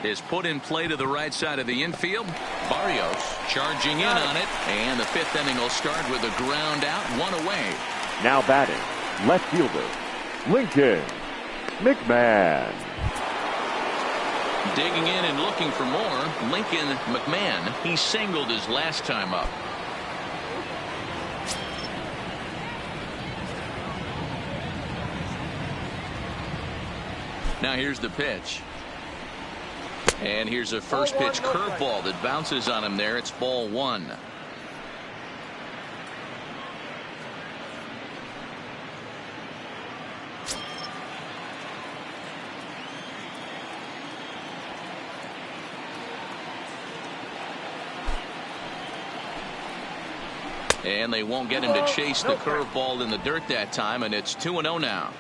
is put in play to the right side of the infield. Barrios charging in on it, and the fifth inning will start with a ground out, one away. Now batting, left fielder, Lincoln McMahon. Digging in and looking for more, Lincoln McMahon. He singled his last time up. Now here's the pitch. And here's a first pitch curveball that bounces on him there. It's ball one. And they won't get him to chase the curveball in the dirt that time, and it's 2-0 now.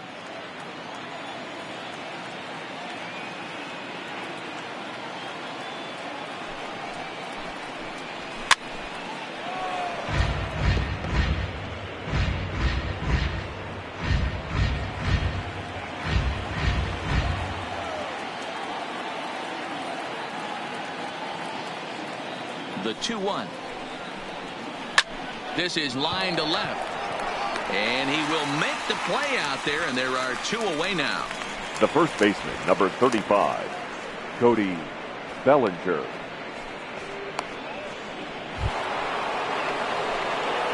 The 2-1. This is line to left. And he will make the play out there, and there are two away now. The first baseman, number 35, Cody Bellinger.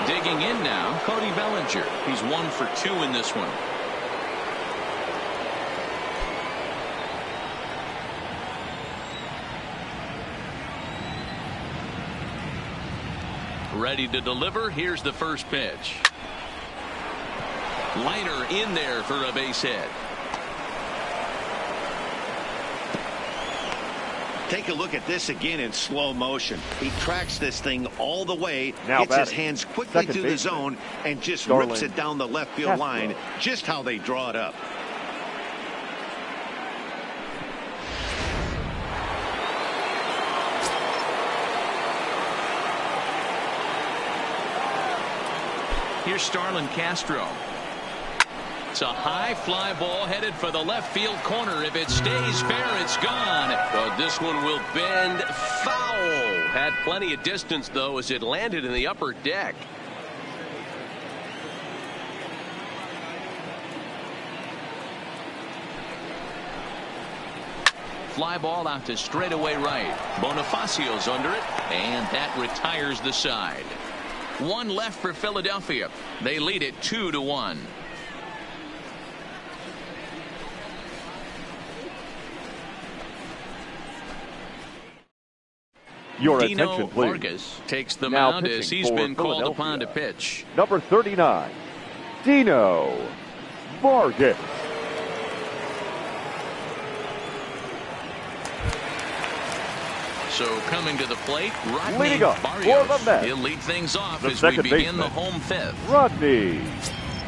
Digging in now, Cody Bellinger. He's 1 for 2 in this one. Ready to deliver. Here's the first pitch. Liner in there for a base hit. Take a look at this again in slow motion. He tracks this thing all the way, now gets his hands quickly to the zone, and just rips it down the left field line, just how they draw it up. Here's Starlin Castro. It's a high fly ball headed for the left field corner. If it stays fair, it's gone. But this one will bend foul. Had plenty of distance, though, as it landed in the upper deck. Fly ball out to straightaway right. Bonifacio's under it, and that retires the side. One left for Philadelphia. They lead it 2-1. Your Dino attention, please. Vargas takes the Now mound as pitching he's for been called Philadelphia. upon to pitch. Number 39, Dino Vargas. So coming to the plate, Rodney Leading up Barrios. for the Mets, He'll lead things off the as we second begin the baseman, home fifth. Rodney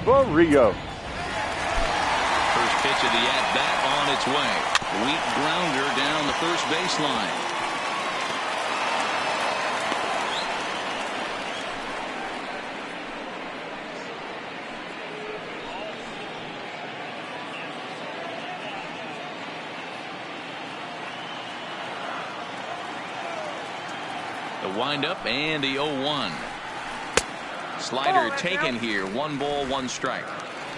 Barrios. First pitch of the at-bat on its way. Weak grounder down the first baseline. The windup and the 0-1. Slider taken here. 1 ball, 1 strike.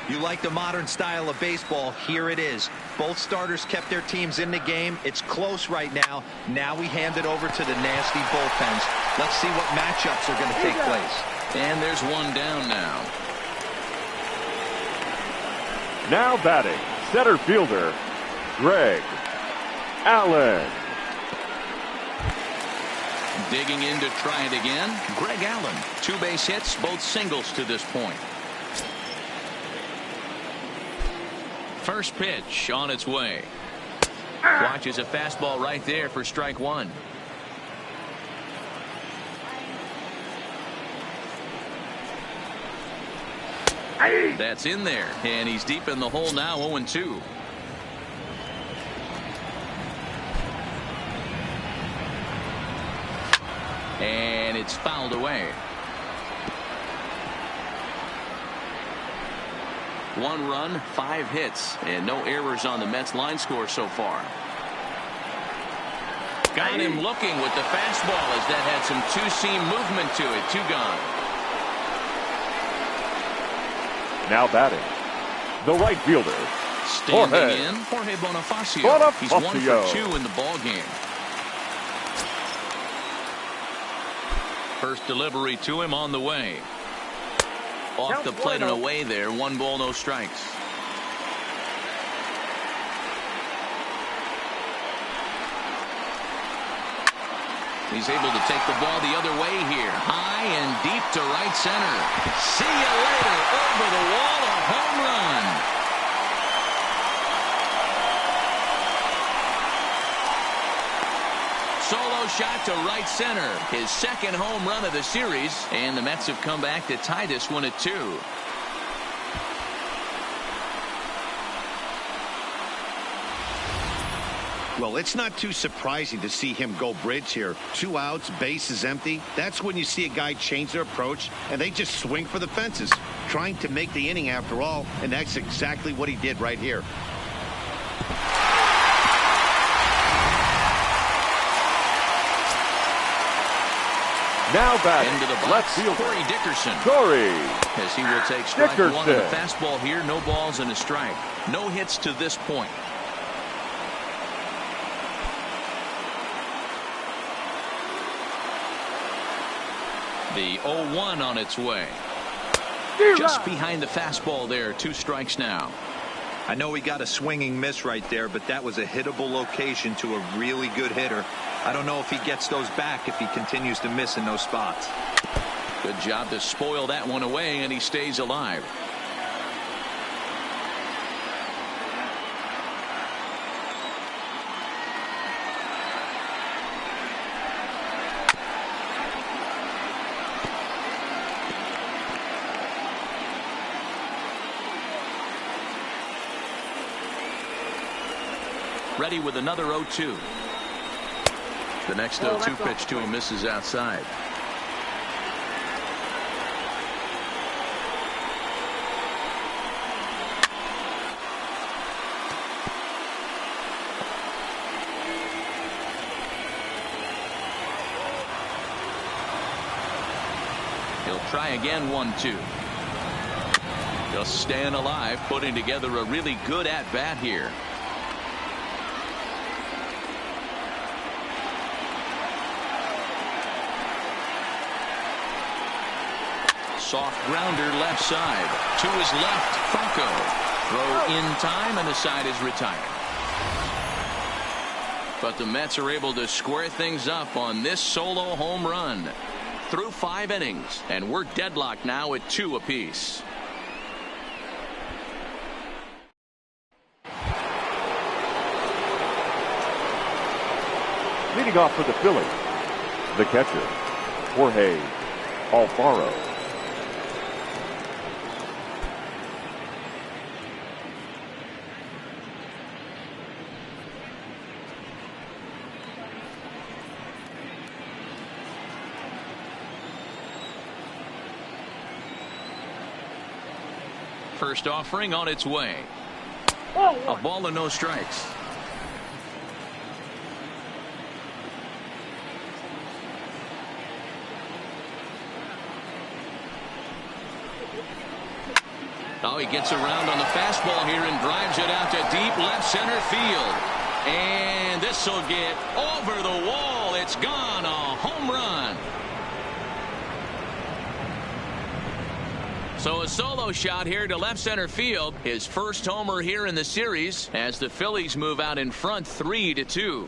You like the modern style of baseball. Here it is. Both starters kept their teams in the game. It's close right now. Now we hand it over to the nasty bullpens. Let's see what matchups are going to take place. And there's one down now. Now batting, center fielder, Greg Allen. Digging in to try it again, Greg Allen. 2 base hits, both singles to this point. First pitch on its way. Watches a fastball right there for strike 1. That's in there, and he's deep in the hole now. 0-2. And it's fouled away. 1 run, 5 hits, and no errors on the Mets line score so far. Got him looking with the fastball as that had some two-seam movement to it. 2 gone. Now batting, the right fielder, Standing in, Jorge Bonifacio. He's 1 for 2 in the ball game. First delivery to him on the way. Off the plate and away there. 1 ball, no strikes. He's able to take the ball the other way here. High and deep to right center. See you later. Over the wall, a home run. Solo shot to right center. His second home run of the series. And the Mets have come back to tie this one at 2. Well, it's not too surprising to see him go bridge here. 2 outs, base is empty. That's when you see a guy change their approach, and they just swing for the fences, trying to make the inning after all, and that's exactly what he did right here. now batting, into the box, left fielder, Corey Dickerson. Corey As he will take strike Dickerson. 1 on the fastball here. No balls and a strike. No hits to this point. The 0-1 on its way. Just behind the fastball there. 2 strikes now. I know he got a swinging miss right there, but that was a hittable location to a really good hitter. I don't know if he gets those back if he continues to miss in those spots. Good job to spoil that one away, and he stays alive. Ready with another 0-2. The next 0-2 pitch to him misses outside. He'll try again. 1-2. Just staying alive, putting together a really good at-bat here. Soft grounder left side. To his left, Franco. Throw in time, and the side is retired. But the Mets are able to square things up on this solo home run. Through 5 innings, and we're deadlocked now at 2 apiece. Leading off for the Phillies, the catcher, Jorge Alfaro. First offering on its way. A ball and no strikes. Oh, he gets around on the fastball here and drives it out to deep left center field. And this will get over the wall. It's gone. A home run. So a solo shot here to left center field. His first homer here in the series as the Phillies move out in front 3-2.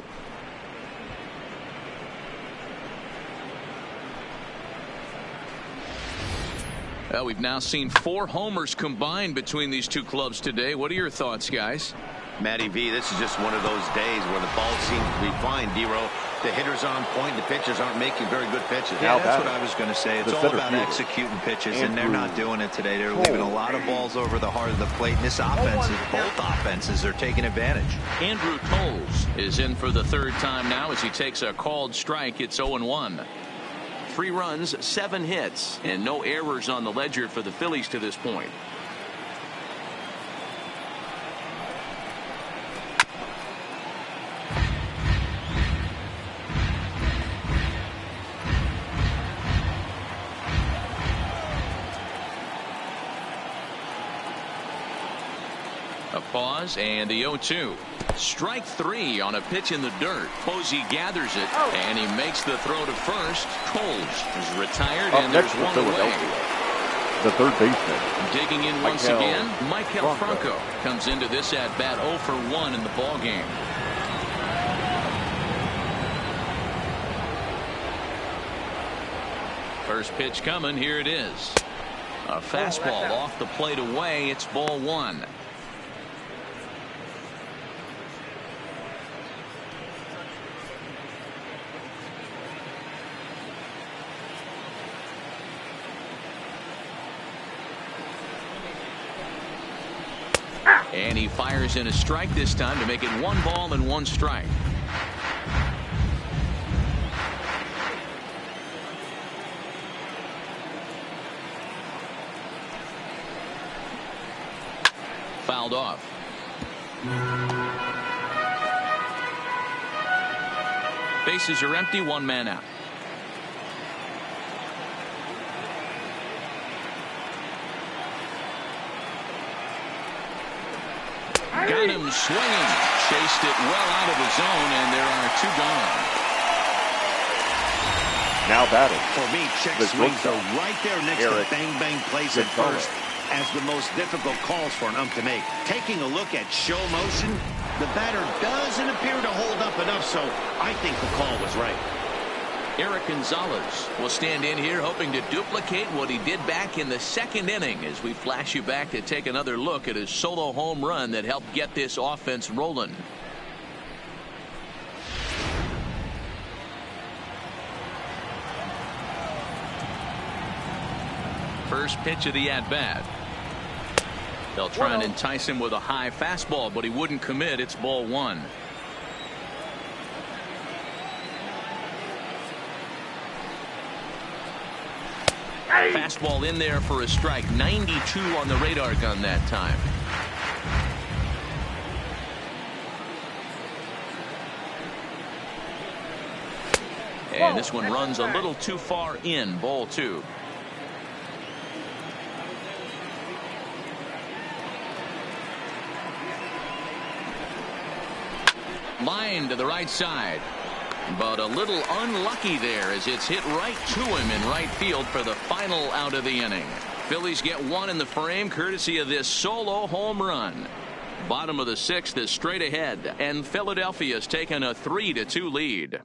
Well, we've now seen 4 homers combined between these 2 clubs today. What are your thoughts, guys? Matty V, this is just one of those days where the ball seems to be fine, D-Row. The hitters are on point. The pitchers aren't making very good pitches. Yeah, that's what I was going to say. It's all about executing pitches, and they're not doing it today. They're leaving a lot of balls over the heart of the plate. And this offense, both offenses are taking advantage. Andrew Toles is in for the 3rd time now as he takes a called strike. It's 0-1. 3 runs, 7 hits, and no errors on the ledger for the Phillies to this point. A pause and the 0-2. Strike 3 on a pitch in the dirt. Posey gathers it, and he makes the throw to first. Coles is retired, and there's one away. The third baseman. Digging in once again, Maikel Franco comes into this at-bat 0 for 1 in the ballgame. First pitch coming. Here it is. A fastball off the plate away. It's ball 1. And he fires in a strike this time to make it 1 ball and 1 strike. Fouled off. Bases are empty, 1 man out. Got him swinging. Chased it well out of the zone, and there are 2 gone. Now batting. For me, check swings are right there next to bang bang plays at first as the most difficult calls for an ump to make. Taking a look at show motion, the batter doesn't appear to hold up enough, so I think the call was right. Eric Gonzalez will stand in here hoping to duplicate what he did back in the 2nd inning as we flash you back to take another look at his solo home run that helped get this offense rolling. First pitch of the at-bat. They'll try and entice him with a high fastball, but he wouldn't commit. It's ball 1. Fastball in there for a strike. 92 on the radar gun that time. And this one runs a little too far in. Ball 2. Line to the right side. But a little unlucky there as it's hit right to him in right field for the final out of the inning. Phillies get 1 in the frame courtesy of this solo home run. Bottom of the 6th is straight ahead, and Philadelphia's taken a 3-2 lead.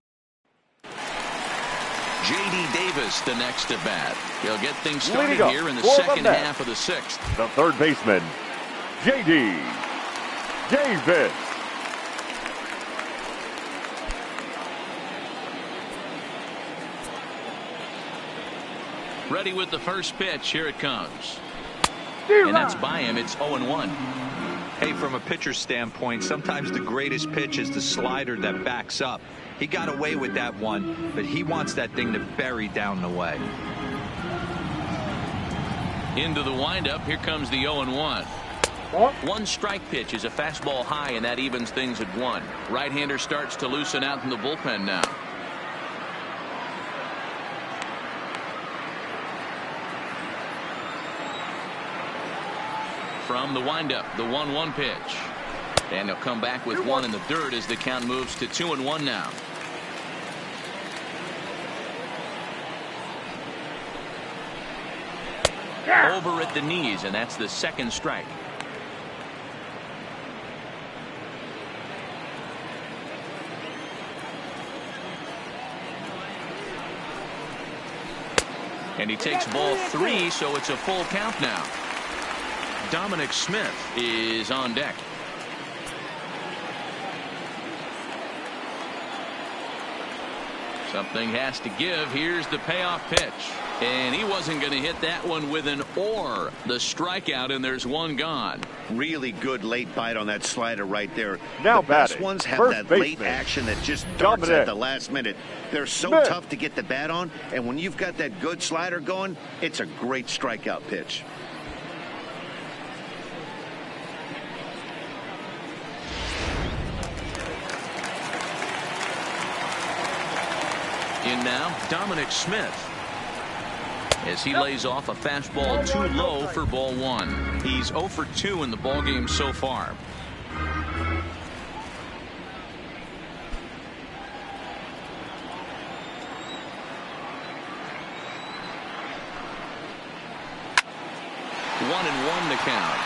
J.D. Davis the next at bat. He'll get things started here in the 2nd half of the 6th. The third baseman, J.D. Davis. Ready with the first pitch. Here it comes. And that's by him. It's 0-1. Hey, from a pitcher's standpoint, sometimes the greatest pitch is the slider that backs up. He got away with that one, but he wants that thing to bury down the way. Into the windup. Here comes the 0-1. 1 strike pitch is a fastball high, and that evens things at 1. Right-hander starts to loosen out in the bullpen now. From the windup, the 1-1 pitch. And he'll come back with 1 in the dirt as the count moves to 2-1 now. Over at the knees, and that's the 2nd strike. And he takes ball 3, so it's a full count now. Dominic Smith is on deck. Something has to give. Here's the payoff pitch. And he wasn't going to hit that one with an or. The strikeout, and there's 1 gone. Really good late bite on that slider right there. Now the best batting, ones have first that baseman, late action that just darts Dominic at the last minute. They're so Smith. tough to get the bat on, and when you've got that good slider going, it's a great strikeout pitch. In now, Dominic Smith. as he lays off a fastball too low for ball 1. He's 0 for 2 in the ballgame so far. One and one to count.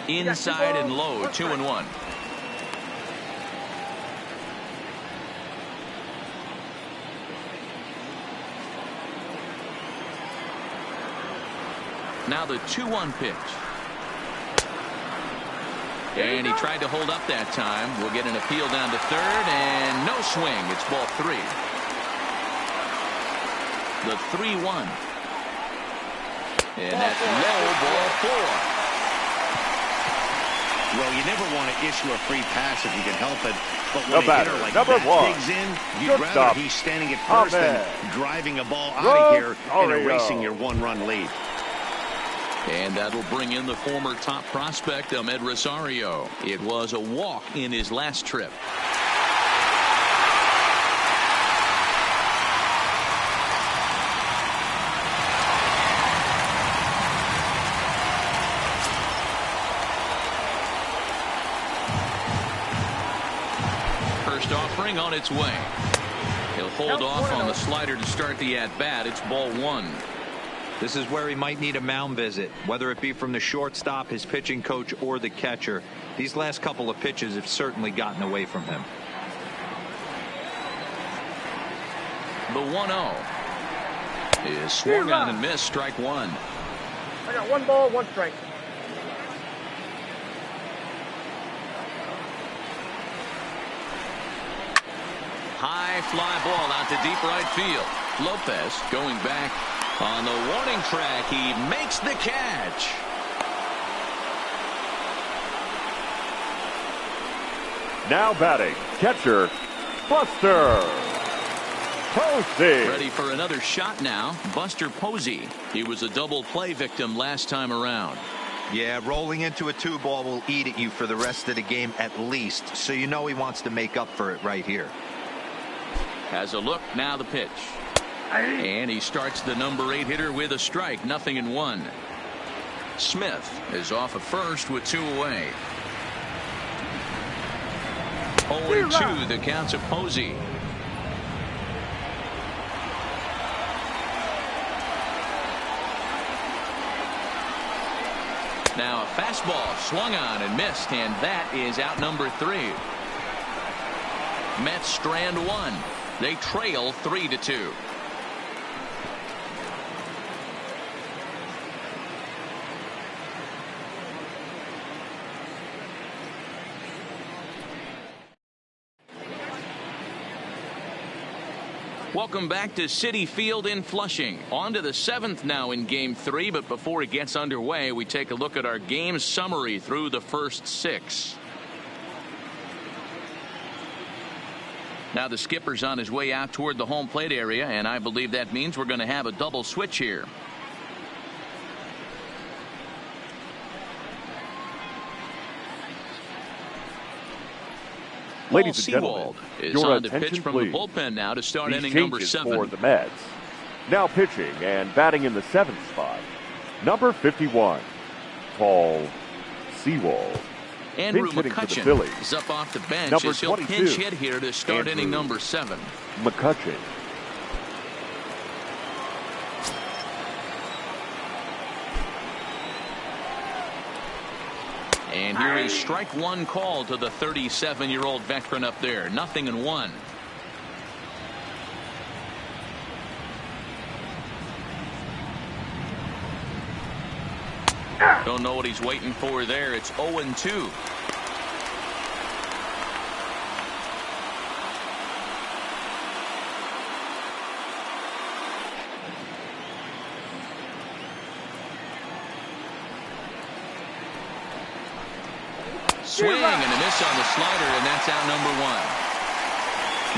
Inside and low, 2-1. Now the 2-1 pitch. And he tried to hold up that time. We'll get an appeal down to third, and no swing. It's ball 3. The 3-1. And that's low, ball 4. Well, you never want to issue a free pass if you can help it. But when The a hitter batter, like number that 1. digs in, you'd rather Shortstop, he's standing at first than Ahmed driving a ball out of here and Rosario. erasing your 1-run lead. And that'll bring in the former top prospect, Amed Rosario. It was a walk in his last trip. First offering on its way. He'll hold off on the slider to start the at-bat. It's ball 1. This is where he might need a mound visit, whether it be from the shortstop, his pitching coach, or the catcher. These last couple of pitches have certainly gotten away from him. The 1-0 is swung on and missed, strike 1. I got 1 ball, 1 strike. High fly ball out to deep right field. Lopez going back on the warning track. He makes the catch. Now batting, catcher, Buster Posey. Ready for another shot now. Buster Posey. He was a double play victim last time around. Yeah, rolling into a 2-ball will eat at you for the rest of the game at least, so you know he wants to make up for it right here. Has a look, now the pitch. And he starts the number 8 hitter with a strike, 0-1. Smith is off at first with 2 away. 0-2 the counts of Posey. Now a fastball swung on and missed, and that is out number 3. Mets strand 1. They trail 3-2. Welcome back to Citi Field in Flushing. On to the 7th now in Game 3, but before it gets underway, we take a look at our game summary through the first 6. Now the skipper's on his way out toward the home plate area, and I believe that means we're going to have a double switch here. Ladies and gentlemen, is your on to pitch attention, from please. the bullpen now to start These inning number changes 7. for the Mets. Now pitching and batting in the 7th spot, number 51, Paul Sewald. Andrew Pinch hitting for the McCutchen Phillies. is up off the bench Number as he'll 22, pinch hit here to start Andrew inning number 7. McCutchen. And here is strike 1 call to the 37-year-old veteran up there. 0-1. Don't know what he's waiting for there. It's 0-2. Swing and a miss on the slider, and that's out number 1.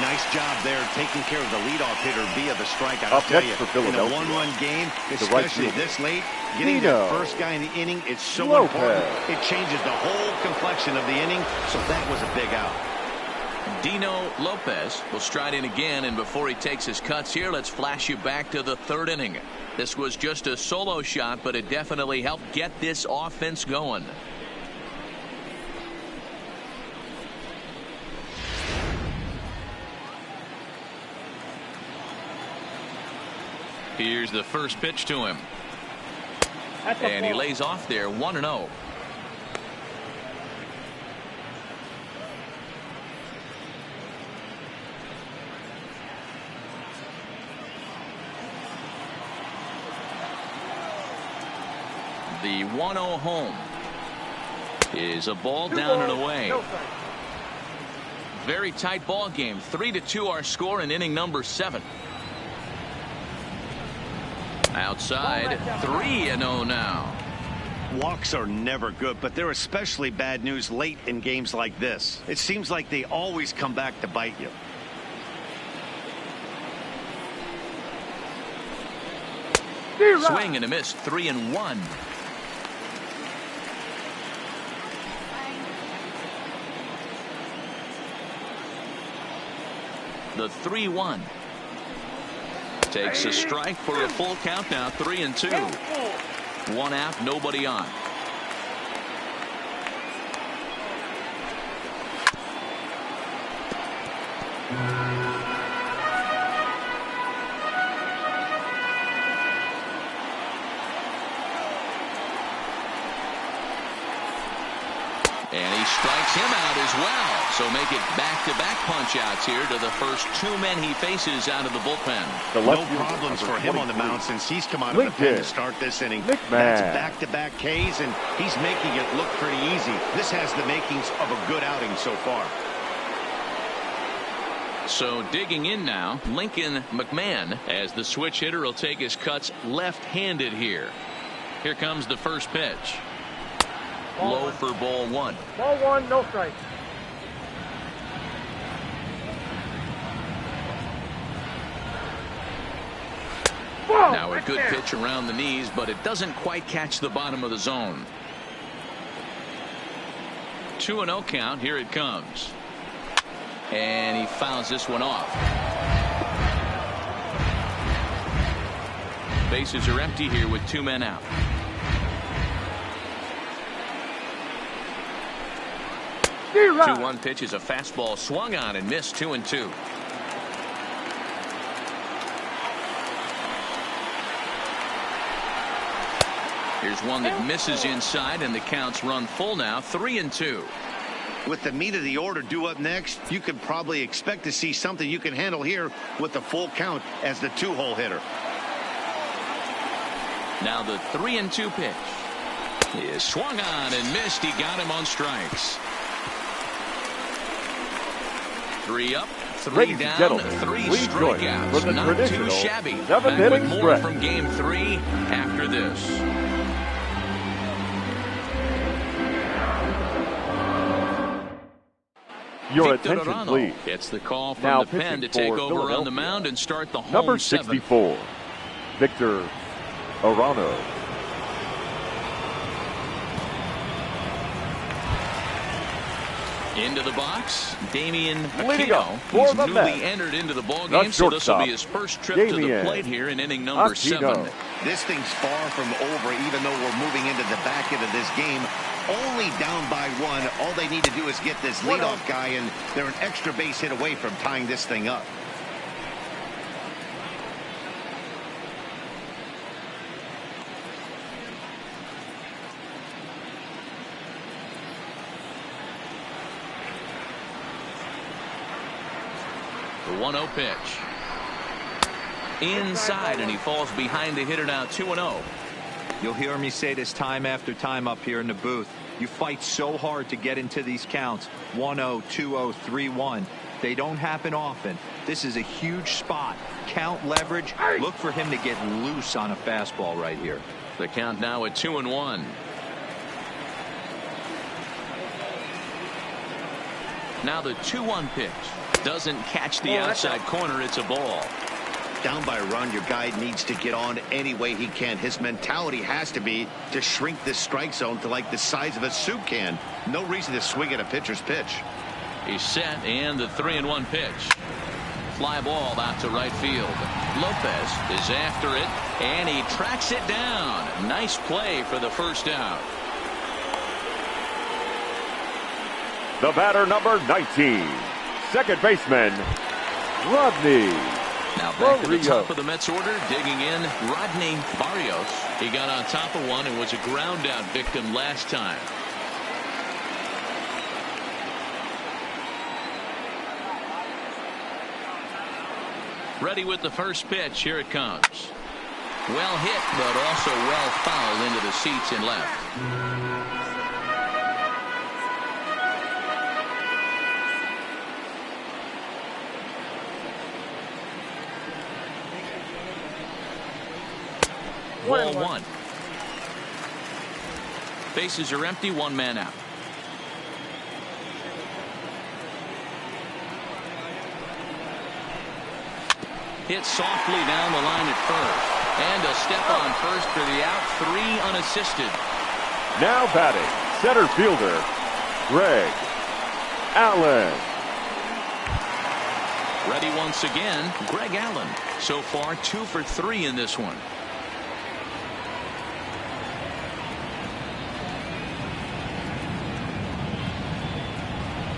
Nice job there taking care of the leadoff hitter via the strikeout. Up I'll tell next you, for Philadelphia, in a 1-1 game, the especially right fielder, this late, getting Dino that first guy in the inning is so Lopez. important. It changes the whole complexion of the inning, so that was a big out. Dino Lopez will stride in again, and before he takes his cuts here, let's flash you back to the third inning. This was just a solo shot, but it definitely helped get this offense going. Here's the first pitch to him. And he lays off there 1-0. The 1-0 home is a ball down and away. Very tight ball game. 3-2 our score in inning number 7. Outside, 3-0 now. Walks are never good, but they're especially bad news late in games like this. It seems like they always come back to bite you. Swing and a miss, 3-1. The 3-1. Takes a strike for a full count now, 3-2. 1 out, nobody on. And he strikes him out as well. So make it back-to-back punch-outs here to the first 2 men he faces out of the bullpen. No problems for him on the mound since he's come out of the pen to start this inning. That's back-to-back Ks, and he's making it look pretty easy. This has the makings of a good outing so far. So digging in now, Lincoln McMahon, as the switch hitter, will take his cuts left-handed here. Here comes the first pitch. Low for ball 1. Ball 1, no strike. Now a good pitch around the knees, but it doesn't quite catch the bottom of the zone. 2-0 count. Here it comes. And he fouls this one off. Bases are empty here with 2 men out. 2-1 pitch is a fastball swung on and missed, 2-2. Here's one that misses inside, and the counts run full now, 3-2. With the meat of the order due up next, you could probably expect to see something you can handle here with the full count as the 2-hole hitter. Now the 3-2 pitch is swung on and missed. He got him on strikes. 3 up, 3 down, 3 strikeouts. Not too shabby. Back with more from game 3 after this. Your Victor attention, Arano please. gets the call from Now the pen to take over on the mound and start the home number 7. 64, Victor Arano. Into the box, Damian Leading Aquino. up for He's the newly Mets, entered into the ball the game, so this will be shortstop, his first trip to the Damian plate here in inning number 7. This thing's far from over, even though we're moving into the back end of this game. Only down by 1. All they need to do is get this leadoff guy, and they're an extra base hit away from tying this thing up. The 1-0 pitch. Inside, and he falls behind the hitter now, 2-0. You'll hear me say this time after time up here in the booth. You fight so hard to get into these counts. 1-0, 2-0, 3-1. They don't happen often. This is a huge spot. Count leverage. Look for him to get loose on a fastball right here. The count now at 2-1. Now the 2-1 pitch. Doesn't catch the outside corner. It's a ball. Down by a run, your guy needs to get on any way he can. His mentality has to be to shrink this strike zone to like the size of a soup can. No reason to swing at a pitcher's pitch. He's set, and the 3-1 pitch. Fly ball out to right field. Lopez is after it, and he tracks it down. Nice play for the first out. The batter, number 19, second baseman, Rodney. Now back to the top of the Mets order, digging in, Rodney Barrios. He got on top of one and was a ground out victim last time. Ready with the first pitch. Here it comes. Well hit, but also well fouled into the seats and left. Ball one. Bases are empty, one man out. Hit softly down the line at first. And a step on first for the out. 3 unassisted. Now batting, center fielder, Greg Allen. Ready once again, Greg Allen. So far 2 for 3 in this one.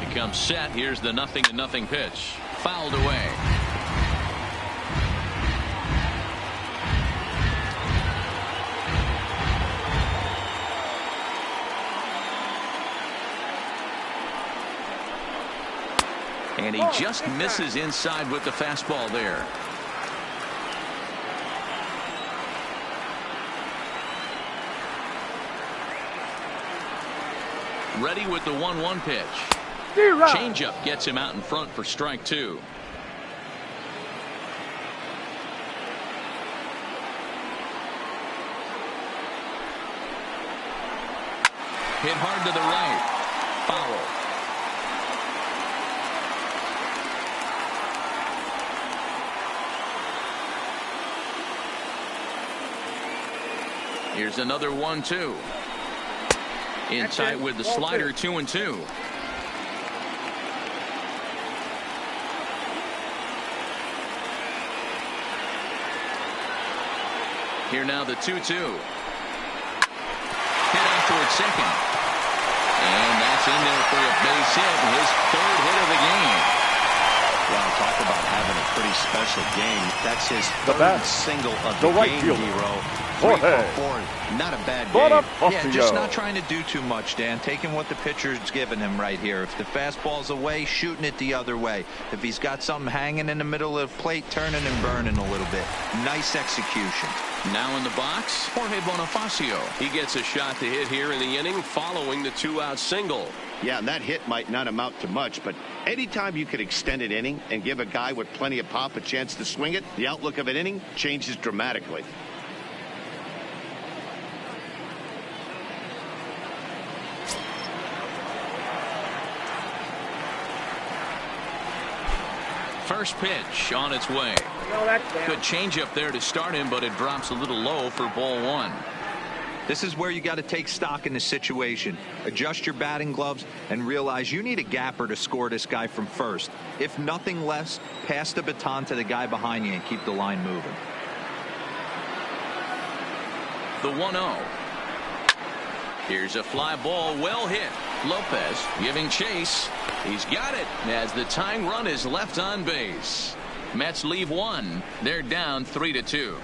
Becomes set. Here's the 0-0 pitch. Fouled away. And he just misses inside with the fastball there. Ready with the 1-1 pitch. Changeup gets him out in front for strike 2. Hit hard to the right. Foul. Here's another 1-2. In tight with the slider, 2-2. Here now the 2-2. Hit out towards second. And that's in there for a base hit. His 3rd hit of the game. Wow, talk about having a pretty special game. That's his 3rd single of the right game, Hero. 3 for 4. Not a bad game. Yeah, just not trying to do too much, Dan. Taking what the pitcher's giving him right here. If the fastball's away, shooting it the other way. If he's got something hanging in the middle of the plate, turning and burning a little bit. Nice execution. Now in the box, Jorge Bonifacio. He gets a shot to hit here in the inning following the 2-out single. Yeah, and that hit might not amount to much, but anytime you can extend an inning and give a guy with plenty of pop a chance to swing it, the outlook of an inning changes dramatically. First pitch on its way. Good changeup there to start him, but it drops a little low for ball 1. This is where you got to take stock in the situation. Adjust your batting gloves and realize you need a gapper to score this guy from first. If nothing less, pass the baton to the guy behind you and keep the line moving. The 1-0. Here's a fly ball, well hit. Lopez giving chase. He's got it as the tying run is left on base. Mets leave 1. They're down 3-2.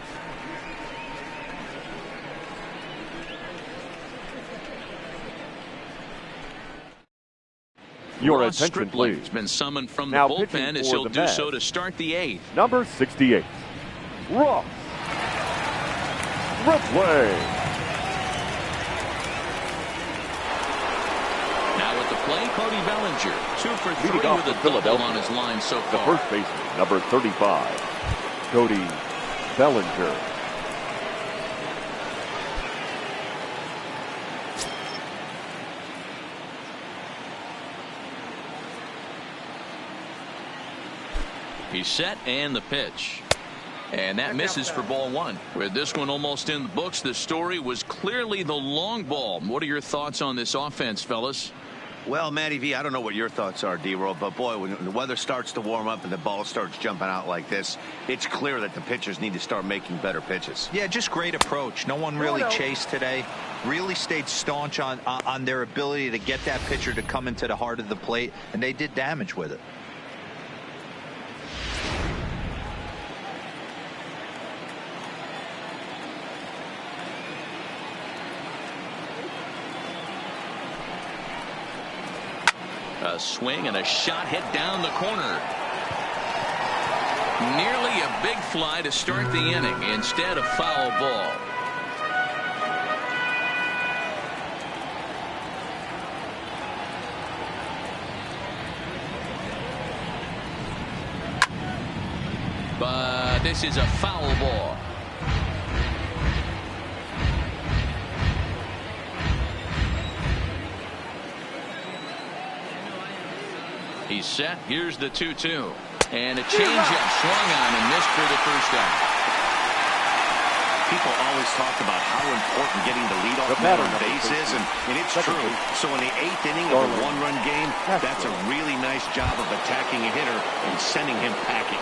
Your Ross attention, Stripling please. has been summoned from Now the bullpen as he'll do so to start the 8th. Number 68, Ross Stripling. Now at the plate, Cody Bellinger. 2 for 3 Leading off with a for double Philadelphia, on his line so the far. first baseman, number 35, Cody Bellinger. He's set and the pitch. And that misses for ball one. With this one almost in the books, the story was clearly the long ball. What are your thoughts on this offense, fellas? Well, Matty V, I don't know what your thoughts are, D-Roll, but boy, when the weather starts to warm up and the ball starts jumping out like this, it's clear that the pitchers need to start making better pitches. Yeah, just great approach. No one really chased today. Really stayed staunch on their ability to get that pitcher to come into the heart of the plate, and they did damage with it. A swing and a shot hit down the corner. Nearly a big fly to start the inning. Instead, a foul ball. But this is a foul ball. He's set. Here's the 2-2. And a changeup swung on and missed for the first out. People always talk about how important getting the leadoff man on base is, and it's true. So in the 8th inning of a one-run game, that's a really nice job of attacking a hitter and sending him packing.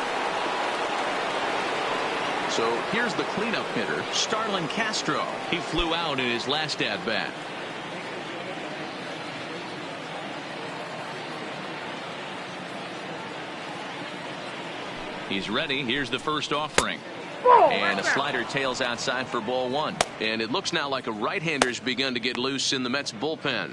So here's the cleanup hitter, Starlin Castro. He flew out in his last at-bat. He's ready. Here's the first offering. And a slider tails outside for ball one. And it looks now like a right-hander's begun to get loose in the Mets bullpen.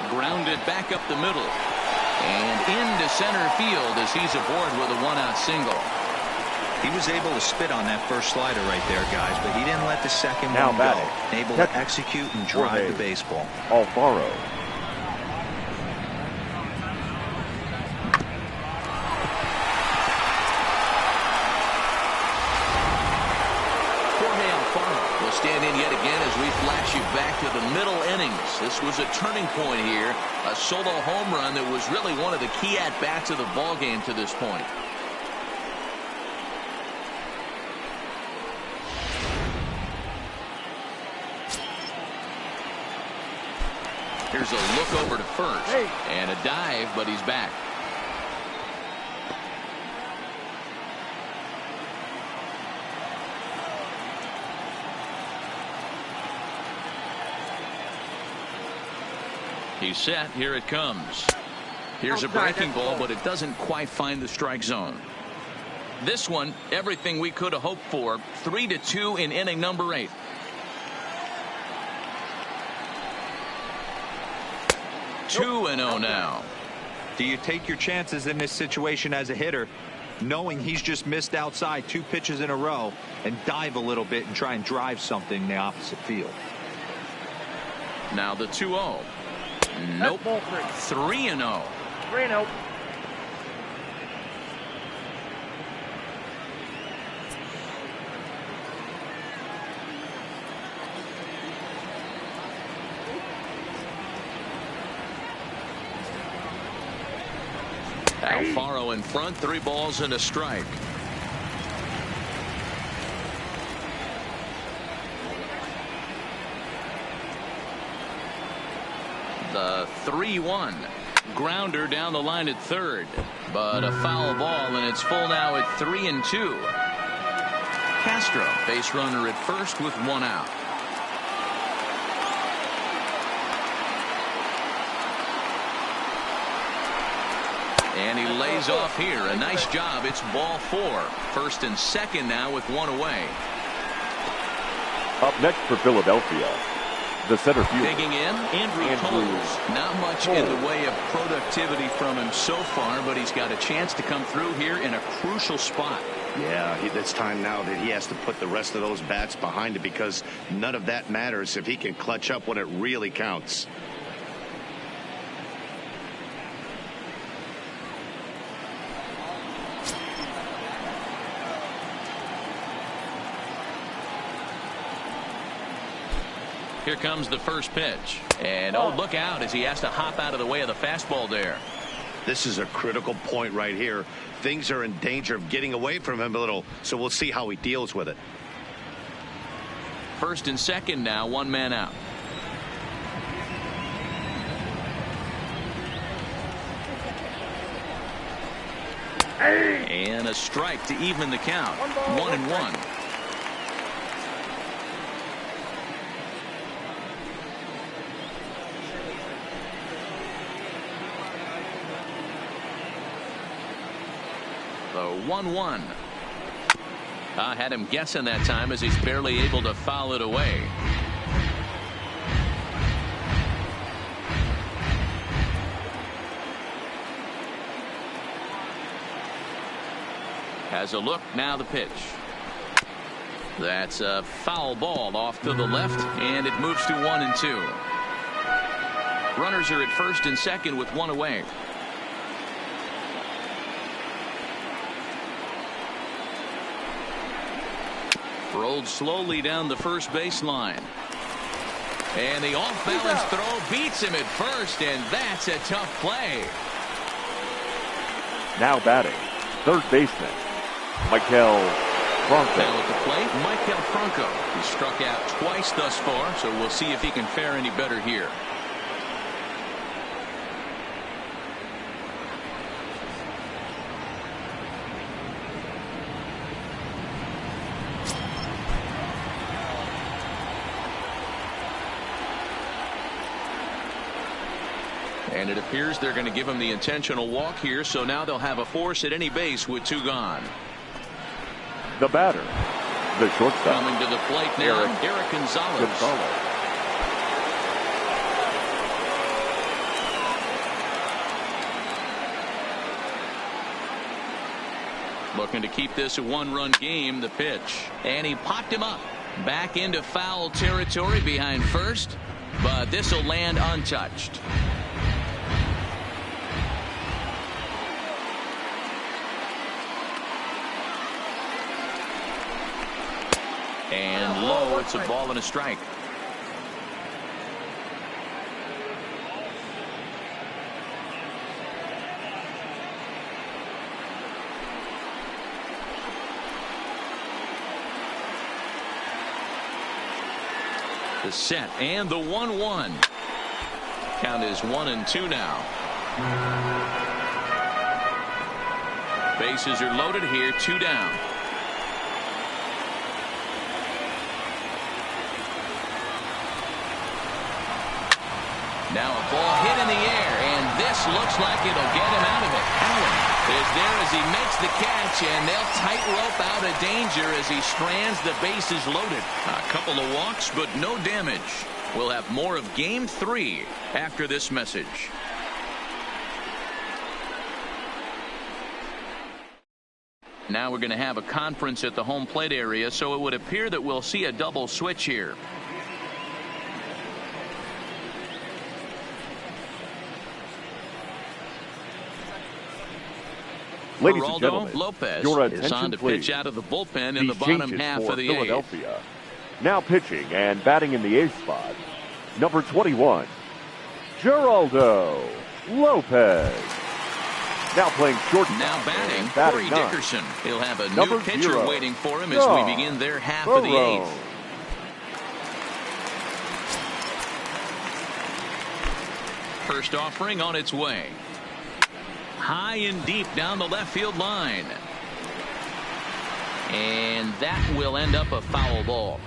Grounded back up the middle. And into center field as he's aboard with a one-out single. He was able to spit on that first slider right there, guys, but he didn't let the second one go. Able to execute and drive the baseball. Alfaro. Jorge Alfaro will stand in yet again as we flash you back to the middle innings. This was a turning point here. A solo home run that was really one of the key at-bats of the ballgame to this point. Here's a look over to first. And a dive, but he's back. He's set. Here it comes. Here's a breaking ball, but it doesn't quite find the strike zone. This one, everything we could have hoped for. 3-2 in inning number 8. Two and 0 now. Do you take your chances in this situation as a hitter, knowing he's just missed outside 2 pitches in a row, and dive a little bit and try and drive something in the opposite field? Now the 2-0. Nope. 3-0. 3-0. Alfaro in front, 3 balls and a strike. The 3-1 grounder down the line at third, but a foul ball, and it's full now at 3-2. Castro, base runner at first with 1 out. And he lays off here. A nice job. It's ball 4. First and second now with 1 away. Up next for Philadelphia, the center fielder. Digging in, Andrew Toles. Not much in the way of productivity from him so far, but he's got a chance to come through here in a crucial spot. Yeah, it's time now that he has to put the rest of those bats behind it, because none of that matters if he can clutch up when it really counts. Here comes the first pitch. And oh, look out as he has to hop out of the way of the fastball there. This is a critical point right here. Things are in danger of getting away from him a little, so we'll see how he deals with it. First and second now, one man out. And a strike to even the count. 1-1. The 1-1. I had him guessing that time as he's barely able to foul it away. Has a look, now the pitch. That's a foul ball off to the left, and it moves to 1-2. Runners are at first and second with one away. Rolled slowly down the first baseline. And the off-balance throw beats him at first, and that's a tough play. Now batting, third baseman, Maikel Franco. Now at the plate, Maikel Franco. He struck out twice thus far, so we'll see if he can fare any better here. And it appears they're going to give him the intentional walk here, so now they'll have a force at any base with two gone. The batter, the shortstop. Coming to the plate now, Eric Gonzalez. Looking to keep this a one-run game, the pitch. And he popped him up. Back into foul territory behind first, but this will land untouched. And low, it's a ball and a strike. The set and the 1-1. Count is 1-2 now. Bases are loaded here, two down. Now a ball hit in the air, and this looks like it'll get him out of it. Allen is there as he makes the catch, and they'll tightrope out of danger as he strands the bases loaded. A couple of walks, but no damage. We'll have more of Game 3 after this message. Now we're going to have a conference at the home plate area, so it would appear that we'll see a double switch here. Ladies Geraldo and gentlemen, Lopez your is on to pitch out of the bullpen in the bottom half of the Philadelphia. eighth. Now pitching and batting in the eighth spot, number 21, Geraldo Lopez. Now playing shortstop. Now batting, Corey nine. Dickerson. He'll have a Number new pitcher 0, waiting for him as we begin their half of the eighth. First offering on its way. High and deep down the left field line. And that will end up a foul ball.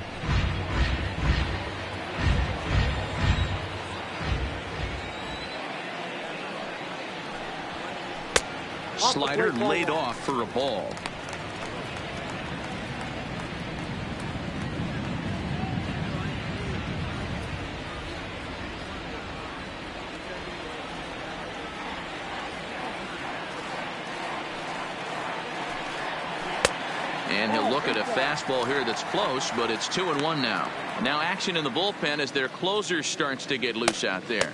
Slider laid off for a ball. And he'll look at a fastball here that's close, but it's 2-1 now. Now action in the bullpen as their closer starts to get loose out there.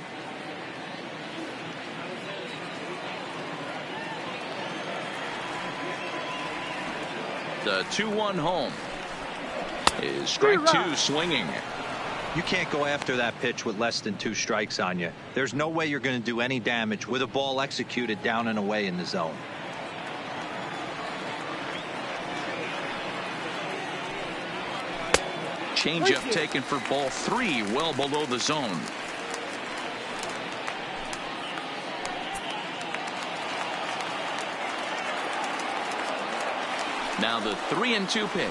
The 2-1 home is strike two swinging. You can't go after that pitch with less than 2 strikes on you. There's no way you're going to do any damage with a ball executed down and away in the zone. Changeup taken for ball 3, well below the zone. Now the 3-2 pitch.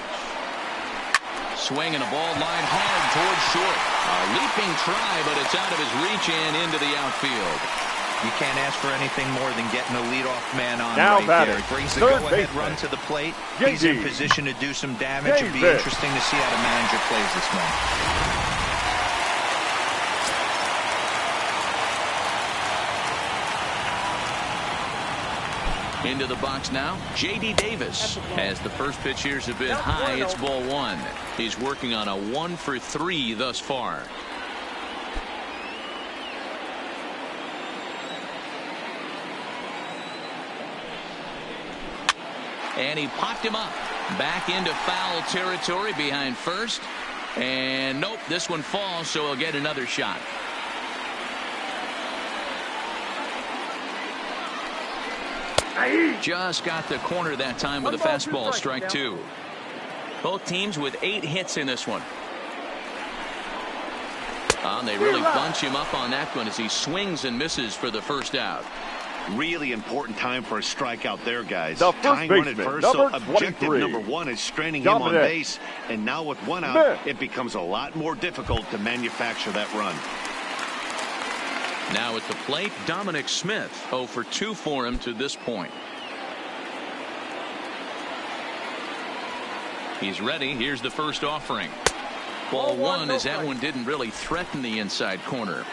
Swing and a ball line hard towards short. A leaping try, but it's out of his reach and into the outfield. You can't ask for anything more than getting a leadoff man on now right there. It brings the go-ahead run to the plate. He's in position to do some damage. It'll be interesting to see how the manager plays this one. Into the box now, J.D. Davis. As the first pitch here's a bit high, it's ball 1. He's working on a 1 for 3 thus far. And he popped him up. Back into foul territory behind first. And nope, this one falls, so he'll get another shot. Just got the corner that time with a fastball, strike 2. Both teams with 8 hits in this one. They really bunch him up on that one as he swings and misses for the first out. Really important time for a strikeout there, guys. The first Tying run at baseman, first, number so objective 23. number 1 is straining him on base. And now with 1 out, it becomes a lot more difficult to manufacture that run. Now at the plate, Dominic Smith. 0 for 2 for him to this point. He's ready. Here's the first offering. Ball 1 as that one didn't really threaten the inside corner.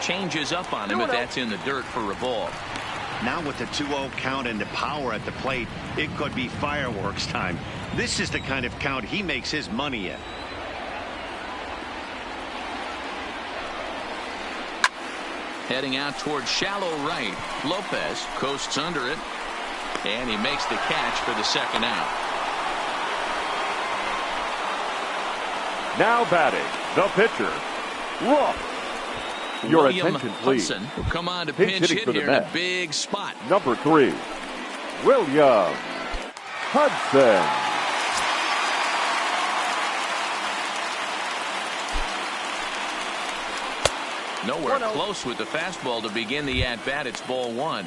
Changes up on him if that's in the dirt for a ball. Now with the 2-0 count and the power at the plate, it could be fireworks time. This is the kind of count he makes his money in. Heading out towards shallow right. Lopez coasts under it. And he makes the catch for the second out. Now batting, the pitcher, Ruff. Your William attention, please. Hudson will come on to Pinch pinch hitting hit for the here in a Mets. big spot. Number 3, William Hudson. Nowhere close with the fastball to begin the at-bat. It's ball 1.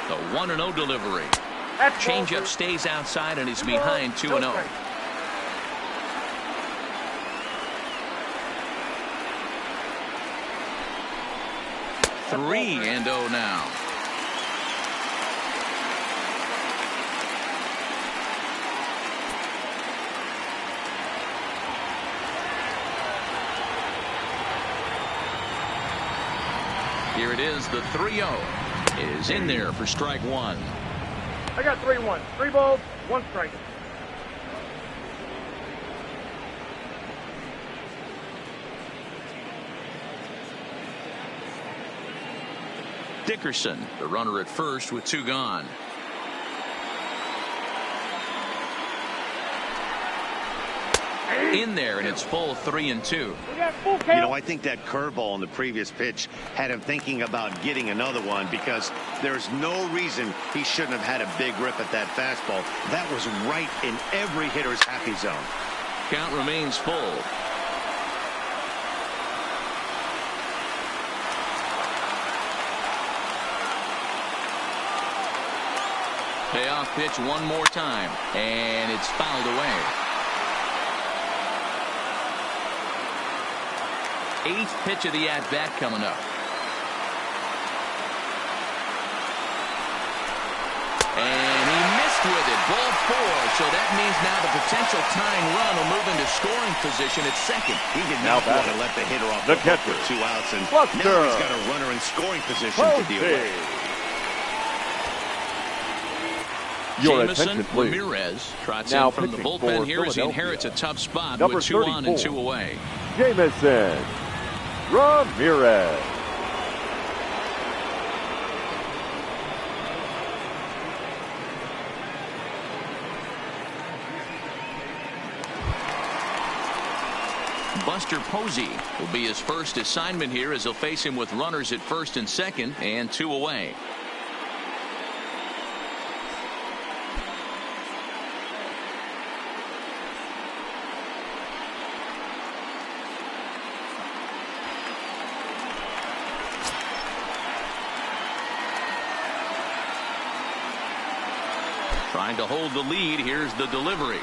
The 1-0 delivery. Changeup stays outside and he's behind 2-0. Three and 0 now. Here it is, the 3-0 is in there for strike 1. I got 3-1. 3 balls, 1 strike. Dickerson, the runner at first with 2 gone. In there, and it's full 3-2. You know, I think that curveball in the previous pitch had him thinking about getting another one, because there's no reason he shouldn't have had a big rip at that fastball. That was right in every hitter's happy zone. Count remains full. Payoff pitch one more time, and it's fouled away. 8th pitch of the at-bat coming up. And he missed with it. Ball 4. So that means now the potential tying run will move into scoring position at second. He did not want to let the hitter off the hook catcher. with 2 outs, and Buster. now he's got a runner in scoring position to deal with. Your Jameson attention, please. Ramirez trots Now in from the pitching bullpen for here as he Philadelphia. inherits a tough spot Number with 2 on and 34. 2 away. Jameson Ramirez. Buster Posey will be his first assignment here as he'll face him with runners at first and second and 2 away. Trying to hold the lead. Here's the delivery.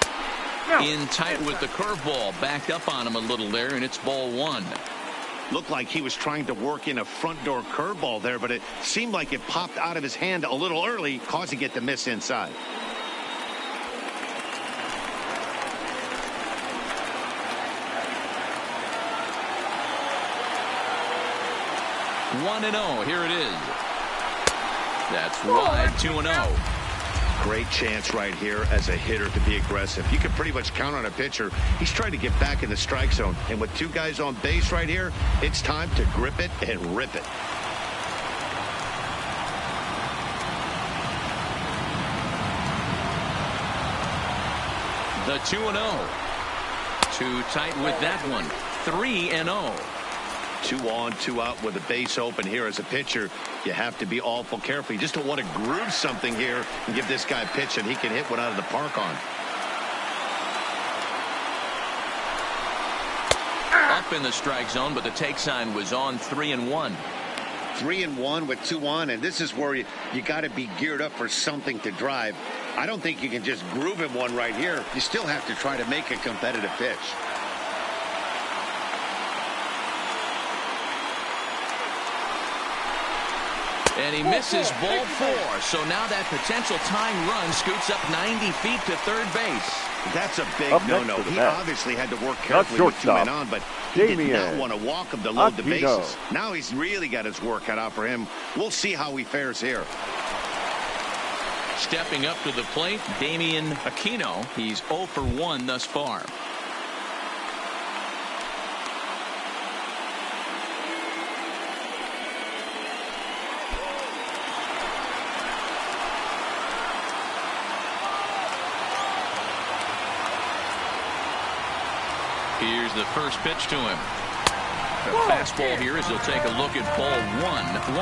In tight with the curveball. Backed up on him a little there, and it's ball 1. Looked like he was trying to work in a front door curveball there, but it seemed like it popped out of his hand a little early, causing it to miss inside. One and 0. Here it is. That's wide. 2-0. Great chance right here as a hitter to be aggressive. You can pretty much count on a pitcher. He's trying to get back in the strike zone. And with 2 guys on base right here, it's time to grip it and rip it. The 2-0. Too tight with that one. 3-0. 2 on, 2 out with a base open here as a pitcher. You have to be awful careful. You just don't want to groove something here and give this guy a pitch and he can hit one out of the park on. Up in the strike zone, but the take sign was on. 3-1. 3-1 with 2 on, and this is where you got to be geared up for something to drive. I don't think you can just groove him one right here. You still have to try to make a competitive pitch. And he misses ball 4. So now that potential tying run scoots up 90 feet to third base. That's a big Up no-no. next to the He bat. obviously had to work carefully with 2 men on, but he did not want to walk him to load the Aquino. bases. Now he's really got his work cut out for him. We'll see how he fares here. Stepping up to the plate, Damian Aquino. He's 0 for 1 thus far. Here's the first pitch to him. A fastball here as he'll take a look at ball 1. 1-0.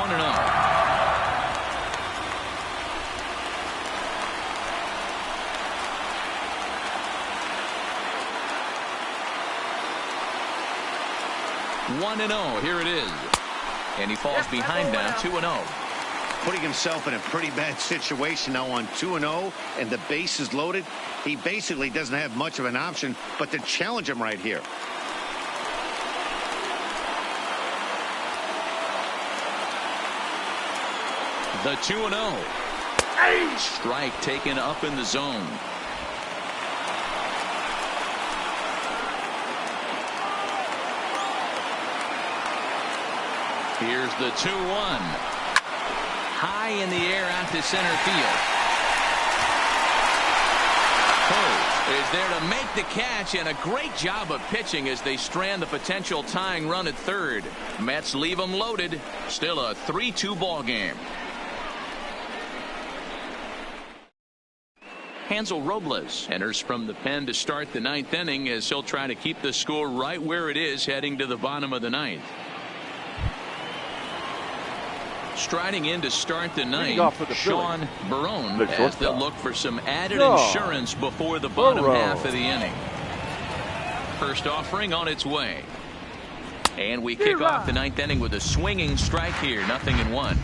One and 0. Here it is. And he falls behind now. 2-0. Putting himself in a pretty bad situation now on 2-0, and the base is loaded. He basically doesn't have much of an option but to challenge him right here. The 2-0. Strike taken up in the zone. Here's the 2-1. High in the air out to center field. Poe is there to make the catch, and a great job of pitching as they strand the potential tying run at third. Mets leave them loaded. Still a 3-2 ball game. Hansel Robles enters from the pen to start the 9th inning as he'll try to keep the score right where it is heading to the bottom of the 9th. Striding in to start the 9th, Sean Barone, as they'll look for some added insurance before the bottom half of the inning. First offering on its way. And we kick off the 9th inning with a swinging strike here. 0-1.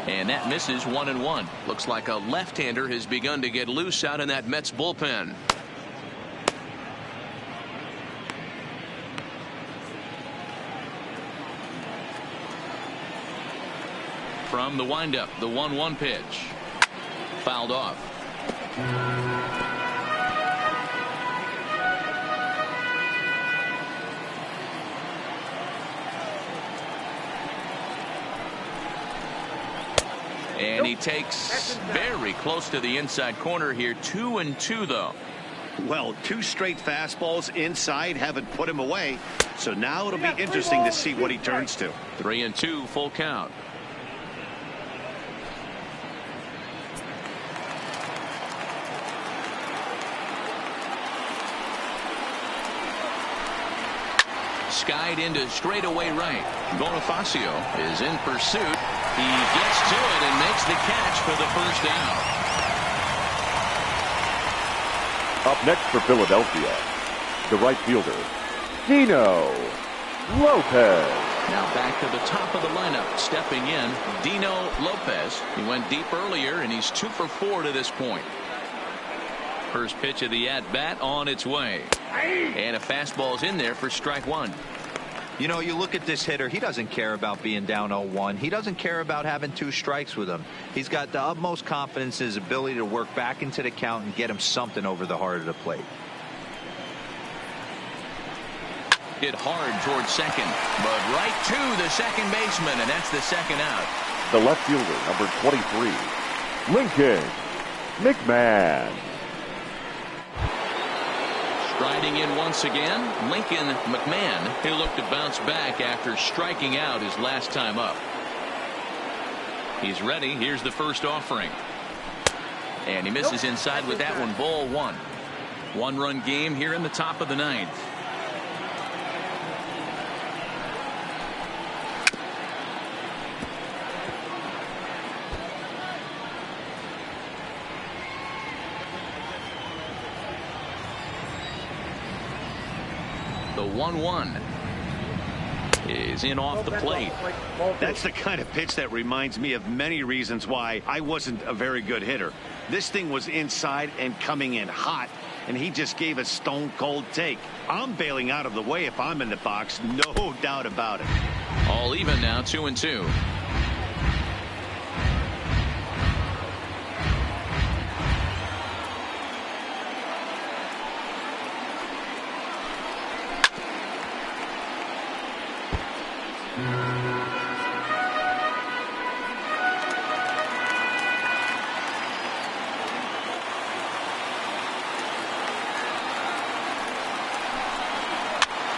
And that misses. 1-1. Looks like a left-hander has begun to get loose out in that Mets bullpen. From the windup, the 1-1 pitch. Fouled off. And he takes very close to the inside corner here. 2-2 though. Well, 2 straight fastballs inside haven't put him away. So now it'll be interesting to see what he turns to. 3-2 full count. Skied into straightaway right. Bonifacio is in pursuit. He gets to it and makes the catch for the first down. Up next for Philadelphia, the right fielder, Dino Lopez. Now back to the top of the lineup. Stepping in, Dino Lopez. He went deep earlier, and he's 2 for 4 to this point. First pitch of the at-bat on its way. And a fastball's in there for strike 1. You know, you look at this hitter, he doesn't care about being down 0-1. He doesn't care about having 2 strikes with him. He's got the utmost confidence in his ability to work back into the count and get him something over the heart of the plate. Hit hard towards second, but right to the second baseman, and that's the second out. The left fielder, number 23, Lincoln McMahon. Striding in once again, Lincoln McMahon. He'll look to bounce back after striking out his last time up. He's ready. Here's the first offering. And he misses inside with that one. Ball 1. 1-run game here in the top of the 9th. The 1-1 is in off the plate. That's the kind of pitch that reminds me of many reasons why I wasn't a very good hitter. This thing was inside and coming in hot, and he just gave a stone cold take. I'm bailing out of the way if I'm in the box, no doubt about it. All even now, 2-2.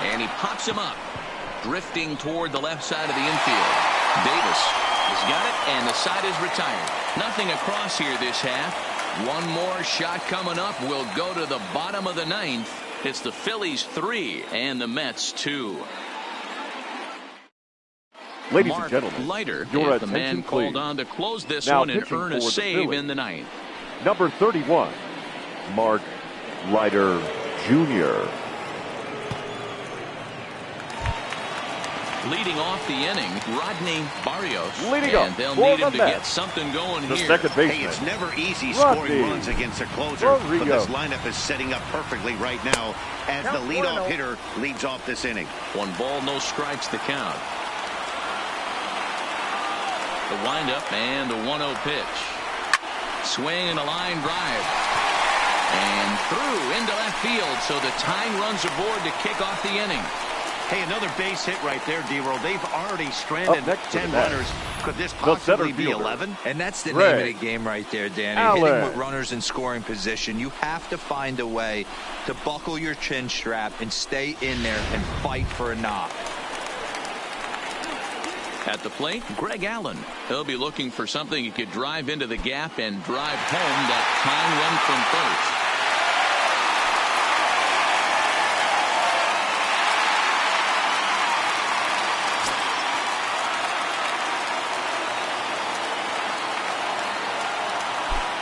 And he pops him up, drifting toward the left side of the infield. Davis has got it, and the side is retired. Nothing across here this half. One more shot coming up will go to the bottom of the 9th. It's the Phillies 3 and the Mets 2. Ladies Mark and gentlemen, Leiter your is the man attention, called please. on to close this Now one and pitching earn a for the save Phillies, in the 9th. number 31, Mark Leiter Jr. Leading off the inning, Rodney Barrios. Leading and up they'll for need him the to Mets, get something going the here. second baseman. Hey, it's never easy Rodney scoring runs against a closer, Rodriguez. but this lineup is setting up perfectly right now as the leadoff hitter leads off this inning. 1 ball, no strikes the count. The windup and the 1-0 pitch. Swing and a line drive. And through into left field, so the tying runs aboard to kick off the inning. Hey, another base hit right there, D-Roll. They've already stranded 10 runners. Could this possibly be 11? And that's the Ray name of the game right there, Danny. Allen. Hitting with runners in scoring position. You have to find a way to buckle your chin strap and stay in there and fight for a knock. At the plate, Greg Allen. He'll be looking for something he could drive into the gap and drive home that tying run from first.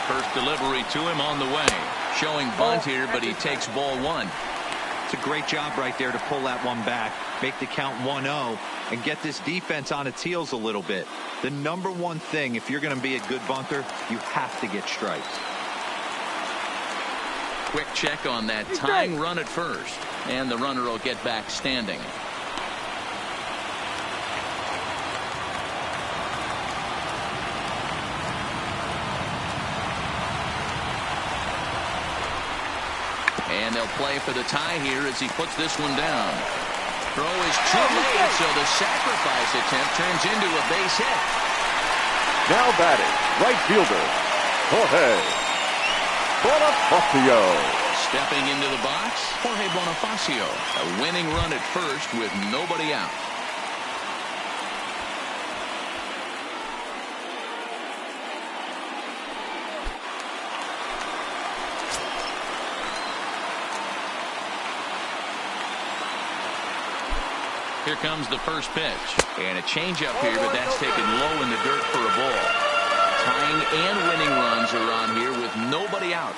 First delivery to him on the way. Showing bunt here, but he takes ball 1. It's a great job right there to pull that one back, make the count 1-0, and get this defense on its heels a little bit. The number one thing, if you're going to be a good bunter, you have to get strikes. Quick check on that tying run at first, and the runner will get back standing. And they'll play for the tie here as he puts this one down. Throw is too late, so the sacrifice attempt turns into a base hit. Now batting, right fielder, Jorge Bonifacio. Stepping into the box, Jorge Bonifacio. A winning run at first with nobody out. Here comes the first pitch. And a changeup here, but that's taken low in the dirt for a ball. Tying and winning runs are on here with nobody out.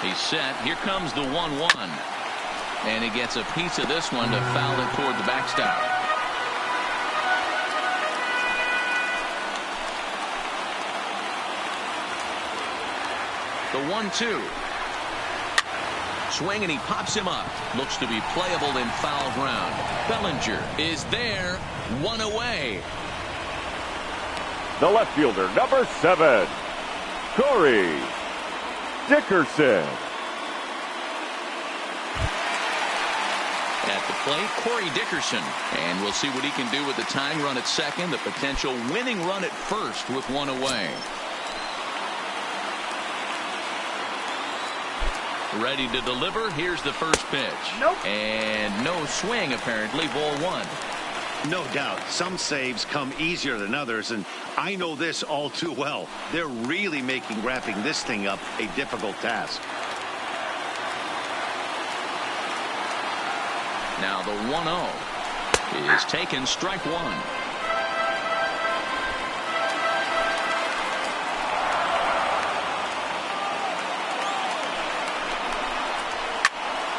He's set. Here comes the 1-1. And he gets a piece of this one to foul it toward the backstop. The 1-2. Swing and he pops him up. Looks to be playable in foul ground. Bellinger is there. One away. The left fielder, number 7, Corey Dickerson. At the plate, Corey Dickerson. And we'll see what he can do with the tying run at second, the potential winning run at first with one away. Ready to deliver. Here's the first pitch. Nope. And no swing, apparently. Ball 1. No doubt. Some saves come easier than others, and I know this all too well. They're really making wrapping this thing up a difficult task. Now the 1-0 is taken, strike 1.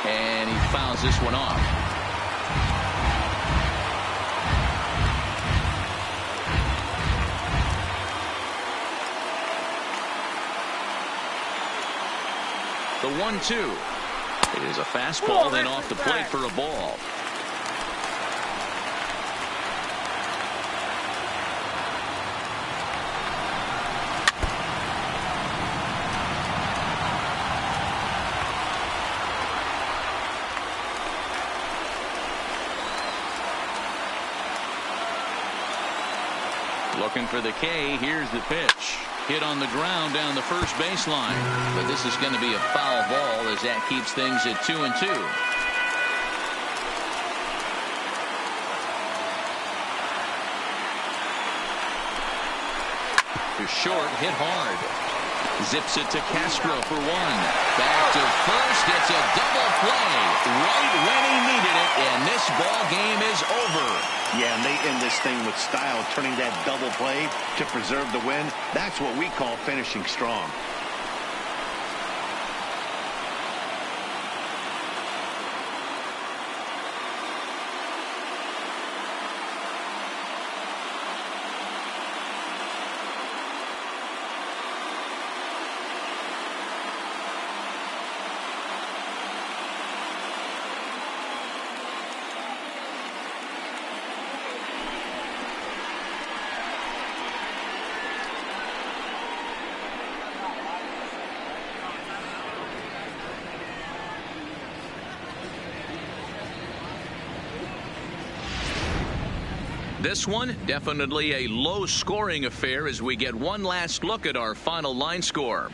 And he fouls this one off. The 1-2. It is a fastball, then off the plate for a ball. Looking for the K. Here's the pitch. Hit on the ground down the first baseline. But this is going to be a foul ball as that keeps things at 2-2. To short, hit hard. Zips it to Castro for 1. Back to first. It's a double play right when he needed it, and this ball game is over. Yeah, and they end this thing with style, turning that double play to preserve the win. That's what we call finishing strong. This one, definitely a low-scoring affair as we get one last look at our final line score.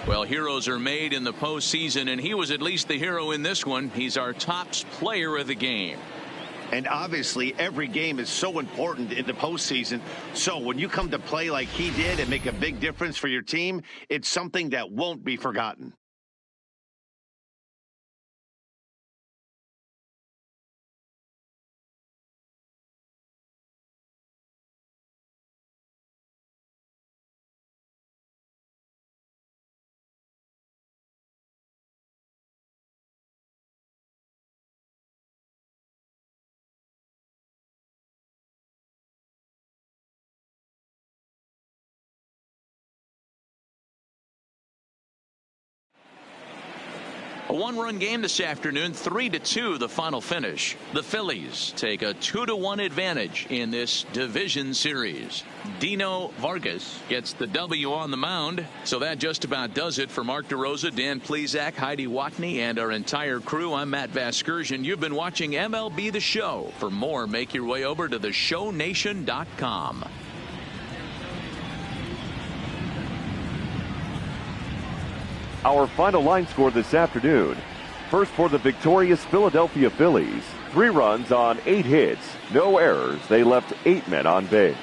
Well, heroes are made in the postseason, and he was at least the hero in this one. He's our top player of the game. And obviously, every game is so important in the postseason. So when you come to play like he did and make a big difference for your team, it's something that won't be forgotten. A one-run game this afternoon, 3-2 the final finish. The Phillies take a 2-1 advantage in this division series. Dino Vargas gets the W on the mound. So that just about does it for Mark DeRosa, Dan Plesac, Heidi Watney, and our entire crew. I'm Matt Vasgersian. You've been watching MLB The Show. For more, make your way over to theshownation.com. Our final line score this afternoon. First for the victorious Philadelphia Phillies. 3 runs on 8 hits. No errors. They left 8 men on base.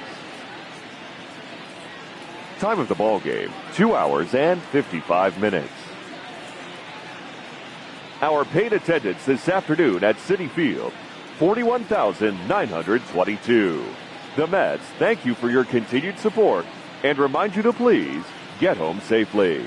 Time of the ball game, 2 hours and 55 minutes. Our paid attendance this afternoon at Citi Field, 41,922. The Mets thank you for your continued support and remind you to please get home safely.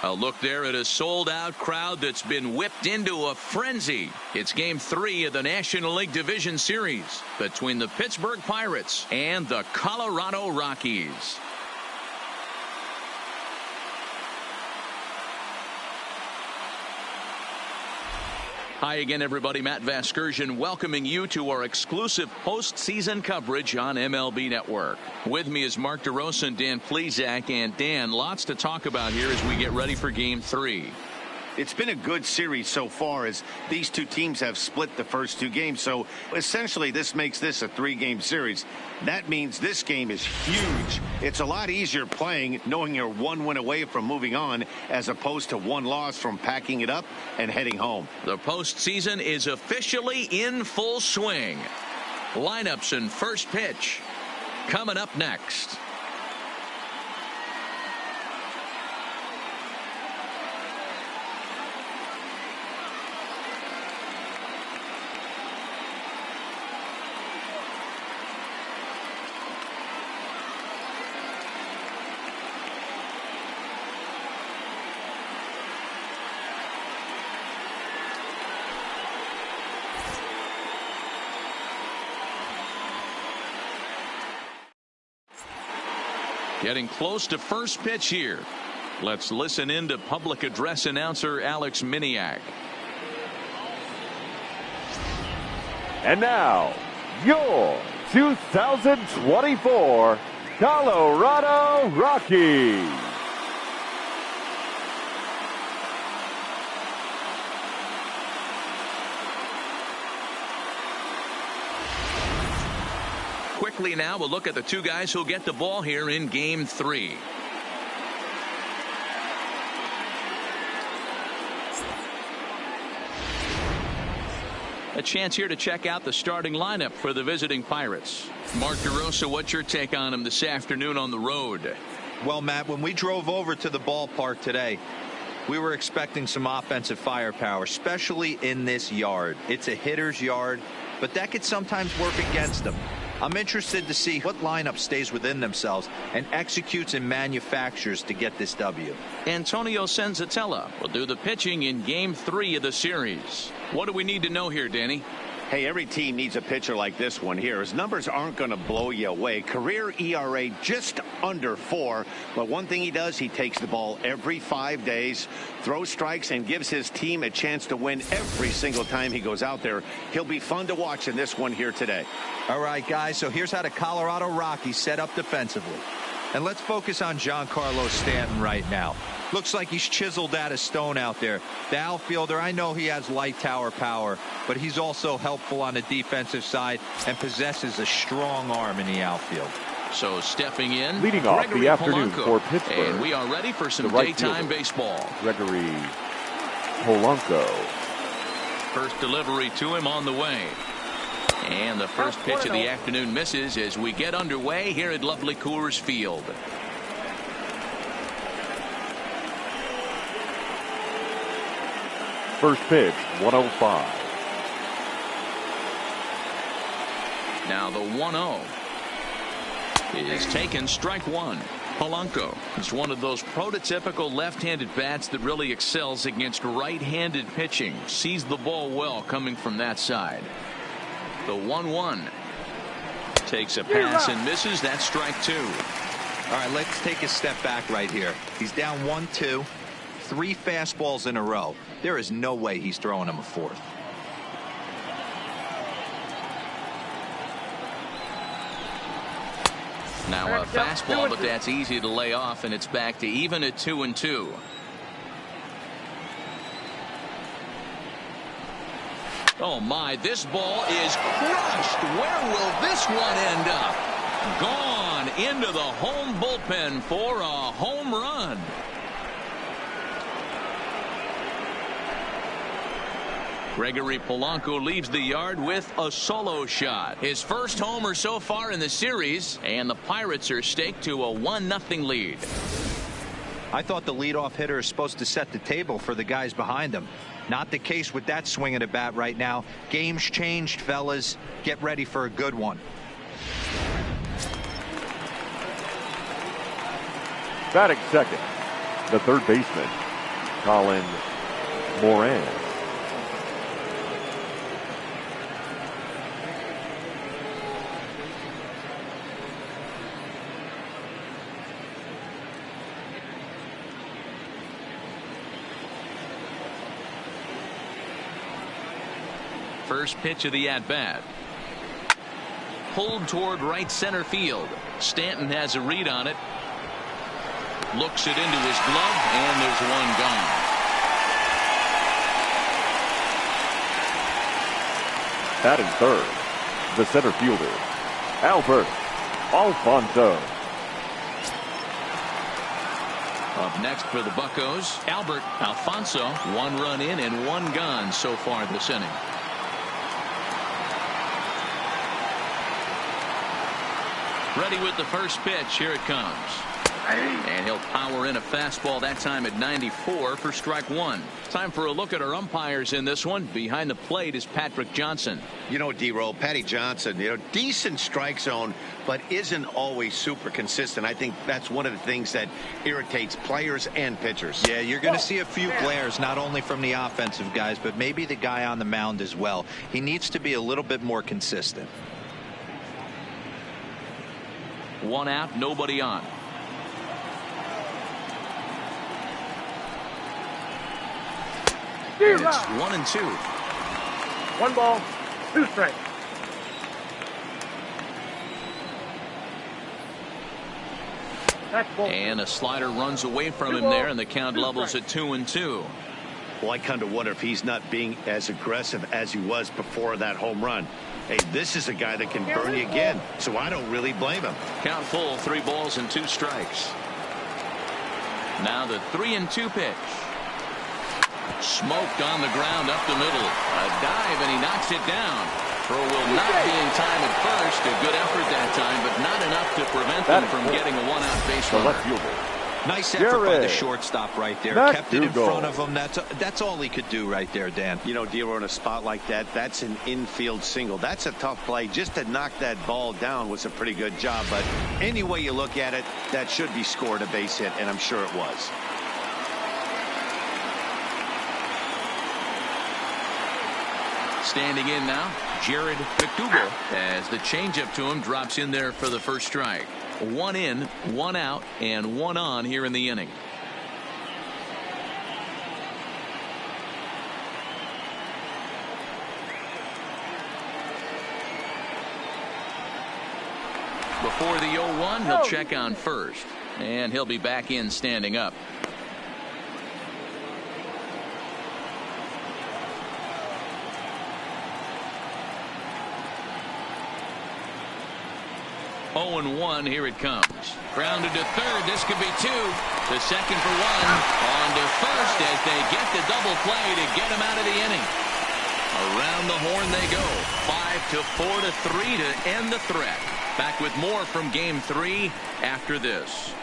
A look there at a sold-out crowd that's been whipped into a frenzy. It's Game 3 of the National League Division Series between the Pittsburgh Pirates and the Colorado Rockies. Hi again, everybody. Matt Vasgersian welcoming you to our exclusive postseason coverage on MLB Network. With me is Mark DeRosa and Dan Plesac. And Dan, lots to talk about here as we get ready for Game 3. It's been a good series so far as these two teams have split the first two games. So essentially this makes this a 3-game series. That means this game is huge. It's a lot easier playing knowing you're 1 win away from moving on as opposed to 1 loss from packing it up and heading home. The postseason is officially in full swing. Lineups and first pitch coming up next. Getting close to first pitch here. Let's listen in to public address announcer Alex Miniak. And now, your 2024 Colorado Rockies. Quickly now, we'll look at the two guys who'll get the ball here in Game 3. A chance here to check out the starting lineup for the visiting Pirates. Mark DeRosa, what's your take on him this afternoon on the road? Well, Matt, when we drove over to the ballpark today, we were expecting some offensive firepower, especially in this yard. It's a hitter's yard, but that could sometimes work against them. I'm interested to see what lineup stays within themselves and executes and manufactures to get this W. Antonio Senzatella will do the pitching in Game 3 of the series. What do we need to know here, Danny? Hey, every team needs a pitcher like this one here. His numbers aren't going to blow you away. Career ERA just under 4. But one thing he does, he takes the ball every 5 days, throws strikes, and gives his team a chance to win every single time he goes out there. He'll be fun to watch in this one here today. All right, guys, so here's how the Colorado Rockies set up defensively. And let's focus on Giancarlo Stanton right now. Looks like he's chiseled out of stone out there. The outfielder, I know he has light tower power, but he's also helpful on the defensive side and possesses a strong arm in the outfield. So stepping in, leading off Gregory the afternoon Polanco. for Pittsburgh. And we are ready for some right daytime fielder, baseball. Gregory Polanco. First delivery to him on the way. And the first pitch of the afternoon misses as we get underway here at lovely Coors Field. First pitch, 105. Now the 1-0 is taken, strike one. Polanco is one of those prototypical left-handed bats that really excels against right-handed pitching. Sees the ball well coming from that side. The 1-1 takes a pass and misses. That's strike 2. All right, let's take a step back right here. He's down 1-2, 3 fastballs in a row. There is no way he's throwing him a fourth. Now a fastball, but that's easy to lay off, and it's back to even at 2-2. Oh my, this ball is crushed. Where will this one end up? Gone into the home bullpen for a home run. Gregory Polanco leaves the yard with a solo shot. His first homer so far in the series, and the Pirates are staked to a 1-0 lead. I thought the leadoff hitter is supposed to set the table for the guys behind him. Not the case with that swing of the bat right now. Game's changed, fellas. Get ready for a good one. Batting second, the third baseman, Colin Moran. First pitch of the at-bat. Pulled toward right center field. Stanton has a read on it. Looks it into his glove, and there's one gone. Batting third, the center fielder, Albert Alfonso. Up next for the Buccos, Albert Alfonso. 1 run in and 1 gone so far this inning. Ready with the first pitch. Here it comes. And he'll power in a fastball that time at 94 for strike 1. Time for a look at our umpires in this one. Behind the plate is Patrick Johnson. You know, D-Roll, Patty Johnson, decent strike zone, but isn't always super consistent. I think that's one of the things that irritates players and pitchers. Yeah, you're going to see a few glares, not only from the offensive guys, but maybe the guy on the mound as well. He needs to be a little bit more consistent. 1 out, nobody on. It's 1-2. 1 ball, 2 strikes. And a slider runs away from him there, and the count levels at 2-2. Well, I kind of wonder if he's not being as aggressive as he was before that home run. Hey, this is a guy that can burn you again, so I don't really blame him. Count full, 3 balls and 2 strikes. Now the 3-2 pitch. Smoked on the ground up the middle. A dive, and he knocks it down. Throw will not be in time at first. A good effort that time, but not enough to prevent them from getting a 1-out base runner. Nice effort by the shortstop right there. Kept it in front of him. That's all he could do right there, Dan. You know, D'Lo, in a spot like that, that's an infield single. That's a tough play. Just to knock that ball down was a pretty good job. But any way you look at it, that should be scored a base hit, and I'm sure it was. Standing in now, Jared McDougal, as the changeup to him drops in there for the first strike. 1 in, 1 out, and 1 on here in the inning. Before the 0-1, he'll check on first, and he'll be back in standing up. Oh, 0-1, here it comes. Grounded to third. This could be 2. The second for 1. On to first as they get the double play to get him out of the inning. Around the horn they go. 5-4-3 to end the threat. Back with more from Game 3 after this.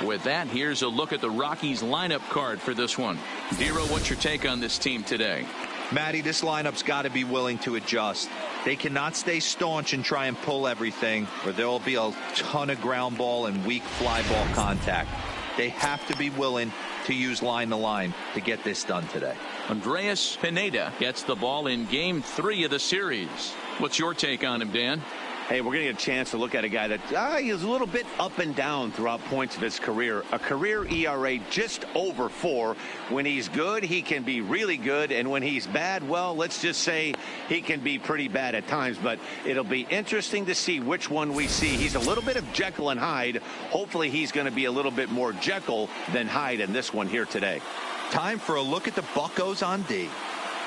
With that, here's a look at the Rockies lineup card for this one. Dero, what's your take on this team today? Matty, this lineup's got to be willing to adjust. They cannot stay staunch and try and pull everything, or there will be a ton of ground ball and weak fly ball contact. They have to be willing to use line to line to get this done today. Andreas Pineda gets the ball in Game 3 of the series. What's your take on him, Dan? Hey, we're going to get a chance to look at a guy that is a little bit up and down throughout points of his career. A career ERA just over 4. When he's good, he can be really good. And when he's bad, well, let's just say he can be pretty bad at times. But it'll be interesting to see which one we see. He's a little bit of Jekyll and Hyde. Hopefully he's going to be a little bit more Jekyll than Hyde in this one here today. Time for a look at the Buccos on D.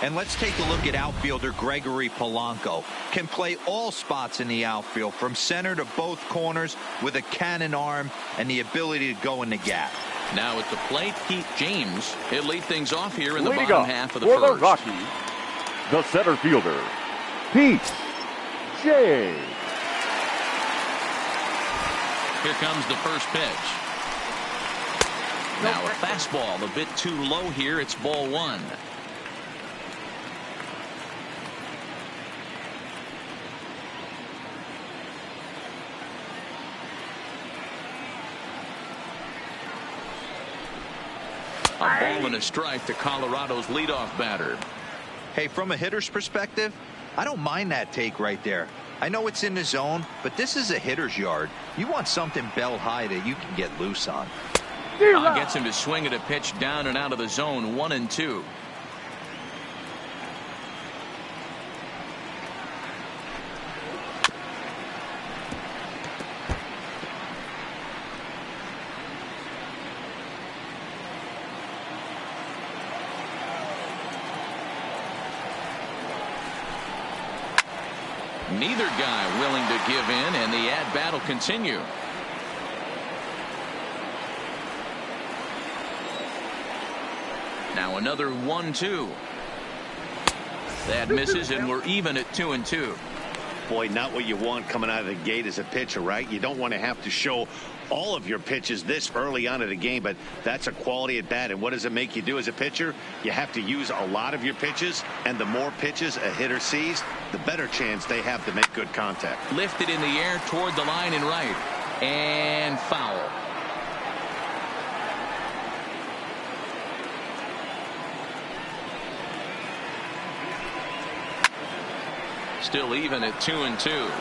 And let's take a look at outfielder Gregory Polanco. Can play all spots in the outfield, from center to both corners, with a cannon arm and the ability to go in the gap. Now at the plate, Pete James. He'll lead things off here in the Leading bottom off half of the for first. the Rockies, the center fielder, Pete James. Here comes the first pitch. Now a fastball a bit too low here. It's ball 1. A ball and a strike to Colorado's leadoff batter. Hey, from a hitter's perspective, I don't mind that take right there. I know it's in the zone, but this is a hitter's yard. You want something bell high that you can get loose on. Gets him to swing at a pitch down and out of the zone. 1-2. Neither guy willing to give in, and the at-bat will continue. Now another 1-2. That misses, and we're even at 2-2. Boy, not what you want coming out of the gate as a pitcher, right? You don't want to have to show all of your pitches this early on in the game, but that's a quality at bat. And what does it make you do as a pitcher? You have to use a lot of your pitches, and the more pitches a hitter sees, the better chance they have to make good contact. Lifted in the air toward the line and right, and foul. Still even at 2-2.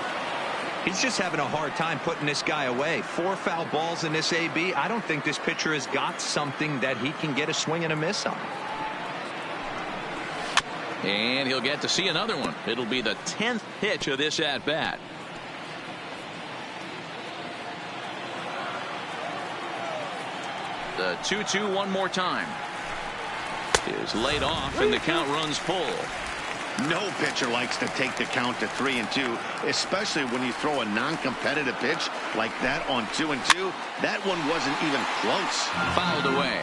He's just having a hard time putting this guy away. 4 foul balls in this AB. I don't think this pitcher has got something that he can get a swing and a miss on. And he'll get to see another one. It'll be the 10th pitch of this at bat. The 2-2 one more time. Is laid off, and the count runs full. No pitcher likes to take the count to 3-2, especially when you throw a non-competitive pitch like that on 2-2. That one wasn't even close. Fouled away.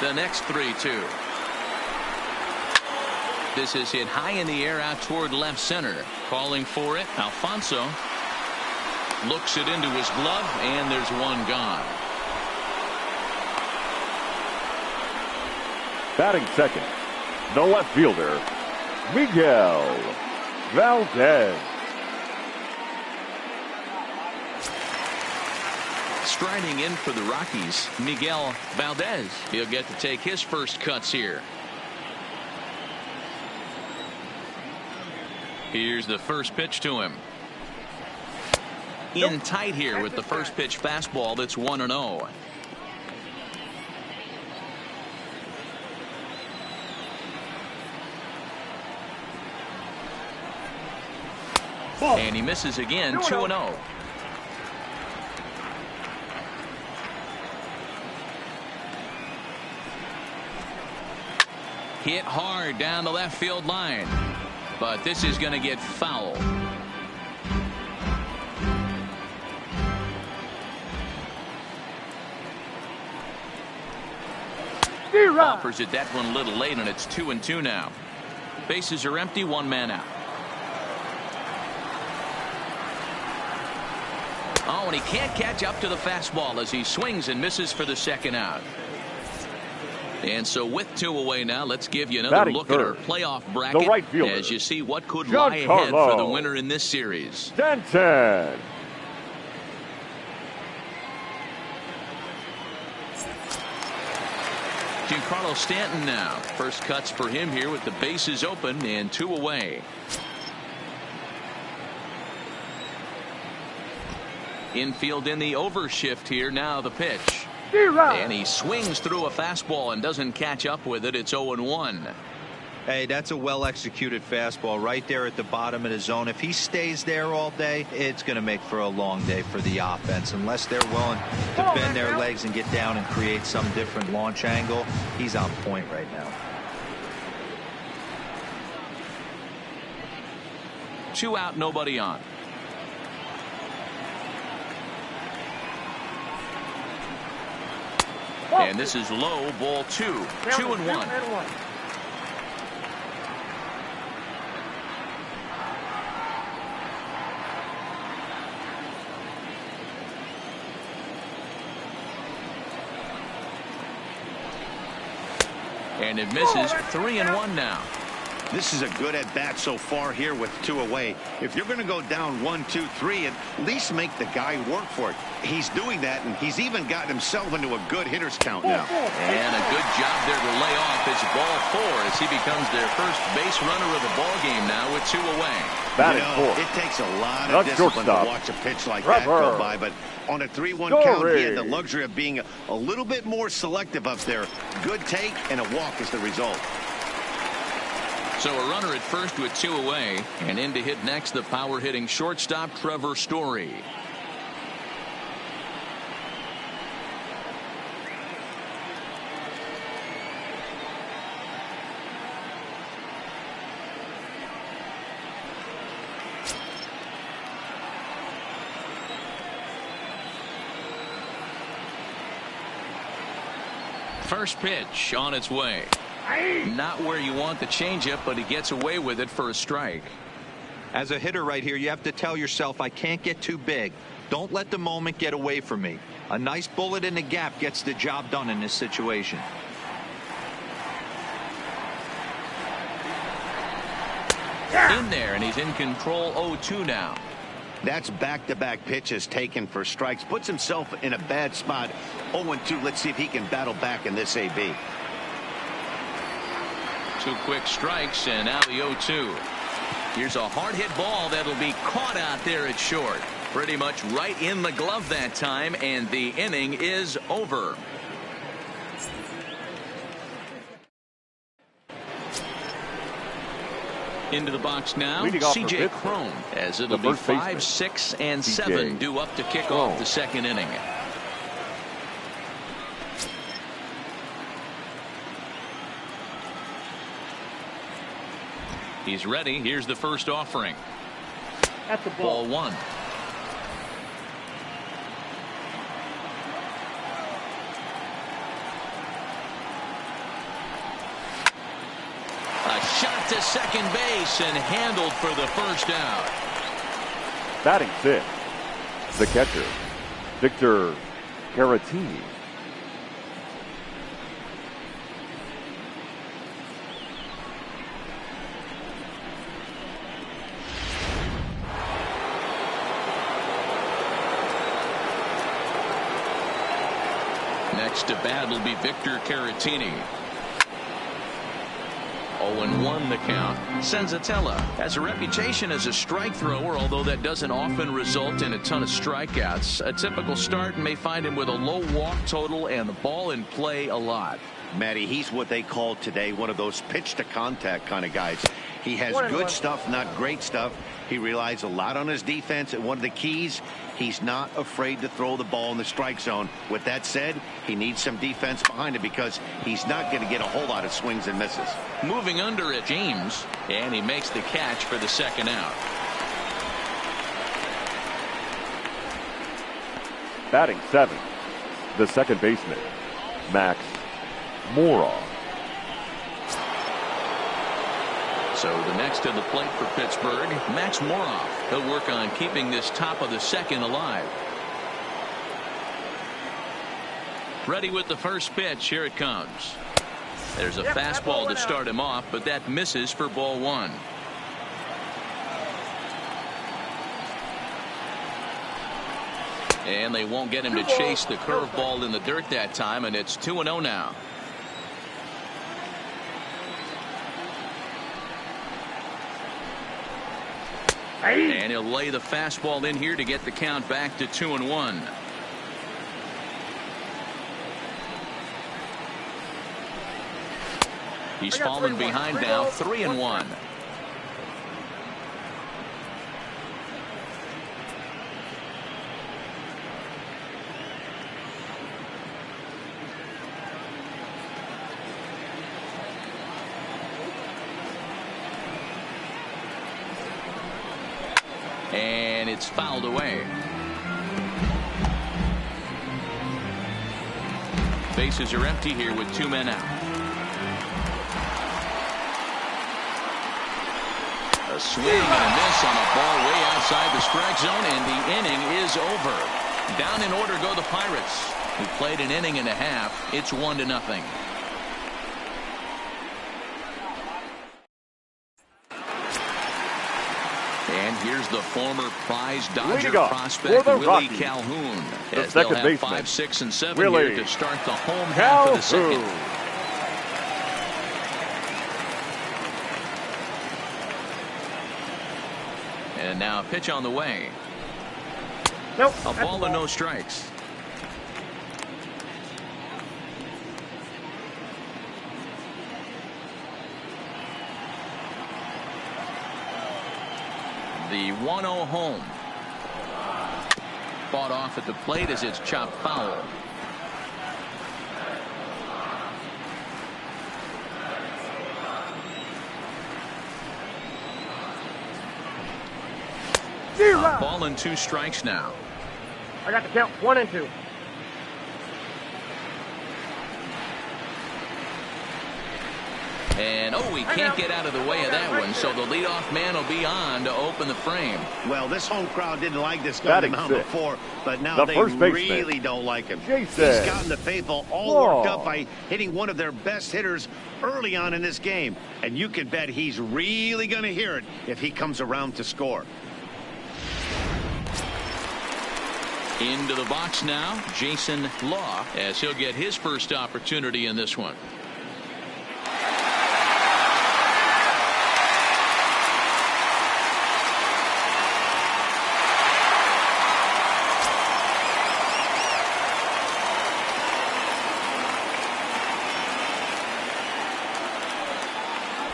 The next 3-2. This is hit high in the air out toward left center. Calling for it. Alfonso looks it into his glove, and there's one gone. Batting second, the left fielder, Miguel Valdez. Striding in for the Rockies, Miguel Valdez. He'll get to take his first cuts here. Here's the first pitch to him. In tight here with the first pitch fastball that's 1-0. And he misses again. 2-0. Hit hard down the left field line, but this is going to get foul. Offers it that one a little late, and it's 2-2 now. Bases are empty, one man out. Oh, and he can't catch up to the fastball as he swings and misses for the second out. And so with 2 away now, let's give you another Batting look third, at our playoff bracket right fielder, as you see what could lie ahead for the winner in this series. Stanton. Giancarlo Stanton now. First cuts for him here with the bases open and 2 away. Infield in the overshift here. Now the pitch. And he swings through a fastball and doesn't catch up with it. It's 0-1. Hey, that's a well-executed fastball right there at the bottom of the zone. If he stays there all day, it's going to make for a long day for the offense. Unless they're willing to bend their legs and get down and create some different launch angle, he's on point right now. 2 out, nobody on. And this is low, ball 2. 2-1. And it misses. 3-1 now. This is a good at-bat so far here with 2 away. If you're going to go down 1, 2, 3, at least make the guy work for it. He's doing that, and he's even gotten himself into a good hitter's count now. And a good job there to lay off his ball 4 as he becomes their first base runner of the ball game now with 2 away. Batting 4. It takes a lot of discipline to watch a pitch like that go by, but on a 3-1 count, he had the luxury of being a little bit more selective up there. Good take, and a walk is the result. So a runner at first with 2 away, and in to hit next the power-hitting shortstop Trevor Story. First pitch on its way. Not where you want the changeup, but he gets away with it for a strike. As a hitter right here, you have to tell yourself, I can't get too big. Don't let the moment get away from me. A nice bullet in the gap gets the job done in this situation. In there, and he's in control. 0-2 now. That's back-to-back pitches taken for strikes. Puts himself in a bad spot. 0-2. Let's see if he can battle back in this AB. 2 quick strikes, and now the 0-2. Here's a hard hit ball that'll be caught out there at short. Pretty much right in the glove that time, and the inning is over. Into the box now, C.J. Cron, as it'll be 5, 6, and 7 due up to kick off the second inning. He's ready. Here's the first offering. That's a ball. Ball 1. A shot to second base and handled for the first out. Batting 5th, the catcher, Victor Caratini. Next to bat will be Victor Caratini. 0-1 the count. Senzatella has a reputation as a strike thrower, although that doesn't often result in a ton of strikeouts. A typical start may find him with a low walk total and the ball in play a lot. Matty, he's what they call today one of those pitch to contact kind of guys. He has good stuff, not great stuff. He relies a lot on his defense, and one of the keys, he's not afraid to throw the ball in the strike zone. With that said, he needs some defense behind him because he's not going to get a whole lot of swings and misses. Moving under at James, and he makes the catch for the second out. Batting 7th, the second baseman, Max Moroff. So the next to the plate for Pittsburgh, Max Moroff. He'll work on keeping this top of the second alive. Ready with the first pitch. Here it comes. There's a fastball to start him off, but that misses for ball 1. And they won't get him to chase the curveball in the dirt that time, and it's 2-0 now. And he'll lay the fastball in here to get the count back to 2-1. He's fallen behind now, 3-1. And it's fouled away. Bases are empty here with 2 men out. A swing and a miss on a ball way outside the strike zone, and the inning is over. Down in order go the Pirates, who played an inning and a half. It's 1-0. And here's the former prize Dodger Leading off prospect, for the Willie Rockies, Calhoun. the As they'll second have baseman, 5, 6, and 7 Willie here to start the home half of the second. And now a pitch on the way. Nope. A ball and no strikes. The 1-0 home. Fought off at the plate as it's chopped foul. Ball and 2 strikes now. I got the count 1 and 2. And, oh, he can't get out of the way of that one, so the leadoff man will be on to open the frame. Well, this home crowd didn't like this guy before, but now they really don't like him. He's gotten the faithful all worked up by hitting one of their best hitters early on in this game. And you can bet he's really going to hear it if he comes around to score. Into the box now, Jason Law, as he'll get his first opportunity in this one.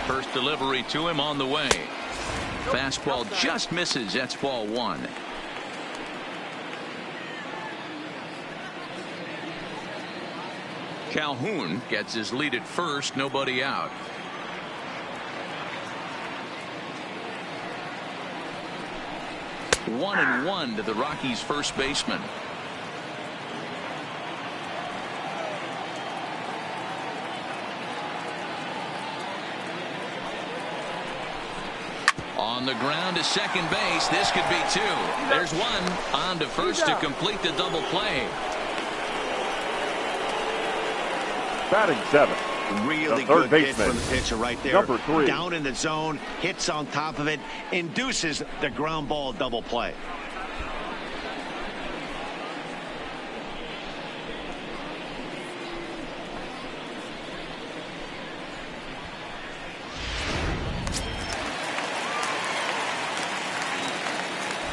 First delivery to him on the way. Fastball just misses. That's ball 1. Calhoun gets his lead at first, nobody out. One and one to the Rockies' first baseman. On the ground to second base. This could be 2. There's 1 on to first to complete the double play. Batting 7. Really good hit from the pitcher right there. Number 3. Down in the zone, hits on top of it, induces the ground ball double play.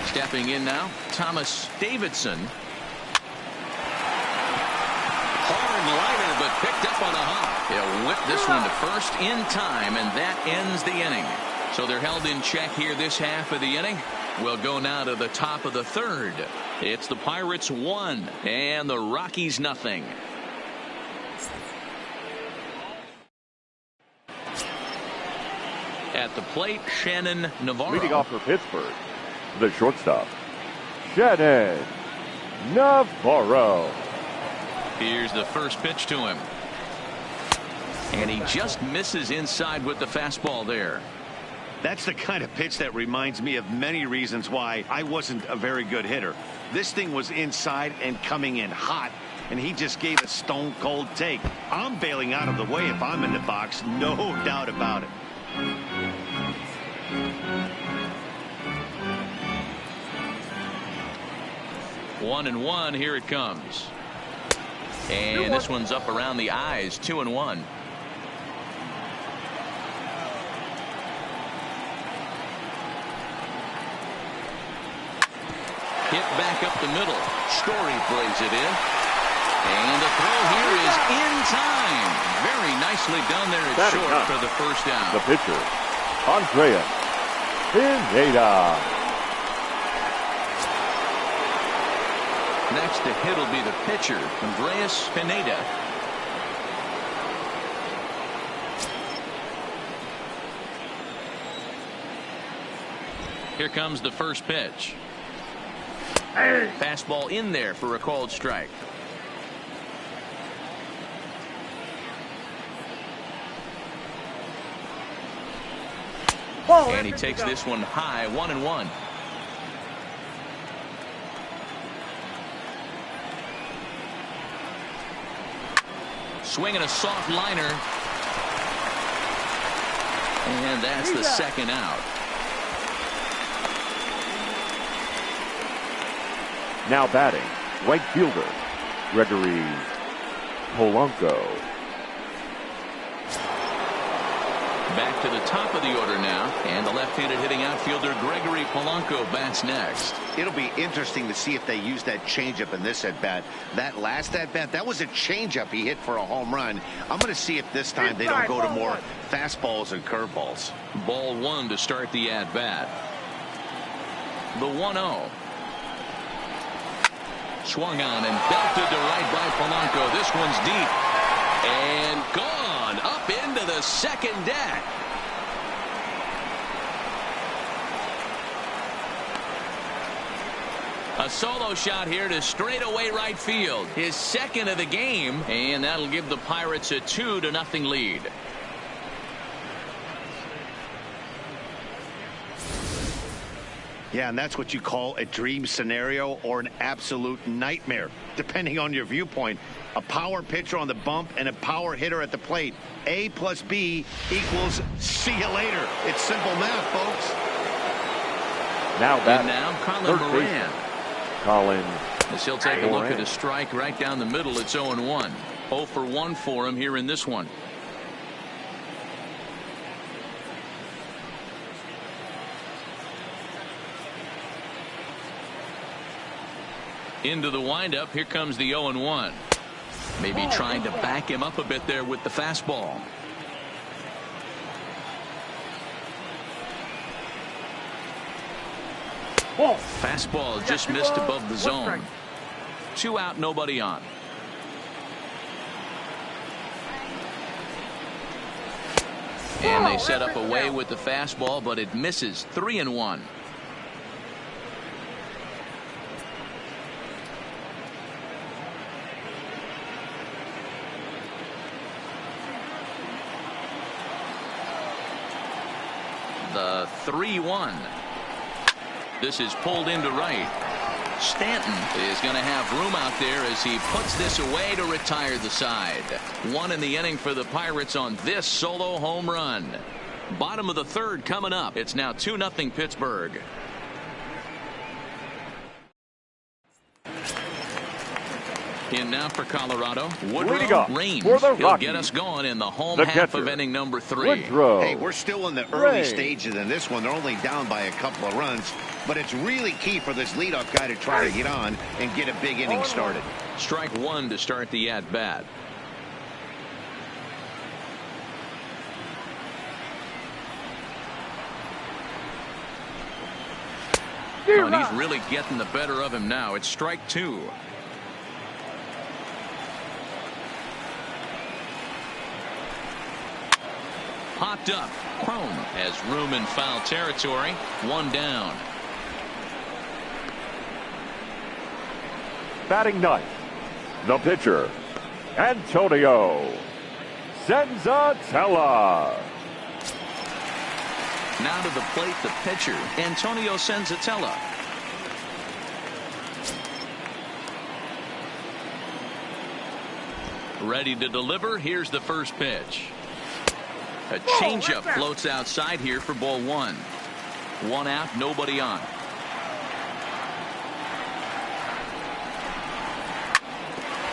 Stepping in now, Thomas Davidson. Hard liner, but picked up on a hop. He'll whip this one to first in time, and that ends the inning. So they're held in check here this half of the inning. We'll go now to the top of the third. It's the Pirates 1 and the Rockies nothing. At the plate, Shannon Navarro. Leading off for Pittsburgh, the shortstop, Shannon Navarro. Here's the first pitch to him. And he just misses inside with the fastball there. That's the kind of pitch that reminds me of many reasons why I wasn't a very good hitter. This thing was inside and coming in hot, and he just gave a stone cold take. I'm bailing out of the way if I'm in the box, no doubt about it. One and one, here it comes. And this one's up around the eyes, 2-1. Hit back up the middle. Story plays it in. And the throw here is in time. Very nicely done there at short for the first down. The pitcher, Andreas Pineda. Next to hit will be the pitcher, Andreas Pineda. Here comes the first pitch. Fastball in there for a called strike. And he takes this one high, 1-1. Swinging a soft liner. And that's the second out. Now batting, right fielder, Gregory Polanco. Back to the top of the order now, and the left-handed hitting outfielder Gregory Polanco bats next. It'll be interesting to see if they use that changeup in this at-bat. That last at-bat, that was a changeup he hit for a home run. I'm going to see if this time they don't go to more fastballs and curveballs. Ball one to start the at-bat. The 1-0. Swung on and belted to right by Polanco. This one's deep. And gone up into the second deck. A solo shot here to straightaway right field. His second of the game, and that'll give the Pirates a 2-0 lead. Yeah, and that's what you call a dream scenario or an absolute nightmare, depending on your viewpoint. A power pitcher on the bump and a power hitter at the plate. A plus B equals see you later. It's simple math, folks. Now batting, Colin Moran. Colin. As he'll take a look at a strike right down the middle. It's 0-1. 0 for 1 for him here in this one. Into the windup. Here comes the 0-1. Maybe trying to back him up a bit there with the fastball. Fastball just missed above the zone. 2 out, nobody on. And they set up away with the fastball, but it misses. 3-1. The 3-1. This is pulled into right. Stanton is going to have room out there as he puts this away to retire the side. 1 in the inning for the Pirates on this solo home run. Bottom of the third coming up. It's now 2-0 Pittsburgh. In now for Colorado, Woodrow Raines. He'll get us going in the home half of inning number 3. Woodrow. Hey, we're still in the early stages in this one. They're only down by a couple of runs, but it's really key for this leadoff guy to try to get on and get a big inning started. Strike 1 to start the at-bat. Oh, and he's really getting the better of him now. It's strike 2. Popped up. Cron has room in foul territory. 1 down. Batting ninth, the pitcher, Antonio Senzatela. Now to the plate, the pitcher, Antonio Senzatela. Ready to deliver. Here's the first pitch. A changeup floats outside here for ball 1. 1 out, nobody on.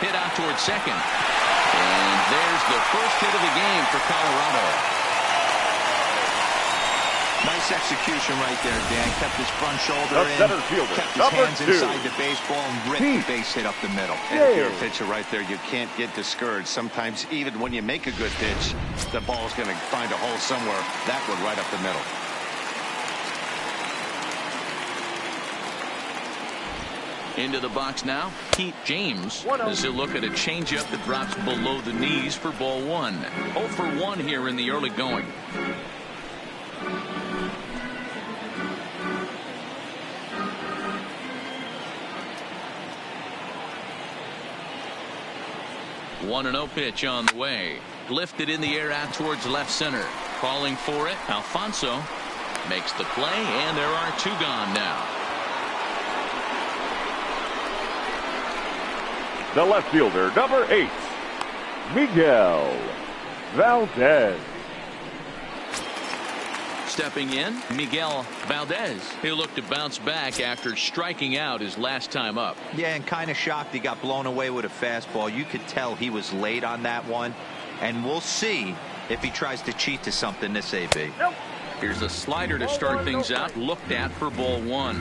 Hit out towards second. And there's the first hit of the game for Colorado. Nice execution right there, Dan. Kept his front shoulder The in. center fielder, Kept his number hands 2. inside the baseball and ripped the base hit up the middle. And if you're a pitcher right there, you can't get discouraged. Sometimes even when you make a good pitch, the ball's going to find a hole somewhere. That one right up the middle. Into the box now, Pete James, as he'll look at a changeup that drops below the knees for ball 1. 0 for 1 here in the early going. One 1-0 pitch on the way. Lifted in the air out towards left center. Calling for it. Alfonso makes the play, and there are 2 gone now. The left fielder, number 8, Miguel Valdez. Stepping in, Miguel Valdez. He'll look to bounce back after striking out his last time up. Yeah, and kind of shocked he got blown away with a fastball. You could tell he was late on that one. And we'll see if he tries to cheat to something this AB. Nope. Here's a slider to start things out. Looked at for ball one.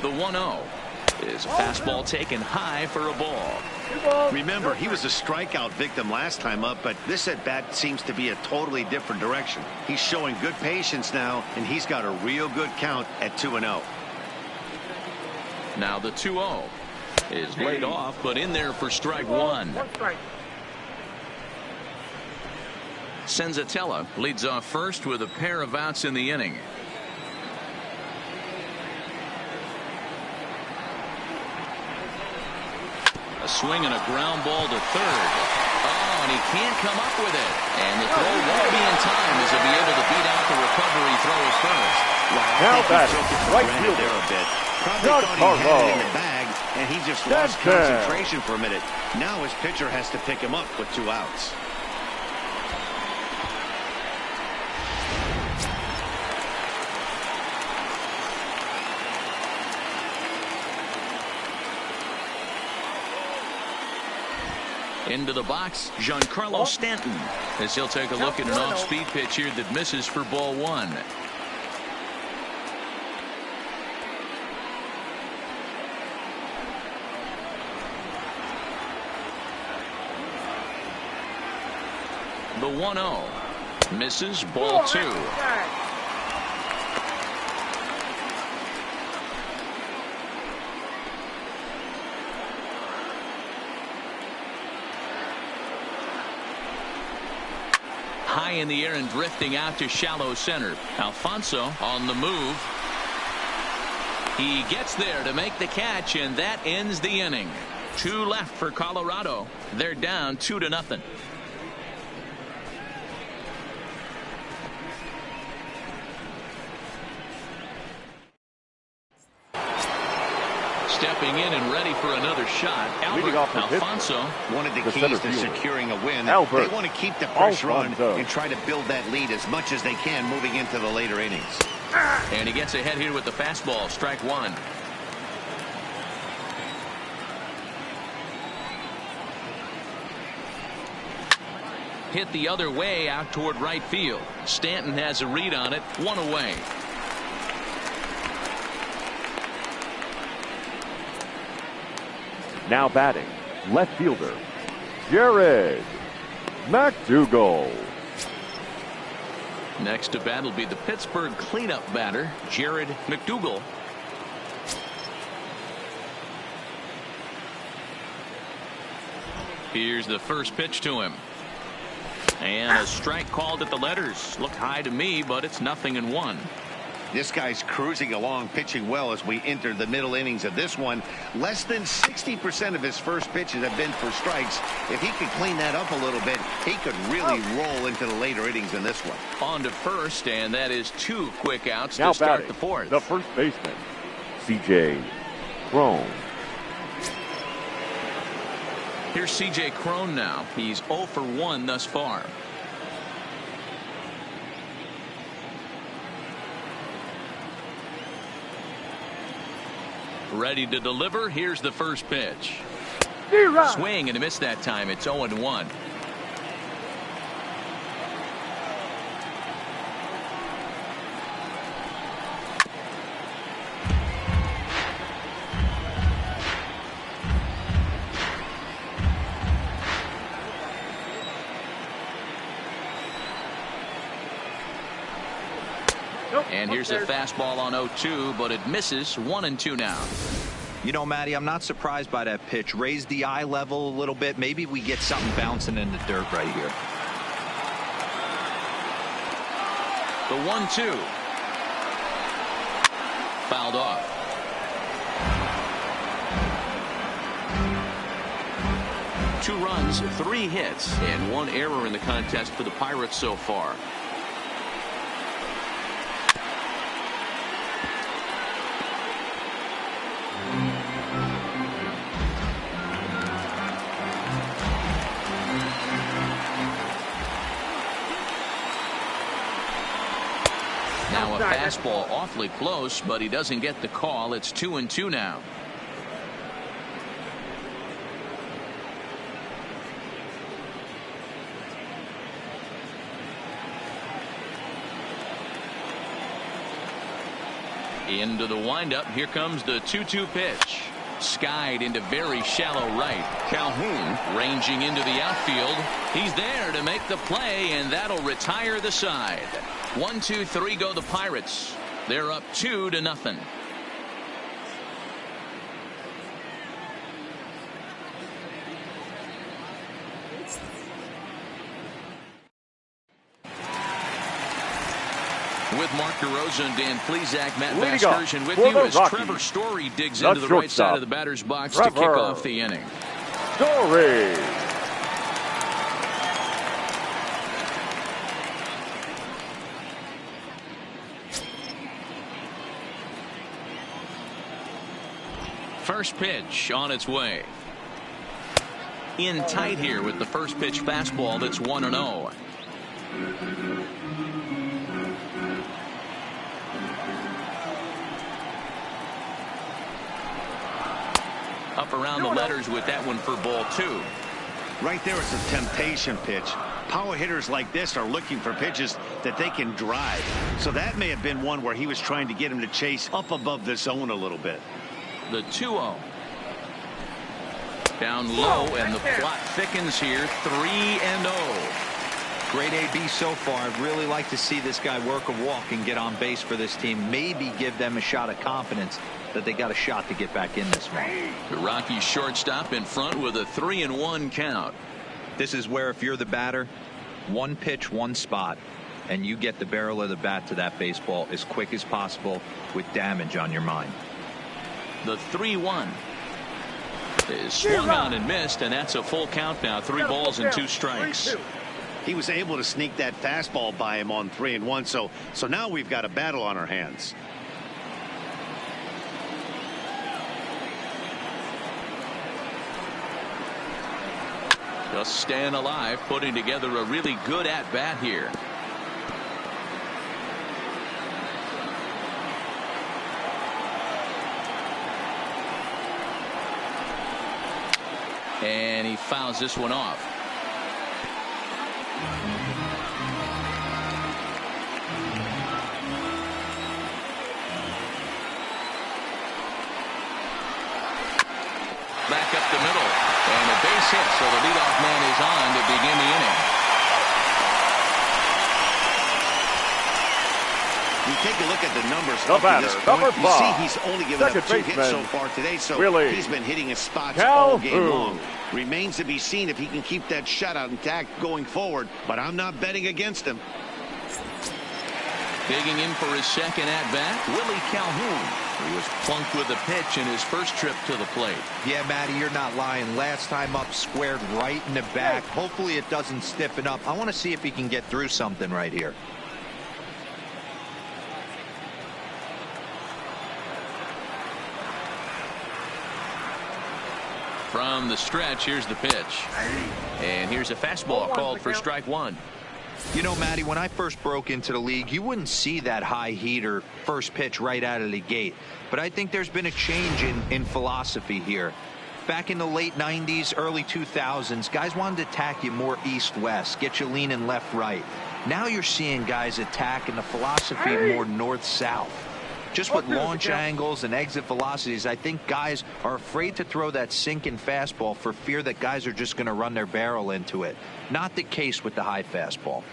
The 1-0 is a fastball taken high for a ball. Remember, he was a strikeout victim last time up, but this at bat seems to be a totally different direction. He's showing good patience now, and he's got a real good count at 2-0. Now the 2-0 is laid off, but in there for strike one. One strike. Senzatella leads off first with a pair of outs in the inning. A swing and a ground ball to third. Oh, and he can't come up with it. And the throw won't be in time as he'll be able to beat out the recovery throw at first. Now batting, right fielder, there a bit. Probably John thought he had it in Carlo. the bag, and he just lost concentration for a minute. Now his pitcher has to pick him up with 2 outs. Into the box, Giancarlo Stanton, as he'll take a look at an off-speed pitch here that misses for ball one. The 1-0 misses, ball two. High in the air and drifting out to shallow center. Alfonso on the move. He gets there to make the catch, and that ends the inning. 2 left for Colorado. They're down 2-0. Stepping in and ready for another shot, Albert Alfonso. One of the keys to fielder. securing a win. Albert They want to keep the pressure on Alfonso. and try to build that lead as much as they can moving into the later innings. And he gets ahead here with the fastball, strike one. Hit the other way out toward right field. Stanton has a read on it, 1 away. Now batting, left fielder, Jared McDougal. Next to bat will be the Pittsburgh cleanup batter, Jared McDougal. Here's the first pitch to him. And a strike called at the letters. Looked high to me, but it's 0-1. This guy's cruising along, pitching well as we enter the middle innings of this one. Less than 60% of his first pitches have been for strikes. If he could clean that up a little bit, he could really roll into the later innings in this one. On to first, and that is 2 quick outs Now to start batting, the fourth. the first baseman, C.J. Cron. Here's C.J. Cron now. He's 0 for 1 thus far. Ready to deliver. Here's the first pitch. Swing and a miss that time. It's 0-1. And here's a fastball on 0-2, but it misses. 1-2 now. You know, Matty, I'm not surprised by that pitch. Raise the eye level a little bit. Maybe we get something bouncing in the dirt right here. The 1-2. Fouled off. Two runs, 3 hits, and 1 error in the contest for the Pirates so far. fastball awfully close, but he doesn't get the call. It's 2-2 now. Into the windup. Here comes the 2-2 pitch. Skied into very shallow right. Calhoun ranging into the outfield. He's there to make the play, and that'll retire the side. 1-2-3 go the Pirates. They're up 2-0. With Mark DeRosa and Dan Plesac, Matt Vasgersian with you as Trevor Story digs into the right side of the batter's box to kick off the inning. Story. First pitch on its way. In tight here with the first pitch fastball that's 1-0. Up around the letters with that one for ball 2. Right there is a temptation pitch. Power hitters like this are looking for pitches that they can drive. So that may have been one where he was trying to get him to chase up above the zone a little bit. The 2-0. Down low, and the plot thickens here. 3-0. Great AB so far. I'd really like to see this guy work a walk and get on base for this team. Maybe give them a shot of confidence that they got a shot to get back in this one. The Rockies shortstop in front with a 3-1 count. This is where if you're the batter, one pitch, one spot, and you get the barrel of the bat to that baseball as quick as possible with damage on your mind. The 3-1 is swung on and missed, and that's a full count now. 3 balls and 2 strikes. He was able to sneak that fastball by him on 3-1. So now we've got a battle on our hands. Just staying alive, putting together a really good at-bat here. And he fouls this one off. Back up the middle. And a base hit, so the leadoff man is on to begin the inning. You take a look at the numbers The up batter, to this number point. You 5. see he's only given up 2 hits baseman, so far today, so Willie he's been hitting his spots Calhoun. all game long. Remains to be seen if he can keep that shutout intact going forward, but I'm not betting against him. Digging in for his second at-bat, Willie Calhoun. He was plunked with a pitch in his first trip to the plate. Yeah, Matty, you're not lying. Last time up, squared right in the back. Hopefully it doesn't stiffen up. I want to see if he can get through something right here. From the stretch, here's the pitch. And here's a fastball called for strike 1. You know, Matty, when I first broke into the league, you wouldn't see that high heater first pitch right out of the gate. But I think there's been a change in philosophy here. Back in the late 90s, early 2000s, guys wanted to attack you more east-west, get you leaning left-right. Now you're seeing guys attack in the philosophy more north-south. Just with launch angles and exit velocities, I think guys are afraid to throw that sinking fastball for fear that guys are just going to run their barrel into it. Not the case with the high fastball.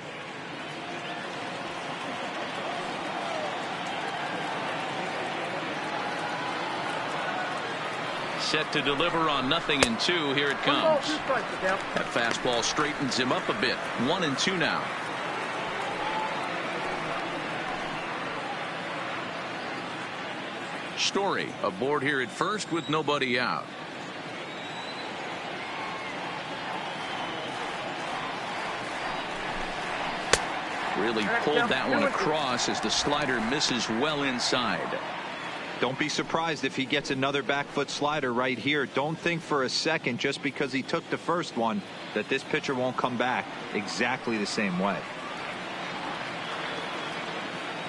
Set to deliver on 0-2. Here it comes. That fastball straightens him up a bit. 1-2 now. Story aboard here at first with nobody out. Really pulled that one across as the slider misses well inside. Don't be surprised if he gets another back foot slider right here. Don't think for a second, just because he took the first one, that this pitcher won't come back exactly the same way.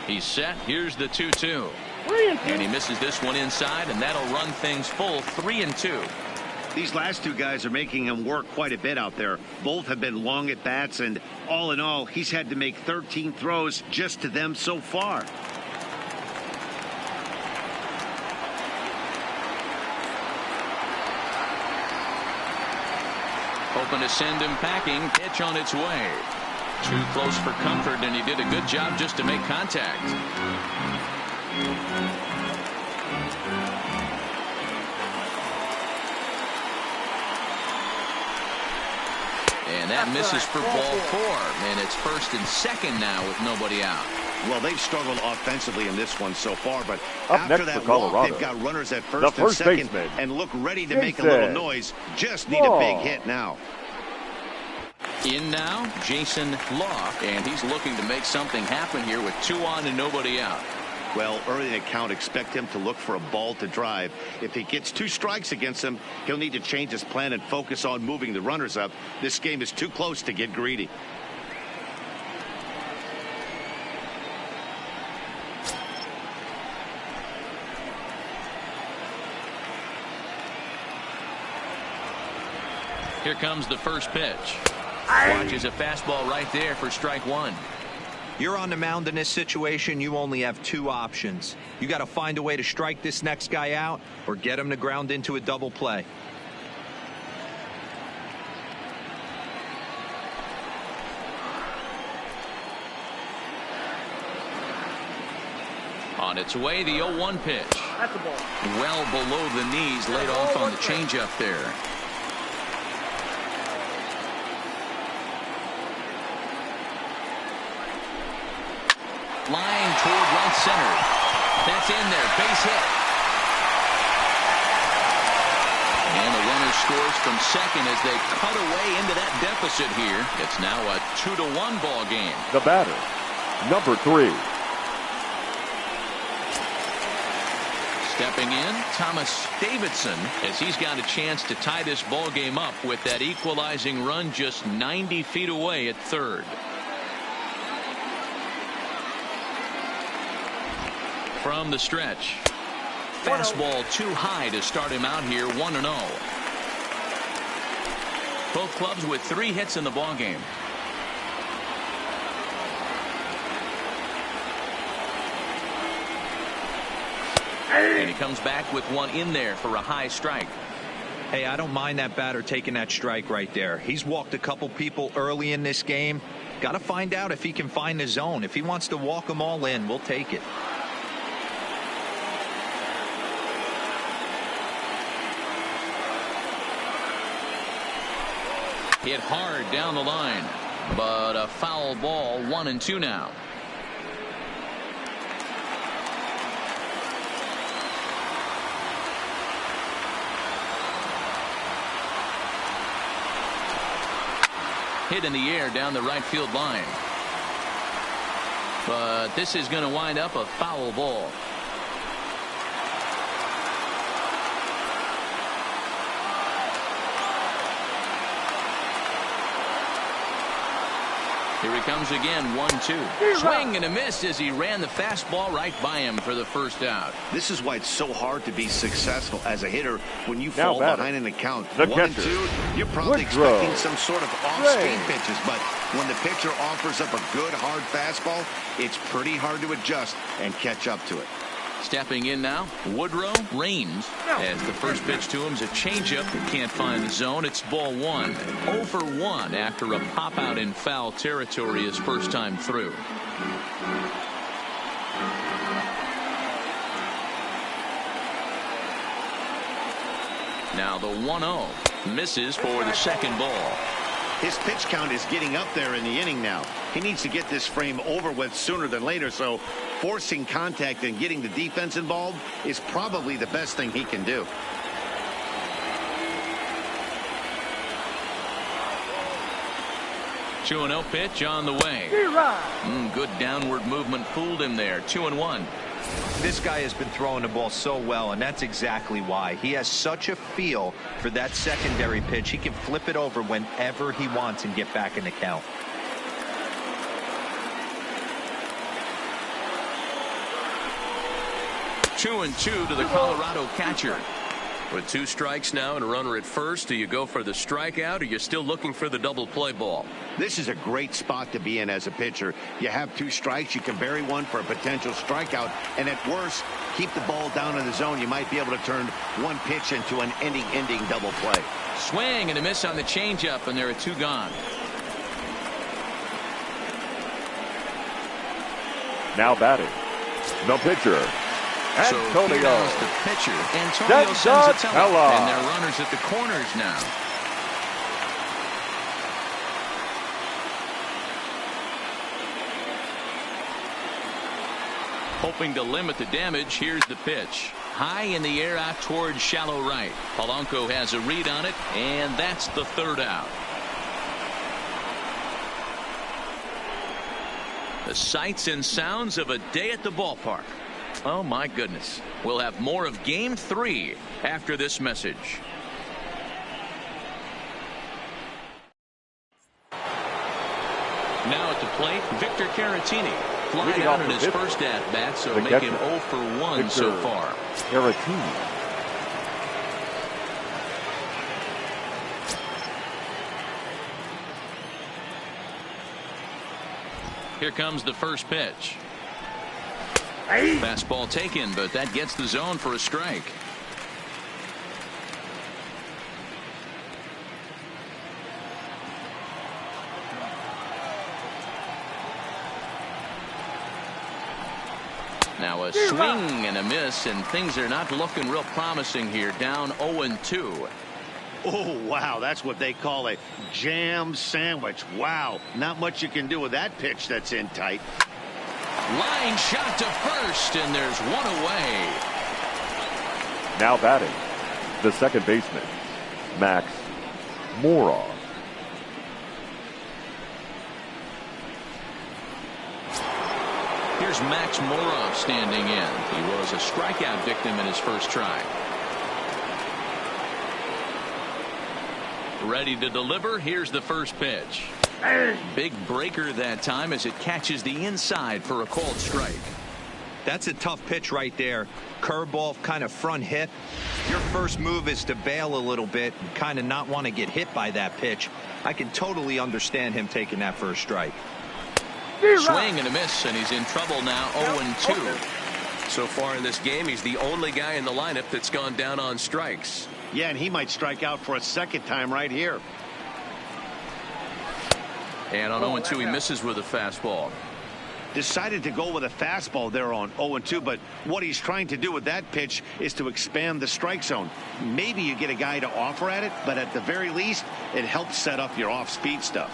He's set. Here's the 2-2. And he misses this one inside, and that'll run things full 3-2. These last two guys are making him work quite a bit out there. Both have been long at bats, and all in all, he's had to make 13 throws just to them so far. Hoping to send him packing. Pitch on its way. Too close for comfort, and he did a good job just to make contact. And that misses for ball 4. And it's first and second now with nobody out. Well, they've struggled offensively in this one so far, but Up after next that for Colorado, walk, they've got runners at first and first second baseman, and look ready to Jason make a little noise. Just need a big hit now. In now, Jason Law, and he's looking to make something happen here with 2 on and nobody out. Well, early in the count, expect him to look for a ball to drive. If he gets 2 strikes against him, he'll need to change his plan and focus on moving the runners up. This game is too close to get greedy. Here comes the first pitch. Watches a fastball right there for strike 1. You're on the mound in this situation. You only have 2 options. You got to find a way to strike this next guy out or get him to ground into a double play. On its way, the 0-1 pitch. That's a ball. Well below the knees, laid off on the changeup there. Line toward right center. That's in there. Base hit. And the runner scores from second as they cut away into that deficit here. It's now a 2-1 ball game. The batter, number 3. Stepping in, Thomas Davidson, as he's got a chance to tie this ball game up with that equalizing run just 90 feet away at third. From the stretch. Fastball too high to start him out here 1-0. Both clubs with 3 hits in the ball game. And he comes back with one in there for a high strike. Hey, I don't mind that batter taking that strike right there. He's walked a couple people early in this game. Got to find out if he can find the zone. If he wants to walk them all in, we'll take it. Hit hard down the line, but a foul ball. 1-2 now. Hit in the air down the right field line, but this is going to wind up a foul ball. Here he comes again, 1-2. Swing and a miss as he ran the fastball right by him for the first out. This is why it's so hard to be successful as a hitter when you fall behind in the count. 1-2, you're probably expecting some sort of off-speed pitches, but when the pitcher offers up a good hard fastball, it's pretty hard to adjust and catch up to it. Stepping in now, Woodrow Reigns, as the first pitch to him is a changeup that can't find the zone. It's ball 1. 0 for 1 after a pop out in foul territory his first time through. Now the 1-0 misses for the second ball. His pitch count is getting up there in the inning now. He needs to get this frame over with sooner than later, so forcing contact and getting the defense involved is probably the best thing he can do. Two 2-0 pitch on the way. Good downward movement fooled him there. 2-1. This guy has been throwing the ball so well, and that's exactly why. He has such a feel for that secondary pitch. He can flip it over whenever he wants and get back in the count. 2-2 to the Colorado catcher. With 2 strikes now and a runner at first, do you go for the strikeout or you're still looking for the double play ball? This is a great spot to be in as a pitcher. You have 2 strikes. You can bury one for a potential strikeout. And at worst, keep the ball down in the zone. You might be able to turn one pitch into an ending double play. Swing and a miss on the changeup, and there are 2 gone. Now batting, the pitcher, Antonio. So here goes the pitcher, Antonio Senzatella, and their runners at the corners now. Hoping to limit the damage, here's the pitch. High in the air out towards shallow right. Polanco has a read on it, and that's the 3rd out. The sights and sounds of a day at the ballpark. Oh, my goodness. We'll have more of Game 3 after this message. Now at the plate, Victor Caratini. Flying out in his first at-bat, so make him 0 for 1 so far. Caratini. Here comes the first pitch. Fastball taken, but that gets the zone for a strike. Now a swing and a miss, and things are not looking real promising here. Down 0-2. Oh, wow. That's what they call a jam sandwich. Wow. Not much you can do with that pitch that's in tight. Line shot to first, and there's 1 away. Now batting, the second baseman, Max Moroff. Here's Max Moroff standing in. He was a strikeout victim in his first try. Ready to deliver. Here's the first pitch. Big breaker that time as it catches the inside for a called strike. That's a tough pitch right there. Curveball, kind of front hip. Your first move is to bail a little bit and kind of not want to get hit by that pitch. I can totally understand him taking that first strike. Swing and a miss, and he's in trouble now. 0-2. So far in this game, he's the only guy in the lineup that's gone down on strikes. Yeah, and he might strike out for a second time right here. And on 0-2, he misses with a fastball. Decided to go with a fastball there on 0-2, but what he's trying to do with that pitch is to expand the strike zone. Maybe you get a guy to offer at it, but at the very least, it helps set up your off-speed stuff.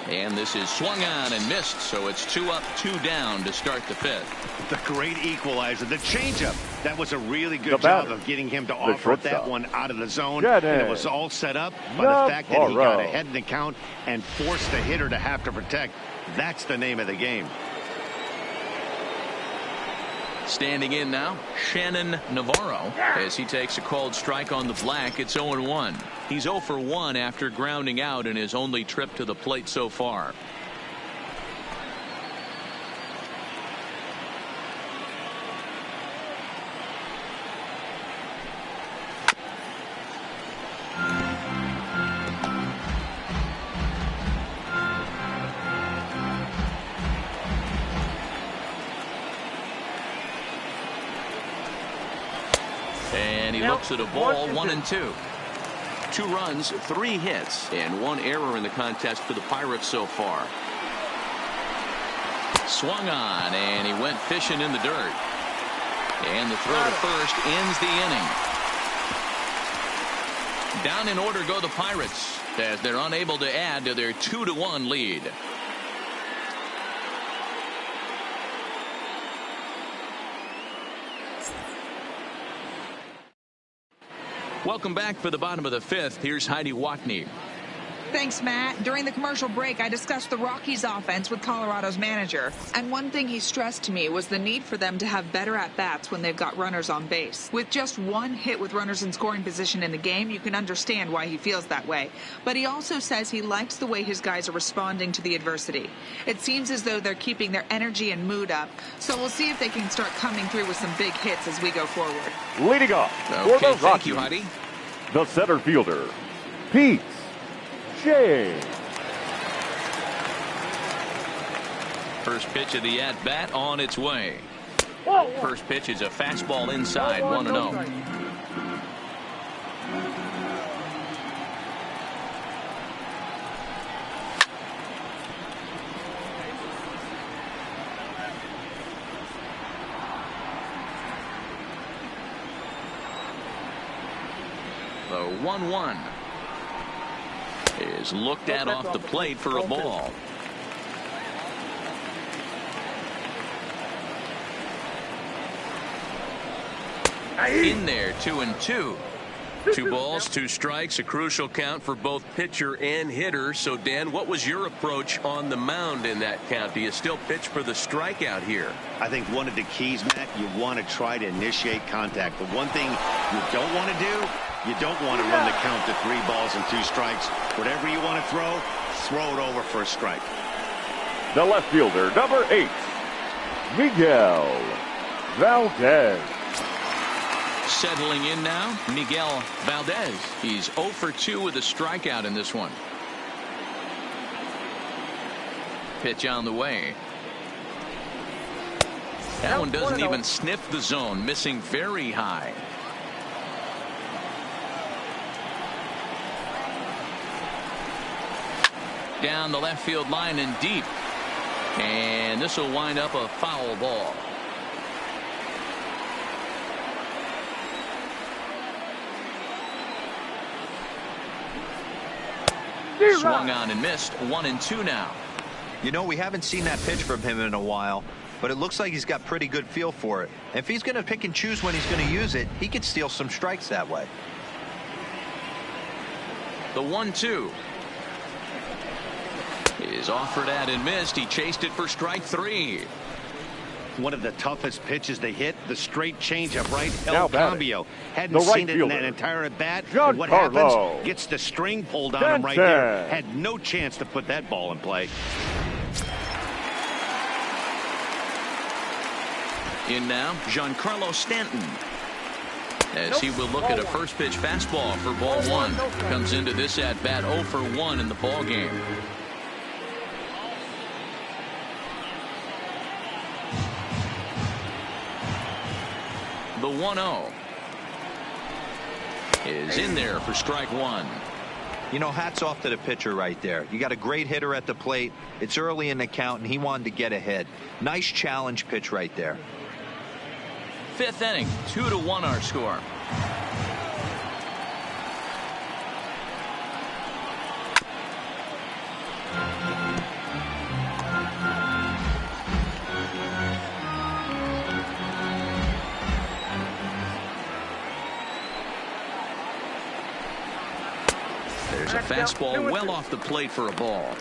And this is swung on and missed, so it's 2 up, 2 down to start the 5th. The great equalizer, the changeup. That was a really good job of getting him to offer that one out of the zone. And it was all set up by the fact that he got ahead in the count and forced the hitter to have to protect. That's the name of the game. Standing in now, Shannon Navarro, as he takes a called strike on the black. It's 0-1. He's 0 for 1 after grounding out in his only trip to the plate so far. And he looks at a ball. 1-2. 2 runs, 3 hits, and 1 error in the contest for the Pirates so far. Swung on, and he went fishing in the dirt. And the throw to first ends the inning. Down in order go the Pirates as they're unable to add to their 2-1 lead. Welcome back for the bottom of the 5th. Here's Heidi Watney. Thanks, Matt. During the commercial break, I discussed the Rockies offense with Colorado's manager. And one thing he stressed to me was the need for them to have better at-bats when they've got runners on base. With just one hit with runners in scoring position in the game, you can understand why he feels that way. But he also says he likes the way his guys are responding to the adversity. It seems as though they're keeping their energy and mood up. So we'll see if they can start coming through with some big hits as we go forward. Leading off for the Rockies, thank you, Heidi. the center fielder, Pete James. First pitch of the at-bat on its way. First pitch is a fastball inside, 1-0. The 1-1 is looked at off the plate for a ball. In there, 2-2. 2 balls, 2 strikes, a crucial count for both pitcher and hitter. So, Dan, what was your approach on the mound in that count? Do you still pitch for the strikeout here? I think one of the keys, Matt, you want to try to initiate contact. The one thing you don't want to do, you don't want to run the count to 3 balls and 2 strikes. Whatever you want to throw it over for a strike. The left fielder, number 8, Miguel Valdez. Settling in now, Miguel Valdez. He's 0 for 2 with a strikeout in this one. Pitch on the way. That one doesn't even sniff the zone, missing very high. Down the left field line and deep. And this will wind up a foul ball. Swung on and missed. 1-2 now. You know, we haven't seen that pitch from him in a while, but it looks like he's got pretty good feel for it. If he's going to pick and choose when he's going to use it, he could steal some strikes that way. The 1-2 is offered at and missed. He chased it for strike 3. One of the toughest pitches they hit, the straight changeup, right? Now El Cambio hadn't the right seen it in that fielder, entire at bat. What Giancarlo happens? Gets the string pulled on him right there. Had no chance to put that ball in play. In now, Giancarlo Stanton. As he will look at a first pitch fastball for ball 1. Comes into this at bat 0 for 1 in the ball game. The 1-0 is in there for strike 1. You know, hats off to the pitcher right there. You got a great hitter at the plate. It's early in the count, and he wanted to get ahead. Nice challenge pitch right there. 5th inning, 2-1 our score. There's a fastball well off the plate for a ball.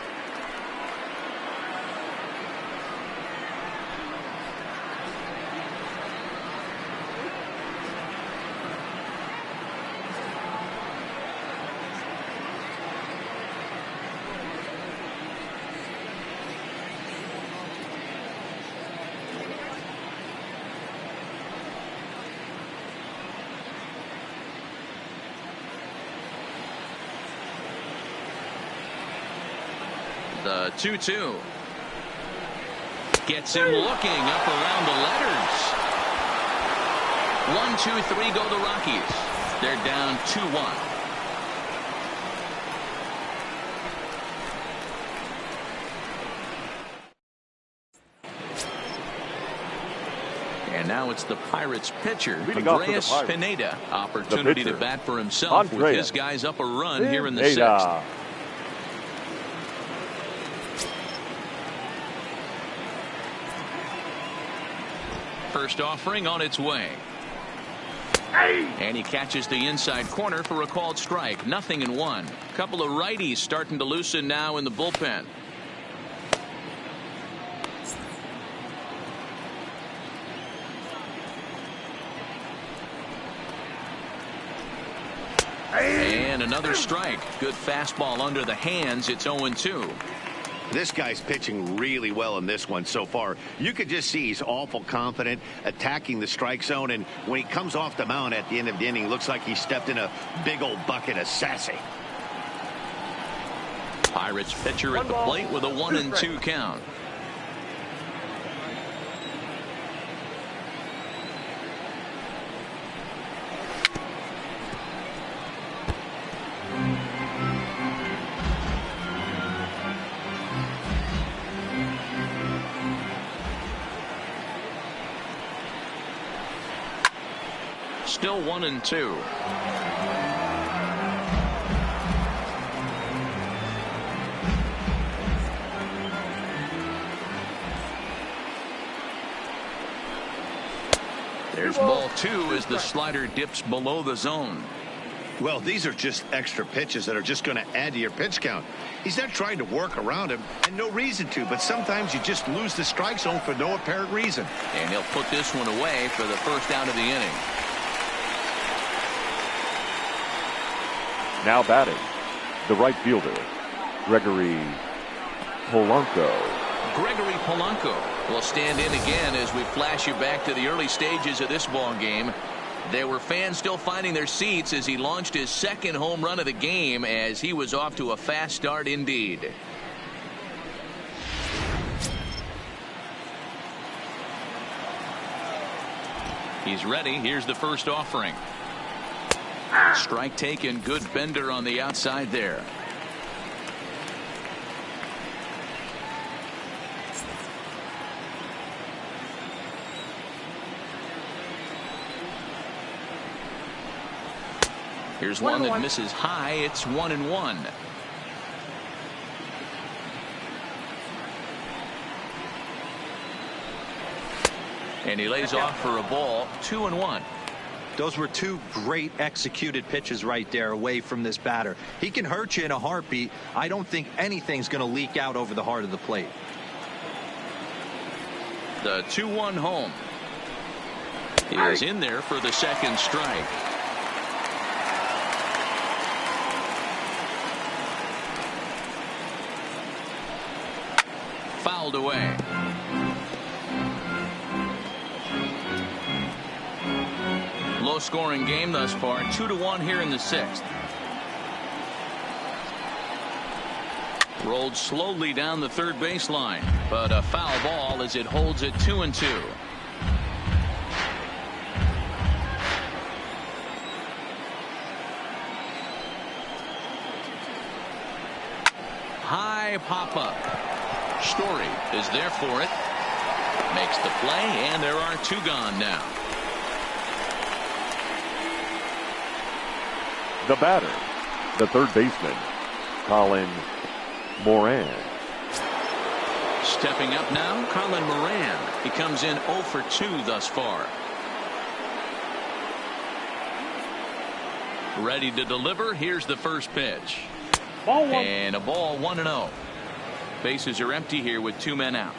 The 2-2 gets him looking up around the letters. 1, 2, 3 go the Rockies. They're down 2-1. And now it's the Pirates pitcher, Andreas Pineda. Opportunity to bat for himself with his guys up a run here in the 6th. First offering on its way. And he catches the inside corner for a called strike. 0-1. Couple of righties starting to loosen now in the bullpen. And another strike. Good fastball under the hands. It's 0-2. This guy's pitching really well in this one so far. You could just see he's awful confident attacking the strike zone, and when he comes off the mound at the end of the inning, looks like he stepped in a big old bucket of sassy. Pirates pitcher at the plate with a 1-2 count. Still 1-2. There's ball 2 as the slider dips below the zone. Well, these are just extra pitches that are just going to add to your pitch count. He's not trying to work around him, and no reason to, but sometimes you just lose the strike zone for no apparent reason. And he'll put this one away for the first out of the inning. Now batting, the right fielder, Gregory Polanco. Gregory Polanco will stand in again as we flash you back to the early stages of this ball game. There were fans still finding their seats as he launched his second home run of the game, as he was off to a fast start indeed. He's ready. Here's the first offering. Strike taken. Good bender on the outside there. Here's one that misses high. It's 1-1. And he lays off for a ball. 2-1. Those were two great executed pitches right there away from this batter. He can hurt you in a heartbeat. I don't think anything's going to leak out over the heart of the plate. The 2-1 home. He is in there for the second strike. Fouled away. Low-scoring game thus far. 2-1 here in the sixth. Rolled slowly down the third baseline, but a foul ball as it holds it 2-2. High pop-up. Story is there for it. Makes the play, and there are two gone now. The batter, the third baseman, Colin Moran. Stepping up now, Colin Moran. He comes in 0 for 2 thus far. Ready to deliver. Here's the first pitch. Ball 1. And a ball 1-0. Bases are empty here with 2 men out.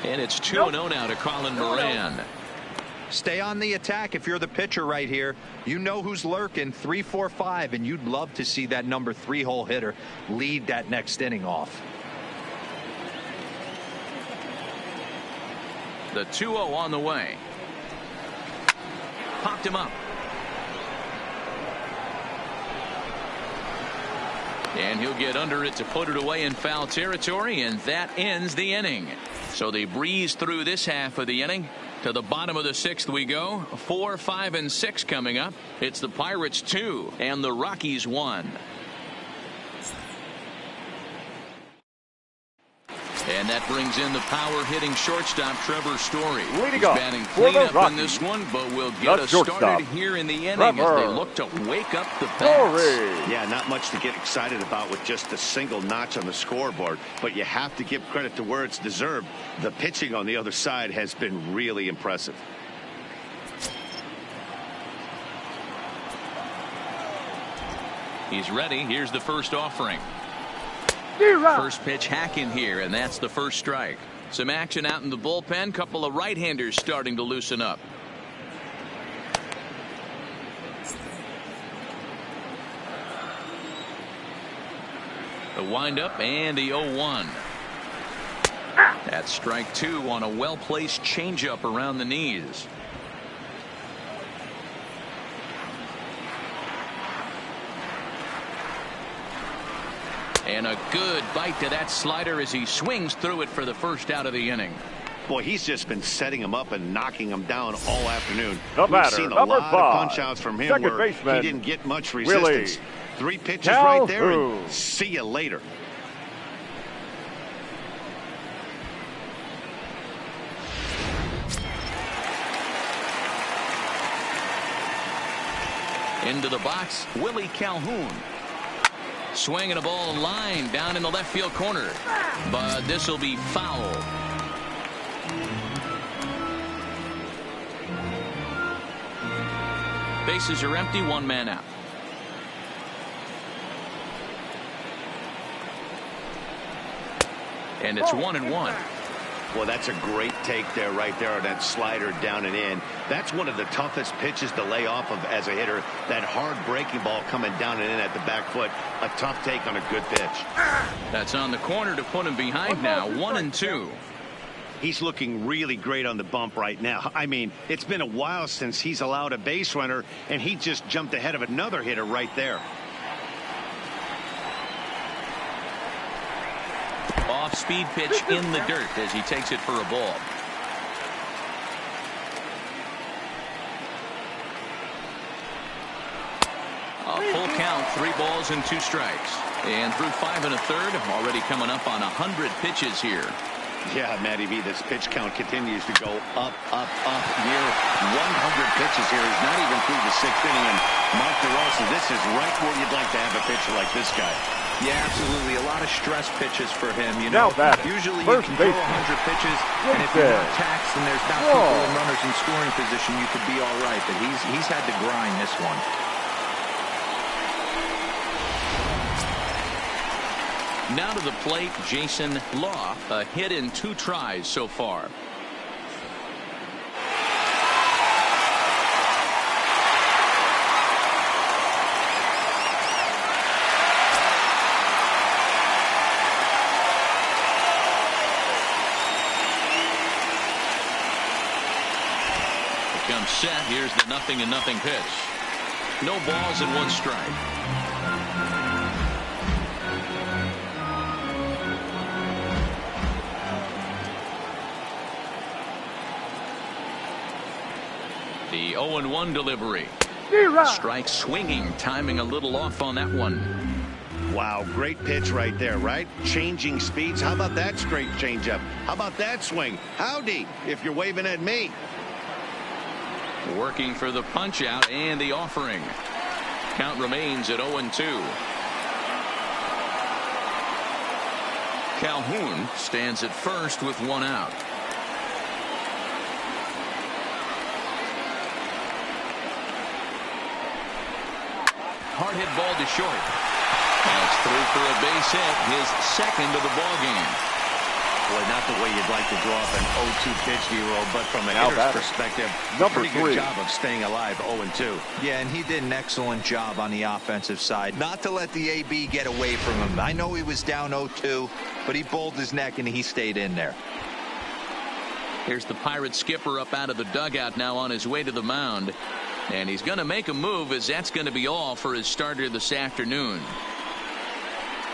And it's 2-0 now to Colin Moran. Stay on the attack if you're the pitcher right here. You know who's lurking. 3, 4, 5, and you'd love to see that number 3 hole hitter lead that next inning off. The 2-0 on the way. Popped him up. And he'll get under it to put it away in foul territory, and that ends the inning. So they breeze through this half of the inning. To the bottom of the sixth we go. 4, 5, and 6 coming up. It's the Pirates 2 and the Rockies 1. And that brings in the power-hitting shortstop Trevor Story. Leading He's off batting for the cleanup in Rockies, this one, but will get us shortstop, started here in the inning Trevor as they look to wake up the bats. Story. Yeah, not much to get excited about with just a single notch on the scoreboard, but you have to give credit to where it's deserved. The pitching on the other side has been really impressive. He's ready. Here's the first offering. First pitch hack in here, and that's the first strike. Some action out in the bullpen. Couple of right-handers starting to loosen up. The windup and the 0-1. That's strike two on a well-placed changeup around the knees. And a good bite to that slider as he swings through it for the first out of the inning. Boy, he's just been setting him up and knocking him down all afternoon. The We've batter, seen a number lot 5, of punch-outs from him second where baseman, he didn't get much resistance. Willie 3 pitches right there, Calhoun. and see you later. Into the box, Willie Calhoun. Swinging a ball line down in the left field corner. But this will be foul. Bases are empty, 1 man out. And it's 1-1. Well, that's a great take there, right there on that slider down and in. That's one of the toughest pitches to lay off of as a hitter. That hard breaking ball coming down and in at the back foot. A tough take on a good pitch. That's on the corner to put him behind now. 1-2. He's looking really great on the bump right now. I mean, it's been a while since he's allowed a base runner, and he just jumped ahead of another hitter right there. Off-speed pitch in the dirt as he takes it for a ball. A full count, 3 balls and 2 strikes. And through 5 1/3, already coming up on 100 pitches here. Yeah, Matty V, this pitch count continues to go up, up, up. Near 100 pitches here. He's not even through the 6th inning. And Mark DeRosa, this is right where you'd like to have a pitcher like this guy. Yeah, absolutely. A lot of stress pitches for him. You Now know, batting, usually you first can throw baseman, 100 pitches, and if you're not Winston. taxed and there's not people and runners in scoring position, you could be all right. But he's had to grind this one. Now to the plate, Jason Law. A hit in 2 tries so far. Comes set. Here's the 0-0 pitch. No balls and 1 strike. The 0-1 delivery. Strike swinging, timing a little off on that one. Wow, great pitch right there, right? Changing speeds. How about that straight changeup? How about that swing? Howdy, if you're waving at me. Working for the punch out and the offering. Count remains at 0-2. Calhoun stands at first with 1 out. Hard hit ball to short. That's through for a base hit, his 2nd of the ball game. Boy, not the way you'd like to draw up an 0-2 pitch, D-roll, but from a hitter's perspective, number pretty 3. good job of staying alive, 0-2. Yeah, and he did an excellent job on the offensive side. Not to let the AB get away from him. I know he was down 0-2, but he bowled his neck and he stayed in there. Here's the Pirate skipper up out of the dugout now on his way to the mound. And he's going to make a move, as that's going to be all for his starter this afternoon.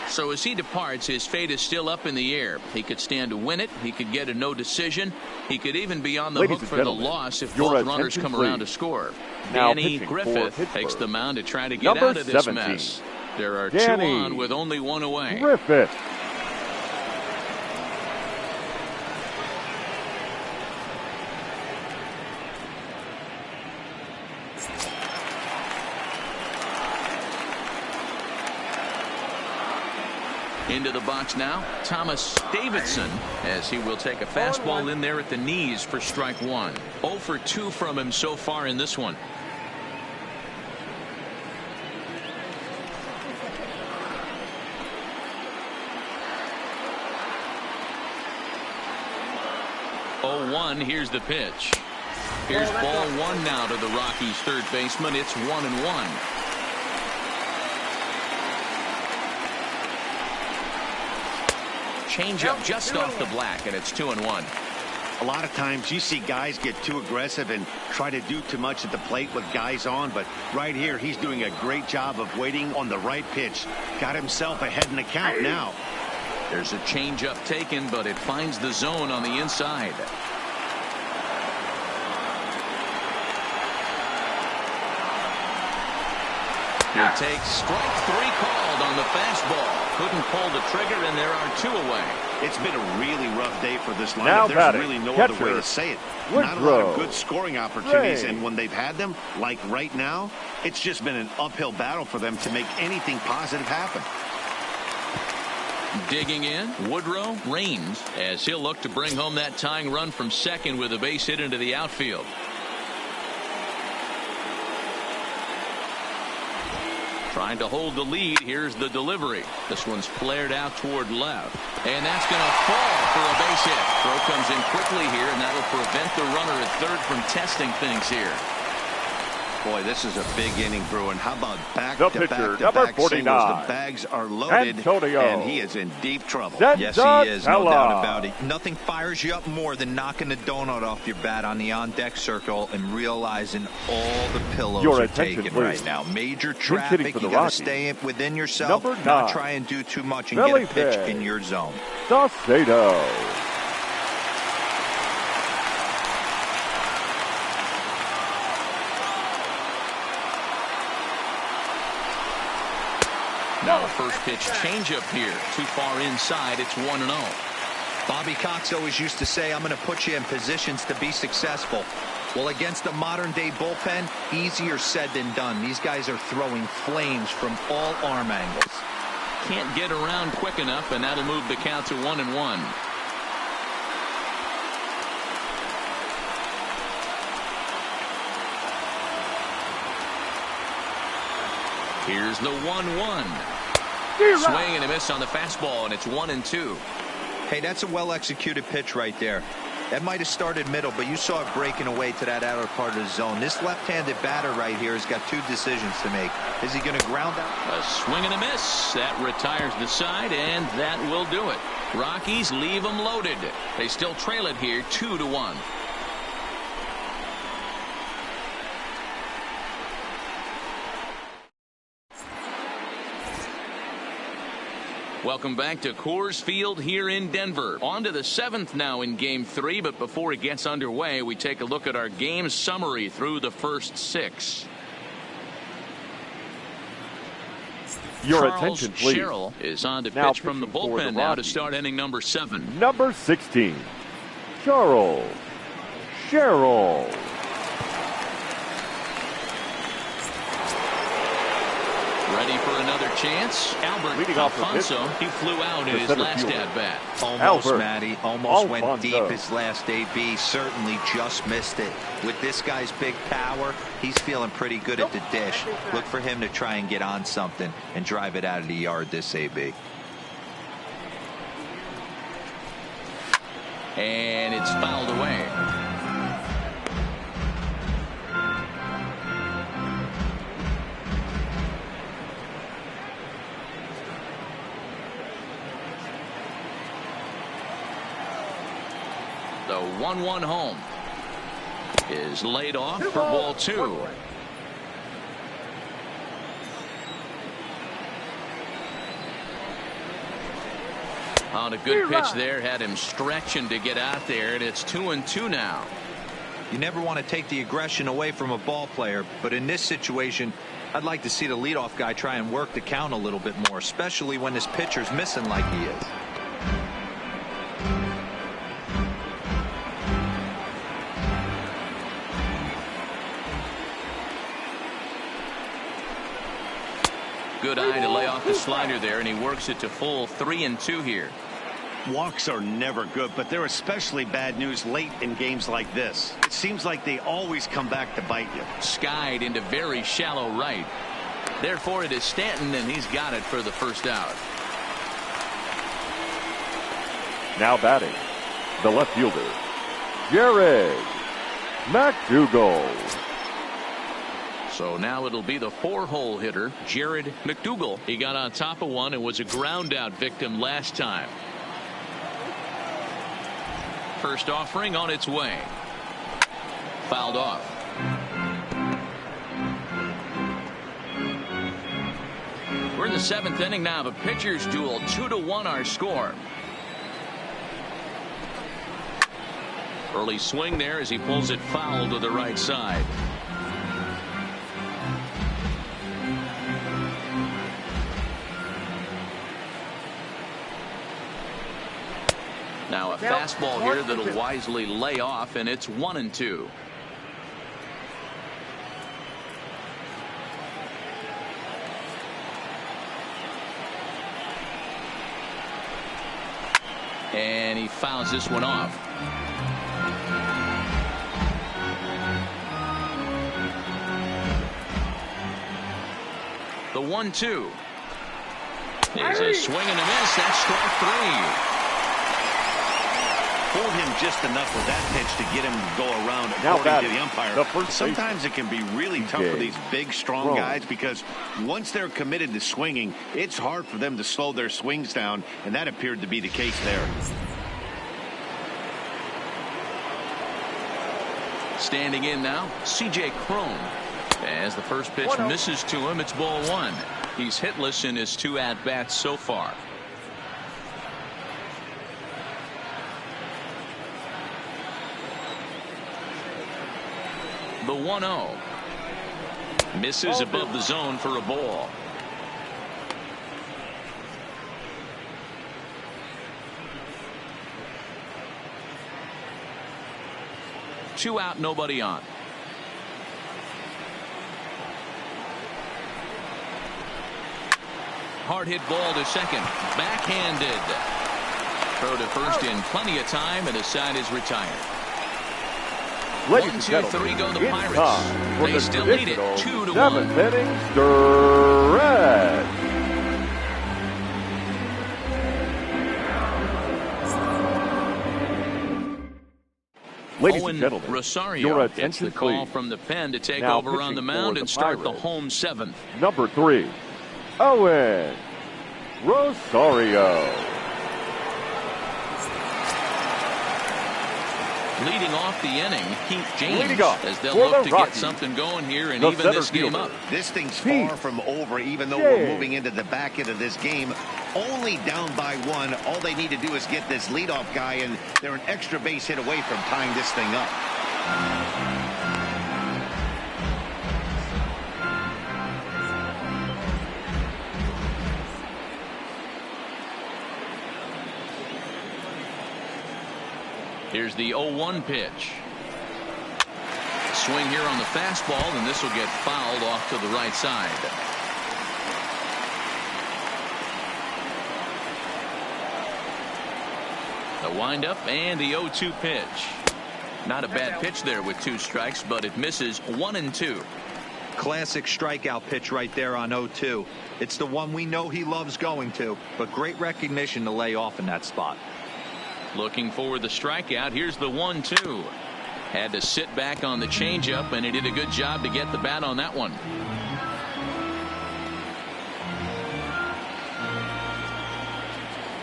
So as he departs, his fate is still up in the air. He could stand to win it. He could get a no decision. He could even be on the Ladies hook and for the gentlemen, loss if your both runners attention, come around to please. score. Now Danny pitching for Griffith Pittsburgh, takes the mound to try to get number out of this 17, mess. There are Danny 2 on with only 1 away. Griffith. Into the box now, Thomas Davidson, as he will take a fastball in there at the knees for strike one. 0 for 2 from him so far in this one. Oh, 1. Here's the pitch. Here's ball one now to the Rockies third baseman. It's 1-1. Changeup just off the black, and it's 2-1. A lot of times you see guys get too aggressive and try to do too much at the plate with guys on, but right here he's doing a great job of waiting on the right pitch. Got himself ahead in the count now. There's a changeup taken, but it finds the zone on the inside. Here takes strike 3 called on the fastball. Couldn't pull the trigger, and there are 2 away. It's been a really rough day for this Now lineup. There's batting, really no catcher, other way to say it. Woodrow. Not a lot of good scoring opportunities, Ray. and when they've had them, like right now, it's just been an uphill battle for them to make anything positive happen. Digging in, Woodrow Reigns, as he'll look to bring home that tying run from second with a base hit into the outfield. Trying to hold the lead. Here's the delivery. This one's flared out toward left. And that's going to fall for a base hit. Throw comes in quickly here, and that'll prevent the runner at third from testing things here. Boy, this is a big inning, Bruin. How about The pitcher, number 49 49. singles? The bags are loaded, Antonio. and he is in deep trouble. Yes, he is. No Senzatella. doubt about it. Nothing fires you up more than knocking the donut off your bat on the on-deck circle and realizing all the pillows Your are attention, taken please. right now. Major hitting traffic. for the You got to Rockies. stay within yourself. Number 9. Not try and do too much and get a pitch Felipe in your zone. Saucedo. Now a first pitch changeup here. Too far inside. It's 1-0. Bobby Cox always used to say, I'm going to put you in positions to be successful. Well, against the modern-day bullpen, easier said than done. These guys are throwing flames from all arm angles. Can't get around quick enough, and that'll move the count to 1-1. Here's the 1-1. Swing and a miss on the fastball, and it's 1-2. Hey, that's a well-executed pitch right there. That might have started middle, but you saw it breaking away to that outer part of the zone. This left-handed batter right here has got 2 decisions to make. Is he going to ground out? A swing and a miss. That retires the side, and that will do it. Rockies leave them loaded. They still trail it here 2-1. Welcome back to Coors Field here in Denver. On to the 7th now in Game 3, but before it gets underway, we take a look at our game summary through the first 6. Your Charles attention, please. Sherrill is on to Now pitch from the pitching for the bullpen now to Rockies. start inning number 7. Number 16, Charles Sherrill. Ready for another chance. Albert Leading off the Alfonso. He flew out in The his center last fielder. at-bat. Almost, Albert Matty. Almost went Alfonso. deep his last AB. Certainly just missed it. With this guy's big power, he's feeling pretty good at the dish. Look for him to try and get on something and drive it out of the yard this AB. And it's fouled away. The 1-1 home is laid off for ball 2. On a good pitch there, had him stretching to get out there, and it's 2-2 now. You never want to take the aggression away from a ball player, but in this situation, I'd like to see the leadoff guy try and work the count a little bit more, especially when this pitcher's missing like he is. Good eye to lay off the slider there, and he works it to full 3-2 here. Walks are never good, but they're especially bad news late in games like this. It seems like they always come back to bite you. Skied into very shallow right. Therefore, it is Stanton, and he's got it for the first out. Now batting, the left fielder, Jared McDougal. So now it'll be the 4-hole hitter, Jared McDougal. He got on top of one and was a ground out victim last time. First offering on its way. Fouled off. We're in the 7th inning now. The pitcher's duel, 2-1 our score. Early swing there as he pulls it foul to the right side. Now a fastball here that'll wisely lay off, and it's 1-2. And he fouls this one off. The 1-2. There's a swing and a miss. That's strike 3. Hold him just enough with that pitch to get him to go around according to the umpire. Sometimes it can be really tough for these big, strong guys because once they're committed to swinging, it's hard for them to slow their swings down, and that appeared to be the case there. Standing in now, C.J. Cron. As the first pitch misses to him, it's ball 1. He's hitless in his 2 at-bats so far. The 1-0. Misses above the zone for a ball. Two out, nobody on. Hard hit ball to second. Backhanded. Throw to first in plenty of time, and the side is retired. 1, 2, 3 go the Pirates. They still lead it 2-1. 7th inning stretch. Ladies and gentlemen, Rosario your gets attention the call please. from the pen to take Now over on the mound and start the Pirates. home 7th. Number 3, Owen Rosario. Leading off the inning, Heath James, Leading off as they'll for look the to get Rockies, something going here and the even this center game fielder. up. This thing's Heath far from over, even though James. we're moving into the back end of this game. Only down by 1. All they need to do is get this leadoff guy, and they're an extra base hit away from tying this thing up. Here's the 0-1 pitch. Swing here on the fastball, and this will get fouled off to the right side. The windup and the 0-2 pitch. Not a bad pitch there with 2 strikes, but it misses 1-2. Classic strikeout pitch right there on 0-2. It's the one we know he loves going to, but great recognition to lay off in that spot. Looking for the strikeout. Here's the 1-2. Had to sit back on the changeup, and he did a good job to get the bat on that one.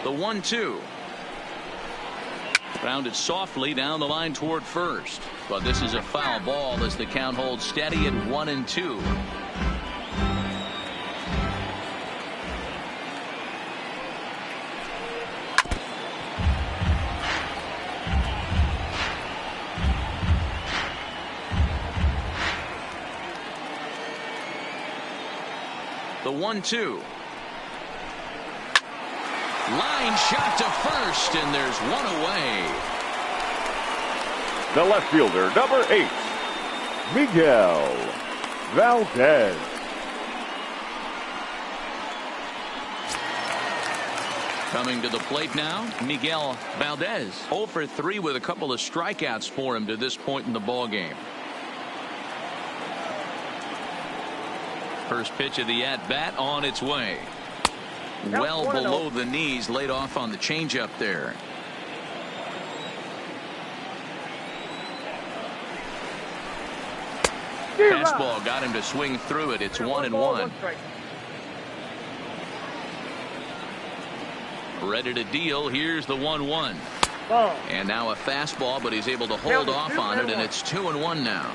The 1-2. Grounded softly down the line toward first. But this is a foul ball as the count holds steady at 1-2. The 1-2. Line shot to first, and there's one away. The left fielder, number 8, Miguel Valdez. Coming to the plate now, Miguel Valdez. 0 for 3 with a couple of strikeouts for him to this point in the ball game. First pitch of the at-bat on its way. Well below the knees, laid off on the changeup there. Fastball got him to swing through it. It's 1-1. Ready to deal. Here's the 1-1. And now a fastball, but he's able to hold off on it, and it's 2-1 now.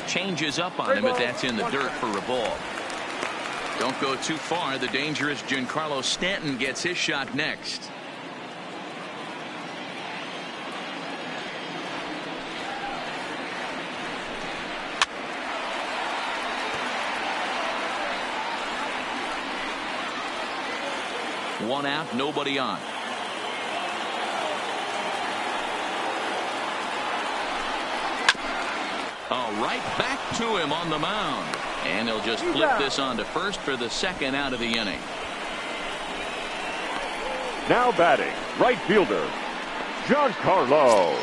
Changes up on him, but that's in the dirt for a ball. Don't go too far. The dangerous Giancarlo Stanton gets his shot next. One out, nobody on. Right back to him on the mound. And they'll just flip this on to first for the second out of the inning. Now batting, right fielder, Giancarlo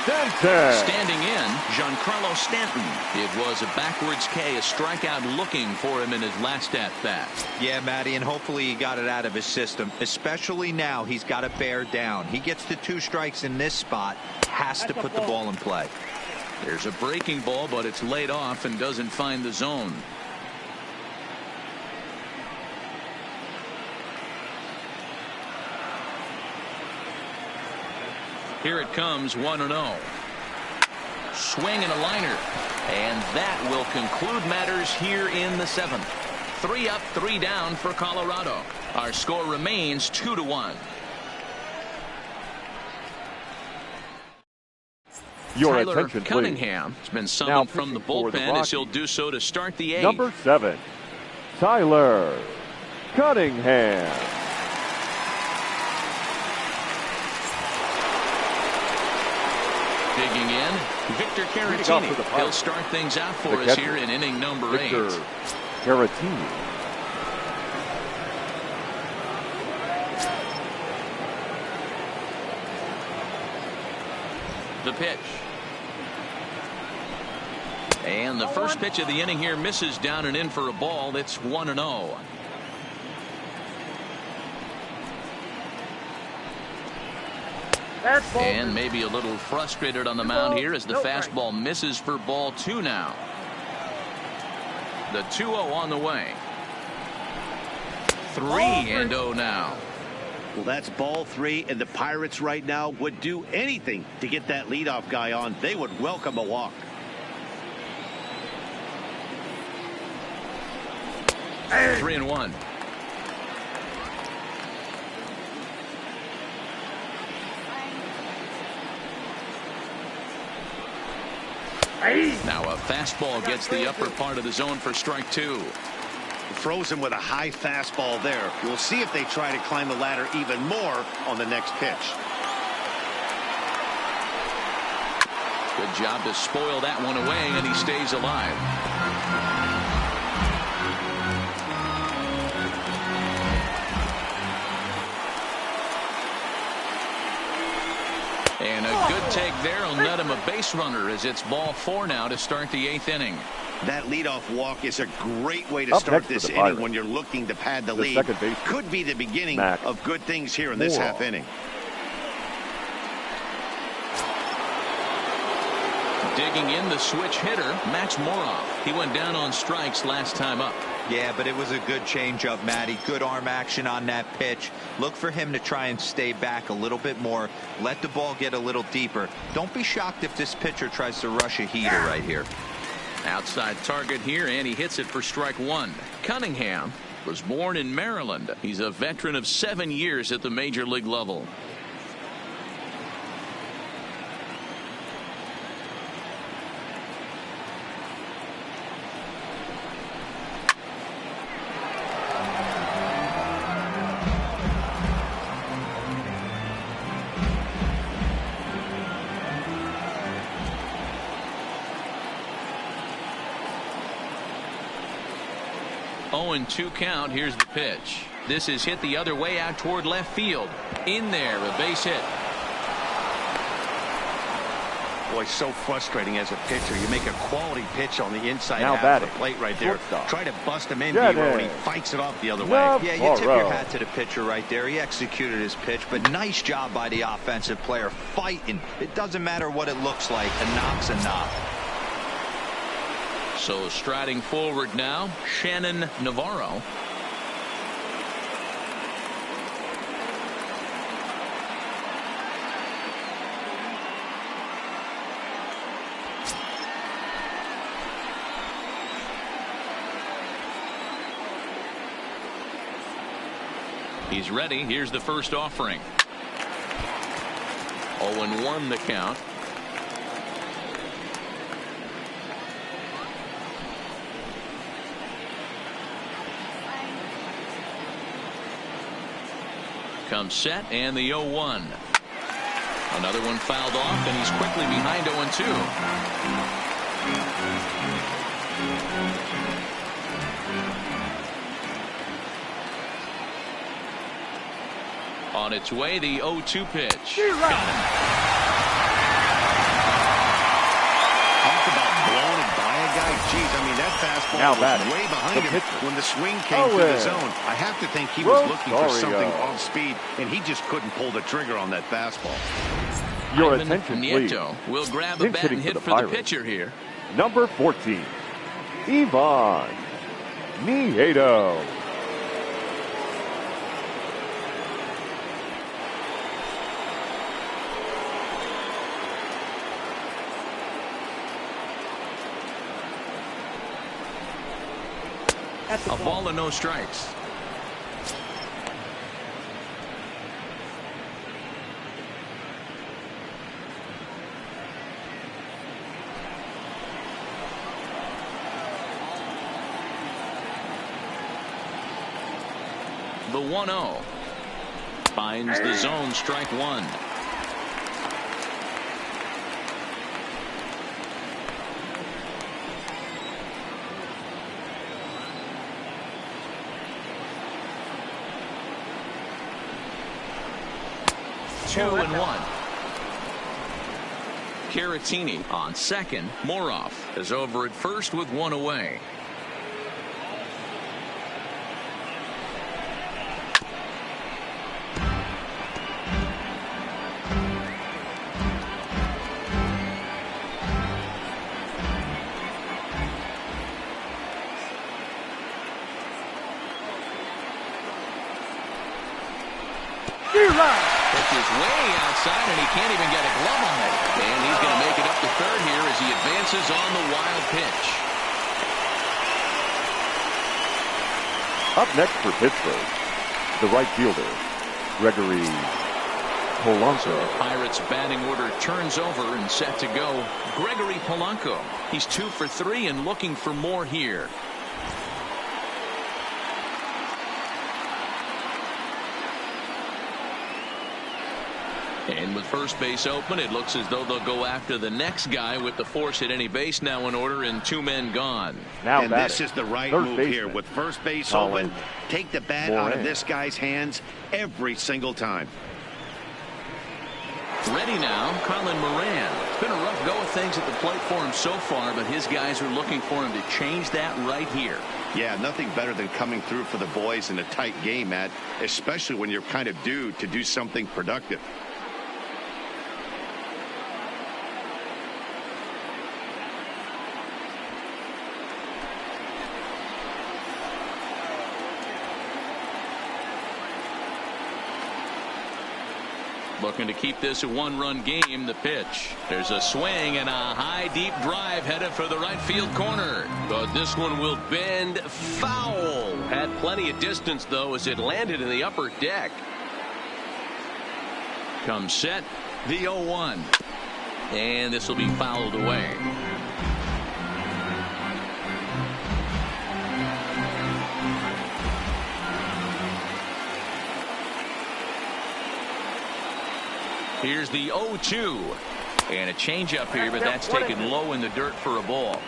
Stanton. Standing in, Giancarlo Stanton. It was a backwards K, a strikeout looking for him in his last at-bat. Yeah, Matty, and hopefully he got it out of his system, especially now he's got to bear down. He gets the 2 strikes in this spot, has to put the ball in play. There's a breaking ball, but it's laid off and doesn't find the zone. Here it comes, 1-0. Swing and a liner. And that will conclude matters here in the 7th. 3 up, 3 down for Colorado. Our score remains 2-1. Your Tyler attention, Cunningham please. has been summoned from the bullpen as he'll do so to start the 8th. Number 7, Tyler Cunningham. Digging in, Victor Caratini. He'll start things out for us here in inning number 8. Victor Caratini. The pitch. And the first pitch of the inning here misses down and in for a ball. It's 1-0. And maybe a little frustrated on the mound here as the fastball misses for ball 2 now. The 2-0 on the way. 3-0 now. Well, that's ball 3, and the Pirates right now would do anything to get that leadoff guy on. They would welcome a walk. Hey. 3-1. Now a fastball gets the upper part of the zone for strike 2. Frozen with a high fastball there. We'll see if they try to climb the ladder even more on the next pitch. Good job to spoil that one away, and he stays alive. And a good take there will net him a base runner as it's ball 4 now to start the 8th inning. That leadoff walk is a great way to start this inning when you're looking to pad the lead. Could be the beginning of good things here in this half inning. Digging in, the switch hitter, Max Moroff. He went down on strikes last time up. Yeah, but it was a good changeup, Matty. Good arm action on that pitch. Look for him to try and stay back a little bit more. Let the ball get a little deeper. Don't be shocked if this pitcher tries to rush a heater right here. Outside target here, and he hits it for strike 1. Cunningham was born in Maryland. He's a veteran of 7 years at the major league level. 0-2 count. Here's the pitch. This is hit the other way out toward left field. In there, a base hit. Boy, so frustrating as a pitcher. You make a quality pitch on the inside Now half of the plate right there. Shortstop. Try to bust him in, Yeah, D-Row, and he fights it off the other way. Yeah, you tip your hat to the pitcher right there. He executed his pitch, but nice job by the offensive player fighting. It doesn't matter what it looks like. A knock's a knock. So striding forward now, Shannon Navarro. He's ready. Here's the first offering. 0-1 the count. Comes set and the 0-1. Another one fouled off, and he's quickly behind 0-2. On its way, the 0-2 pitch. Got him. Talk about blowing it by a guy. Jeez, I mean, that fastball was way behind him when the swing came through the zone. I have to think he was looking for something off speed, and he just couldn't pull the trigger on that fastball. Your Ivan attention, Nieto please. will grab a bat and hit for the pitcher here. Number 14, Ivan Nieto. A ball and no strikes. The 1-0 finds the zone, strike one. Two and one. Caratini on second. Moroff is over at first with one away. Pitches way outside, and he can't even get a glove on it. And he's going to make it up to third here as he advances on the wild pitch. Up next for Pittsburgh, the right fielder, Gregory Polanco. Pirates batting order turns over and set to go. Gregory Polanco. He's 2 for 3 and looking for more here. And with first base open, it looks as though they'll go after the next guy with the force at any base now in order and 2 men gone. Now and this is the right move here. With first base open, take the bat out of this guy's hands every single time. Ready now, Colin Moran. It's been a rough go of things at the plate for him so far, but his guys are looking for him to change that right here. Yeah, nothing better than coming through for the boys in a tight game, Matt, especially when you're kind of due to do something productive. Looking to keep this a one-run game. The pitch. There's a swing and a high, deep drive headed for the right field corner. But this one will bend foul. Had plenty of distance, though, as it landed in the upper deck. Comes set. The 0-1. And this will be fouled away. Here's the 0-2. And a changeup here, but that's taken low in the dirt for a ball.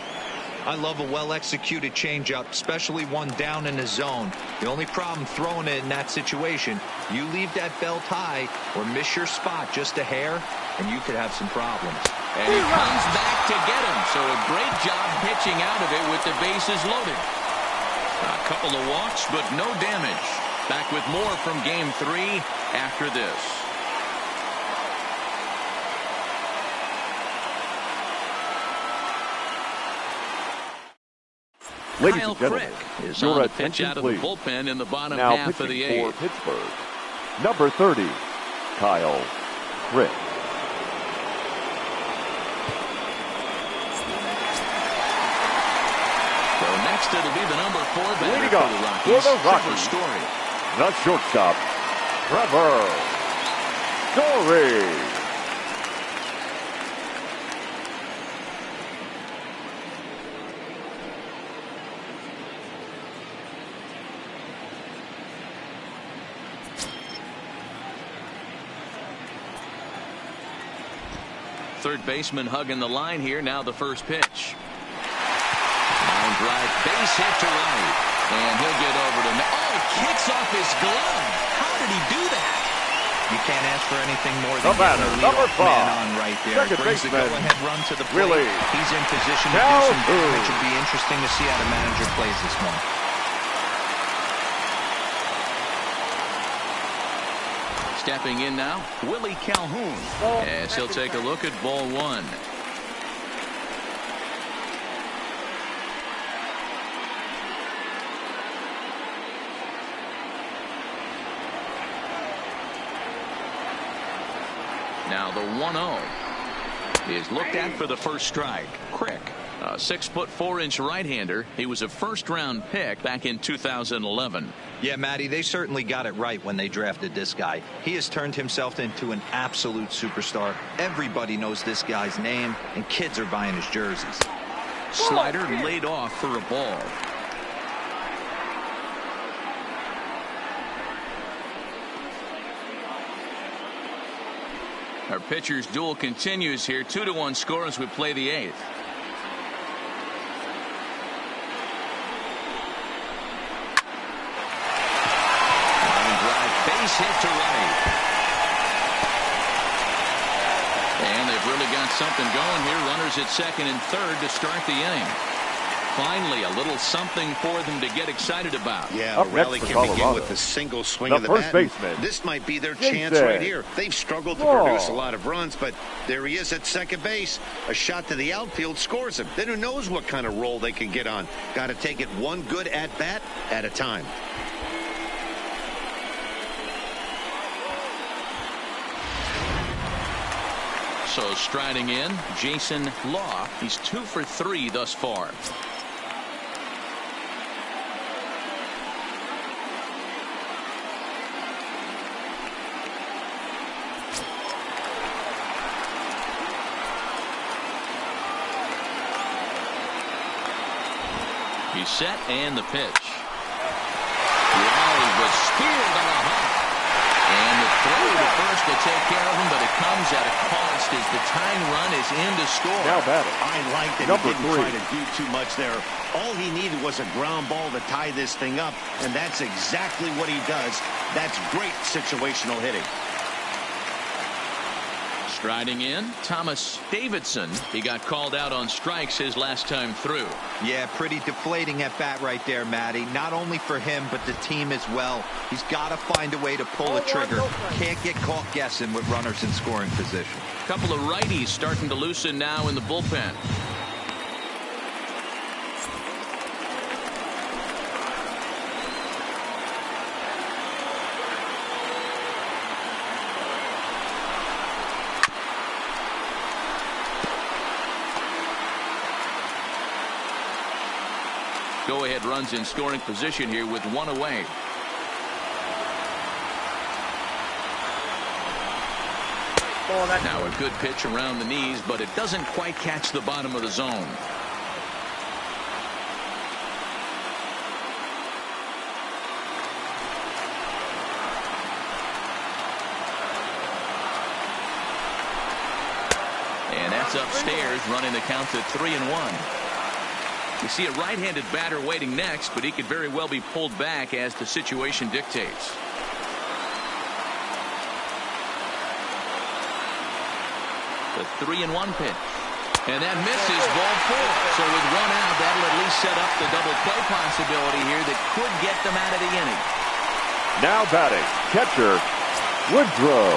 I love a well-executed changeup, especially one down in the zone. The only problem throwing it in that situation, you leave that belt high or miss your spot just a hair, and you could have some problems. And he comes back to get him. So a great job pitching out of it with the bases loaded. A couple of walks, but no damage. Back with more from Game 3 after this. Ladies Kyle and gentlemen, Crick is your on the pitch attention, out of the please. bullpen in the bottom Now half of the pitching for 8th. Pittsburgh, number 30, Kyle Crick. So next it'll be the number 4 batter Leading for off the for Rockies, the Trevor Rockies. Story. The shortstop, Trevor Story. Third baseman hugging the line here. Now the first pitch. Line drive, base hit to right. And he'll get over to... Oh, kicks off his glove. How did he do that? You can't ask for anything more than The batter, getting the number leadoff man 5. on right there. Second Brings the baseman, go-ahead run to the plate. Willie He's in position to do Calhoun. some damage. It'll be interesting to see how the manager plays this one. Stepping in now, Willie Calhoun. As he'll take a look at ball 1. Now the 1-0 is looked at for the first strike. Crick, a 6'4" right-hander. He was a first-round pick back in 2011. Yeah, Matty, they certainly got it right when they drafted this guy. He has turned himself into an absolute superstar. Everybody knows this guy's name, and kids are buying his jerseys. Slider laid off for a ball. Our pitcher's duel continues here. 2-1 score as we play the 8th. Line drive, base hit to right. And they've really got something going here. Runners at second and third to start the inning. Finally, a little something for them to get excited about. Yeah, Up the next rally for can begin Colorado, with a single swing the of the first bat. baseman, This might be their Jason chance right here. They've struggled to Whoa. produce a lot of runs, but there he is at second base. A shot to the outfield scores him. Then who knows what kind of roll they can get on. Got to take it one good at-bat at a time. So striding in, Jason Law. He's 2 for 3 thus far. He's set and the pitch. Riley was speared on a hop. And the throw to first to take care of him, but it comes at a cost as the tying run is in to score. Now batting, I like that number he didn't 3. try to do too much there. All he needed was a ground ball to tie this thing up, and that's exactly what he does. That's great situational hitting. Striding in, Thomas Davidson. He got called out on strikes his last time through. Yeah, pretty deflating at bat right there, Matty. Not only for him, but the team as well. He's got to find a way to pull a trigger. Can't get caught guessing with runners in scoring position. Couple of righties starting to loosen now in the bullpen. Go-ahead runs in scoring position here with 1 away. Now a good pitch around the knees, but it doesn't quite catch the bottom of the zone. And that's upstairs, running the count to 3-1. You see a right-handed batter waiting next, but he could very well be pulled back as the situation dictates. The 3-1 pitch. And that misses, ball 4. So with 1 out, that'll at least set up the double play possibility here that could get them out of the inning. Now batting, catcher, Woodrow.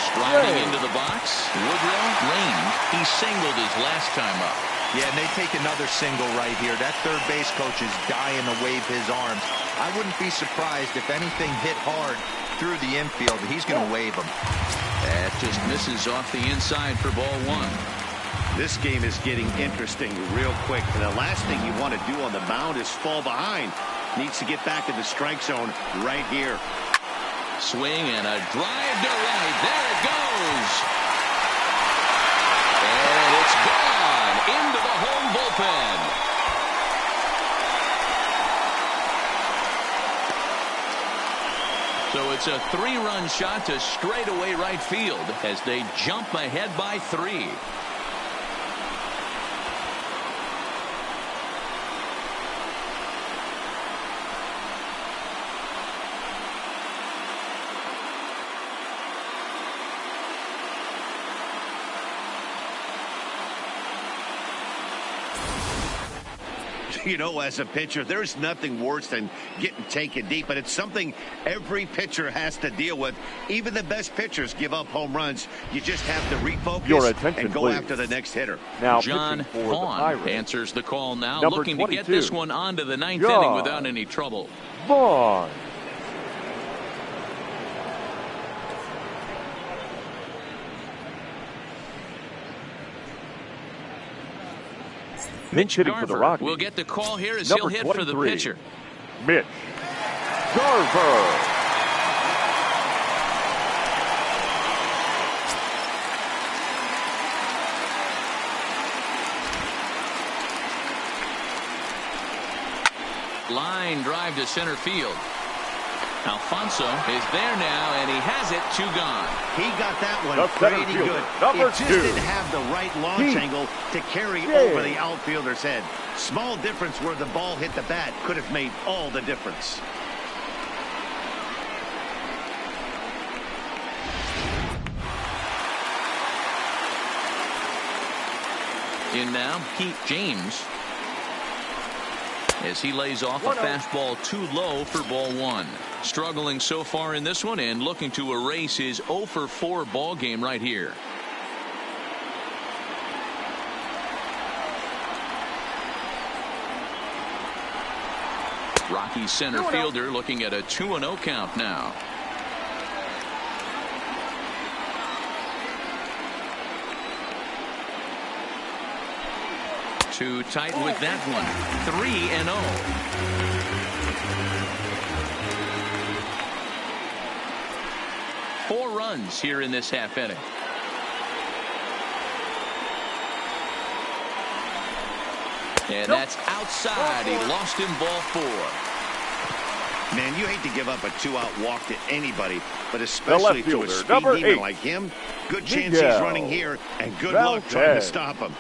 Striding into the box, Woodrow Lane. He singled his last time up. Yeah, and they take another single right here. That third base coach is dying to wave his arms. I wouldn't be surprised if anything hit hard through the infield. He's going to wave them. That just misses off the inside for ball 1. This game is getting interesting real quick. And the last thing you want to do on the mound is fall behind. Needs to get back in the strike zone right here. Swing and a drive to right. There it goes. And it's gone into the home bullpen. So it's a 3-run shot to straightaway right field as they jump ahead by 3. You know, as a pitcher, there's nothing worse than getting taken deep, but it's something every pitcher has to deal with. Even the best pitchers give up home runs. You just have to refocus and go please. after the next hitter. Now John Vaughn answers the call now, Number looking 22. to get this one onto the 9th John inning without any trouble. Vaughn. Mitch hitting for the Garver Rockies. will get the call here as Number he'll hit for the 23. pitcher. Mitch Garver. Line drive to center field. Alfonso is there now, and he has it. 2 gone. He got that one The center pretty fielder, good. number It just 2. didn't have the right launch Pete angle to carry James. over the outfielder's head. Small difference where the ball hit the bat could have made all the difference. In now, Pete James, as he lays off a fastball too low for ball 1. Struggling so far in this one and looking to erase his 0 for 4 ball game right here. Rocky center fielder looking at a 2-0 count now. Too tight with that one. 3-0. 4 runs here in this half inning. And that's outside. He lost him, ball 4. Man, you hate to give up a 2-out walk to anybody, but especially to a speed number demon 8. like him. Good chance Miguel he's running here, and good luck trying to stop him.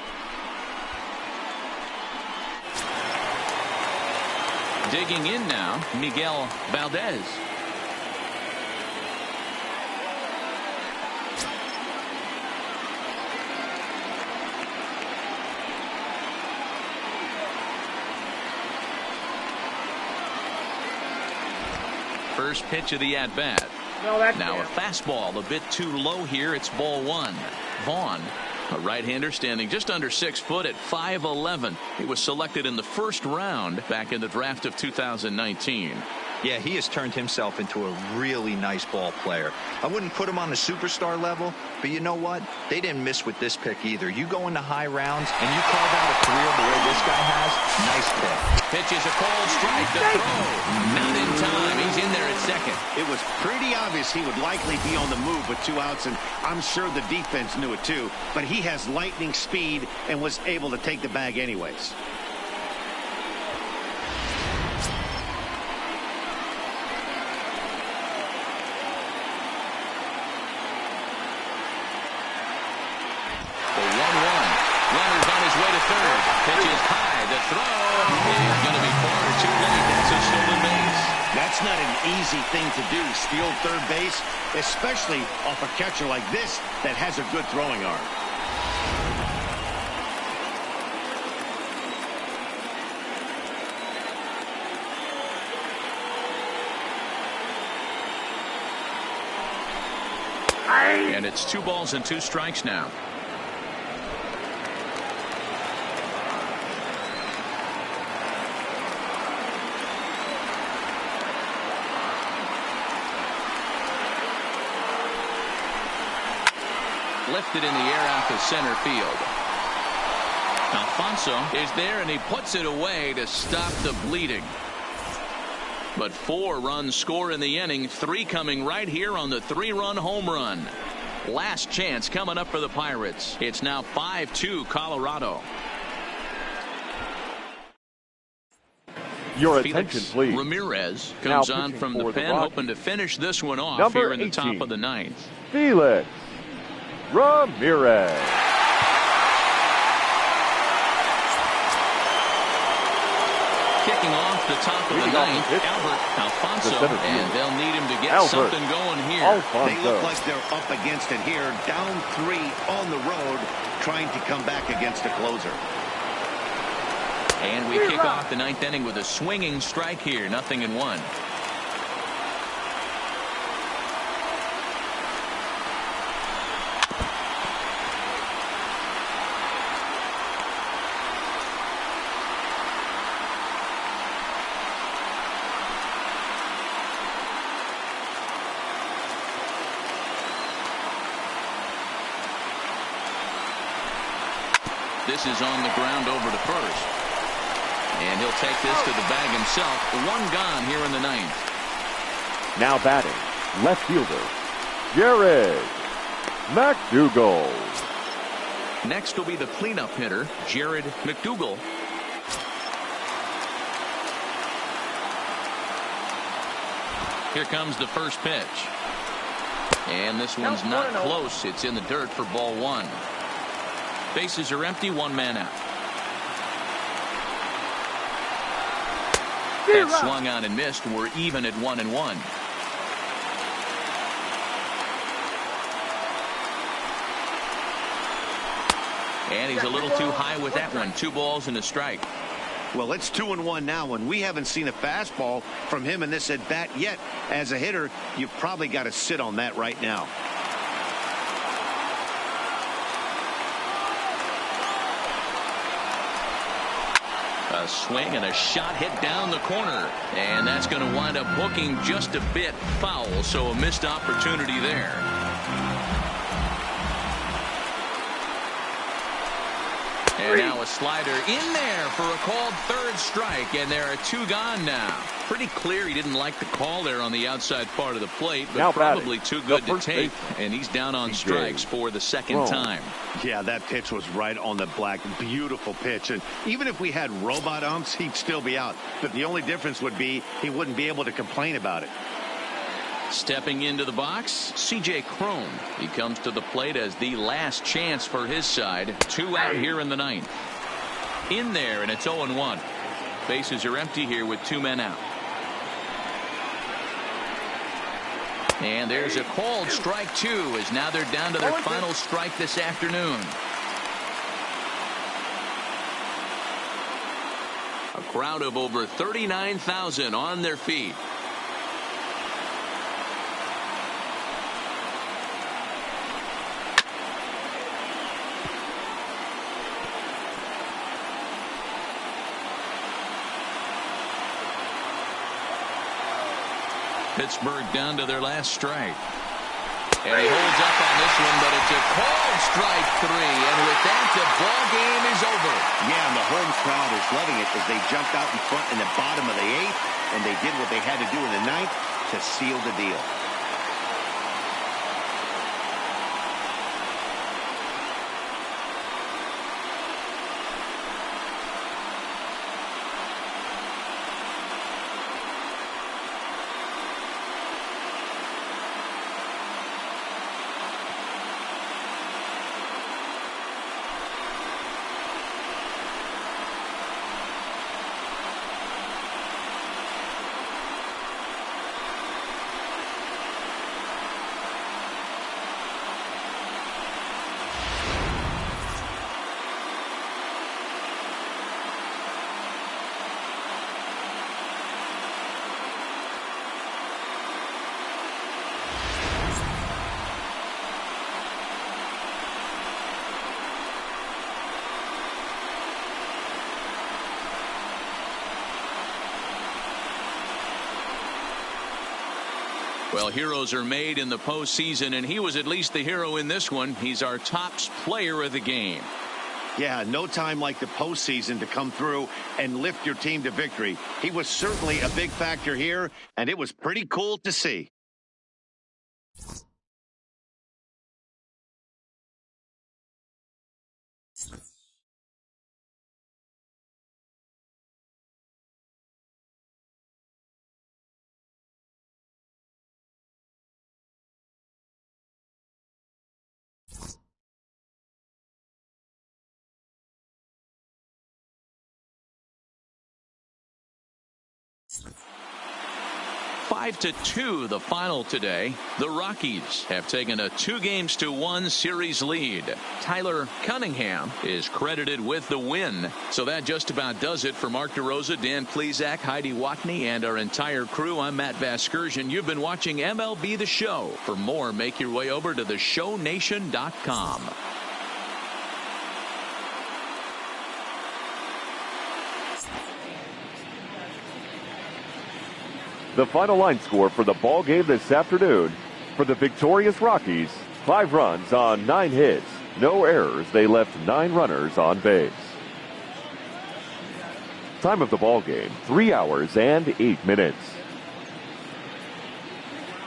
Digging in now, Miguel Valdez. First pitch of the at-bat. Now a fastball a bit too low here. It's ball 1. Vaughn, a right-hander standing just under 6 foot at 5'11". He was selected in the first round back in the draft of 2019. Yeah, he has turned himself into a really nice ball player. I wouldn't put him on the superstar level, but you know what? They didn't miss with this pick either. You go into high rounds and you carve out a career the way this guy has. Nice pick. Pitches a cold strike to throw. Not in time. He's in there at second. It was pretty obvious he would likely be on the move with 2 outs, and I'm sure the defense knew it too. But he has lightning speed and was able to take the bag anyways. The 1-1. Runner's on his way to third. Pitch is high. The throw is going to be far too late. That's a stolen base. That's not an easy thing to do, steal third base, especially off a catcher like this that has a good throwing arm. And it's 2 balls and 2 strikes now. Lifted in the air out to center field. Alfonso is there, and he puts it away to stop the bleeding. But 4 runs score in the inning, 3 coming right here on the 3-run home run. Last chance coming up for the Pirates. It's now 5-2 Colorado. Your Felix attention, please. Ramirez comes on pitching from the for the pen, Rockies. hoping to finish this one off Number here in the 18, top of the 9th. Felix Ramirez. Kicking off the top of the Leading off 9th, the pitch, Albert Alfonso, the center field. and they'll need him to get Albert something going here. Alfonso. They look like they're up against it here, down 3 on the road, trying to come back against a closer. And we kick off the 9th inning with a swinging strike here, 0-1. This is on the ground over to first. And he'll take this to the bag himself. 1 gone here in the 9th. Now batting, left fielder, Jared McDougal. Next will be the cleanup hitter, Jared McDougal. Here comes the first pitch. And this one's not close. It's in the dirt for ball 1. Bases are empty, 1 man out. That swung on and missed. We're even at 1-1. And he's a little too high with that one. 2 balls and a strike. Well, it's 2-1 now, and we haven't seen a fastball from him in this at bat yet. As a hitter, you've probably got to sit on that right now. A swing and a shot hit down the corner, and that's going to wind up hooking just a bit foul, so a missed opportunity there. And now a slider in there for a called 3rd strike, and there are 2 gone now. Pretty clear he didn't like the call there on the outside part of the plate, but now probably batting, too good to first take, baseman, and he's down on strikes for the 2nd time. Yeah, that pitch was right on the black. Beautiful pitch. And even if we had robot umps, he'd still be out. But the only difference would be he wouldn't be able to complain about it. Stepping into the box, C.J. Cron. He comes to the plate as the last chance for his side. 2 out here in the 9th. In there, and it's 0-1. Bases are empty here with 2 men out. And there's a called strike 2, as now they're down to their final strike this afternoon. A crowd of over 39,000 on their feet. Pittsburgh down to their last strike. And he holds up on this one, but it's a called strike 3. And with that, the ball game is over. Yeah, and the home crowd is loving it as they jumped out in front in the bottom of the 8th, and they did what they had to do in the 9th to seal the deal. Well, heroes are made in the postseason, and he was at least the hero in this one. He's our top player of the game. Yeah, no time like the postseason to come through and lift your team to victory. He was certainly a big factor here, and it was pretty cool to see. Five to 2 the final today. The Rockies have taken a 2-1 series lead. Tyler Cunningham is credited with the win. So that just about does it for Mark DeRosa, Dan Plesac, Heidi Watney, and our entire crew. I'm Matt Vasgersian. You've been watching MLB The Show. For more, make your way over to theshownation.com. The final line score for the ball game this afternoon: for the victorious Rockies, 5 runs on 9 hits, no errors. They left 9 runners on base. Time of the ball game, 3 hours and 8 minutes.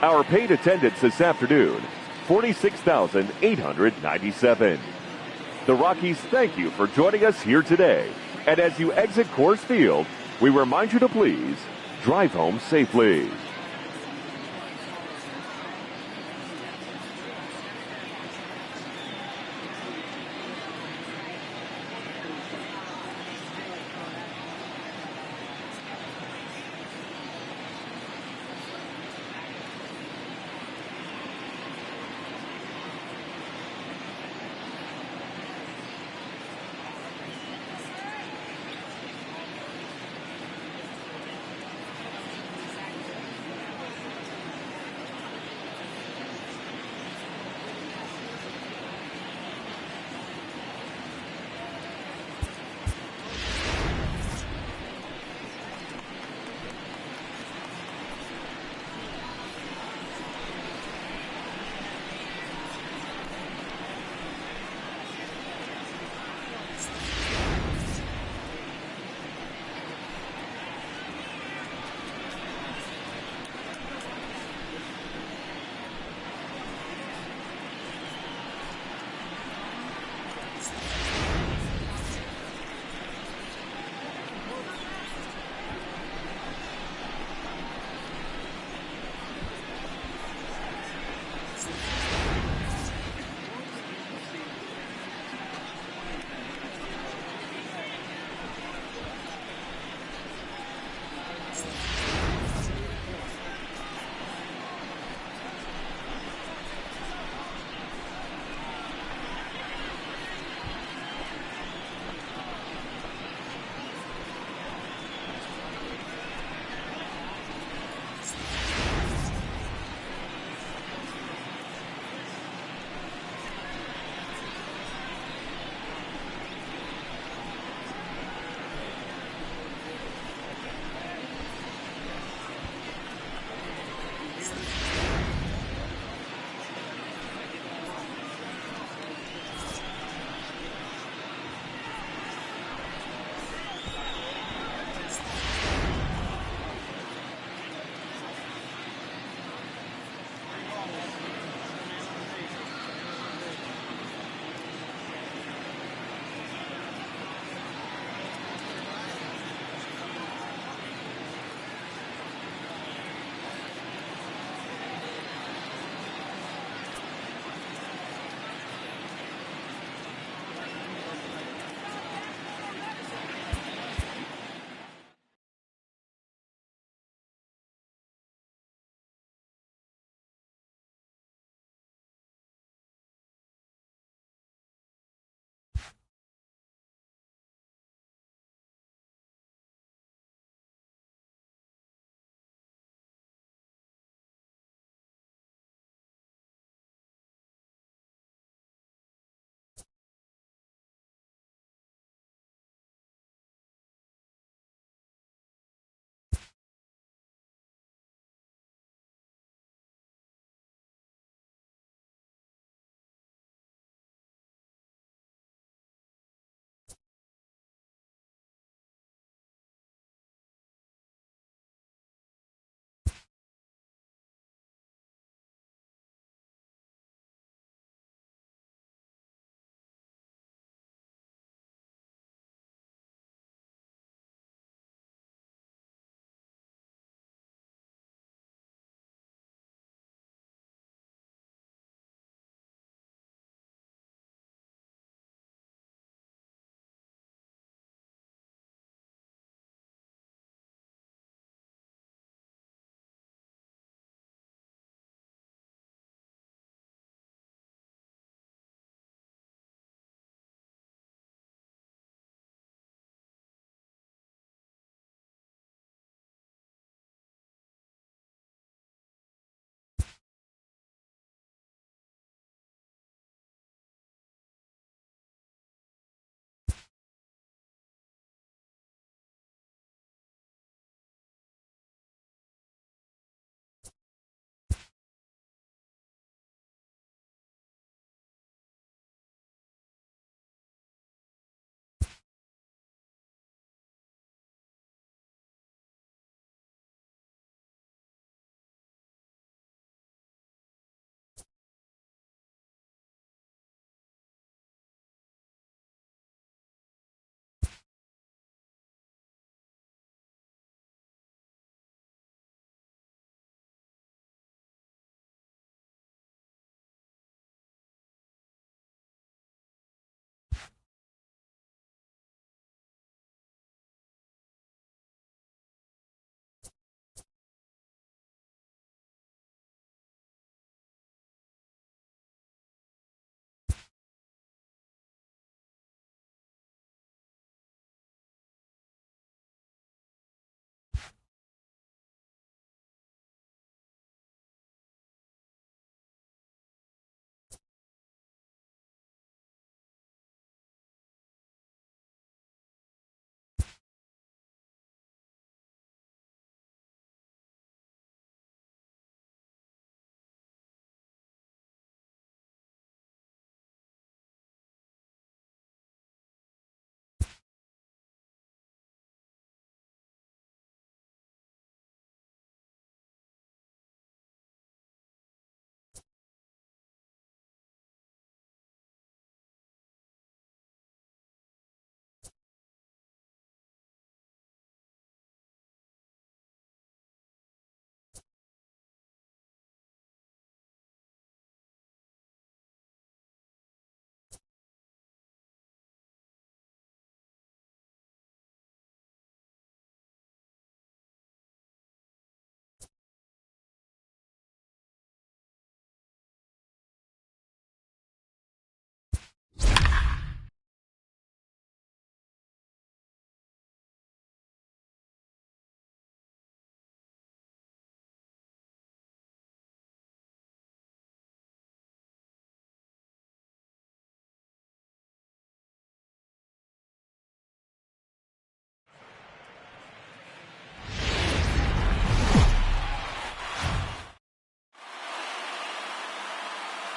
Our paid attendance this afternoon, 46,897. The Rockies thank you for joining us here today. And as you exit Coors Field, we remind you to please drive home safely.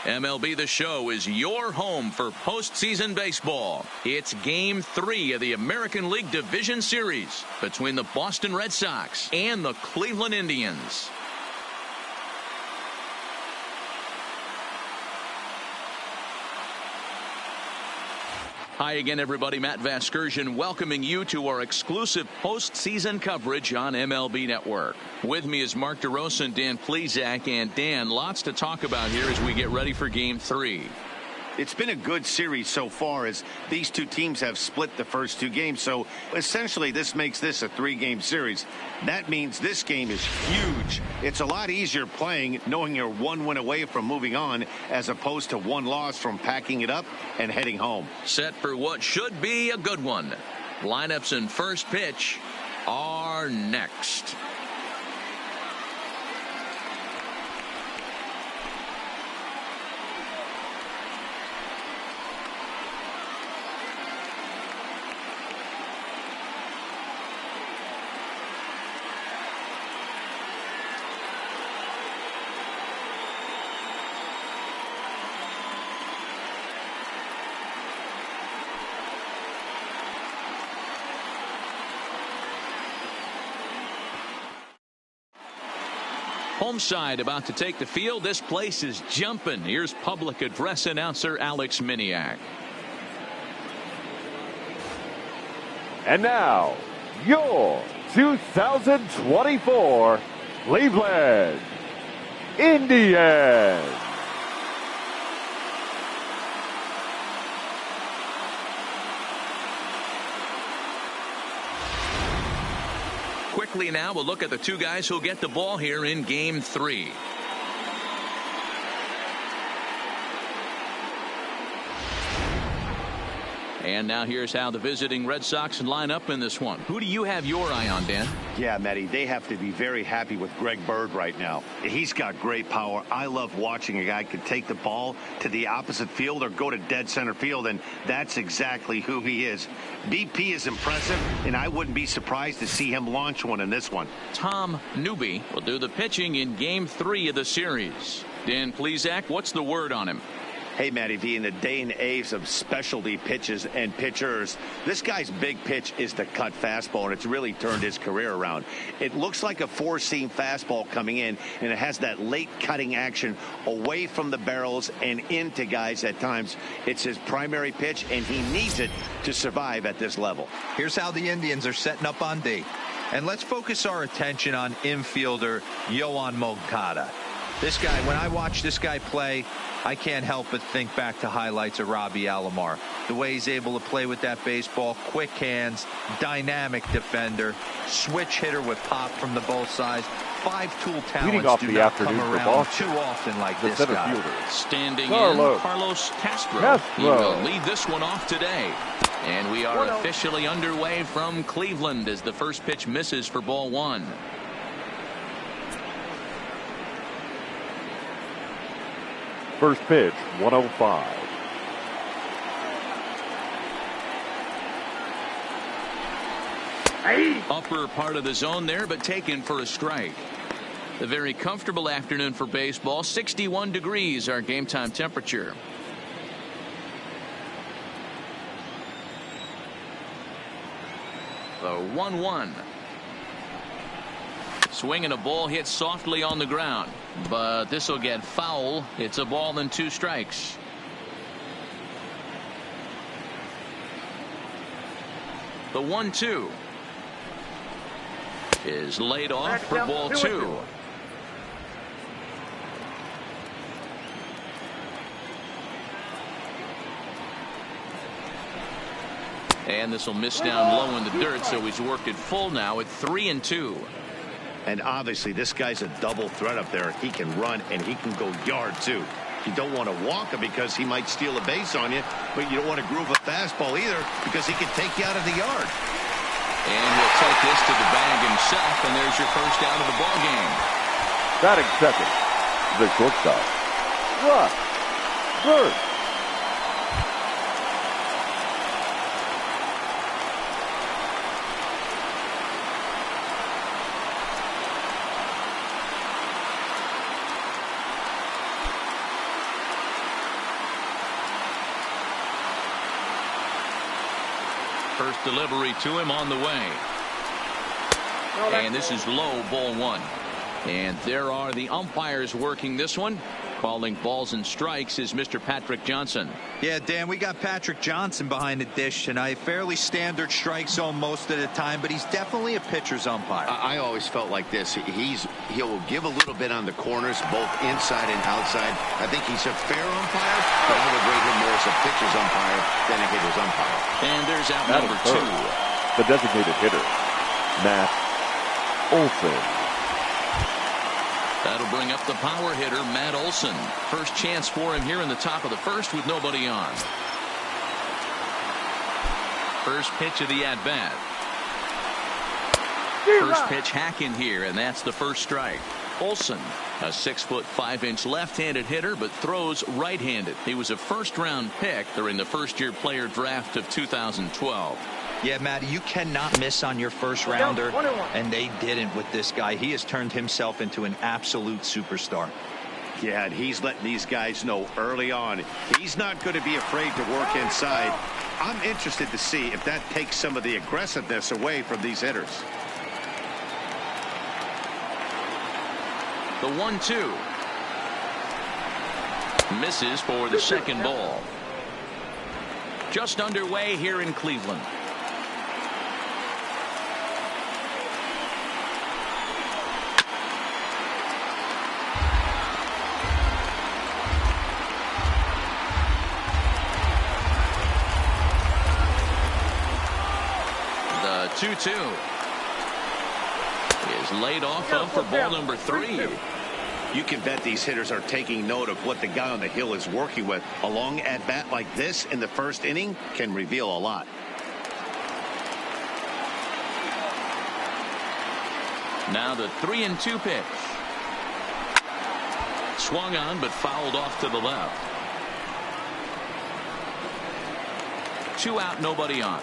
MLB The Show is your home for postseason baseball. It's Game 3 of the American League Division Series between the Boston Red Sox and the Cleveland Indians. Hi again, everybody. Matt Vasgersian welcoming you to our exclusive postseason coverage on MLB Network. With me is Mark DeRosa and Dan Plesac. And Dan, lots to talk about here as we get ready for Game 3. It's been a good series so far as these two teams have split the first two games. So essentially this makes this a 3-game series. That means this game is huge. It's a lot easier playing knowing you're 1 win away from moving on as opposed to 1 loss from packing it up and heading home. Set for what should be a good one. Lineups and first pitch are next. Home side about to take the field. This place is jumping. Here's public address announcer Alex Miniak. And now, your 2024 Cleveland Indians. Quickly now, we'll look at the two guys who'll get the ball here in Game 3. And now here's how the visiting Red Sox line up in this one. Who do you have your eye on, Dan? Yeah, Matty, they have to be very happy with Greg Bird right now. He's got great power. I love watching a guy could take the ball to the opposite field or go to dead center field, and that's exactly who he is. BP is impressive, and I wouldn't be surprised to see him launch one in this one. Tom Newby will do the pitching in Game 3 of the series. Dan Plesac, what's the word on him? Hey, Matty V, in the day and age of specialty pitches and pitchers, this guy's big pitch is the cut fastball, and it's really turned his career around. It looks like a 4-seam fastball coming in, and it has that late cutting action away from the barrels and into guys at times. It's his primary pitch, and he needs it to survive at this level. Here's how the Indians are setting up on D. And let's focus our attention on infielder Yoan Moncada. This guy, when I watch this guy play, I can't help but think back to highlights of Robbie Alomar. The way he's able to play with that baseball, quick hands, dynamic defender, switch hitter with pop from the both sides. 5-tool talents do not come around too often like this guy. Standing in, Carlos Castro. He will lead this one off today. And we are officially underway from Cleveland as the first pitch misses for ball 1. First pitch, 105. Upper part of the zone there, but taken for a strike. A very comfortable afternoon for baseball. 61 degrees our game time temperature. The 1-1. Swing and a ball hit softly on the ground, but this will get foul. It's a ball and 2 strikes. The 1-2 is laid off for ball 2. And this will miss down low in the dirt, so he's worked it full now at 3-2. And obviously this guy's a double threat up there. He can run and he can go yard too. You don't want to walk him because he might steal a base on you, but you don't want to groove a fastball either because he can take you out of the yard. And he'll take this to the bag himself, and there's your first out of the ball game. Batting second, the shortstop, Russ Burt. First delivery to him on the way. And this is low, ball one. And there are the umpires working this one. Calling balls and strikes is Mr. Patrick Johnson. Yeah, Dan, we got Patrick Johnson behind the dish tonight. Fairly standard strike zone most of the time, but he's definitely a pitcher's umpire. I always felt like this. He'll give a little bit on the corners, both inside and outside. I think he's a fair umpire, but I would rate him more as a pitcher's umpire than a hitter's umpire. And there's out Matt number Olson, 2. the designated hitter, Matt Olson. That'll bring up the power hitter, Matt Olson. First chance for him here in the top of the first with nobody on. First pitch of the at-bat. First pitch hack in here, and that's the first strike. Olson, a 6'5" left-handed hitter, but throws right-handed. He was a first-round pick during the first-year player draft of 2012. Yeah, Matt, you cannot miss on your first rounder, and they didn't with this guy. He has turned himself into an absolute superstar. Yeah, and he's letting these guys know early on he's not going to be afraid to work inside. I'm interested to see if that takes some of the aggressiveness away from these hitters. The 1-2. Misses for the second ball. Just underway here in Cleveland. The 2-2 is laid off of for ball number 3. You can bet these hitters are taking note of what the guy on the hill is working with. A long at-bat like this in the first inning can reveal a lot. Now the 3-2 pitch. Swung on but fouled off to the left. 2 out, nobody on.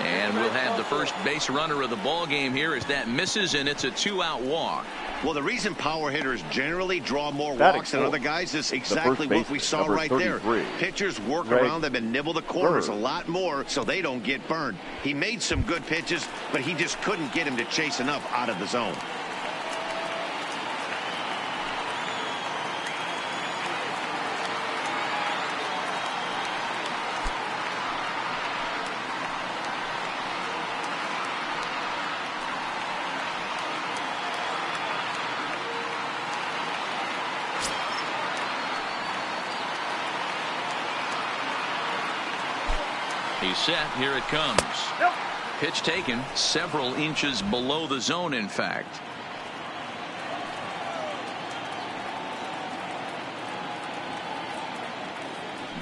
And we'll have the first base runner of the ball game here as that misses, and it's a 2-out walk. Well, the reason power hitters generally draw more walks than other guys is exactly what we saw right there. Pitchers work around them and nibble the corners a lot more so they don't get burned. He made some good pitches, but he just couldn't get him to chase enough out of the zone. He's set. Here it comes. Pitch taken several inches below the zone, in fact.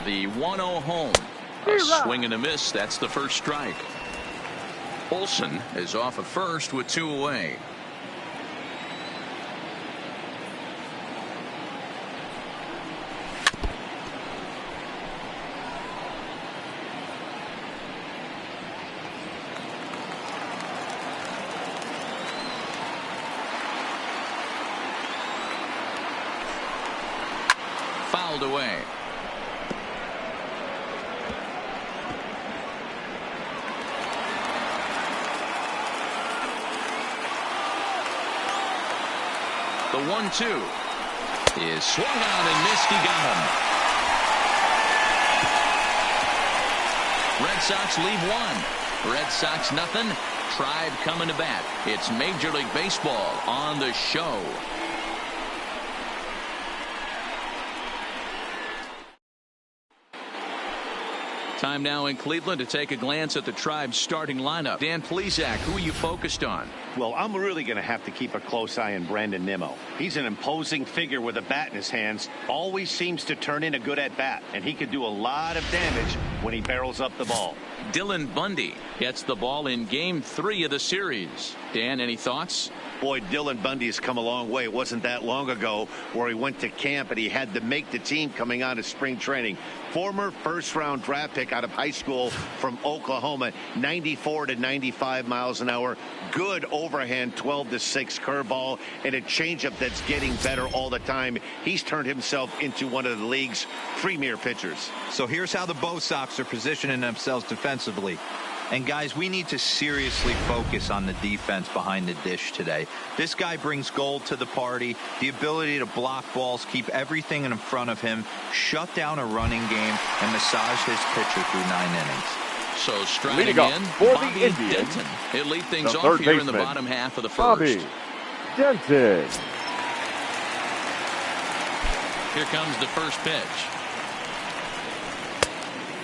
The 1-0 home. A swing and a miss. That's the first strike. Olson is off at first with 2 away. Fouled away. The 1-2 is swung on and missed. He got him. Red Sox leave 1. Red Sox nothing. Tribe coming to bat. It's Major League Baseball on the show. Time now in Cleveland to take a glance at the Tribe's starting lineup. Dan Plesac, who are you focused on? Well, I'm really going to have to keep a close eye on Brandon Nimmo. He's an imposing figure with a bat in his hands. Always seems to turn in a good at-bat, and he could do a lot of damage when he barrels up the ball. Dylan Bundy gets the ball in Game 3 of the series. Dan, any thoughts? Boy, Dylan Bundy has come a long way. It wasn't that long ago where he went to camp and he had to make the team coming out of spring training. Former first-round draft pick out of high school from Oklahoma, 94 to 95 miles an hour. Good over overhand 12-6 curveball and a changeup that's getting better all the time. He's turned himself into one of the league's premier pitchers. So here's how the Bo Sox are positioning themselves defensively. And guys, we need to seriously focus on the defense behind the dish today. This guy brings gold to the party, the ability to block balls, keep everything in front of him, shut down a running game, and massage his pitcher through 9 innings. So striding in, for Bobby the Indians, Denton. He'll lead things the off third here in the baseman, bottom half of the first. Bobby Denton. Here comes the first pitch.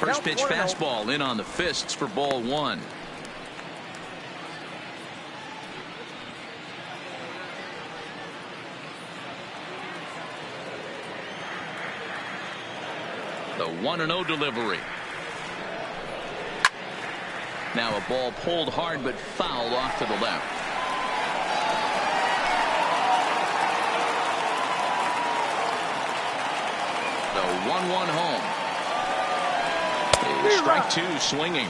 First pitch fastball in on the fists for ball 1. The 1-0 delivery. Now a ball pulled hard but fouled off to the left. The 1-1 home. Strike 2 swinging.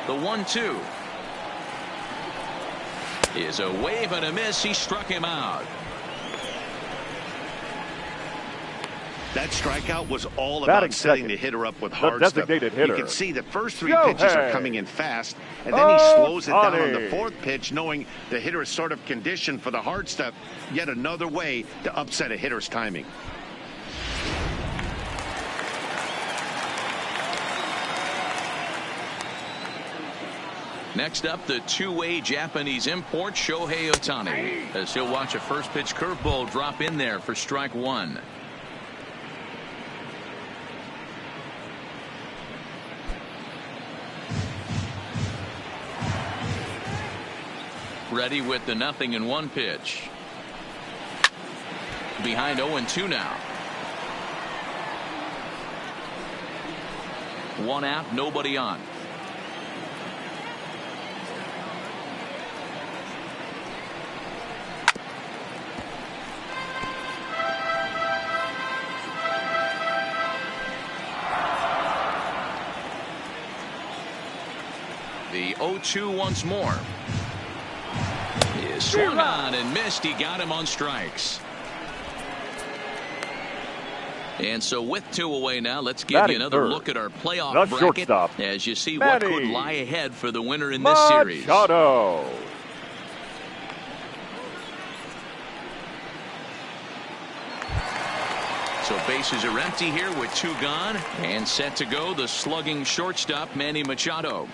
The 1-2 is a wave and a miss. He struck him out. That strikeout was all Batting about setting second, the hitter up with the hard stuff. designated hitter, You can see the first 3 Shohei pitches are coming in fast, and then he slows it down on the 4th pitch, knowing the hitter is sort of conditioned for the hard stuff. Yet another way to upset a hitter's timing. Next up, the two-way Japanese import, Shohei Ohtani, as he'll watch a first pitch curveball drop in there for strike 1. Ready with the 0-1 pitch. Behind 0-2 now. 1 out, nobody on. The 0-2 once more. Is swung on and missed. He got him on strikes. And so with 2 away now, let's give you another look at our playoff bracket shortstop, as you see Manny what could lie ahead for the winner in this series. Machado. So bases are empty here with 2 gone and set to go the slugging shortstop Manny Machado.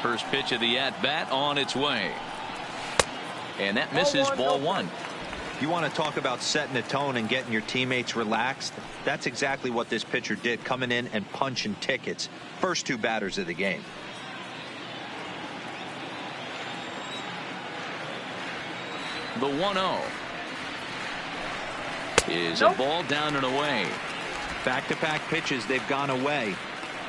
First pitch of the at-bat on its way. And that misses ball 1. You want to talk about setting the tone and getting your teammates relaxed? That's exactly what this pitcher did, coming in and punching tickets. First 2 batters of the game. The 1-0 is a ball down and away. Back-to-back pitches, they've gone away.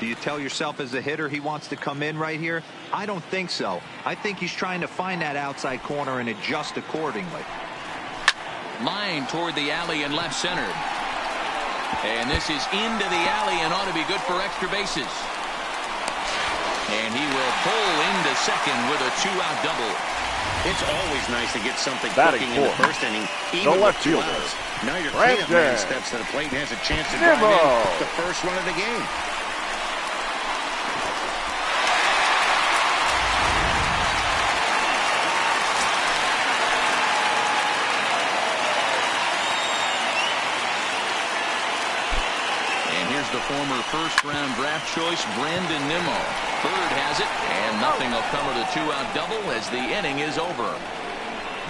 Do you tell yourself as a hitter he wants to come in right here? I don't think so. I think he's trying to find that outside corner and adjust accordingly. Line toward the alley and left center. And this is into the alley and ought to be good for extra bases. And he will pull into second with a 2-out double. It's always nice to get something Batting cooking in the first inning, even the with left 2 fielder, outs. Now your Brandon cleanup man steps to the plate and has a chance to drive in the first run of the game. The former first-round draft choice, Brandon Nimmo. Bird has it, and nothing will come of the 2-out double as the inning is over.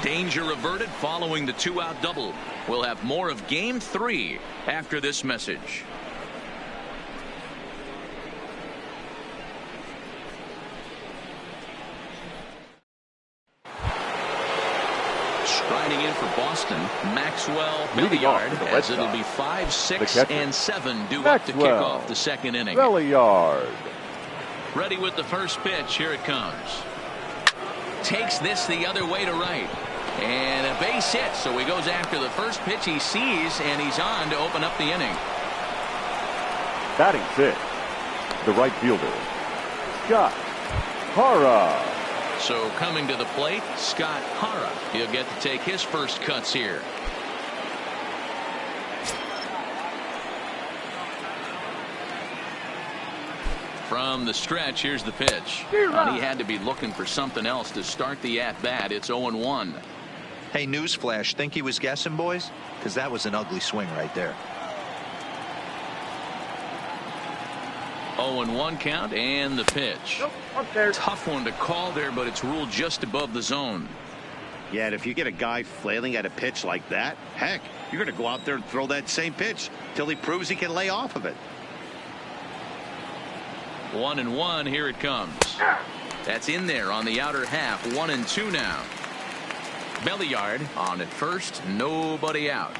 Danger averted following the 2-out double. We'll have more of Game 3 after this message. Striding in for Boston. Maxwell Leading off Belliard, for the Red as it'll Sox. be 5, 6, catcher, and 7 due up to kick Maxwell off the second inning. Belliard. Ready with the first pitch. Here it comes. Takes this the other way to right. And a base hit. So he goes after the first pitch he sees, and he's on to open up the inning. Batting 6, the right fielder, Scott Hara. So coming to the plate, Scott Hara. He'll get to take his first cuts here. From the stretch, here's the pitch. And he had to be looking for something else to start the at-bat. It's 0-1. Hey, newsflash, think he was guessing, boys? Because that was an ugly swing right there. 0-1 count and the pitch. Nope, up there. Tough one to call there, but it's ruled just above the zone. Yeah, and if you get a guy flailing at a pitch like that, heck, you're going to go out there and throw that same pitch till he proves he can lay off of it. 1-1, here it comes. That's in there on the outer half. 1-2 now. Belliard on at first, nobody out.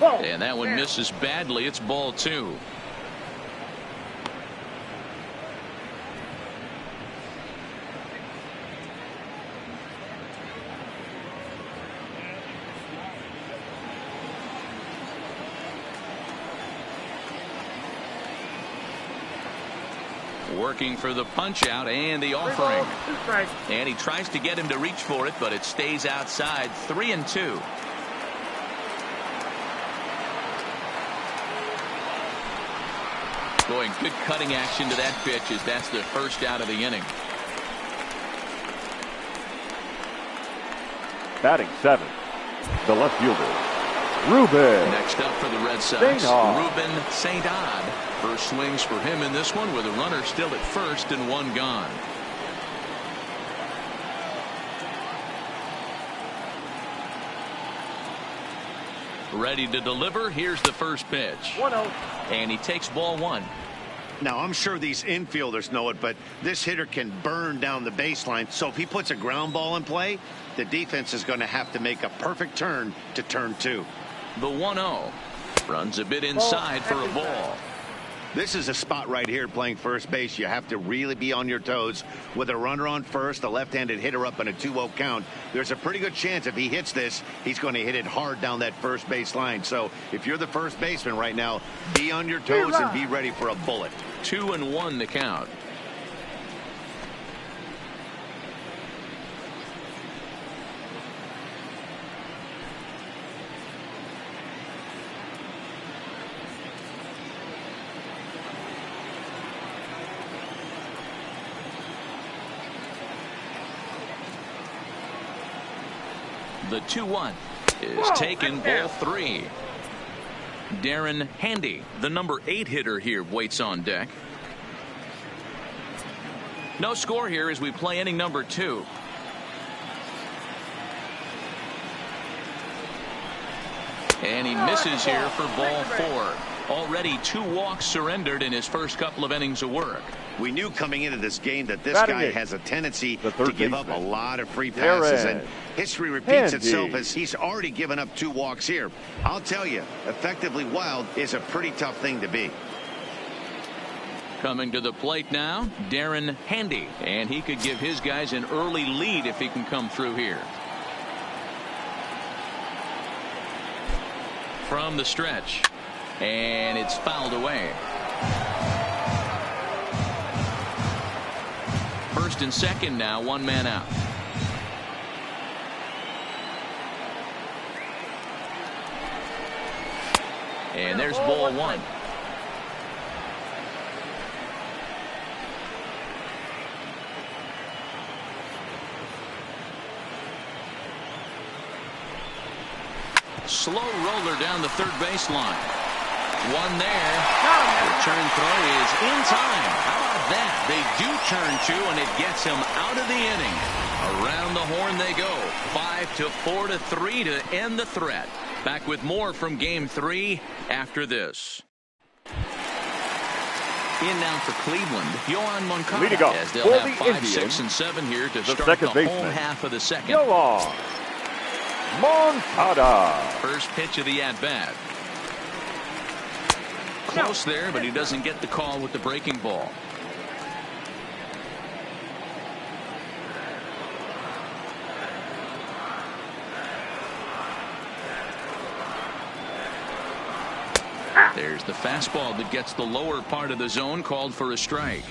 And that one misses badly. It's ball 2. Working for the punch out and the offering. And he tries to get him to reach for it, but it stays outside. 3-2. Boy, good cutting action to that pitch as that's the first out of the inning. Batting 7, the left fielder, Ruben. Next up for the Red Sox, Ruben Saint-Odd. First swings for him in this one with a runner still at first and one gone. Ready to deliver. Here's the first pitch. 1-0. And he takes ball 1. Now, I'm sure these infielders know it, but this hitter can burn down the baseline. So if he puts a ground ball in play, the defense is going to have to make a perfect turn to turn 2. The 1-0 runs a bit inside for a ball. This is a spot right here playing first base. You have to really be on your toes. With a runner on first, a left-handed hitter up in a 2-0 count, there's a pretty good chance if he hits this, he's going to hit it hard down that first base line. So if you're the first baseman right now, be on your toes and be ready for a bullet. 2-1 the count. The 2-1 is taken, ball 3. Darren Handy, the number 8 hitter here, waits on deck. No score here as we play inning number 2. And he misses here for ball 4. Already 2 walks surrendered in his first couple of innings of work. We knew coming into this game that this guy has a tendency to give up a lot of free passes, and history repeats itself as he's already given up 2 walks here. I'll tell you, effectively wild is a pretty tough thing to be. Coming to the plate now, Darren Handy, and he could give his guys an early lead if he can come through here. From the stretch, and it's fouled away. First and second now, 1 man out. And there's ball 1. Slow roller down the third baseline. One there. Return throw is in time. How about that, they do turn 2, and it gets him out of the inning. Around the horn they go. 5-4 to 3 to end the threat. Back with more from Game 3 after this. In now for Cleveland, Yoan Moncada. Leading off as they'll for have the 5, Indians, 6, and 7 here to start second the baseman, home half of the second. Yoan Moncada. First pitch of the at-bat. Close there, but he doesn't get the call with the breaking ball. There's the fastball that gets the lower part of the zone, called for a strike.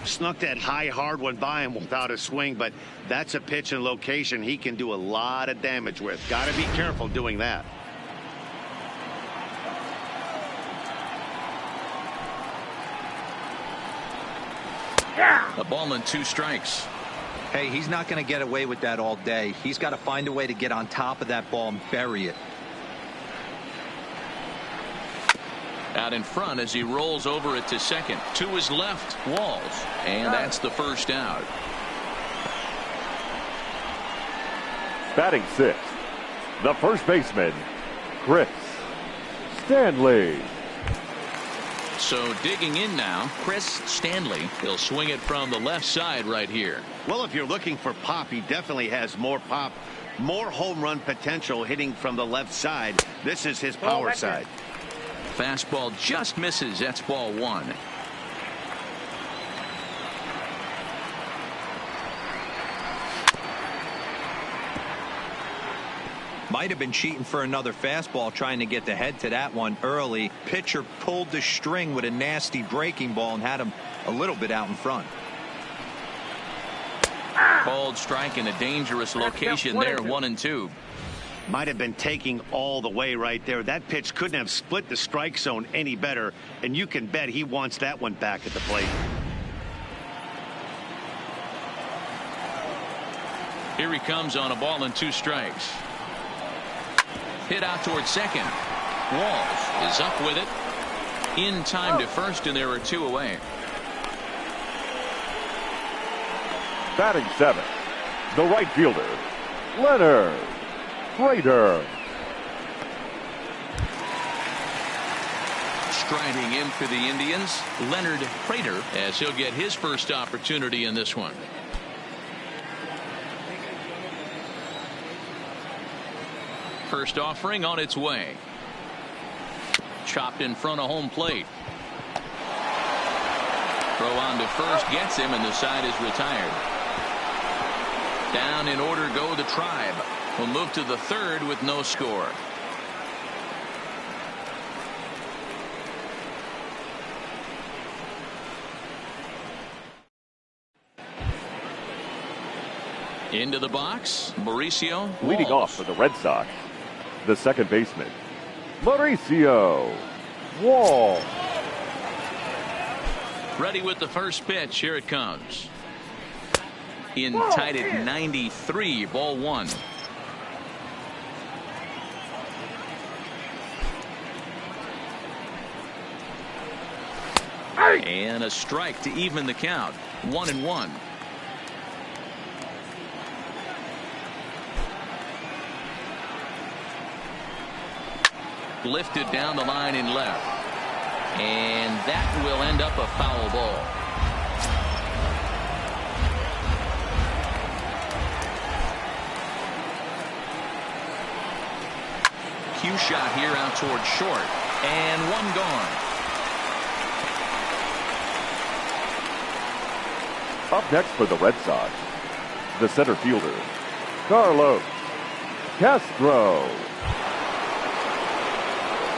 Snuck that high, hard one by him without a swing, but that's a pitch and location he can do a lot of damage with. Got to be careful doing that. A ball and 2 strikes. Hey, he's not going to get away with that all day. He's got to find a way to get on top of that ball and bury it. Out in front as he rolls over it to second. To his left, Walls. And that's the first out. Batting 6th, the first baseman, Chris Stanley. So digging in now, Chris Stanley. He'll swing it from the left side right here. Well, if you're looking for pop, he definitely has more pop, more home run potential hitting from the left side. This is his power side. Fastball just misses. That's ball 1. Might have been cheating for another fastball, trying to get the head to that one early. Pitcher pulled the string with a nasty breaking ball and had him a little bit out in front. Called strike in a dangerous location there, 1-2. Might have been taking all the way right there. That pitch couldn't have split the strike zone any better, and you can bet he wants that one back at the plate. Here he comes on a ball and 2 strikes. Hit out towards second. Walls is up with it. In time to first, and there are 2 away. Batting 7th, the right fielder, Leonard Prater. Striding in for the Indians, Leonard Prater, as he'll get his first opportunity in this one. First offering on its way. Chopped in front of home plate. Throw on to first gets him, and the side is retired. Down in order go the Tribe. We'll move to the 3rd with no score. Into the box, Mauricio Walls. Leading off for the Red Sox, the second baseman, Mauricio Walls. Ready with the first pitch. Here it comes. In tight at 93, ball 1. And a strike to even the count. 1-1. Lifted down the line in left. And that will end up a foul ball. Cue shot here out towards short. And one gone. Up next for the Red Sox, the center fielder, Carlos Castro.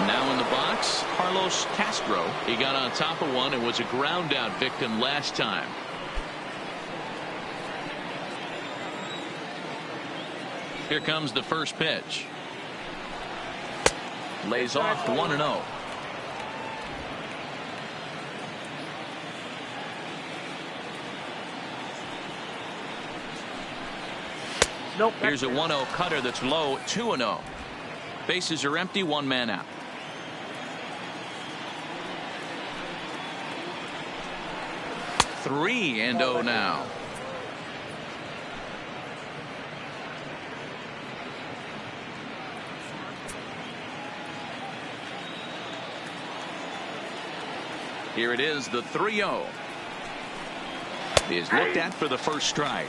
Now in the box, Carlos Castro. He got on top of one and was a ground out victim last time. Here comes the first pitch. Lays off 1-0. Nope. Here's a 1-0 cutter that's low, 2-0. Bases are empty, 1 man out. 3-0 now. Here it is, the 3-0. Is looked at for the first strike.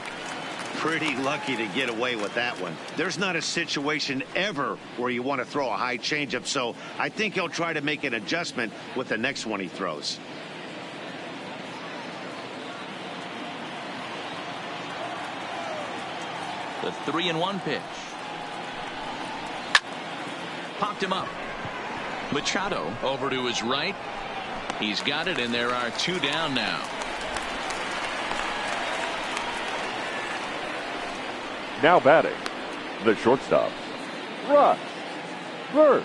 Pretty lucky to get away with that one. There's not a situation ever where you want to throw a high changeup, so I think he'll try to make an adjustment with the next one he throws. The 3-1 pitch. Popped him up. Machado over to his right. He's got it, and there are 2 down now. Now batting, the shortstop, Russ Birch.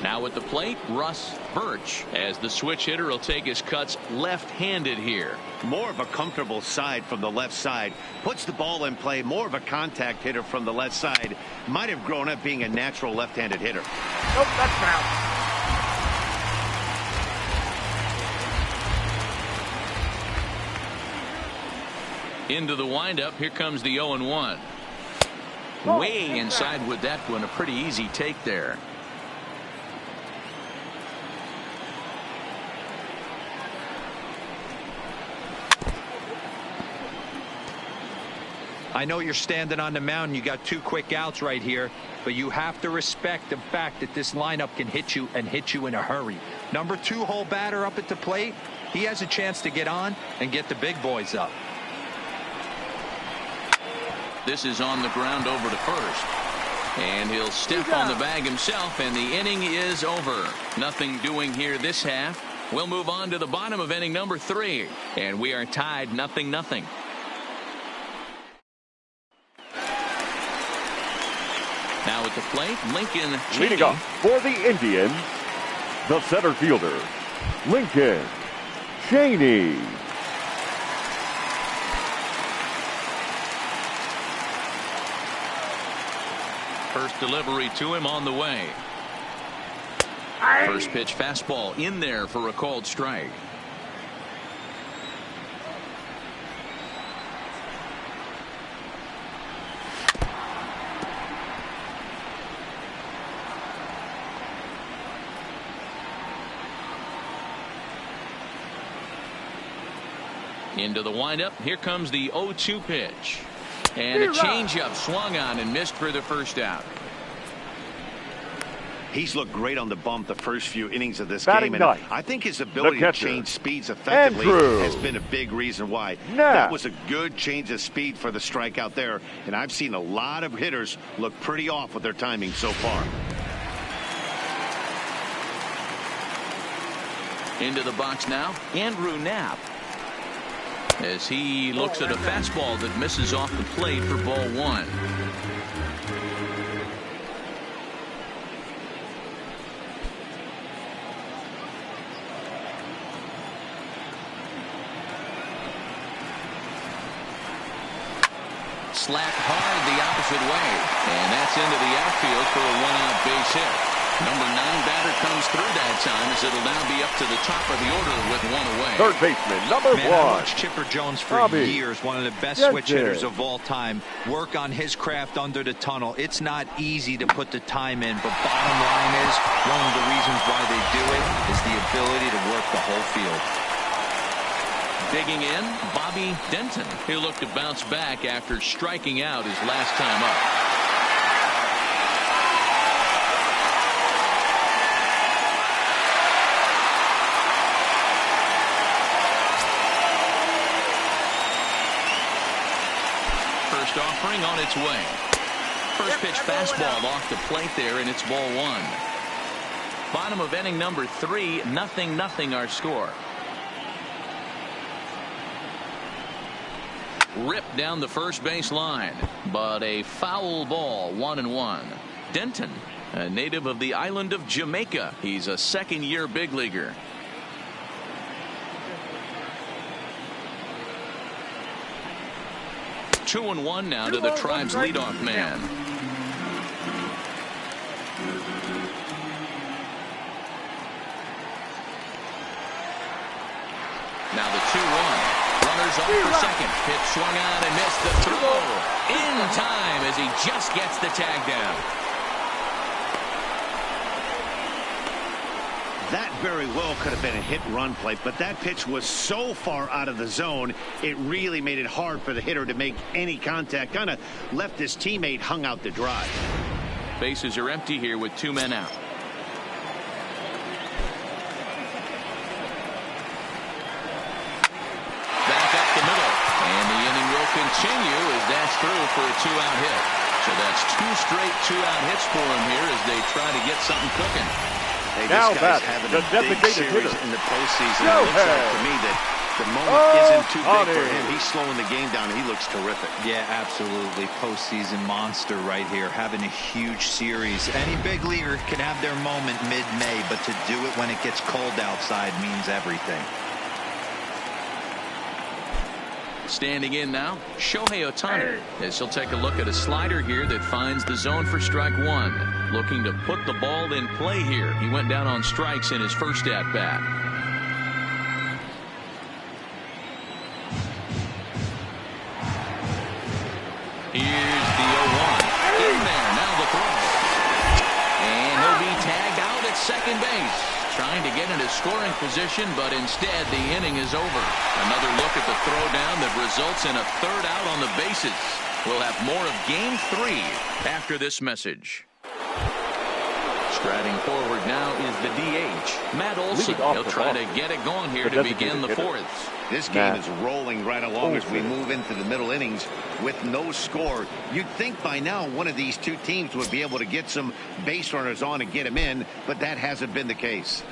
Now at the plate, Russ Birch, as the switch hitter will take his cuts left-handed here. More of a comfortable side from the left side. Puts the ball in play. More of a contact hitter from the left side. Might have grown up being a natural left-handed hitter. Nope, that's foul. Into the windup. Here comes the 0-1. Way inside with that one. A pretty easy take there. I know you're standing on the mound. You got 2 quick outs right here, but you have to respect the fact that this lineup can hit you and hit you in a hurry. Number 2 hole batter up at the plate. He has a chance to get on and get the big boys up. This is on the ground over to first. And he'll step on the bag himself, and the inning is over. Nothing doing here this half. We'll move on to the bottom of inning number 3. And we are tied 0-0. Now at the plate, Lincoln Cheney. Leading off for the Indians, the center fielder, Lincoln Cheney. First delivery to him on the way. First pitch fastball in there for a called strike. Into the windup. Here comes the 0-2 pitch. And a changeup swung on and missed for the first out. He's looked great on the bump the first few innings of this Batting game, and ninth, I think his ability to change speeds effectively Andrew has been a big reason why. Knapp. That was a good change of speed for the strikeout there, and I've seen a lot of hitters look pretty off with their timing so far. Into the box now, Andrew Knapp, as he looks at a fastball that misses off the plate for ball 1. Slapped hard the opposite way, and that's into the outfield for a 1-out base hit. Number 9 batter comes through that time, as it'll now be up to the top of the order with 1 away. Third baseman, number 1. I watched Chipper Jones for years, one of the best switch hitters of all time. Work on his craft under the tunnel. It's not easy to put the time in, but bottom line is, one of the reasons why they do it is the ability to work the whole field. Digging in, Bobby Denton, who looked to bounce back after striking out his last time up. First offering on its way. First pitch fastball off the plate there, and it's ball 1. Bottom of inning number 3, 0-0 our score. Ripped down the first base line, but a foul ball, 1-1. Denton, a native of the island of Jamaica. He's a second-year big leaguer. Two and 1 now to the Tribe's leadoff man. Now the 2-1. Runners off for second. Pitch swung on and missed the throw. In time as he just gets the tag down. That very well could have been a hit-run play, but that pitch was so far out of the zone, it really made it hard for the hitter to make any contact. Kind of left his teammate hung out to dry. Bases are empty here with 2 men out. Back up the middle, and the inning will continue as that's through for a 2-out hit. So that's 2 straight 2-out hits for him here as they try to get something cooking. Hey, now this guy's having a big series in the postseason. It looks like to me that the moment isn't too big for him. He's slowing the game down. He looks terrific. Yeah, absolutely. Postseason monster right here, having a huge series. Any big leaguer can have their moment mid-May, but to do it when it gets cold outside means everything. Standing in now, Shohei Ohtani, as he'll take a look at a slider here that finds the zone for strike 1. Looking to put the ball in play here. He went down on strikes in his first at-bat. Here's the 0-1. In there, now the throw. And he'll be tagged out at second base. Trying to get into scoring position, but instead the inning is over. Another look at the throwdown that results in a 3rd out on the bases. We'll have more of Game 3 after this message. Striding forward now is the DH, Matt Olson. He'll try to get it going here to begin the 4th. This game is rolling right along as we move into the middle innings with no score. You'd think by now one of these 2 teams would be able to get some base runners on and get them in, but that hasn't been the case.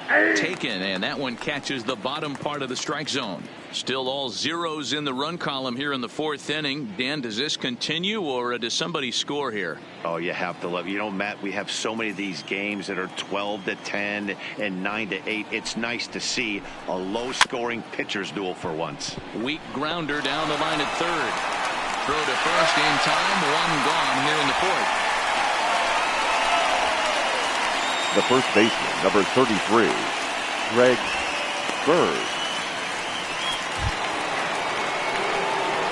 Taken, and that one catches the bottom part of the strike zone. Still all zeros in the run column here in the 4th inning. Dan, does this continue, or does somebody score here? Oh, you have to love. You know, Matt, we have so many of these games that are 12-10 and 9-8. It's nice to see a low-scoring pitcher's duel for once. Weak grounder down the line at 3rd. Throw to first in time. 1 gone here in the 4th. The first baseman, number 33, Greg Bird.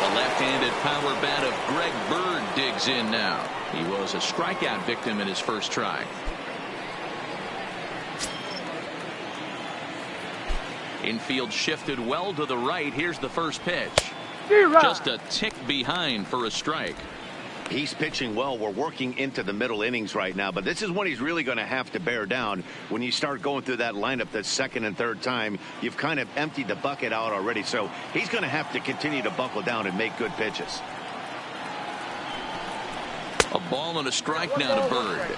The left-handed power bat of Greg Bird digs in now. He was a strikeout victim in his first try. Infield shifted well to the right. Here's the first pitch. Just a tick behind for a strike. He's pitching well. We're working into the middle innings right now, but this is when he's really going to have to bear down. When you start going through that lineup that 2nd and 3rd time, you've kind of emptied the bucket out already, so he's going to have to continue to buckle down and make good pitches. A ball and a strike now to Bird.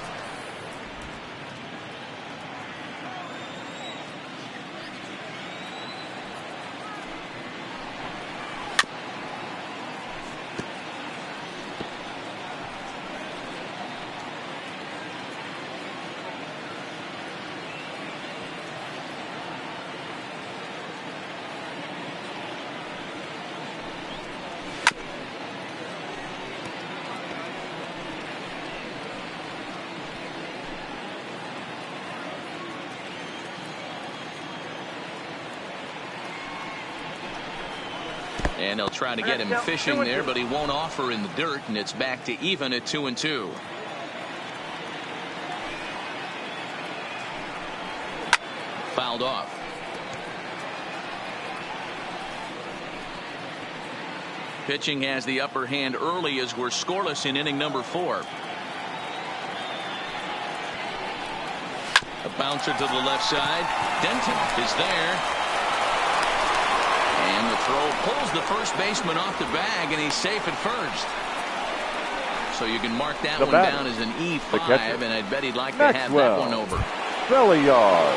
And they'll try to get him fishing there, but he won't offer in the dirt, and it's back to even at 2-2. Fouled off. Pitching has the upper hand early as we're scoreless in inning number 4. A bouncer to the left side. Denton is there. And the throw pulls the first baseman off the bag, and he's safe at first. So you can mark that one down as an E5, and I'd bet he'd like to have that one over. Belliard.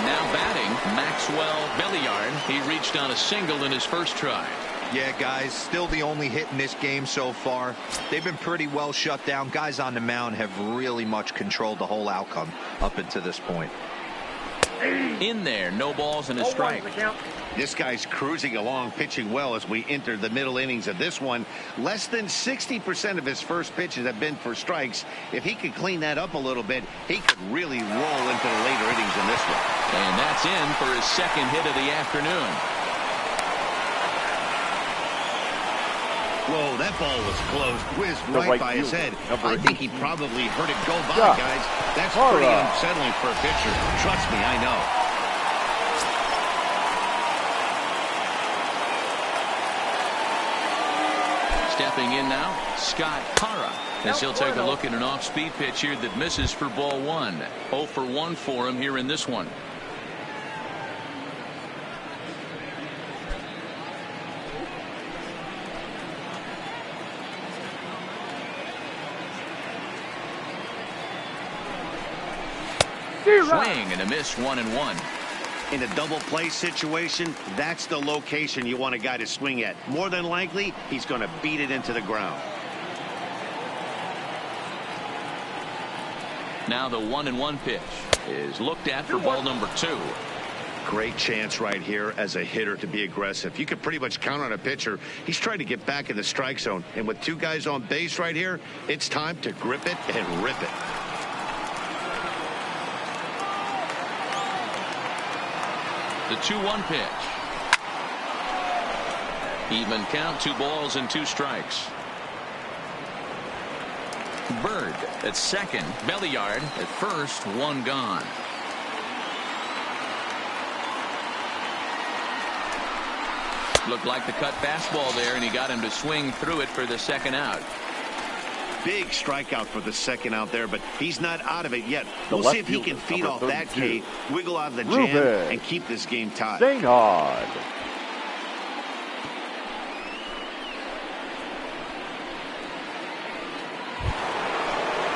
Now batting, Maxwell Belliard. He reached on a single in his first try. Yeah, guys, still the only hit in this game so far. They've been pretty well shut down. Guys on the mound have really much controlled the whole outcome up until this point. In there, no balls and a strike. This guy's cruising along, pitching well as we enter the middle innings of this one. Less than 60% of his first pitches have been for strikes. If he could clean that up a little bit, he could really roll into the later innings in this one. And that's in for his second hit of the afternoon. Whoa, that ball was close. Whizzed right by his head. I think he probably heard it go by, guys. That's pretty unsettling for a pitcher. Trust me, I know. Stepping in now, Scott Hara, as he'll take a look at an off-speed pitch here that misses for ball one. 0 for 1 for him here in this one. Swing and a miss, 1-1. In a double play situation, that's the location you want a guy to swing at. More than likely, he's going to beat it into the ground. Now the 1-1 pitch is looked at for ball number 2. Great chance right here as a hitter to be aggressive. You can pretty much count on a pitcher. He's trying to get back in the strike zone. And with 2 guys on base right here, it's time to grip it and rip it. The 2-1 pitch. Even count, 2 balls and 2 strikes. Bird at second, Belliard at first, 1 gone. Looked like the cut fastball there, and he got him to swing through it for the second out. Big strikeout for the second out there, but he's not out of it yet. We'll see if he can feed off that K, wiggle out of the jam, and keep this game tied. St.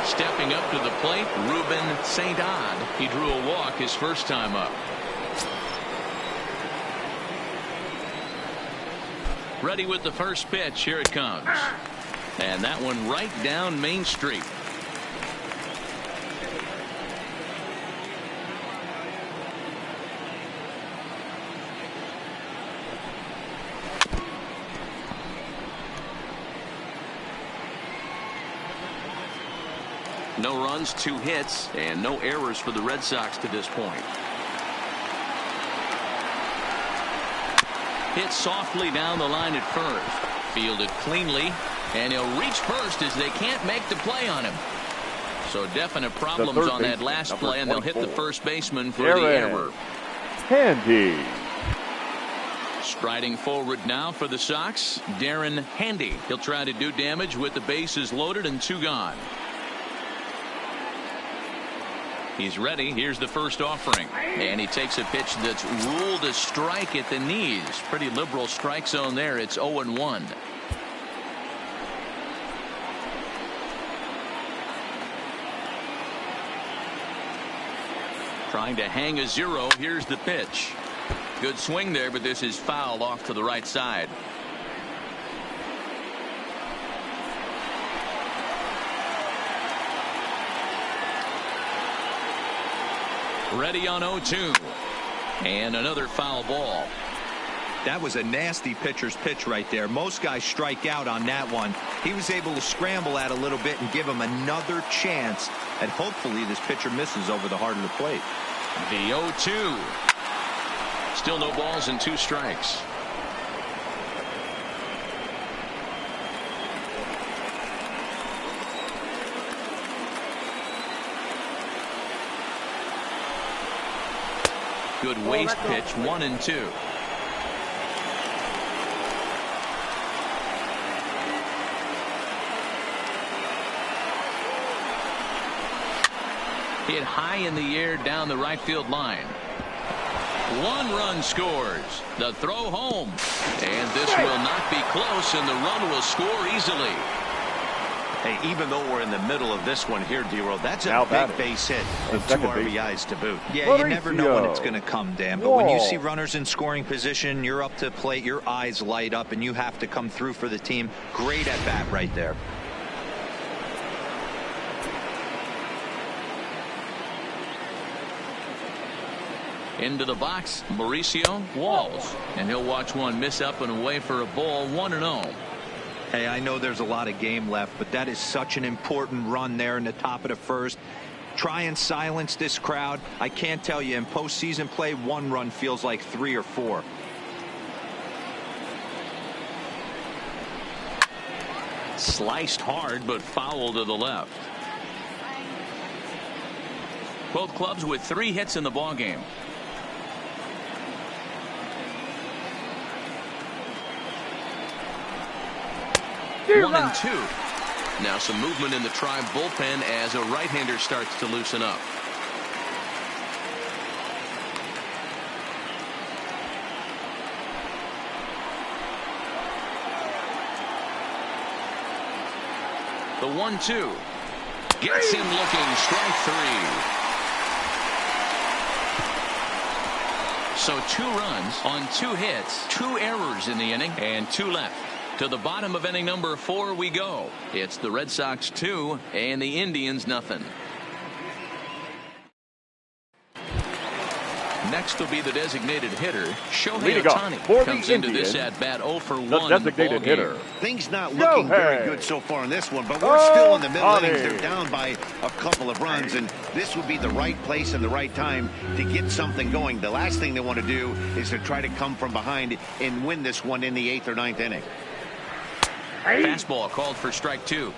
Stepping up to the plate, Ruben St. Odd. He drew a walk his first time up. Ready with the first pitch. Here it comes. And that one right down Main Street. No runs, 2 hits, and no errors for the Red Sox to this point. Hit softly down the line at first. Fielded cleanly. And he'll reach first as they can't make the play on him. So definite problems on that last play, and they'll hit the first baseman for the error. Handy. Striding forward now for the Sox, Darren Handy. He'll try to do damage with the bases loaded and 2 gone. He's ready. Here's the first offering. And he takes a pitch that's ruled a strike at the knees. Pretty liberal strike zone there. It's 0-1. Trying to hang a 0. Here's the pitch. Good swing there, but this is foul off to the right side. Ready on 0-2. And another foul ball. That was a nasty pitcher's pitch right there. Most guys strike out on that one. He was able to scramble at a little bit and give him another chance. And hopefully this pitcher misses over the heart of the plate. The 0-2. Still no balls and 2 strikes. Good waste pitch, 1-2. Hit high in the air down the right field line. 1 run scores. The throw home. And this will not be close, and the run will score easily. Hey, even though we're in the middle of this one here, D-Roll, that's a big base hit with 2 RBIs to boot. Yeah, you never know when it's going to come, Dan. But when you see runners in scoring position, you're up to plate, your eyes light up, and you have to come through for the team. Great at bat right there. Into the box, Mauricio Walls. And he'll watch one miss up and away for a ball, 1-0. Hey, I know there's a lot of game left, but that is such an important run there in the top of the first. Try and silence this crowd. I can't tell you, in postseason play, one run feels like 3 or 4. Sliced hard, but foul to the left. Both clubs with 3 hits in the ballgame. One and 2. Now some movement in the Tribe bullpen as a right-hander starts to loosen up. The 1-2 gets him looking. Strike 3. So 2 runs on 2 hits, 2 errors in the inning, and 2 left. To the bottom of inning number 4 we go. It's the Red Sox 2 and the Indians nothing. Next will be the designated hitter, Shohei Ohtani. Comes into this at bat 0 for 1. The designated hitter. Things not looking very good so far in this one, but we're still in the middle innings. They're down by a couple of runs, and this would be the right place and the right time to get something going. The last thing they want to do is to try to come from behind and win this one in the 8th or 9th inning. Fastball called for strike 2.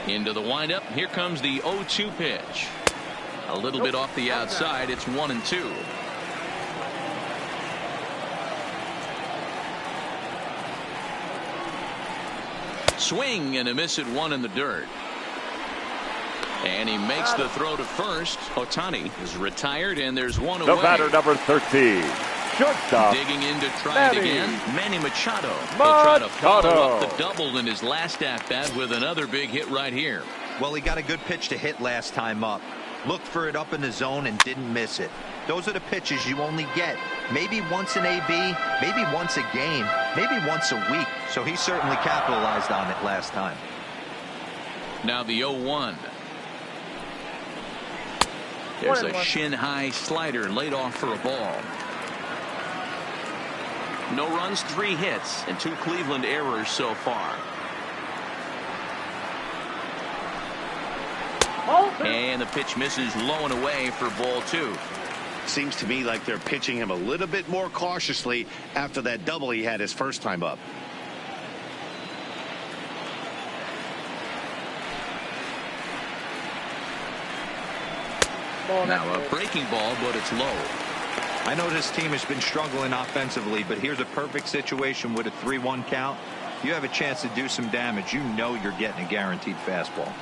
Into the windup. Here comes the 0-2 pitch. A little bit off the outside. It's 1-2. Swing and a miss at 1 in the dirt. And he makes the throw to first. Ohtani is retired, and there's 1 away. The batter, number 13. Shortstop. Digging in to try it again. Manny Machado. He'll try to follow up the double in his last at-bat with another big hit right here. Well, he got a good pitch to hit last time up. Looked for it up in the zone and didn't miss it. Those are the pitches you only get maybe once in AB, maybe once a game, maybe once a week. So he certainly capitalized on it last time. Now the 0-1. There's a shin-high slider laid off for a ball. No runs, 3 hits, and 2 Cleveland errors so far. And the pitch misses low and away for ball 2. Seems to me like they're pitching him a little bit more cautiously after that double he had his first time up. Now a breaking ball, but it's low. I know this team has been struggling offensively, but here's a perfect situation with a 3-1 count. You have a chance to do some damage. You know you're getting a guaranteed fastball.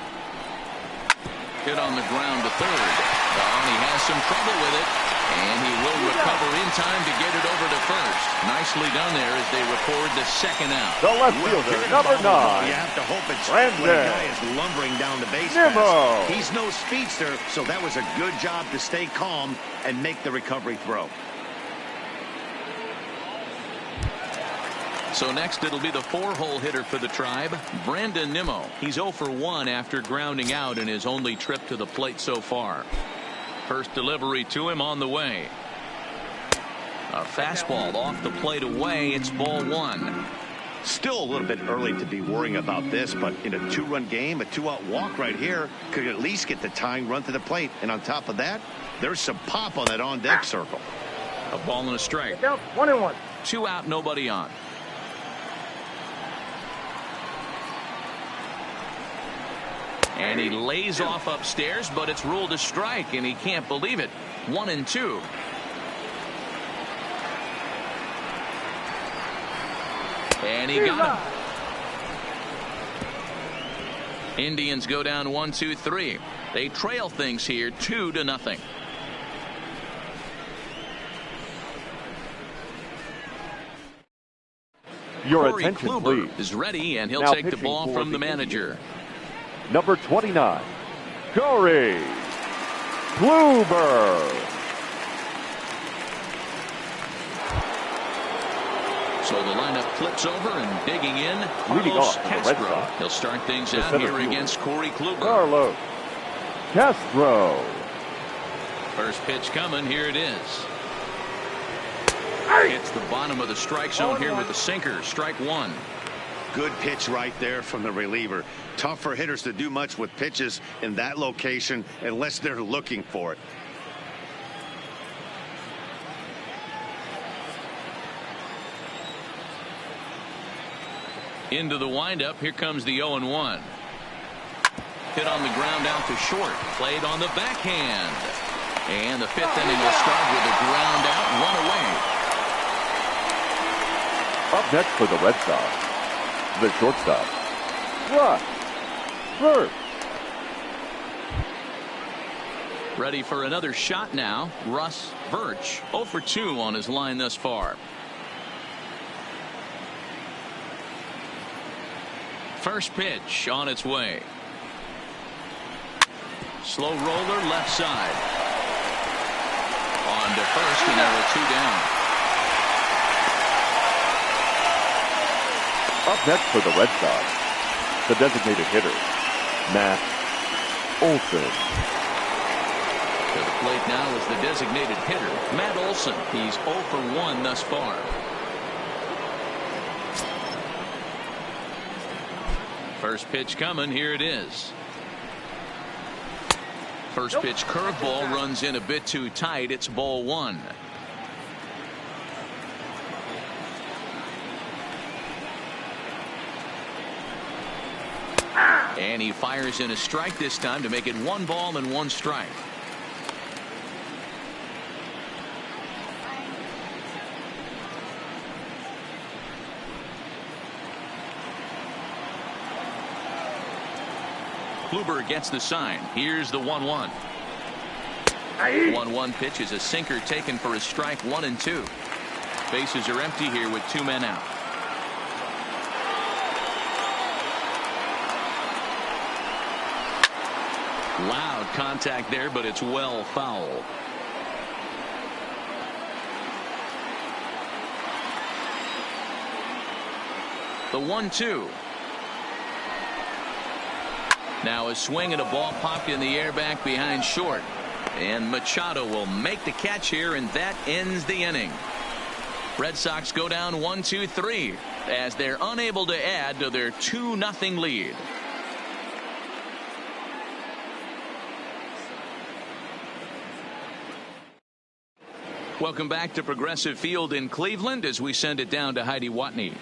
Hit on the ground to third. He has some trouble with it, and he will recover in time to get it over to first. Nicely done there as they record the second out. The left fielder, number 9. You have to hope it's when a guy is lumbering down the base pass. He's no speedster, so that was a good job to stay calm and make the recovery throw. So next it'll be the 4-hole hitter for the Tribe, Brandon Nimmo. He's 0 for 1 after grounding out in his only trip to the plate so far. First delivery to him on the way. A fastball off the plate away. It's ball 1. Still a little bit early to be worrying about this, but in a 2-run game, a 2-out walk right here could at least get the tying run to the plate. And on top of that, there's some pop on that on-deck circle. A ball and a strike. 1-1. 2 out, nobody on. And he lays off upstairs, but it's ruled a strike, and he can't believe it. 1-2. And he got him. Indians go down 1-2-3. They trail things here 2-0. Your Corey attention, Kluber please. is ready, and he'll Now take the pitching ball for from the the manager. Number 29. Corey Kluber. So the lineup flips over and digging in, Leading Carlos off for the Red Castro. Sox, He'll start things the out center here fielder, against Corey Kluber. Carlos Castro. First pitch coming. Here it is. Hits the bottom of the strike zone here with the sinker. Strike one. Good pitch right there from the reliever. Tough for hitters to do much with pitches in that location unless they're looking for it. Into the windup. Here comes the 0-1. Hit on the ground out to short. Played on the backhand. And the fifth inning will start with a ground out, one away. Up next for the Red Sox, the shortstop, Russ Birch. Ready for another shot now. Russ Birch, 0 for 2 on his line thus far. First pitch on its way. Slow roller left side. On to first, and there are 2 down. Up next for the Red Sox, the designated hitter, Matt Olson. To the plate now is the designated hitter, Matt Olson. He's 0 for 1 thus far. First pitch coming. Here it is. First pitch curveball runs in a bit too tight. It's ball 1. And he fires in a strike this time to make it 1 ball and 1 strike. Kluber gets the sign. Here's the 1-1. 1-1 pitch is a sinker taken for a strike, 1 and 2. Bases are empty here with 2 men out. Loud contact there, but it's well foul. The 1-2. Now a swing and a ball popped in the air back behind short. And Machado will make the catch here, and that ends the inning. Red Sox go down 1-2-3 as they're unable to add to their 2-0 lead. Welcome back to Progressive Field in Cleveland as we send it down to Heidi Watney.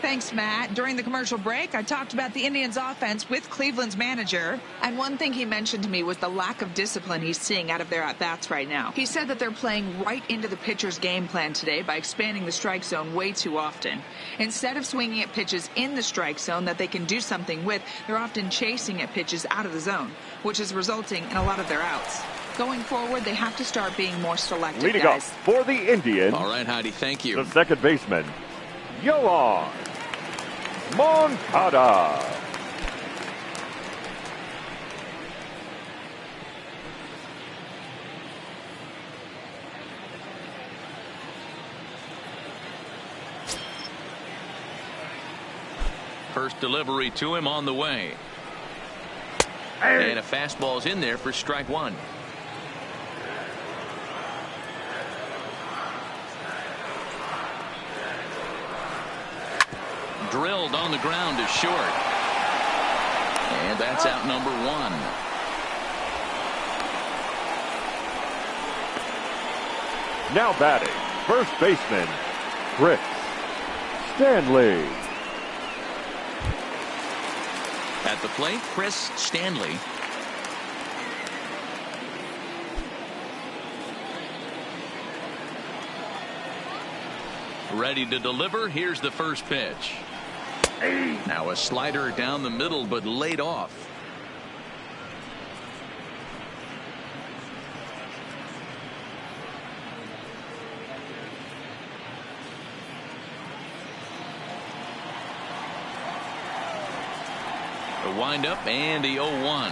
Thanks, Matt. During the commercial break, I talked about the Indians' offense with Cleveland's manager. And one thing he mentioned to me was the lack of discipline he's seeing out of their at-bats right now. He said that they're playing right into the pitcher's game plan today by expanding the strike zone way too often. Instead of swinging at pitches in the strike zone that they can do something with, they're often chasing at pitches out of the zone, which is resulting in a lot of their outs. Going forward, they have to start being more selective, Leading guys. up for the Indians. All right, Heidi, thank you. The second baseman, Yoan Moncada. First delivery to him on the way. And a fastball's in there for strike 1. Drilled on the ground to short. And that's out number 1. Now batting, first baseman, Chris Stanley. At the plate, Chris Stanley. Ready to deliver. Here's the first pitch. Now a slider down the middle, but laid off. The windup and the 0-1.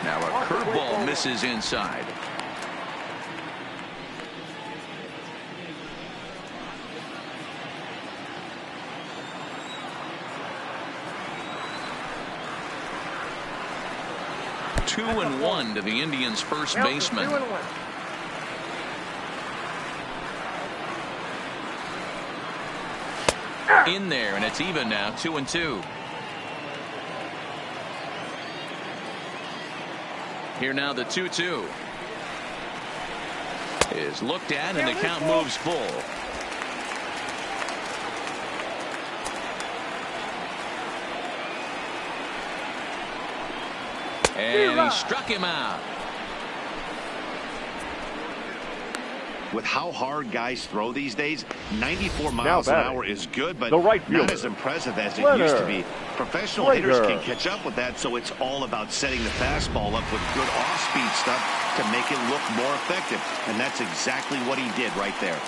Now a curveball misses inside. Two and one to the Indians' first baseman. In there, and it's even now, 2-2. Here now the 2-2 is looked at, and the count moves full. And he struck him out. With how hard guys throw these days, 94 miles an hour is good, but not as impressive as it used to be. Professional hitters can catch up with that, so it's all about setting the fastball up with good off-speed stuff to make it look more effective, and that's exactly what he did right there.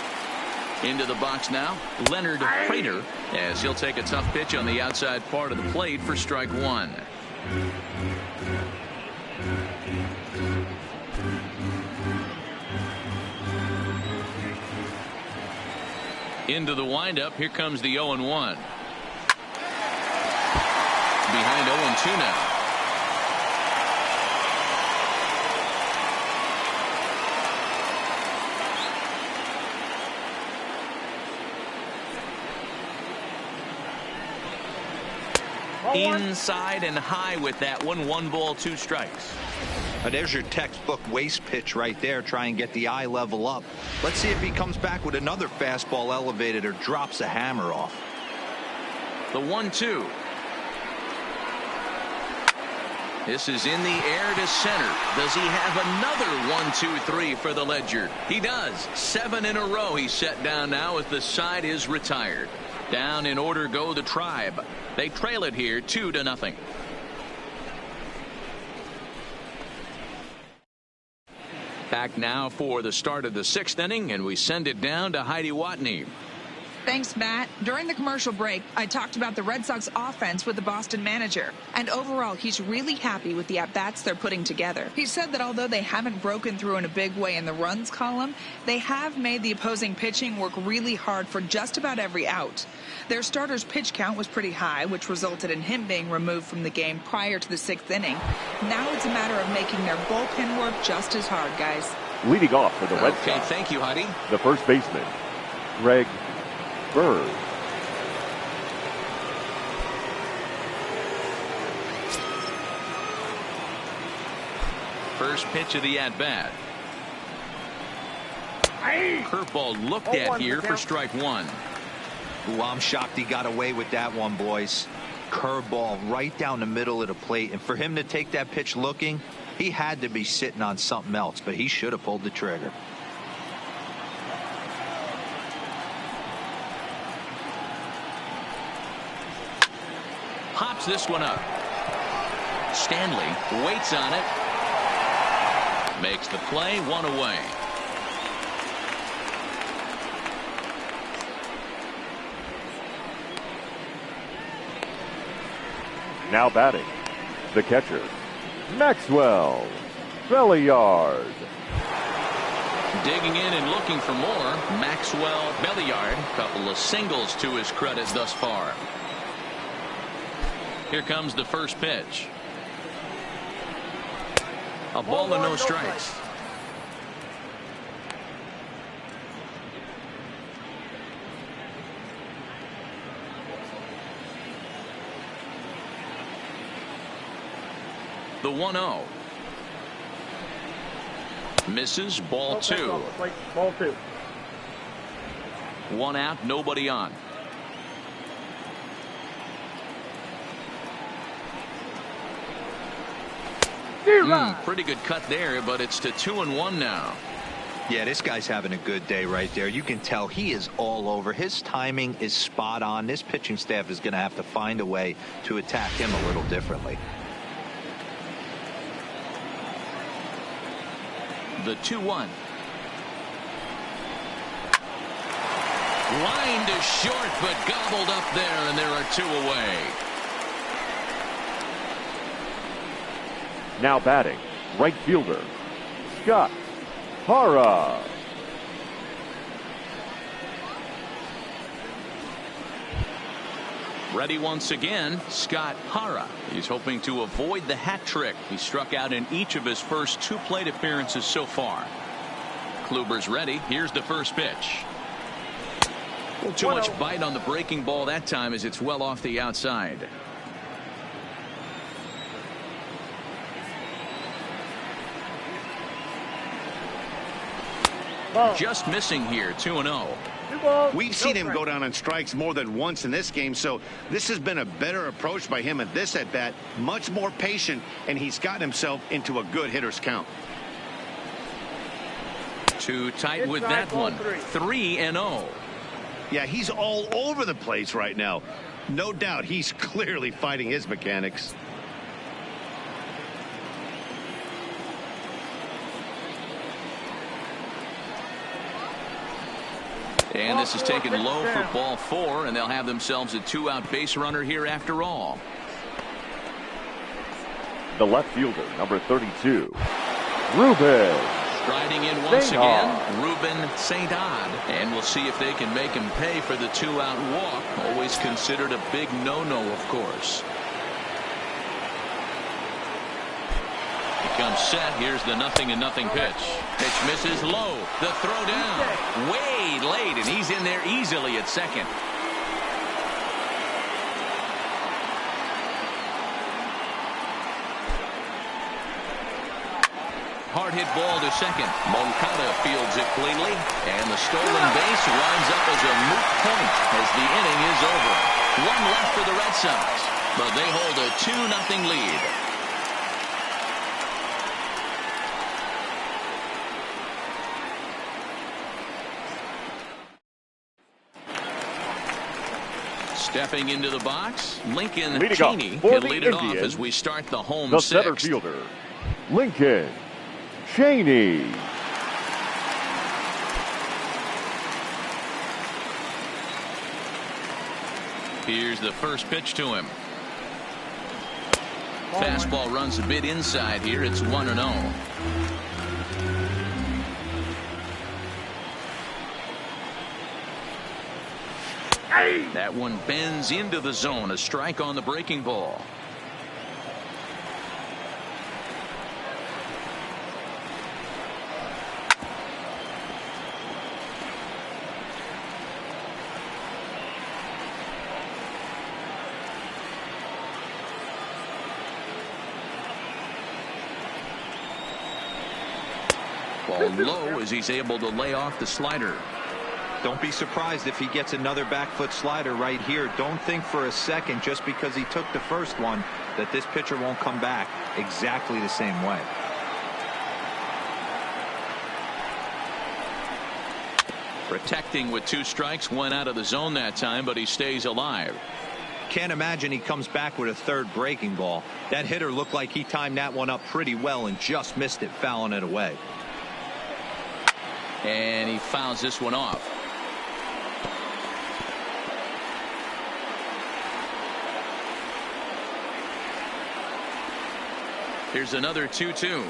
Into the box now, Leonard Prater, as he'll take a tough pitch on the outside part of the plate for strike one. Into the windup. Here comes the 0-1. Behind 0-2 now. Inside and high with that one. 1 ball, 2 strikes. There's your textbook waste pitch right there. Try and get the eye level up. Let's see if he comes back with another fastball elevated or drops a hammer off. The 1-2. This is in the air to center. Does he have another 1-2-3 for the Ledger? He does. 7 in a row he's set down now as the side is retired. Down in order go the Tribe. They trail it here 2-0. Back now for the start of the 6th inning, and we send it down to Heidi Watney. Thanks, Matt. During the commercial break, I talked about the Red Sox offense with the Boston manager. And overall, he's really happy with the at-bats they're putting together. He said that although they haven't broken through in a big way in the runs column, they have made the opposing pitching work really hard for just about every out. Their starter's pitch count was pretty high, which resulted in him being removed from the game prior to the 6th inning. Now it's a matter of making their bullpen work just as hard, guys. Leading off for the Red Sox. Okay, thank you, Heidi. The first baseman, Greg Bird. First pitch of the at-bat. Curveball looked at here for strike one. Ooh, I'm shocked he got away with that one, boys. Curveball right down the middle of the plate. And for him to take that pitch looking, he had to be sitting on something else, but he should have pulled the trigger. Pops this one up. Stanley waits on it. Makes the play, 1 away. Now batting, the catcher, Maxwell Belliard. Digging in and looking for more, Maxwell Belliard. Couple of singles to his credit thus far. Here comes the first pitch. A ball and no strikes. The 1-0. Misses, ball 2. Ball 2. 1 out, nobody on. Pretty good cut there, but it's to 2-1 now. Yeah, this guy's having a good day right there. You can tell he is all over. His timing is spot on. This pitching staff is going to have to find a way to attack him a little differently. The 2-1. Line to short, but gobbled up there, and there are 2 away. Now batting, right fielder, Scott Hara. Ready once again, Scott Hara. He's hoping to avoid the hat trick. He struck out in each of his first 2 plate appearances so far. Kluber's ready. Here's the first pitch. A little too much bite on the breaking ball that time as it's well off the outside. Just missing here, 2-0. We've seen him go down on strikes more than once in this game, so this has been a better approach by him at this at-bat, much more patient, and he's gotten himself into a good hitter's count. Too tight with that one. 3-0. Yeah, he's all over the place right now. No doubt he's clearly fighting his mechanics. And this is taken low for ball 4, and they'll have themselves a 2-out base runner here after all. The left fielder, number 32, Ruben. Striding in once again, Ruben Saint-Odd. And we'll see if they can make him pay for the 2-out walk. Always considered a big no-no, of course. Comes set. Here's the 0-0 pitch. Pitch misses low. The throw down. Way late, and he's in there easily at second. Hard hit ball to second. Moncada fields it cleanly, and the stolen base winds up as a moot point as the inning is over. 1 left for the Red Sox, but they hold a 2-0 lead. Stepping into the box, Lincoln Cheney will lead it off as we start the home the sixth. Center fielder, Lincoln Cheney. Here's the first pitch to him. Fastball runs a bit inside here. It's 1-0. That one bends into the zone. A strike on the breaking ball. Ball low as he's able to lay off the slider. Don't be surprised if he gets another back foot slider right here. Don't think for a second, just because he took the first one, that this pitcher won't come back exactly the same way. Protecting with 2 strikes, went out of the zone that time, but he stays alive. Can't imagine he comes back with a third breaking ball. That hitter looked like he timed that one up pretty well and just missed it, fouling it away. And he fouls this one off. Here's another 2-2.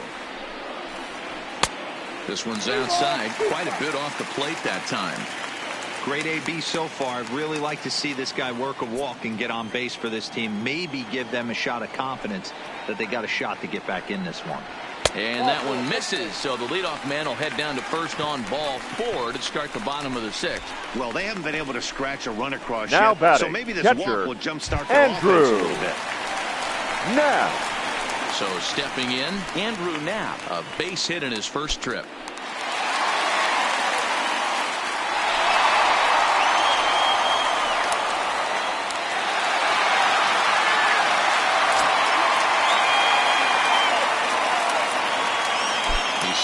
This one's outside, quite a bit off the plate that time. Great AB so far. I'd really like to see this guy work a walk and get on base for this team. Maybe give them a shot of confidence that they got a shot to get back in this one. And that one misses, so the leadoff man will head down to first on ball 4 to start the bottom of the 6th. Well, they haven't been able to scratch a run across now yet, batting, so maybe this catcher, walk will jumpstart their offense a little bit. Knapp. So stepping in, Andrew Knapp, a base hit in his first trip.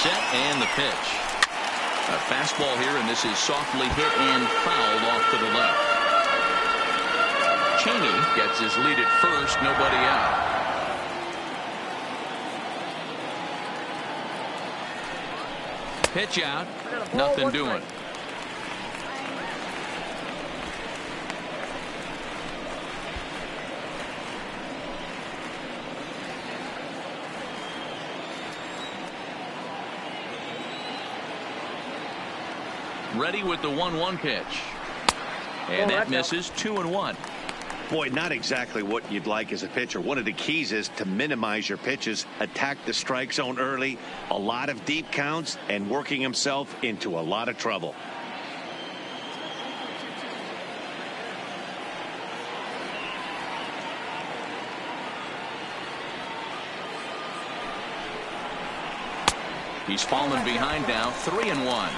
Set and the pitch. A fastball here, and this is softly hit and fouled off to the left. Cheney gets his lead at first, nobody out. Pitch out, nothing doing. ready with the 1-1 pitch. And that misses 2-1. Boy, not exactly what you'd like as a pitcher. One of the keys is to minimize your pitches, attack the strike zone early, a lot of deep counts, and working himself into a lot of trouble. He's fallen behind now, 3-1.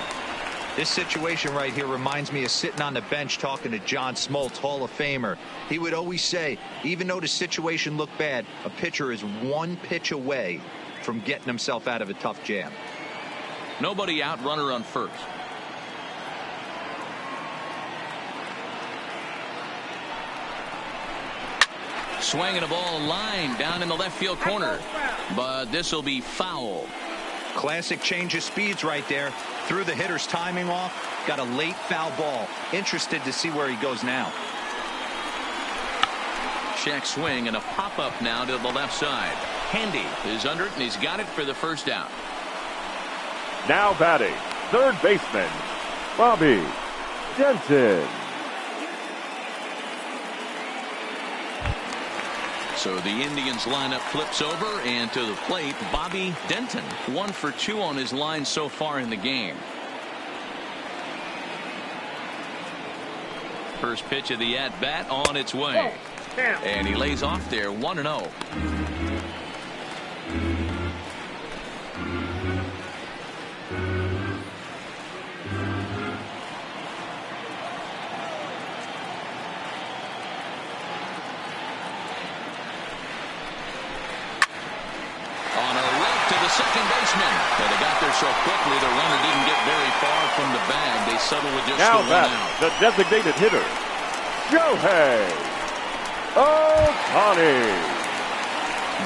This situation right here reminds me of sitting on the bench talking to John Smoltz, Hall of Famer. He would always say, even though the situation looked bad, a pitcher is one pitch away from getting himself out of a tough jam. Nobody out, runner on first. Swinging a ball line down in the left field corner, but this will be foul. Classic change of speeds right there. Threw the hitter's timing off. Got a late foul ball. Interested to see where he goes now. Check swing and a pop-up now to the left side. Handy is under it, and he's got it for the first out. Now batting, third baseman, Bobby Denton. So the Indians lineup flips over, and to the plate, Bobby Denton. 1 for 2 on his line so far in the game. First pitch of the at-bat on its way. And he lays off there, 1-0. Second baseman. But they got there so quickly the runner didn't get very far from the bag. They settled with just now the 1 out. The designated hitter, Shohei Ohtani.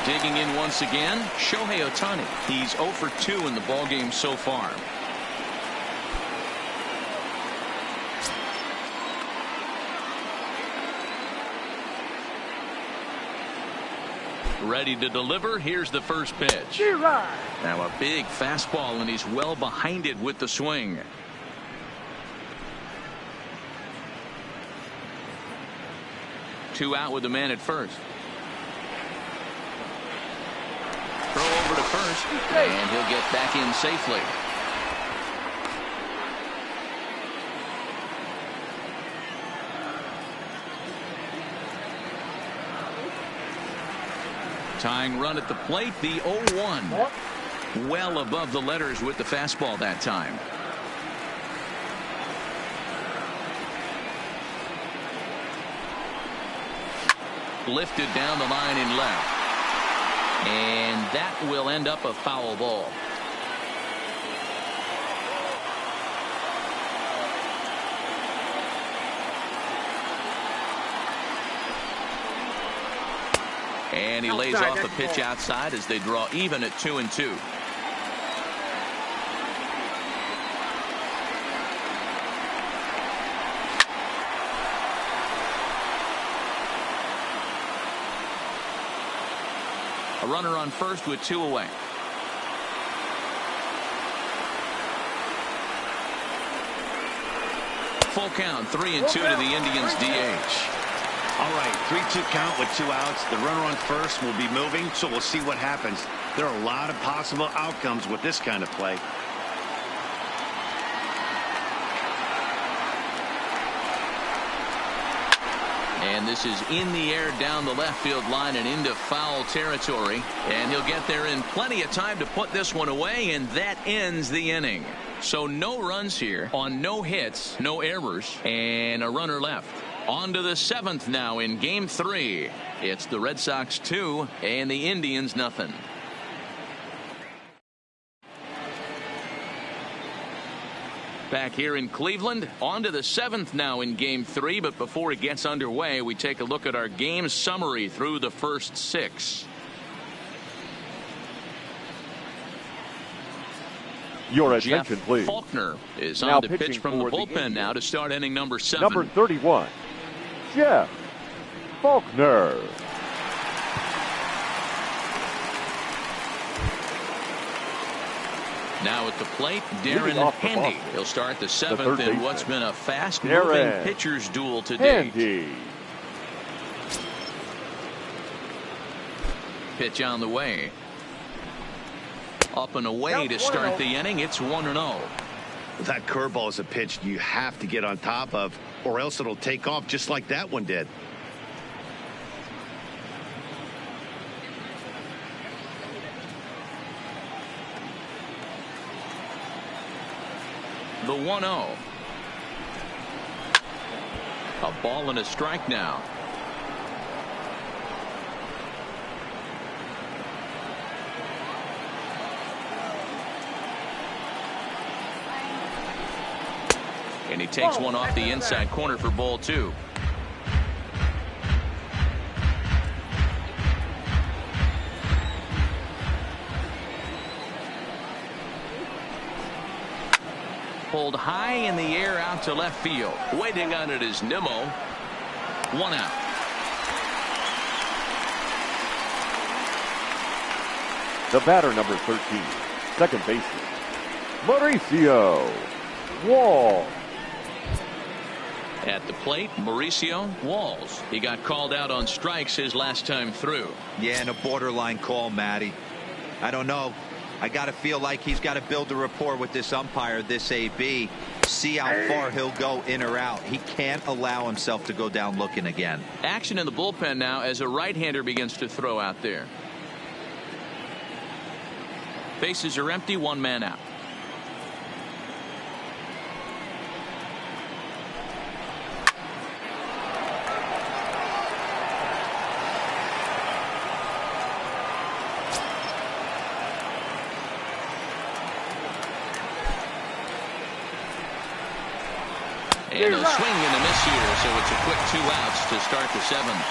Digging in once again, Shohei Ohtani. He's 0 for 2 in the ballgame so far. Ready to deliver. Here's the first pitch. Now a big fastball, and he's well behind it with the swing. Two out with the man at first. Throw over to first, and he'll get back in safely. Tying run at the plate, the 0-1. Well above the letters with the fastball that time. Lifted down the line in left. And that will end up a foul ball. And he lays off the pitch outside as they draw even at 2-2. A runner on first with 2 away. Full count, 3-2 to the Indians DH. All right, 3-2 count with 2 outs. The runner on first will be moving, so we'll see what happens. There are a lot of possible outcomes with this kind of play. And this is in the air down the left field line and into foul territory. And he'll get there in plenty of time to put this one away, and that ends the inning. So no runs here on no hits, no errors, and a runner left. On to the 7th now in Game 3. It's the Red Sox 2 and the Indians nothing. Back here in Cleveland, on to the 7th now in Game 3. But before it gets underway, we take a look at our game summary through the first 6. Your attention, Jeff please. Faulkner is now on to pitch from the bullpen now to start inning number 7. Number 31, Jeff Faulkner. Now at the plate, Darren Handy. He'll start the seventh in what's been a fast-moving pitcher's duel to date. Pitch on the way. Up and away to start the inning. It's 1-0. That curveball is a pitch you have to get on top of, or else it'll take off just like that one did. The 1-0. A ball and a strike now. And he takes one off the inside corner for ball 2. Pulled high in the air out to left field. Waiting on it is Nimmo. 1 out. The batter, number 13, second baseman, Mauricio Walls. At the plate, Mauricio Walls. He got called out on strikes his last time through. Yeah, and a borderline call, Matty. I don't know. I got to feel like he's got to build a rapport with this umpire, this AB. See how far he'll go in or out. He can't allow himself to go down looking again. Action in the bullpen now as a right-hander begins to throw out there. Bases are empty, 1 man out. And a swing and a miss here, so it's a quick 2 outs to start the 7th.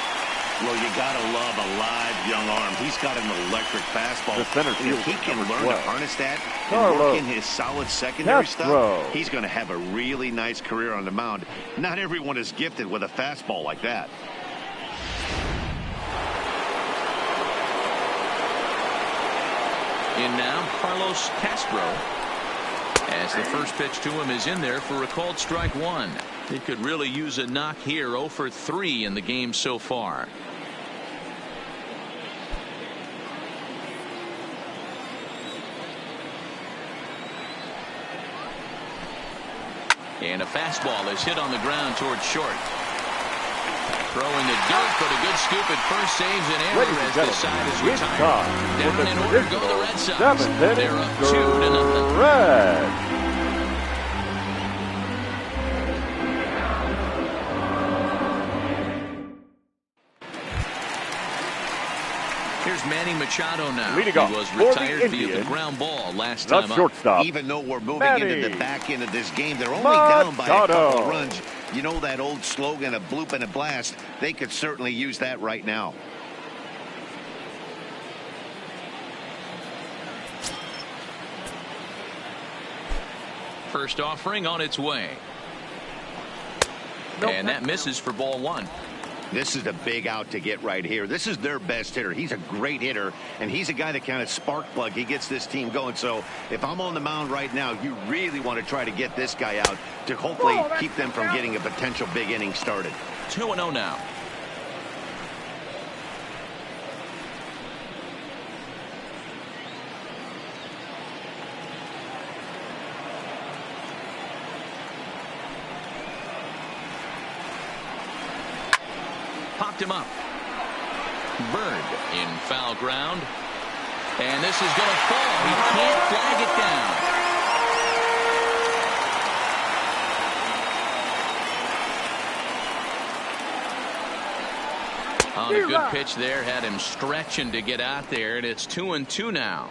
Well, you gotta love a live young arm. He's got an electric fastball. The center And fielder, if he can number learn 12, to harness that and Carlos work in his solid secondary Castro. stuff, he's going to have a really nice career on the mound. Not everyone is gifted with a fastball like that. In now, Carlos Castro. As the first pitch to him is in there for a called strike 1. He could really use a knock here. 0 for 3 in the game so far. And a fastball is hit on the ground towards short. Throwing the dirt, but a good scoop at first saves an error as the side is retired. Down in order go the Red Sox. They're up 2-0. Reds. Here's Manny Machado now. Leading he off was for the retired via the Indians, ground ball last the time up. shortstop. Even though we're moving Manny into the back end of this game, they're only down by a couple of runs. You know that old slogan, a bloop and a blast. They could certainly use that right now. First offering on its way. And that misses for ball 1. This is a big out to get right here. This is their best hitter. He's a great hitter, and he's a guy that kind of spark plug. He gets this team going. So if I'm on the mound right now, you really want to try to get this guy out to hopefully keep them from getting a potential big inning started. 2-0 now. Popped him up. Bird in foul ground. And this is going to fall. He can't flag it down. On a good pitch there. Had him stretching to get out there. And it's 2-2 now.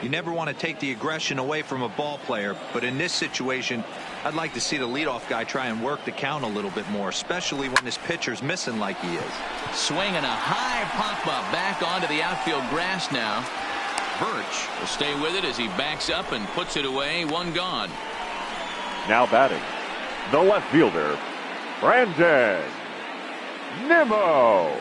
You never want to take the aggression away from a ball player, but in this situation, I'd like to see the leadoff guy try and work the count a little bit more, especially when this pitcher's missing like he is. Swinging a high pop-up back onto the outfield grass now. Birch will stay with it as he backs up and puts it away. 1 gone. Now batting, the left fielder, Brandon Nimmo.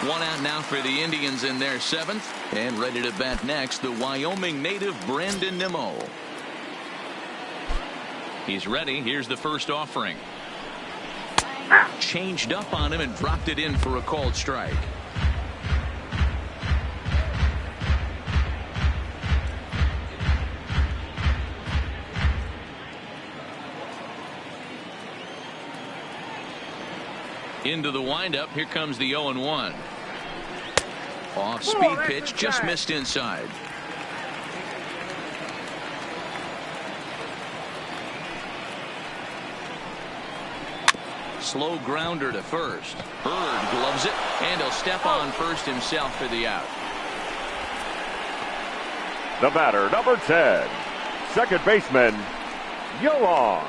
One out now for the Indians in their 7th. And ready to bat next, the Wyoming native Brandon Nimmo. He's ready. Here's the first offering. Changed up on him and dropped it in for a called strike. Into the windup. Here comes the 0-1. Off speed pitch, just missed inside. Slow grounder to first. Bird gloves it, and he'll step on first himself for the out. The batter, number 10, second baseman, Yoan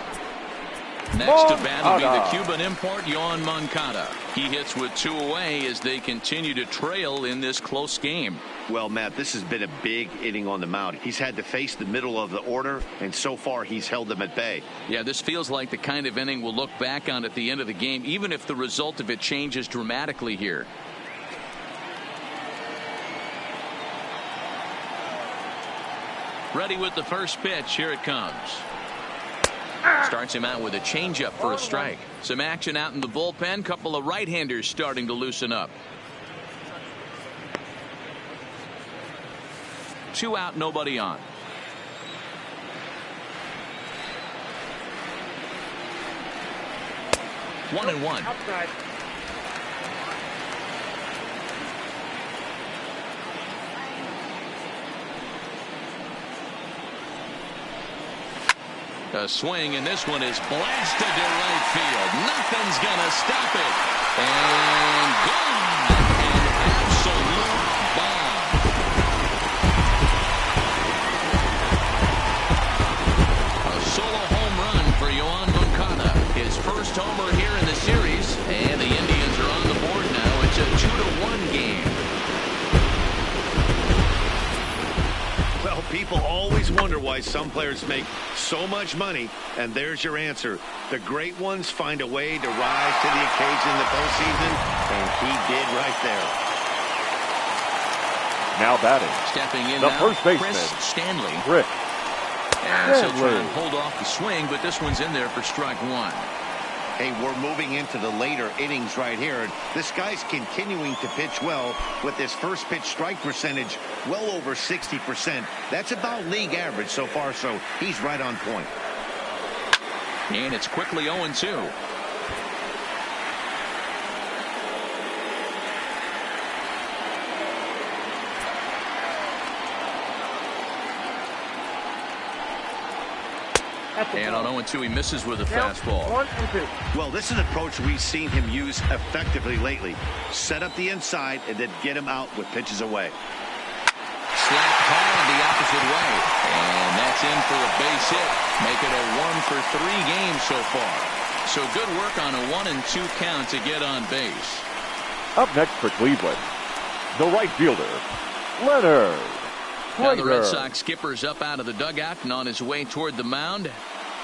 Next to bat will be the Cuban import, Yoan Moncada. He hits with 2 away as they continue to trail in this close game. Well, Matt, this has been a big inning on the mound. He's had to face the middle of the order, and so far he's held them at bay. Yeah, this feels like the kind of inning we'll look back on at the end of the game, even if the result of it changes dramatically here. Ready with the first pitch. Here it comes. Starts him out with a changeup for a strike. Some action out in the bullpen. Couple of right-handers starting to loosen up. 2 out, nobody on. One and one. Outside. A swing, and this one is blasted to right field. Nothing's gonna stop it. And gone. An absolute bomb. A solo home run for Yoan Moncada. His first homer here in the series, and the Indians are on the board now. It's a 2-1 game. Well, people always wonder why some players make so much money, and there's your answer. The great ones find a way to rise to the occasion in the postseason, and he did right there. Now batting, Stepping in the now, first baseman, Chris Stanley. Rick And so Stanley. try and hold off the swing, but this one's in there for strike 1. Hey, we're moving into the later innings right here. This guy's continuing to pitch well with his first pitch strike percentage well over 60%. That's about league average so far, so he's right on point. And it's quickly 0-2. And on 0-2, he misses with a fastball. 1 and 2. Well, this is an approach we've seen him use effectively lately. Set up the inside and then get him out with pitches away. Slapped hard the opposite way. And that's in for a base hit. Make it a 1-for-3 game so far. So good work on a 1-2 count to get on base. Up next for Cleveland, the right fielder, Leonard Now the Red Prater. Sox skipper's up out of the dugout and on his way toward the mound.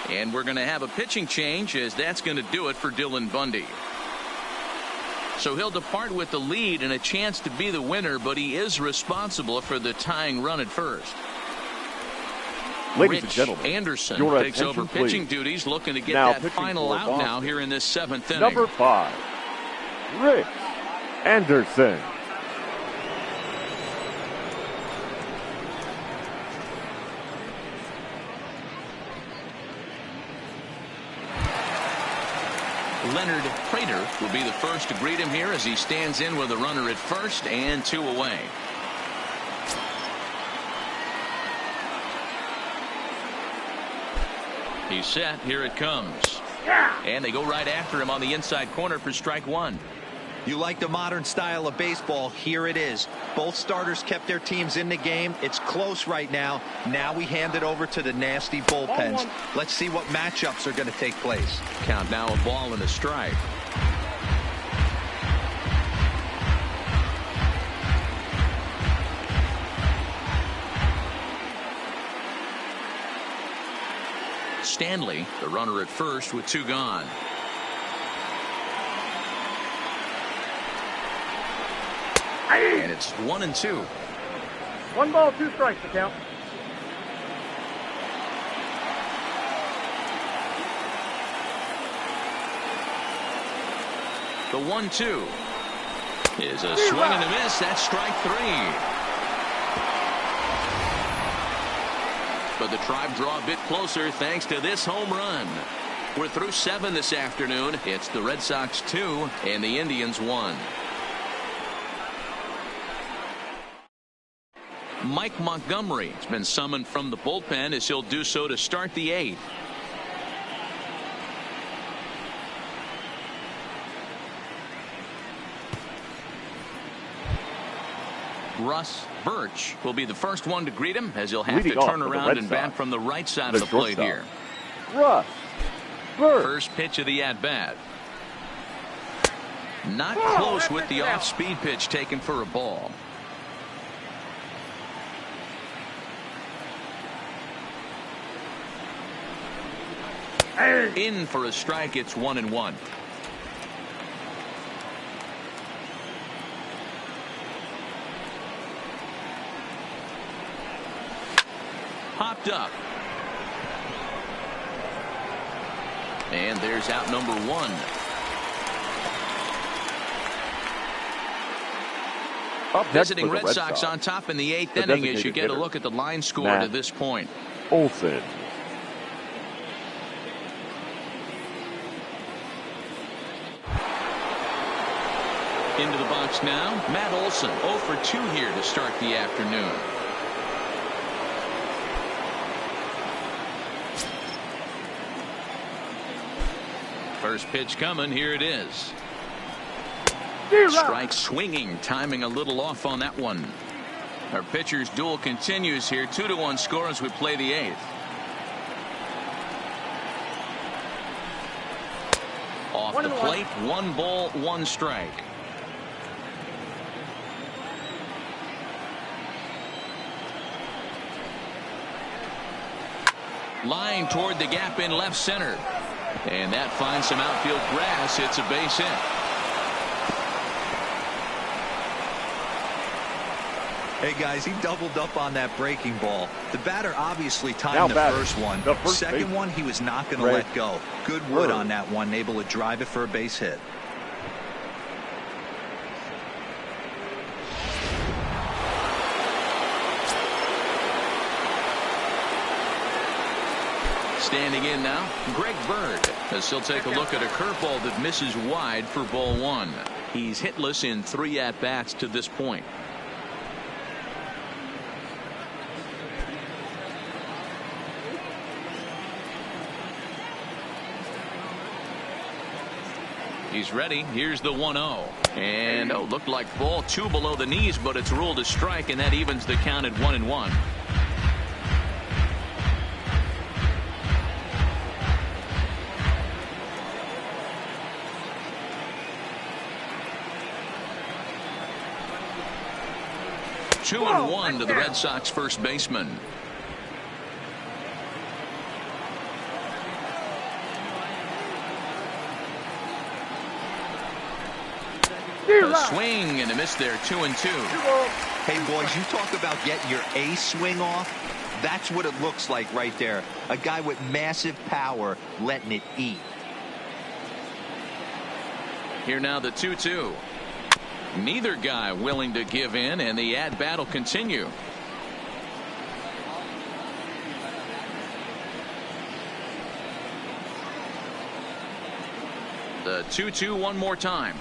And we're going to have a pitching change, as that's going to do it for Dylan Bundy. So he'll depart with the lead and a chance to be the winner, but he is responsible for the tying run at first. Ladies and Rich gentlemen, Anderson your takes over attention, pitching please. duties, looking to get Now that pitching final for out Boston, now here in this 7th inning. number 5, Rich Anderson. Leonard Prater will be the first to greet him here as he stands in with a runner at first and 2 away. He's set. Here it comes. And they go right after him on the inside corner for strike 1. You like the modern style of baseball? Here it is. Both starters kept their teams in the game. It's close right now. Now we hand it over to the nasty bullpens. Let's see what matchups are going to take place. Count now, a ball and a strike. Stanley, the runner at first with 2 gone. And it's 1-2. 1 ball, 2 strikes to count. The 1-2 is a swing and a miss. That's strike 3. But the Tribe draw a bit closer thanks to this home run. We're through 7 this afternoon. It's the Red Sox 2 and the Indians 1. Mike Montgomery has been summoned from the bullpen as he'll do so to start the 8th. Russ Birch will be the first one to greet him as he'll have to turn around and bat from the right side of the plate here. Russ Birch. First pitch of the at-bat. Not close with the off-speed pitch taken for a ball. In for a strike. It's 1-1. Popped up. And there's out number 1. Visiting Red Sox on top in the 8th inning as you get a look at the line score to this point. Olson. Into the box now, Matt Olson, 0 for 2 here to start the afternoon. First pitch coming, here it is. Strike swinging, timing a little off on that one. Our pitcher's duel continues here, 2-1 score as we play the 8th. Off the plate, 1 ball, 1 strike. Line toward the gap in left center. And that finds some outfield grass. It's a base hit. Hey, guys, he doubled up on that breaking ball. The batter obviously timed the first one. Second one, he was not going to let go. Good wood on that one, able to drive it for a base hit. Standing in now, Greg Bird, as he'll take a look at a curveball that misses wide for ball 1. He's hitless in 3 at-bats to this point. He's ready. Here's the 1-0. And looked like ball 2 below the knees, but it's ruled a strike, and that evens the count at 1-1. Two and 1 to the Red Sox first baseman. A swing and a miss there, 2-2. Hey, boys, you talk about getting your A swing off. That's what it looks like right there. A guy with massive power letting it eat. Here now the 2-2. Neither guy willing to give in, and the at-bat will continue. The 2-2 one more time.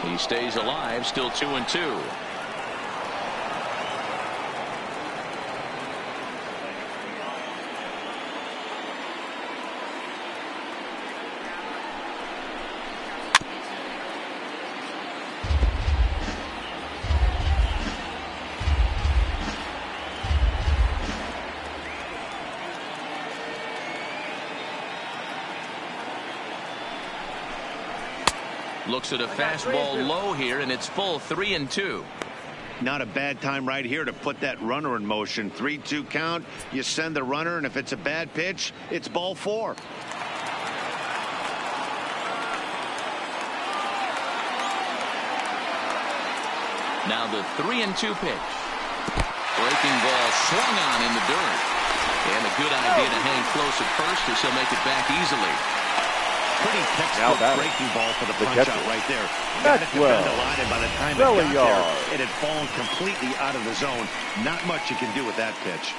He stays alive, still 2-2. Looks at a fastball low here, and it's full, 3-2. Not a bad time right here to put that runner in motion. 3-2 count. You send the runner, and if it's a bad pitch, it's ball 4. Now the 3-2 pitch. Breaking ball swung on in the dirt. And a good idea to hang close at first as he'll make it back easily. Pretty textbook breaking ball for the punch out right there. Maxwell. The line, and by the time it got there, it had fallen completely out of the zone. Not much you can do with that pitch.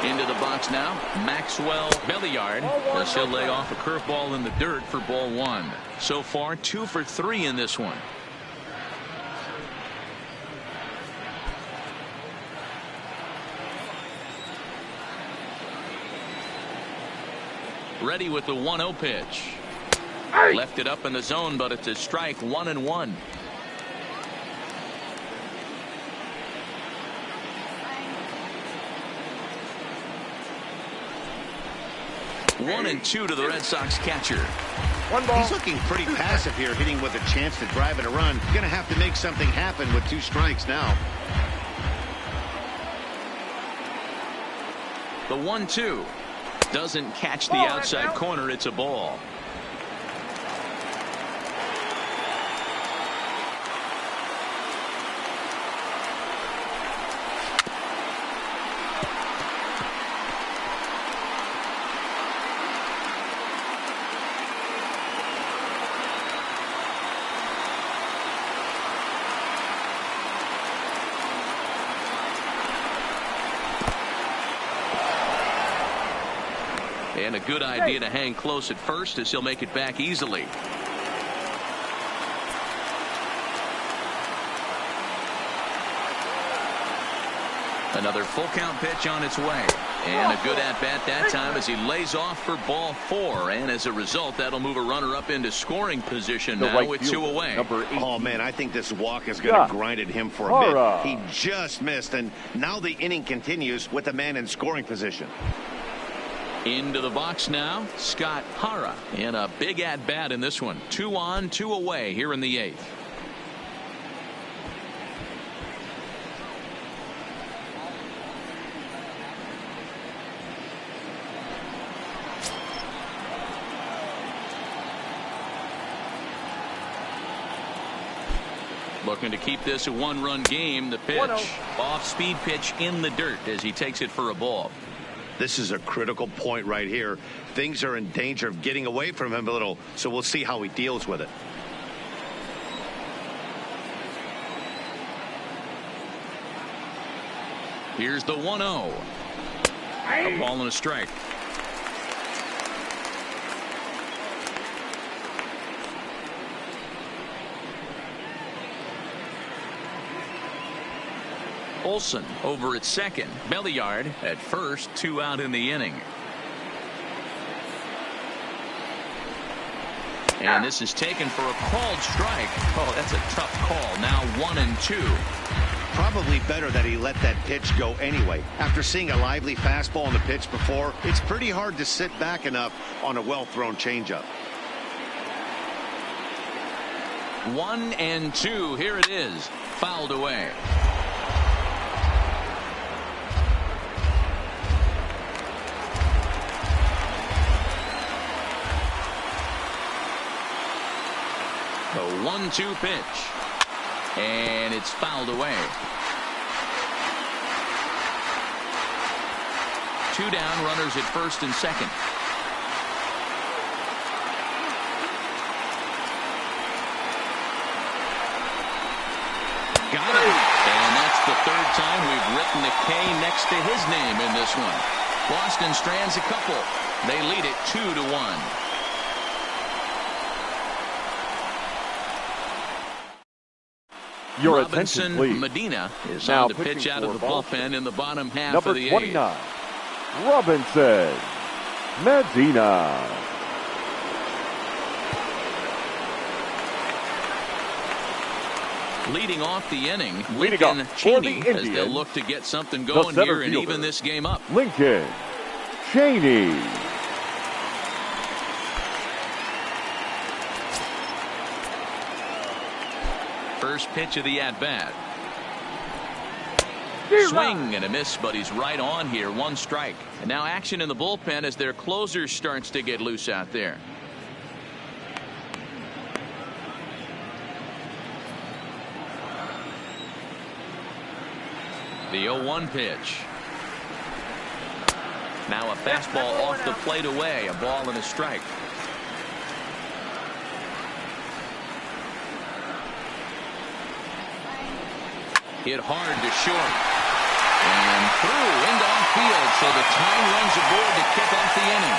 Into the box now, Maxwell Belliard, as he'll lay off a curveball in the dirt for ball 1. So far, 2 for 3 in this one. Ready with the 1-0 pitch. Left it up in the zone, but it's a strike, 1-1. One and two to the Red Sox catcher. One ball. He's looking pretty passive here, hitting with a chance to drive in a run. Going to have to make something happen with 2 strikes now. The 1-2 doesn't catch the outside corner. It's a ball. And a good idea to hang close at first as he'll make it back easily. Another full count pitch on its way. And a good at-bat that time as he lays off for ball 4. And as a result, that'll move a runner up into scoring position now with 2 away. Oh, man, I think this walk is going to grind at him for a bit. He just missed, and now the inning continues with a man in scoring position. Into the box now, Scott Hara. And a big at-bat in this one. 2 on, 2 away here in the 8th. Looking to keep this a 1-run game. The pitch, off-speed pitch in the dirt as he takes it for a ball. This is a critical point right here. Things are in danger of getting away from him a little, so we'll see how he deals with it. Here's the 1-0. A ball and a strike. Olson over at second. Belliard at first. 2 out in the inning. And this is taken for a called strike. Oh, that's a tough call. Now 1-2. Probably better that he let that pitch go anyway. After seeing a lively fastball on the pitch before, it's pretty hard to sit back enough on a well-thrown changeup. 1-2. Here it is. Fouled away. The 1-2 pitch. And it's fouled away. 2 down, runners at first and second. Got it. And that's the 3rd time we've written a K next to his name in this one. Boston strands a couple. They lead it 2-1. Your Robinson attention, please. Medina is now on to pitch out of the bullpen in the bottom half Number of the 29, 8th. Robinson Medina. Leading off the inning, Leading Lincoln up Cheney, for the as they'll Indians, look to get something going here and even this game up. Lincoln Cheney. First pitch of the at-bat. Swing and a miss, but he's right on here. 1 strike. And now action in the bullpen as their closer starts to get loose out there. The 0-1 pitch. Now a fastball off the plate away. A ball and a strike. Hit hard to short. And through into off field. So the tying runs aboard to kick off the inning.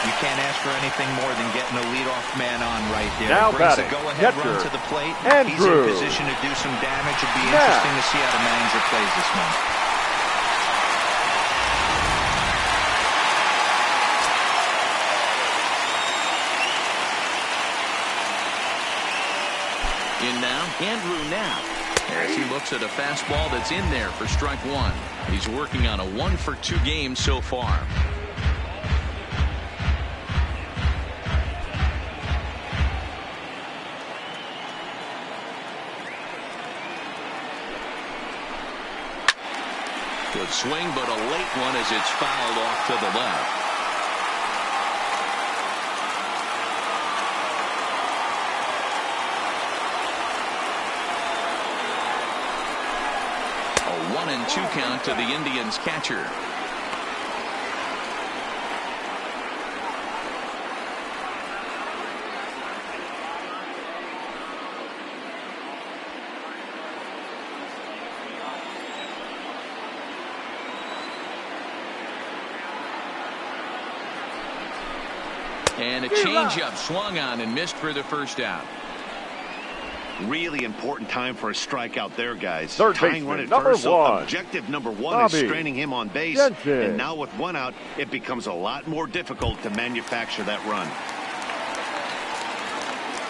You can't ask for anything more than getting a leadoff man on right there. Now brings batting, a go-ahead catcher, run to the plate. Andrew. He's in position to do some damage. It'd be interesting to see how the manager plays this one. In now, Andrew Knapp, as he looks at a fastball that's in there for strike 1. He's working on a 1-for-2 game so far. Good swing, but a late one as it's fouled off to the left. A 1-2 count to the Indians catcher. And a changeup swung on and missed for the first out. Really important time for a strikeout there, guys. Third Tying baseman, run at number first, so 1. objective number 1 Bobby is straining him on base. Denton. And now with 1 out, it becomes a lot more difficult to manufacture that run.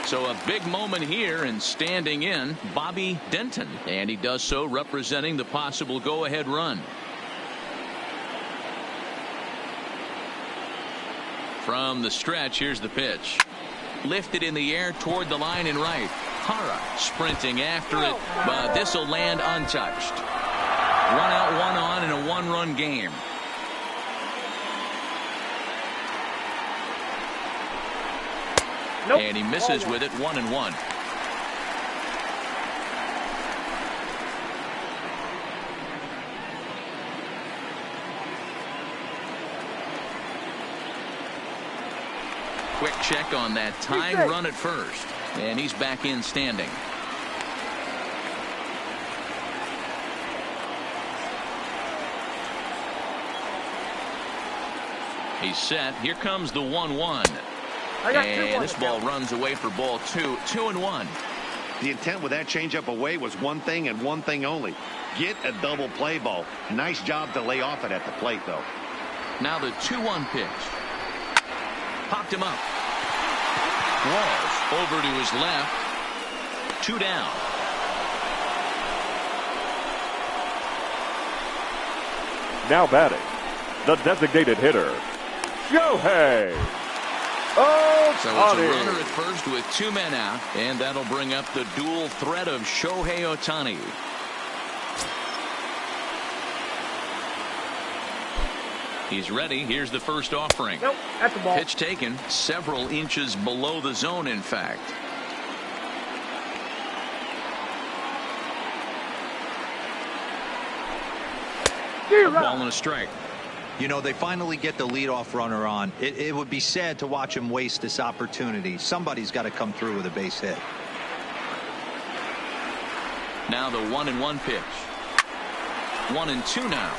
So a big moment here, and standing in, Bobby Denton. And he does so representing the possible go-ahead run. From the stretch, here's the pitch. Lifted in the air toward the line and right. Hara sprinting after it, but this will land untouched. 1 out, 1 on in a 1-run game. And he misses with it. 1-1. Quick check on that tying run at first. And he's back in standing. He's set. Here comes the 1-1. And this ball runs away for ball 2. 2-1. The intent with that changeup away was one thing and one thing only. Get a double play ball. Nice job to lay off it at the plate, though. Now the 2-1 pitch. Popped him up. Walls over to his left. 2 down. Now batting, the designated hitter, Shohei Ohtani. So it's a runner at first with 2 men out, and that'll bring up the dual threat of Shohei Ohtani. He's ready. Here's the first offering. Nope, that's a ball. Pitch taken several inches below the zone, in fact. A ball and a strike. You know, they finally get the leadoff runner on. It would be sad to watch him waste this opportunity. Somebody's got to come through with a base hit. Now the 1-1 pitch. 1-2 now.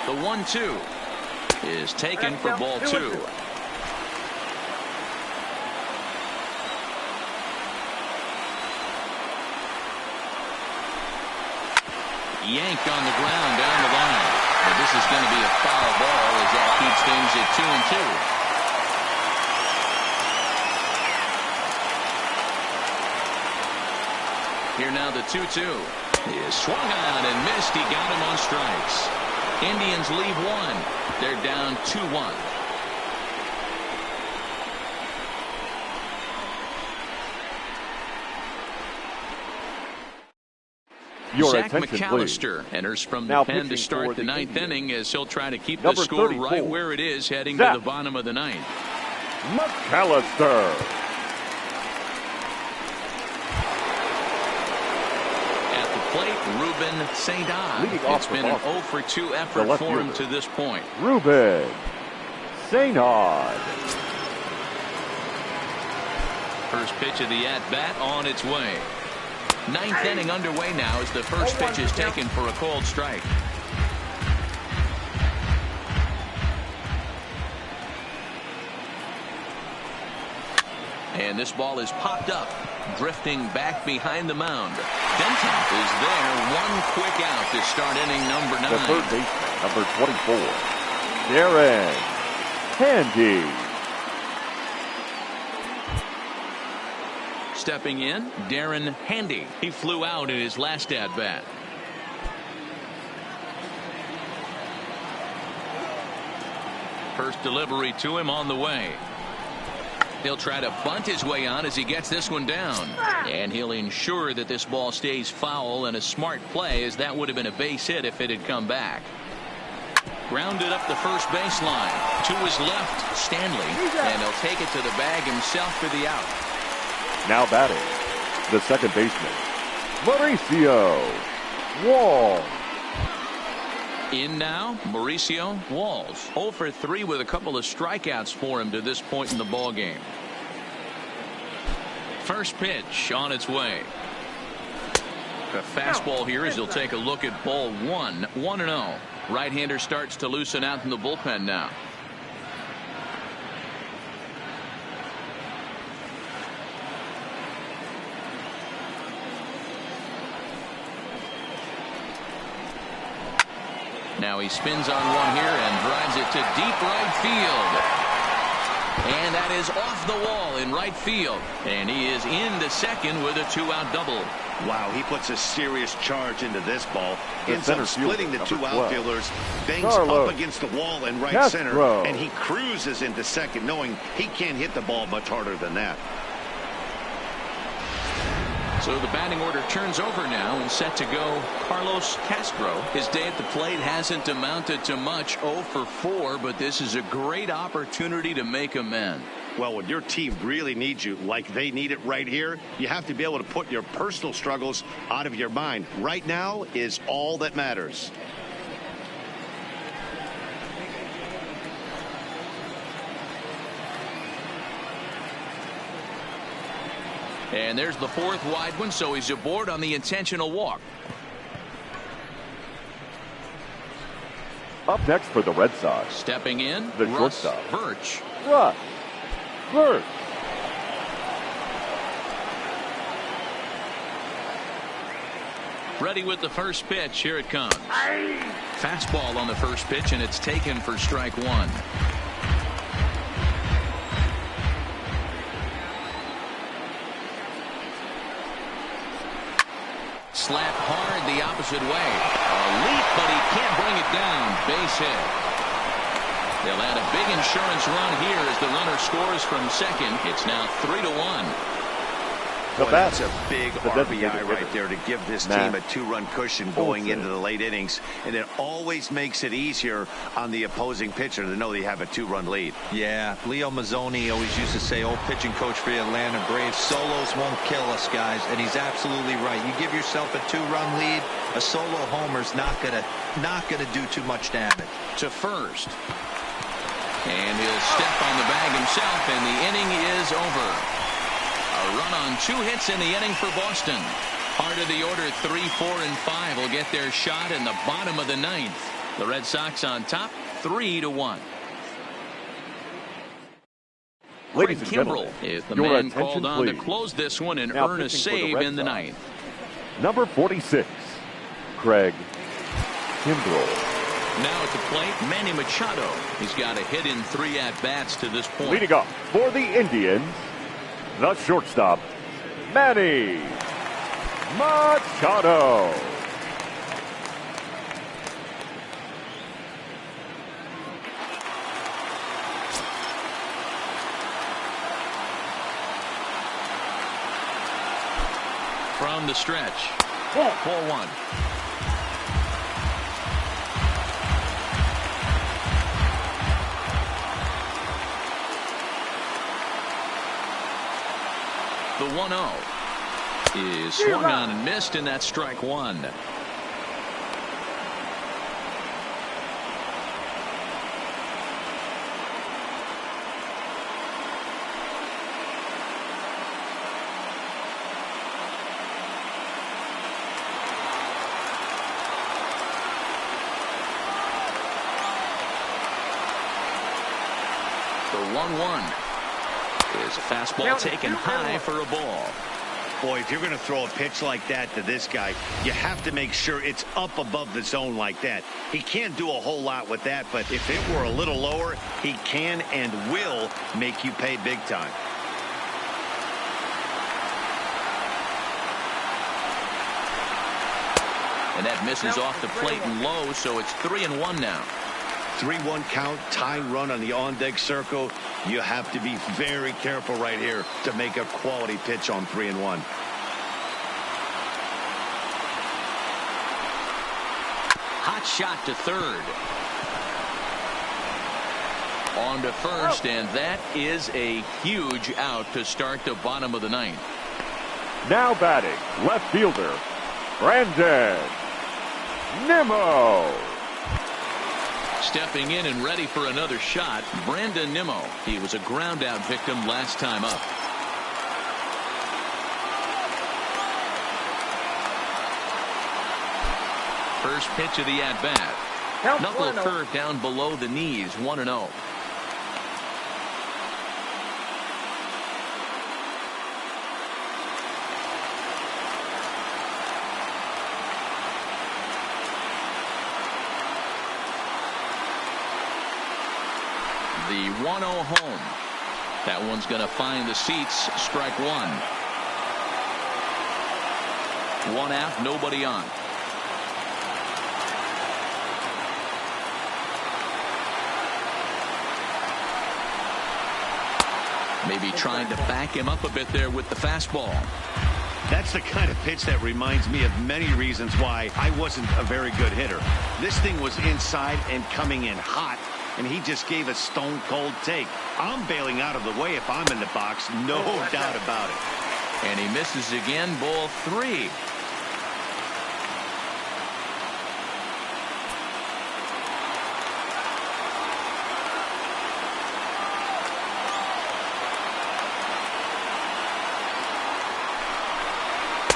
The 1-2 is taken for ball 2. Yanked on the ground down the line. But this is going to be a foul ball as that keeps things at 2-2. Here now the 2-2 is swung on and missed. He got him on strikes. Indians leave one. They're down 2-1. Zach McAllister enters from the pen to start the 9th inning as he'll try to keep the score right where it is heading to the bottom of the 9th. McAllister. At the plate, Ruben Saint-Aud. It's been an 0-for-2 effort for him to this point. Ruben Saint-Aud. First pitch of the at-bat on its way. 9th inning underway now as the first pitch is taken for a called strike. And this ball is popped up, drifting back behind the mound. Denton is there, one quick out to start inning number 9. The third baseman, number 24, Darren Handy. Stepping in, Darren Handy. He flew out in his last at-bat. First delivery to him on the way. He'll try to bunt his way on as he gets this one down. And he'll ensure that this ball stays foul, and a smart play, as that would have been a base hit if it had come back. Grounded up the first baseline. To his left, Stanley. And he'll take it to the bag himself for the out. Now batting, the second baseman, Mauricio Walls. In now, Mauricio Walls. 0-for-3 with a couple of strikeouts for him to this point in the ball game. First pitch on its way. A fastball here as he'll take a look at ball 1. 1-0. Right-hander starts to loosen out in the bullpen now. Now he spins on one here and drives it to deep right field. And that is off the wall in right field. And he is into second with a 2-out double. Wow, he puts a serious charge into this ball. Ends up splitting the two outfielders. Bangs up against the wall in right center. And he cruises into second, knowing he can't hit the ball much harder than that. So the batting order turns over now and set to go Carlos Castro. His day at the plate hasn't amounted to much, 0-for-4, but this is a great opportunity to make amends. Well, when your team really needs you like they need it right here, you have to be able to put your personal struggles out of your mind. Right now is all that matters. And there's the fourth wide one, so he's aboard on the intentional walk. Up next for the Red Sox. Stepping in, the Russ shortstop, Birch. Russ Birch. Ready with the first pitch. Here it comes. Fastball on the first pitch, and it's taken for strike 1. Slap hard the opposite way. A leap, but he can't bring it down. Base hit. They'll add a big insurance run here as the runner scores from second. It's now 3-1. Boy, that's a big RBI right there to give this team a 2-run cushion going into the late innings. And it always makes it easier on the opposing pitcher to know they have a 2-run lead. Yeah, Leo Mazzoni always used to say, old pitching coach for the Atlanta Braves, solos won't kill us, guys. And he's absolutely right. You give yourself a 2-run lead, a solo homer's not gonna do too much damage. To first. And he'll step on the bag himself, and the inning is over. A run on 2 hits in the inning for Boston. Part of the order, 3, 4, and 5 will get their shot in the bottom of the 9th. The Red Sox on top, 3-1. Ladies Craig and Kimbrel gentlemen, is the your man attention, called on to please. close this one and Now earn a pitching for the save Red in the Sox. 9th. Number 46, Craig Kimbrel. Now at the plate, Manny Machado. He's got a hit in 3 at-bats to this point. Leading off for the Indians, the shortstop, Manny Machado. from the stretch. Ball 1. The 1-0 is swung on and missed, and that's strike 1. The 1-1. Is a fastball taken high for a ball. Boy, if you're going to throw a pitch like that to this guy, you have to make sure it's up above the zone like that. He can't do a whole lot with that, but if it were a little lower, he can and will make you pay big time. And that misses off the plate and low, so it's 3-1 now. 3-1 count, tying run on the on-deck circle. You have to be very careful right here to make a quality pitch on 3-1. Hot shot to third. On to first, and that is a huge out to start the bottom of the ninth. Now batting, left fielder, Brandon Nimmo. Stepping in and ready for another shot, Brandon Nimmo. He was a ground out victim last time up. First pitch of the at-bat. Knuckle curve down below the knees, 1-0. The 1-0 home. That one's going to find the seats. Strike 1. 1 out, nobody on. Maybe trying to back him up a bit there with the fastball. That's the kind of pitch that reminds me of many reasons why I wasn't a very good hitter. This thing was inside and coming in hot, and he just gave a stone-cold take. I'm bailing out of the way if I'm in the box, no doubt about it. And he misses again, ball 3.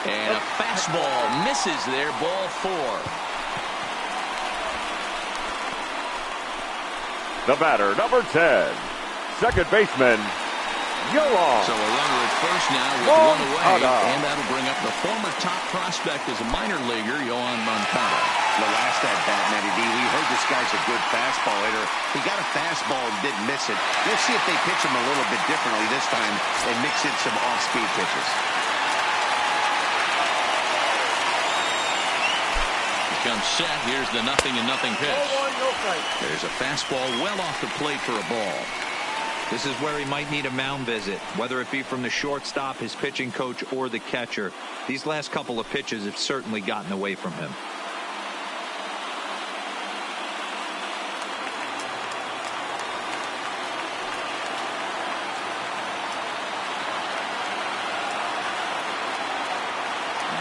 And a fastball misses there, ball 4. The batter, number 10, second baseman, Yoan. So a runner at first now with 1 away, and that'll bring up the former top prospect as a minor leaguer, Yoan Moncada. The last at-bat, Matty D, we heard this guy's a good fastball hitter. He got a fastball and didn't miss it. Let's see if they pitch him a little bit differently this time and mix in some off-speed pitches. Comes set. Here's the 0-0 pitch. There's a fastball well off the plate for a ball. This is where he might need a mound visit, whether it be from the shortstop, his pitching coach, or the catcher. These last couple of pitches have certainly gotten away from him.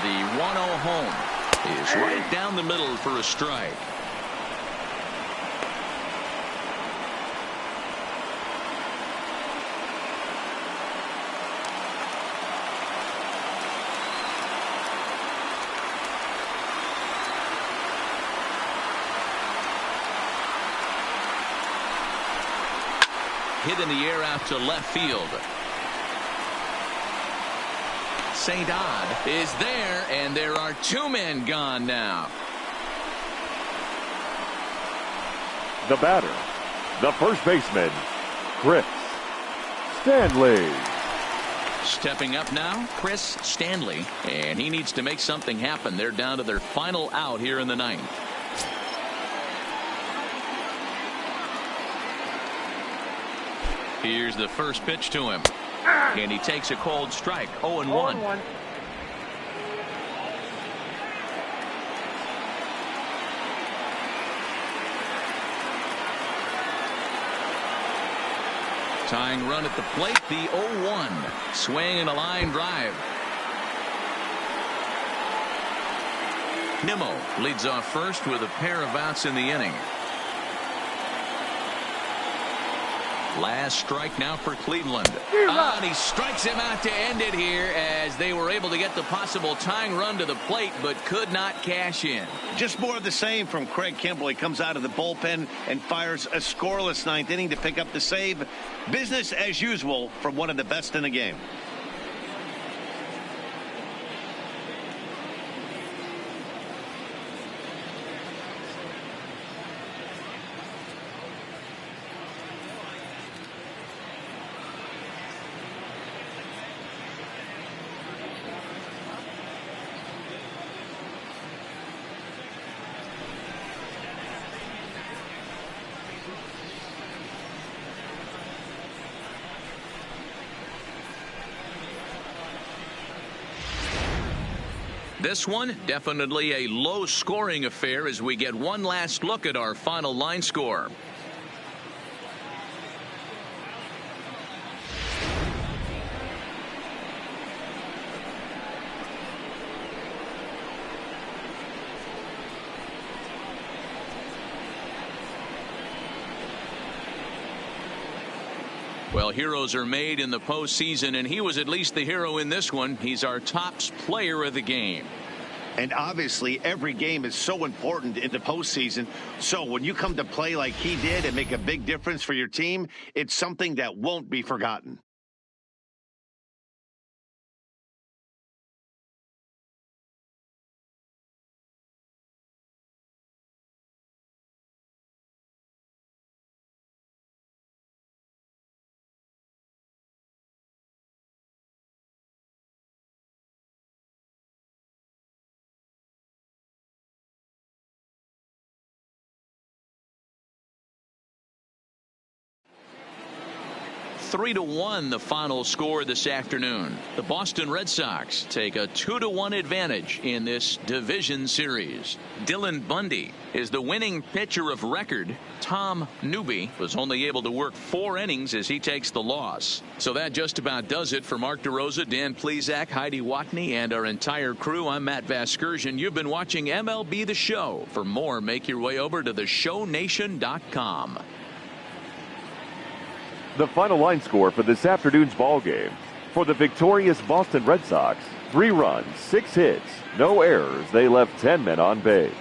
The 1-0 home is right down the middle for a strike. Hit in the air out to left field. St. Odd is there, and there are 2 men gone now. The batter, the first baseman, Chris Stanley. Stepping up now, Chris Stanley, and he needs to make something happen. They're down to their final out here in the 9th. Here's the first pitch to him. And he takes a cold strike. 0-1. Tying run at the plate, the 0-1. Swing and a line drive. Nimmo leads off first with a pair of outs in the inning. Last strike now for Cleveland. And he strikes him out to end it here as they were able to get the possible tying run to the plate but could not cash in. Just more of the same from Craig Kimbrel. He comes out of the bullpen and fires a scoreless ninth inning to pick up the save. Business as usual from one of the best in the game. This one, definitely a low-scoring affair as we get one last look at our final line score. Well, heroes are made in the postseason, and he was at least the hero in this one. He's our top player of the game. And obviously, every game is so important in the postseason. So when you come to play like he did and make a big difference for your team, it's something that won't be forgotten. Three to 1 the final score this afternoon. The Boston Red Sox take a 2-1 advantage in this division series. Dylan Bundy is the winning pitcher of record. Tom Newby was only able to work 4 innings as he takes the loss. So that just about does it for Mark DeRosa, Dan Plesac, Heidi Watney, and our entire crew. I'm Matt Vasgersian. You've been watching MLB The Show. For more, make your way over to theshownation.com. The final line score for this afternoon's ball game. For the victorious Boston Red Sox, 3 runs, 6 hits, no errors. They left 10 men on base.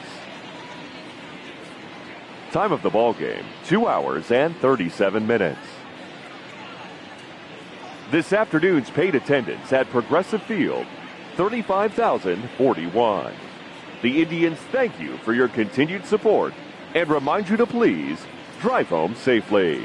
Time of the ball game, 2 hours and 37 minutes. This afternoon's paid attendance at Progressive Field, 35,041. The Indians thank you for your continued support and remind you to please drive home safely.